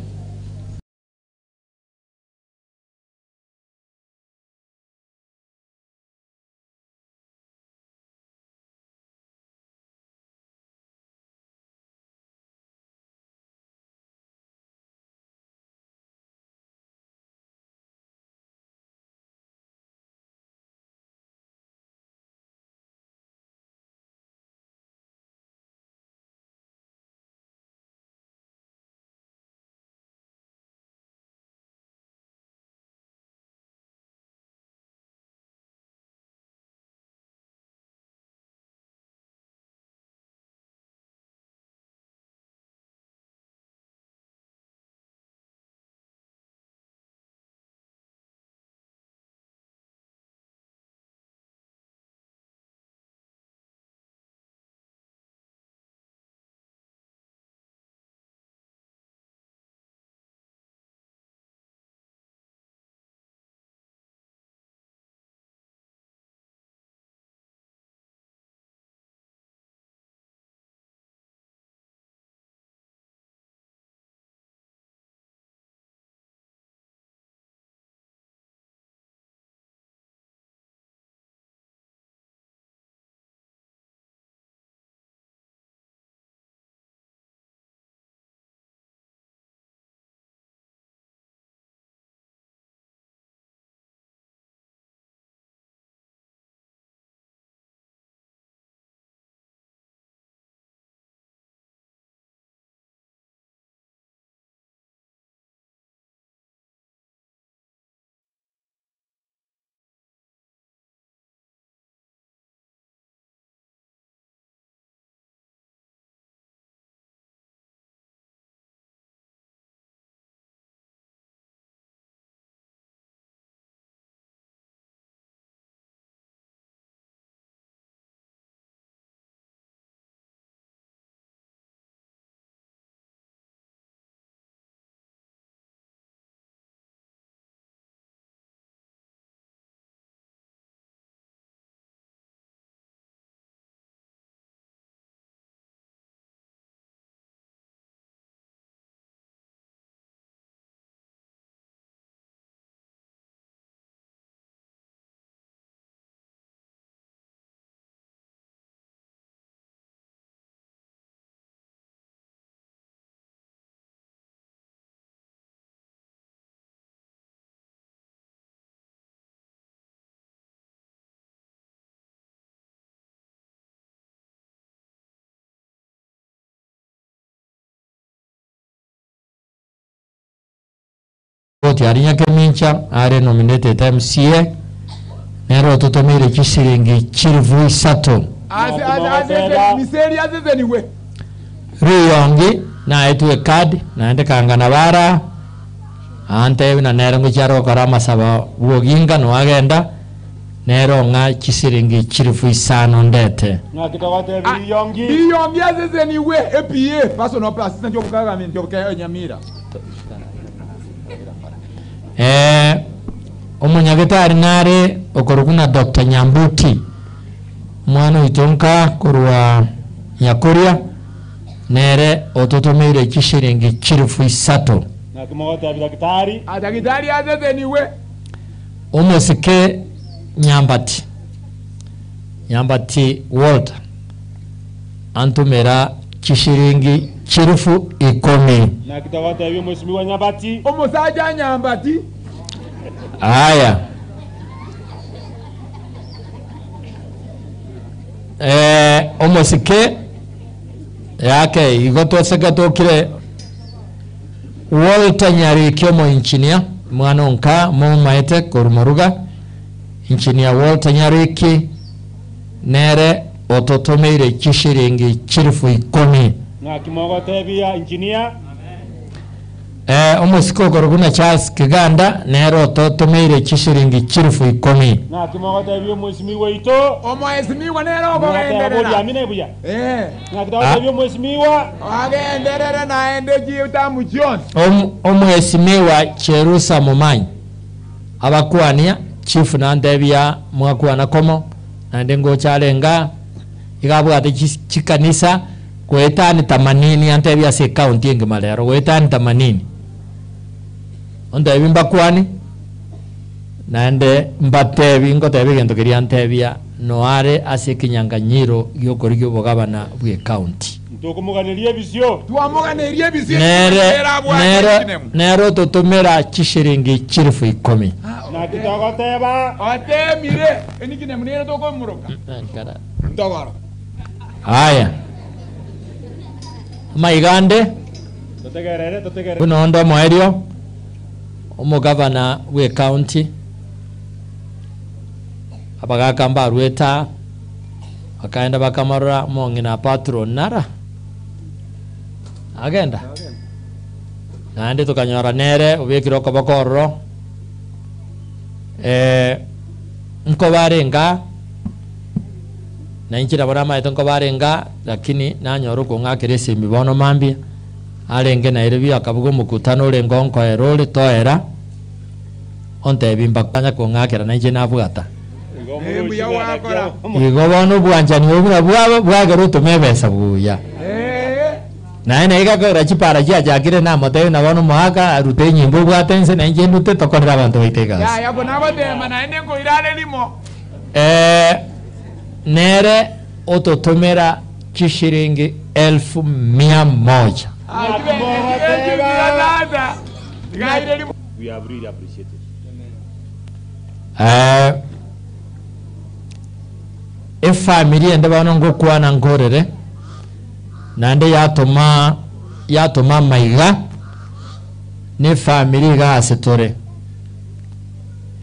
Tiarinya Kemincha are nominated MCA nero tutomere chisiringi chirivu isato miseri azezeniwe riyongi na etwe kadi naende kangana bara ante na nero ngicharo karama saba woginga no agenda nero nga chisiringi chirivu isano ndete iyongi azezeniwe EPA personal assistant yo government yo Nyamira omunyagetari nare okorukuna Dr. Nyambuti mwana itonka kurwa Nyakuria nere ototomere kishiringi chirifu isato daktari azezeniwe omosike Nyambati Walter antumera kishiringi chirifu 10 omusaja Nyambati aya omosike yake igotoseka tokire Walter Nyarikyo mo engineer mwana onka mo maete korumaruga engineer Walter Nyariki nere ototomeire kishiringi chirifu 10 engineer omosiko koruguna Charles Kiganda nero ototomeire kishiringi chirifu 10 mheshimiwa ito omweshimiwa nero ogenderera mheshimiwa agenderera naende jitamu John omweshimiwa Cherusa Mumanyi abakwania chief nandebia mwakwana komo nande ngo chalenga igabwate chikanisa kwetani 80 antebia se county ngimalero kwetani 80 onda bimba kwani nande mbatebi ngotebi gento kiria antebia noare ase kinyanganyiro gyokorigyo bogabana bwe county tukumuganirie bisyo tuamuganirie bisyo nero totomera chishiringi chirifu 10 na kitogoteba atemire enikine munere tokomuruka ndogoro haya maigande totegerere buno ndo moerio omugabana we county abagakamba rweta akaenda bakamarura mongina patron nara agenda nande tukanyora nere ubekiro kobokoro nko barenga na inchira bora maito nko barenga lakini nanyoro kungakire simibono mambia alenge na irebi akabugo mukutano rengo nko erole toera onte bimba kanya kungakira na inje nabugata igobono bwanjani obura bwagero tumebesa buya na iga ko rachipara jakire na mote na bono mwaka arute nyimbo bwatense na inje ndute tokorera abantu baitega ya bona badema na ende ko irale limo nere ototomera chishiringi 1100 we have really appreciated family ende bano ngokwana ngorere nande yatoma maiga ne family ga setore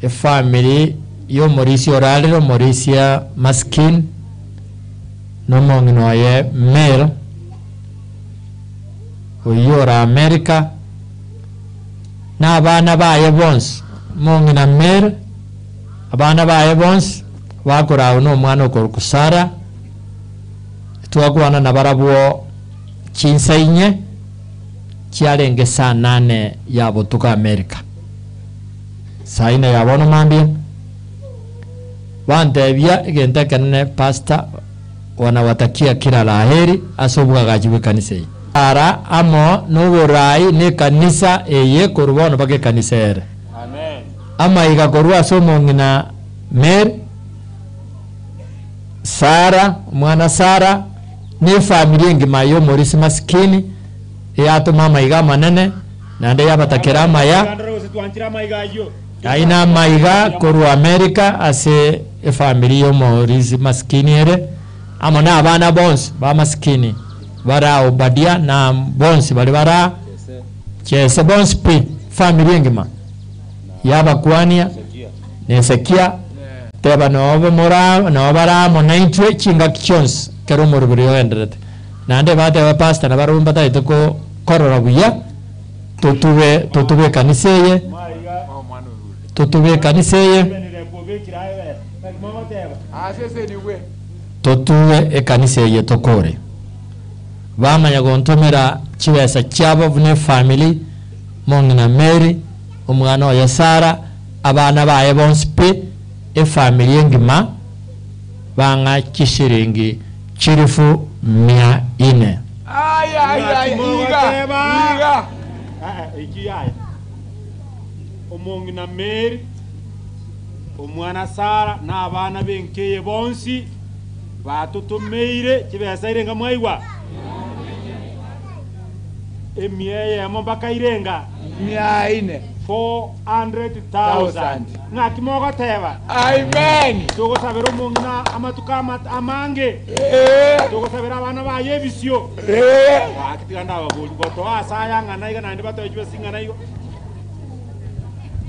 family yo morisi oralero morisia maskin no mongino ye mer oyora America na abana baye bons mongina mer abana baye bons wakora uno mwana okorukusara twagwana na barabuo chinsainye chiarenge saa 8 yabo tuka America saina yabono mambia wandebia igenda kanene pastor wanawatakia kila laheri asobwa gajiwe kanisa ara amo nuburai ne kanisa eye kurubono bage kanisa ere amen ama igakorwa somo ngina mer Sara mwana Sara ne familia ngima yo morisi maskini yato mama iga manene nande yabatakira maya aina maiga koru America ase familia yo morisi maskini ere amona abana bons ba maskini bara obadia na bons bali bara chese bons pi familia ngima yaba kwania nesekia teba nobo mora nobara monaitwe chinga kichons kero morubiri oenderete nande bate wa pastor na barumba taito ko korora buya tutube kaniseye tutube ekaniseye tokore bamanya gontomera chiwesa cyabo vune family mongina Mary umwana wa Sara abana baye bonse pe family ngima banga kishiringi chirifu 400 iga ikiyaya omongina Mary omwana Sara n'abana benkeye bonsi batutumeire kibesa irenga mwaiwa emiye mpaka irenga 400,000 ngakimogo teba amen tugo sabero mongina amatuka amange tugo sabera abana ba yebisyo akitiganda abagoli goto asaya ngana iga nandi batoywe singana igo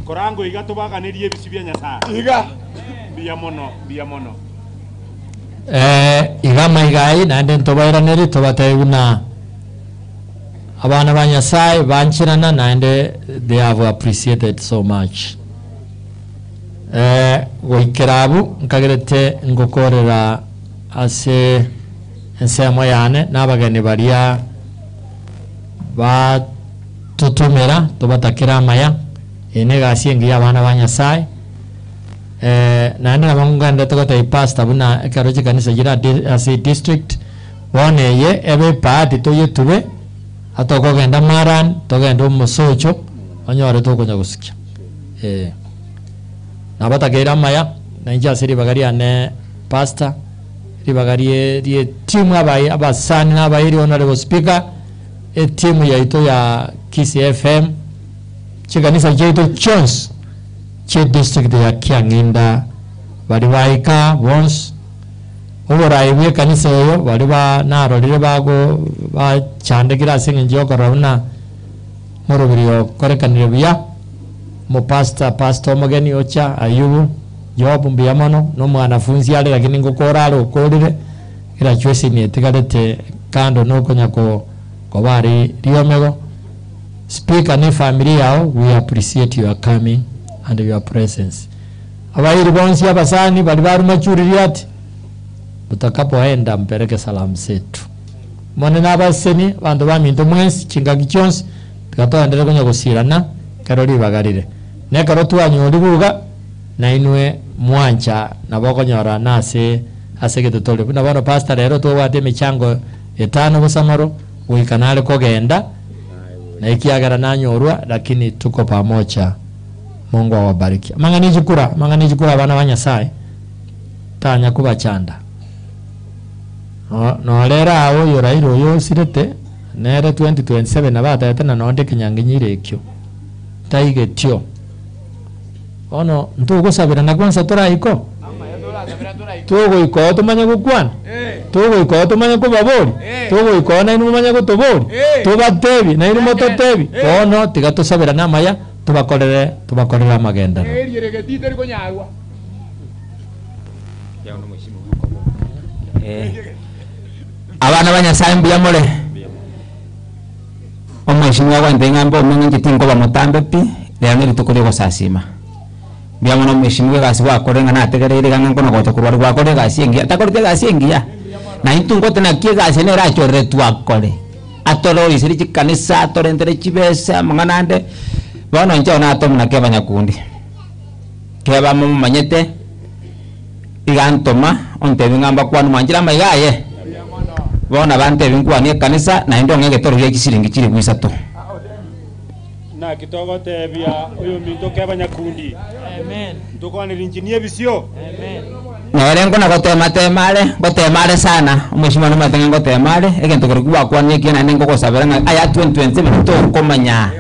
korango iga tubaganirie bisibya nyasa iga biya mono iga maigai nande ntobaira tobatayuna abana banyasai banchirana nande they have appreciated so much goikerabu nkagerete ngokorera ase ensemo yane nabagani baria ba tutumera tobatakira maya ene gasiengi abana banyasai nande nabanganda tokota pastor buna karoje kanisa gira ase district one ye ebe party to yetube atoko genda maran togenda umusocho anyore tokonya gusikya nabatakira maya nanja siri bagaria ne pastor ribagarie die timu abayi abasani n'abayiri honorable speaker timu yaito ya Kiss FM chikanisa jaito Jones che district ya Kianginda bali baika once obora iwe kanisa yo bali ba narorire bago ba chandekira singe korona morobiriyo korekanire buya mo pastor mogeni ocha Ayubu Job mbiyamano no mwanafunzi ale lakini ngokora alo kodire ira chwesi ni tigarete kando no konyako ko bari riomego speaker ni family yao we appreciate your coming and your presence abairi bonsi abasani bali baru machuririati utakapoenda mpeleke salamu zetu mone nabaseni bantu baminto mwesi chinga gichonsi tukatoendele konya gusirana karori bagarire ne karotu anyori buga na inwe mwancha nabokonyora nase asegete tole buna bano pastor rero to wate michango 5 busamaro uikanale kogenda na ikiagara nanyorwa lakini tuko pamoja. Mungu awabariki. Mangani jikura bana banyasai tanya kuba chanda no lera awo yorairo yo sirete nere 2027 nabata yatena nonde kinyanginyire ekyo taige tyo ono ntugo sabira na kwanza toraiko tugo iko tumanya gukwana tugo iko tumanya kubabori tugo iko na inu manya gutobori tubatebi na inu mototebi ono tigato sabira na maya tubakorera magenda abana banyasai mbiyamole omweshimwa gwante ngambo omenye tingo bamutambe pi lero litukuri gosasima byamono mweshimwe gasi wakorenga nategerere ganga ngono gocha kurwari gwakore gasi engi atakorite gasi engi ya na intungo tena kie gasi ne rachore twakore atoro isiri chikanisa atorendere chibesa manganande bono nje ona atomna ke banyakundi ke bamo manyete igantoma onte ngamba kwanu manjira maigaye bona bante binkwani kanisa na ndo ngeke toro ye kisiringi kiri gwisato na kitogote bia uyo minto ke banyakundi amen ndoko ni injinia bisio amen narengo na gotemale sana umeshima no matenga gotemale egento kurikuwa kwani kiana nengo kosabera aya 2027 to komanya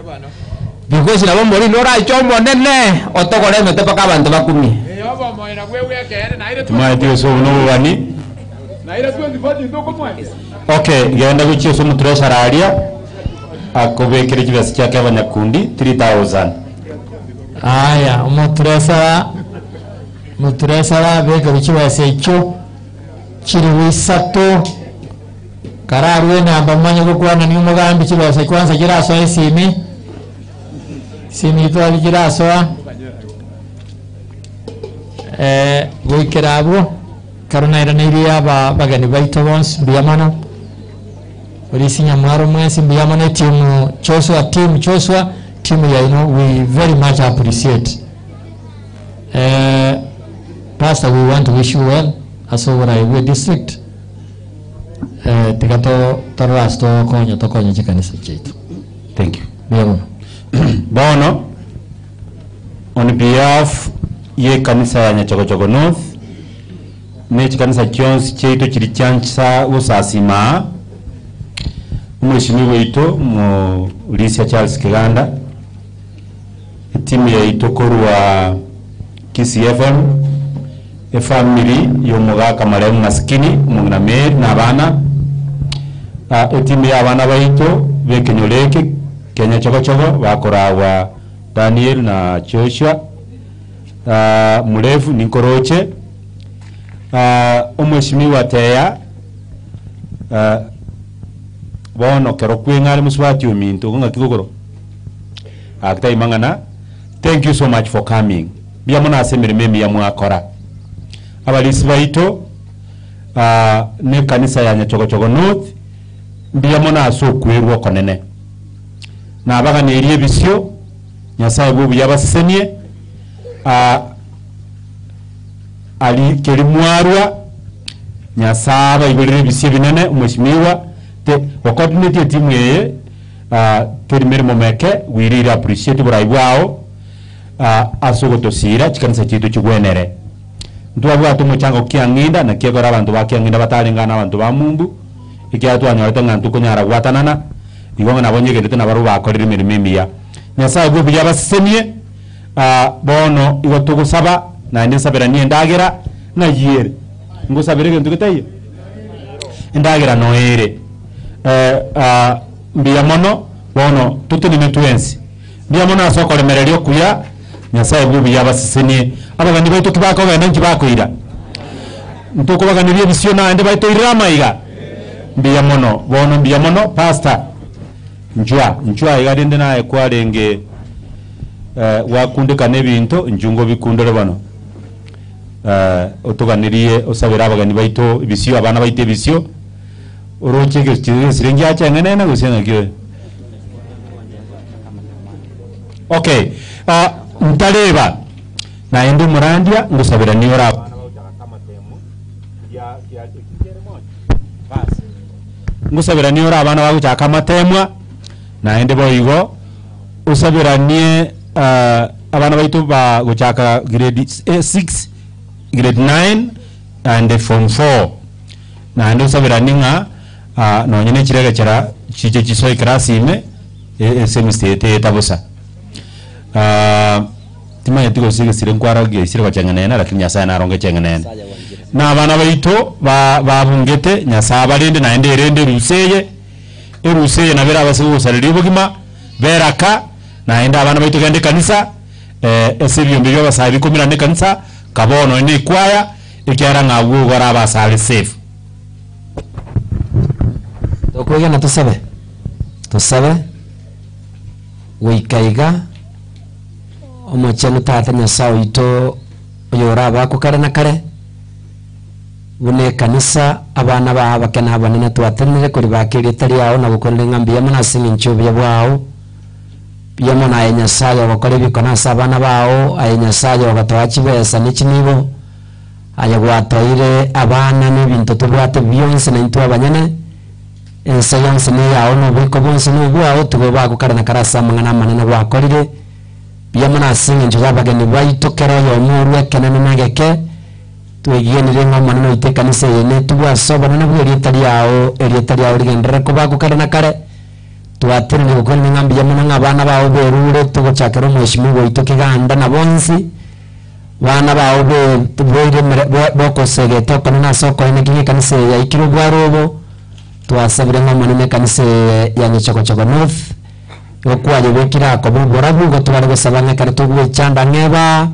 because na bomori no ra chombo nene otogore mete paka abantu bakumi yoba moina gwewe kene na ile tumaitio so no wani na ile 2040 ndoko mwe okay genda guchio so mutresa aria akobekere kibasi cyake abanyakundi 3000 aya umutresa muturesa bega bikiwase cyo kiri wisato kararwe namba manya gukwana ni umugambi kibase kwanza giraso isimi simi twali giraso wikirabo karuna ira niria bagani baito bons biyamana Orisinya mwaro mwesi biyamana team Joshua team ya we very much appreciate. Pastor, we want to wish you well as over Iwe district. Tikato tarasto konyo chikanisa chetu. Thank you. Biamono. Bono, on behalf ye kanisa ya Nyachokochoko North, ne chikanisa chonsi chetu chirichancha usasima Mheshimiwa ito mu Lisia Charles Kiganda, timu ya itokorwa KCFM, family yomugaka maremu maskini mungana mer na bana, timu ya bana baito bekenyoleke Kenya Chokochoko bakorawa Daniel na Joshua, murefu ninkoroche, Mheshimiwa teya bono kero kwengale muswati ominto nga kigogoro akita imangana. Thank you so much for coming. Biamona asemere memi ya mwakora abalisi baito ne kanisa ya Nyachokochoko North biamona aso kwerwa konene na abaga nerie bisyo Nyasaye bubu yabasenie ali kelimwarwa Nyasaye ibirire bisyo binene Mheshimiwa te coordinate team yeye terimere momeke we really appreciate buraibwao asogo tosira chikanisa chitu chigwenere ntwabwa tumuchango kyanginda na kiegora abantu bakyanginda batalingana abantu ba Mungu ikiatu anyorete ngantu kunyara gwatanana igonga nabonyegete na baru bakorire mirimiya Nyasaye bwo byabasenie bono igo tugusaba na ndi sabira ni ndagira na yere ngusabire gento gitaye ndagira noere mbiyamono bono tutuni netwensi mbiyamono asoko lemerelio kuya Nyasaye bubu yabasisenie abagani baito kibako genda nkibakoira ntoko bagani bye bisiona ande baito irama iga mbiyamono bono mbiyamono pastor njwa igadende naye kwarenge wakundika nebinto njungo bikundore bano otuganirie osabira abagani baito bisio abana baite bisio oroche ke sirengi acha ngene na gusenga kyo. Okay, mtaleba na endo murandia ngusabira niora ngusabira niora abana bagu chaka matemwa na ende boigo usabira nie abana baitu ba guchaka grade 6 grade 9 and form 4 na endo usabira ninga no nyine kirega kira kije kisoi krasime semestete tabusa tima yatiko sige sirenkwara ge sire bacyanganena lakini Nyasaye naronge cyanganena na abana baito babungete Nyasaye barinde na ende rende ruseye na bera basibu saliri bugima beraka na enda abana baito gende kanisa esebyo mbyo basabi komira ne kanisa kabono ni kwaya ikyara ngawu gora basali safe. Tokoya na tusabe wikaiga omochano tata Nyasaye ito oyora bako kare na kare bune kanisa abana ba bakena abanene twatenere kuri bakiri tari aho na gukorera ngambi yamana singi nchubye bwao yamana ya Nyasaye bakore bikona sabana bao aya Nyasaye bagatawachi besa n'ikinibo aya gwatoire abana n'ibintu tubwate byonse na into abanyene ensayansi ni yaho no biko bonse no bwao tugo bako kare na karasa mangana manene bakorire yamana singi nchubye bageni bayitokera yo murwe kenene nageke tuegienire ng'omana ite kanisa yene tubwasobana na bweri tari yawo rigendera ko bagukara na kare twaterene gukora n'ingambi yamana ng'abana bawo berure tugochakera Mheshimiwa ito Kiganda na bonsi bana bawo bwere bokosege tokana na soko ine kinyi kanisa ya ikiro bwarobo twasabire ng'omana ne kanisa ya Nyachokochoko North okwaje bekira ko borabu go twari gusabana kare tugwe chanda ngeba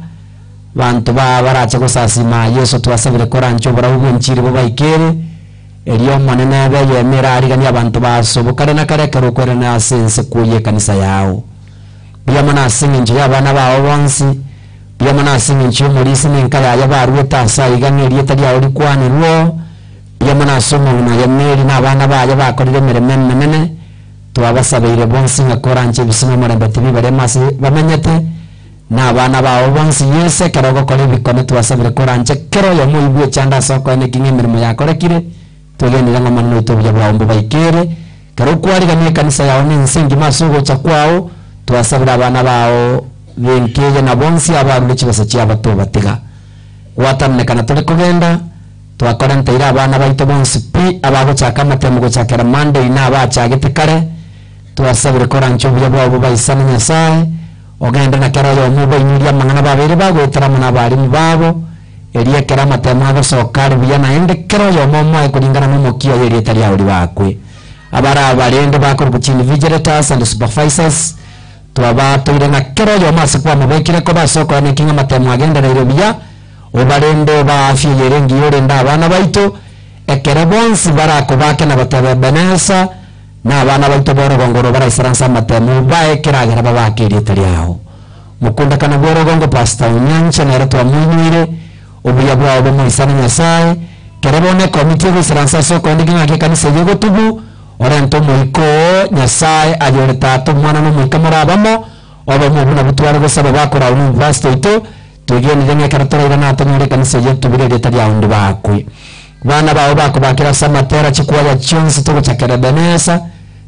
bantu baracha gusasima Yesu twasabire korancho barahugo nchiri bo baikere elio monene be yemera arigani abantu basobo kare na kare karo kwere na sense kuye kanisa yao bya mona singinje yabana bawo bonsi bya mona singinje muri sinenkala yabaruta sayigani elieta lya oli kwane ruo bya mona somo na yemeri na abana baye bakorire meremene nene twabasabire bonsi ngakoranche bisimo mara batibi bare masi bamenyete na abana bawo bonsi yese karogo kore bikone twasabire koranche kero yo muibwe chanda soko ene kinge mirimo yakorekire tugende nga manno itobya bawombo baikere karo kwari gane kanisa yawo ninsingi masugo cha kwao twasabira abana bawo benkeje na bonsi abarude kibasa cya bato batiga watamne kana tole kugenda twakoranta ira abana baito bonsi pi abago chaka matemo cha kera Monday na abacha gitekare twasabire korancho bya bwabo baisana nyasaye ogenda na kera yo mubo inyuria mangana babere bago taramana bari mubabo eria kera matemo abo sokari biyana ende kero yo momo kulingana no mokio yeri tali auri bakwe abara abarende bakora buchini vigilators and supervisors twaba toire na kero yo masikwa mubekire ko basoko ne kinga matemo agenda rero biya obarende ba afye yerengi yore nda abana baito ekere bonsi barako bake na batebe benesa na abana baito boro gongoro bara isaransa matemo bae kiragera babakiri tali aho mukunda kana boro gongo pasta unyancha na reto amunyire obuya bwabo bo muisana nyasaye kerebone komite gisiransa soko ndiginga ke kanisa yego tubu orento muiko nyasaye ayore tato mwana no muika marabamo obo mubuna butwara gusaba bakora university ito tugene ndenge karatora ira nato muri kanisa yego tubire leta ya undi bakwe bana bawo bako bakira samatera chikuwa ya chonsi to chakera benesa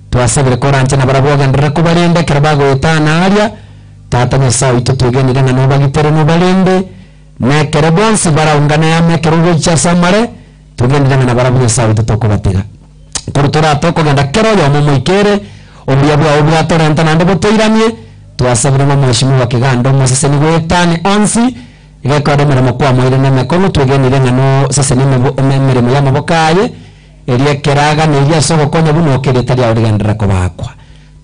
twasabire koranche na baraboga ndira kubalende kerabago etana aria tata nyasaye ito tugene ndenge no bagitere no balende na kerebonsi baraungana ya mekerugo cha samare tugende na barabuye sawi toko batega korutora toko genda kero yo momo ikere obiya bwa obwa torenta nande botoiranie twasabira mo mwishimu wa kigando mosese ni gwetane onsi igakora mera kwa moire na mekono tugende ngano sese ni mere mo ya mabokaye erie keraga ne iria soko konya buno kereta ya origandra ko bakwa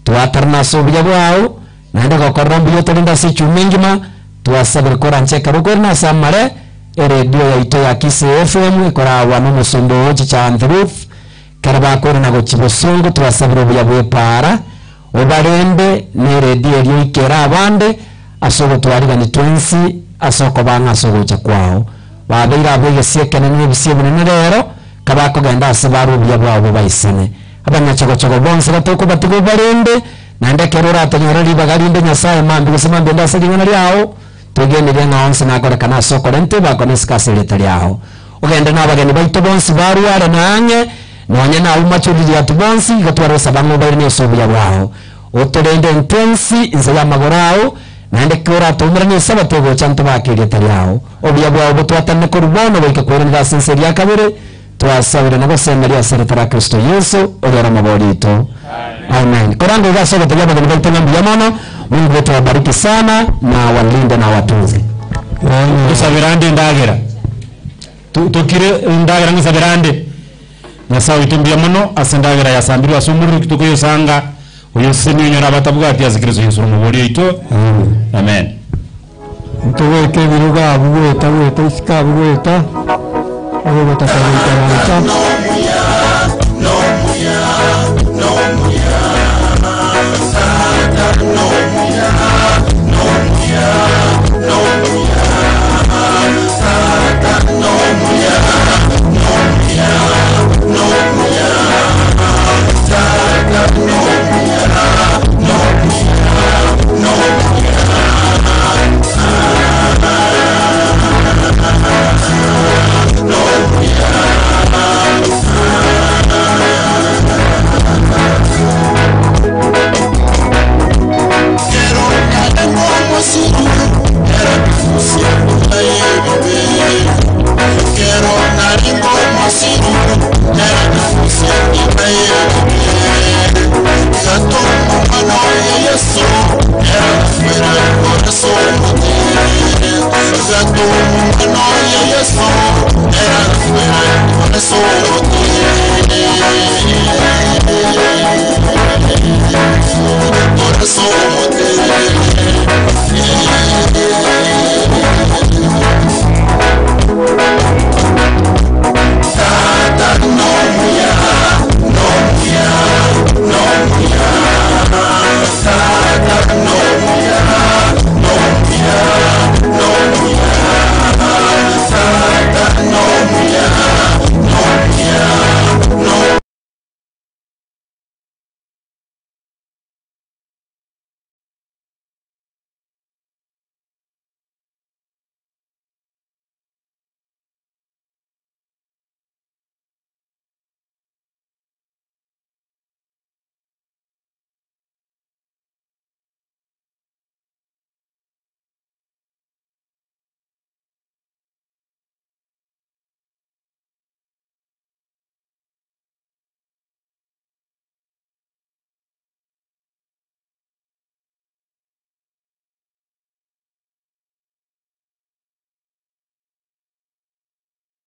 twatarna so biya bwao nande gokorra biyo torinda si chumengima twasabire koranche karuko na samare radio ya ito ya Kise FM ikora wano musombo cha Andruth karaba kore na gochibosongo twasabire bya para obarende ne radio ya ikera abande asogo twariga ni twensi asoko banga asogo cha kwao babeira abege siekene ne bisiye ne rero kabako ganda asibaru bya bwabo baisene abanya chago bonse batoko batigo barende nande kerora atanyora libagarinde nyasaye mambi kusema benda sagingana lyao tugende renga onse nakora kana soko rente bakone skasele taliao ogenda nabageni baito bonsi baru ara nange nonye na umachuri ya tubonsi gatwara sabango bayine sobuya bwao otorende intensi inzaya magorao nande kora tumira ni sabatego chanto bakire taliao obuya bwao botwatane korubono bika kwera sincere ya kabere twasabira nabasemeria seretara Kristo Yesu ogera maborito amen korango gaso gataja bageni baito ngambi mono Mungu wetu wabariki sana na walinde na watunze. Tusabirande ndagera. Tukire ndagera ngisabirande. Nasawi tumbia muno asendagera ya sambiru asumuru kitukoyo sanga uyo seni nyora batabuga ati azikirizo Yesu mubori ito. Amen. Ntoweke biruga abuweta weta isika abuweta. Oyo batakabita. No Yes,